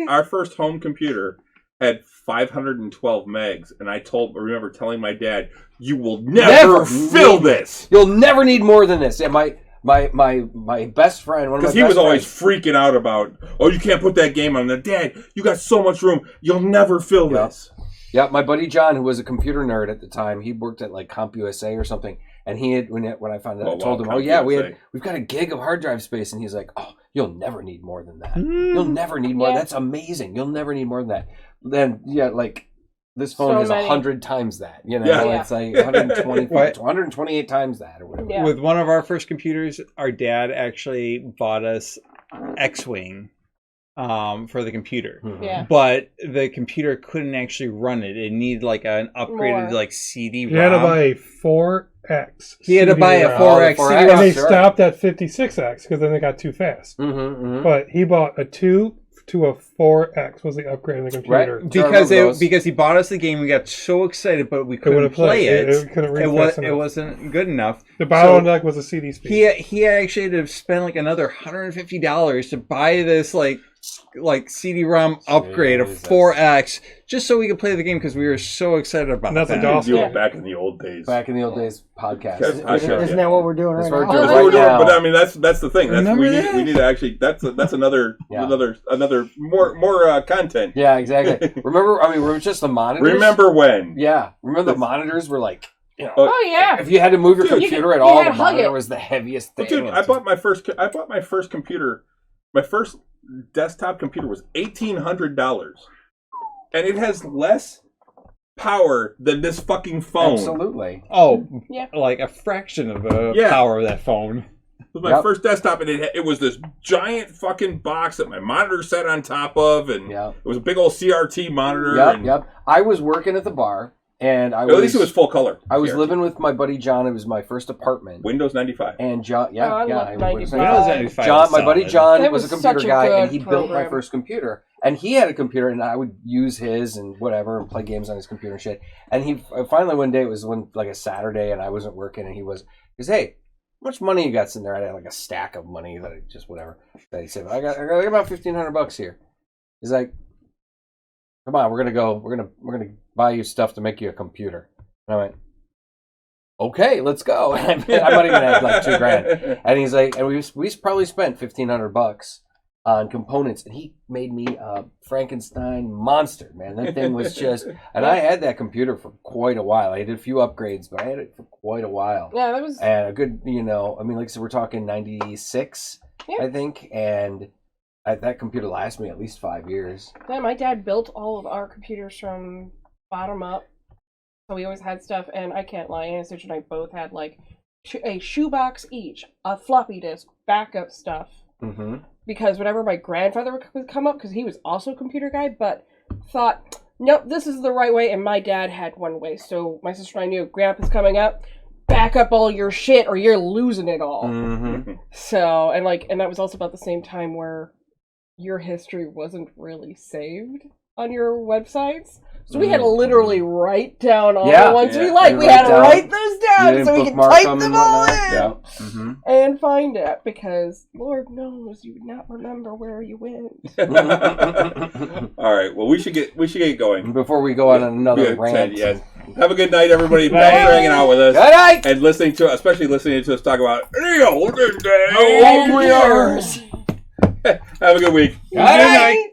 Our first home computer had 512 megs, and I remember telling my dad, "You will never fill this. You'll never need more than this." And my best friend, because he was always freaking out about, "Oh, you can't put that game on there, Dad. You got so much room. You'll never fill this." Yeah, my buddy John, who was a computer nerd at the time, he worked at like CompUSA or something, and he had when I found out, I told him, "Oh yeah, we've got a gig of hard drive space," and he's like, "Oh, you'll never need more than that. You'll never need more. That's amazing. You'll never need more than that." Then like this phone is 100 times that. It's like 128 times that or whatever. Yeah. With one of our first computers, our dad actually bought us X-Wing. For the computer, but the computer couldn't actually run it. It needed like an upgraded like CD-ROM. He had to buy a 4X. He had to buy a 4X CD-ROM. And they stopped at 56X because then they got too fast. But he bought a 2 to a 4X was the upgrade in the computer. Right. Because he bought us the game, we got so excited, but we couldn't play it. It wasn't good enough. The bottleneck was a CD speed. He actually had to spend like another $150 to buy this like CD-ROM upgrade of 4X just so we could play the game because we were so excited about that. Do it back in the old days. Back in the old days, podcast. Isn't that what we're doing right now? But I mean, that's the thing. We need to actually. That's another more content. Yeah, exactly. Remember just the monitors. Remember when? Yeah, remember the monitors were like. Oh yeah! If you had to move your computer at all, the monitor was the heaviest thing. Dude, I bought my first computer. My first desktop computer was $1,800, and it has less power than this fucking phone. Absolutely. Oh, yeah, like a fraction of the power of that phone. It was my first desktop, and it was this giant fucking box that my monitor sat on top of, and it was a big old CRT monitor. Yep. I was working at the bar. And at least it was full color. I was living with my buddy John. It was my first apartment. Windows 95. And John, Windows 95. John, my buddy John was a computer guy, and he built my first computer. And he had a computer, and I would use his and whatever, and play games on his computer and shit. And he finally one day, it was like a Saturday, and I wasn't working, and he goes, "Hey, how much money you got sitting there?" I had like a stack of money that I just whatever. That he said, I got about $1,500 here. He's like, "Come on, we're gonna buy you stuff to make you a computer." And I went, "Okay, let's go." I might even have like $2,000. And he's like, and we probably spent $1,500 on components, and he made me a Frankenstein monster, man. That thing was just, and I had that computer for quite a while. I did a few upgrades, but I had it for quite a while. Yeah, that was and a good, like I said, we're talking 96. I think, and that computer lasted me at least 5 years. Yeah, my dad built all of our computers from bottom up, so we always had stuff. And I can't lie, Anastasia and I both had like a shoebox each, a floppy disk, backup stuff. Mm-hmm. Because whenever my grandfather would come up, because he was also a computer guy, but thought, nope, this is the right way, and my dad had one way. So my sister and I knew, Grandpa's coming up, back up all your shit or you're losing it all. Mm-hmm. So, and that was also about the same time where your history wasn't really saved on your websites. So we had to literally write down all the ones we liked. We had to write those down so we could type them all in and find it. Because Lord knows you would not remember where you went. All right. Well, we should get going before we go on another rant. Yes. Have a good night, everybody. Thanks for hanging out with us. Good night. And especially listening to us talk about the olden days. How old we are. Have a good week. Good night.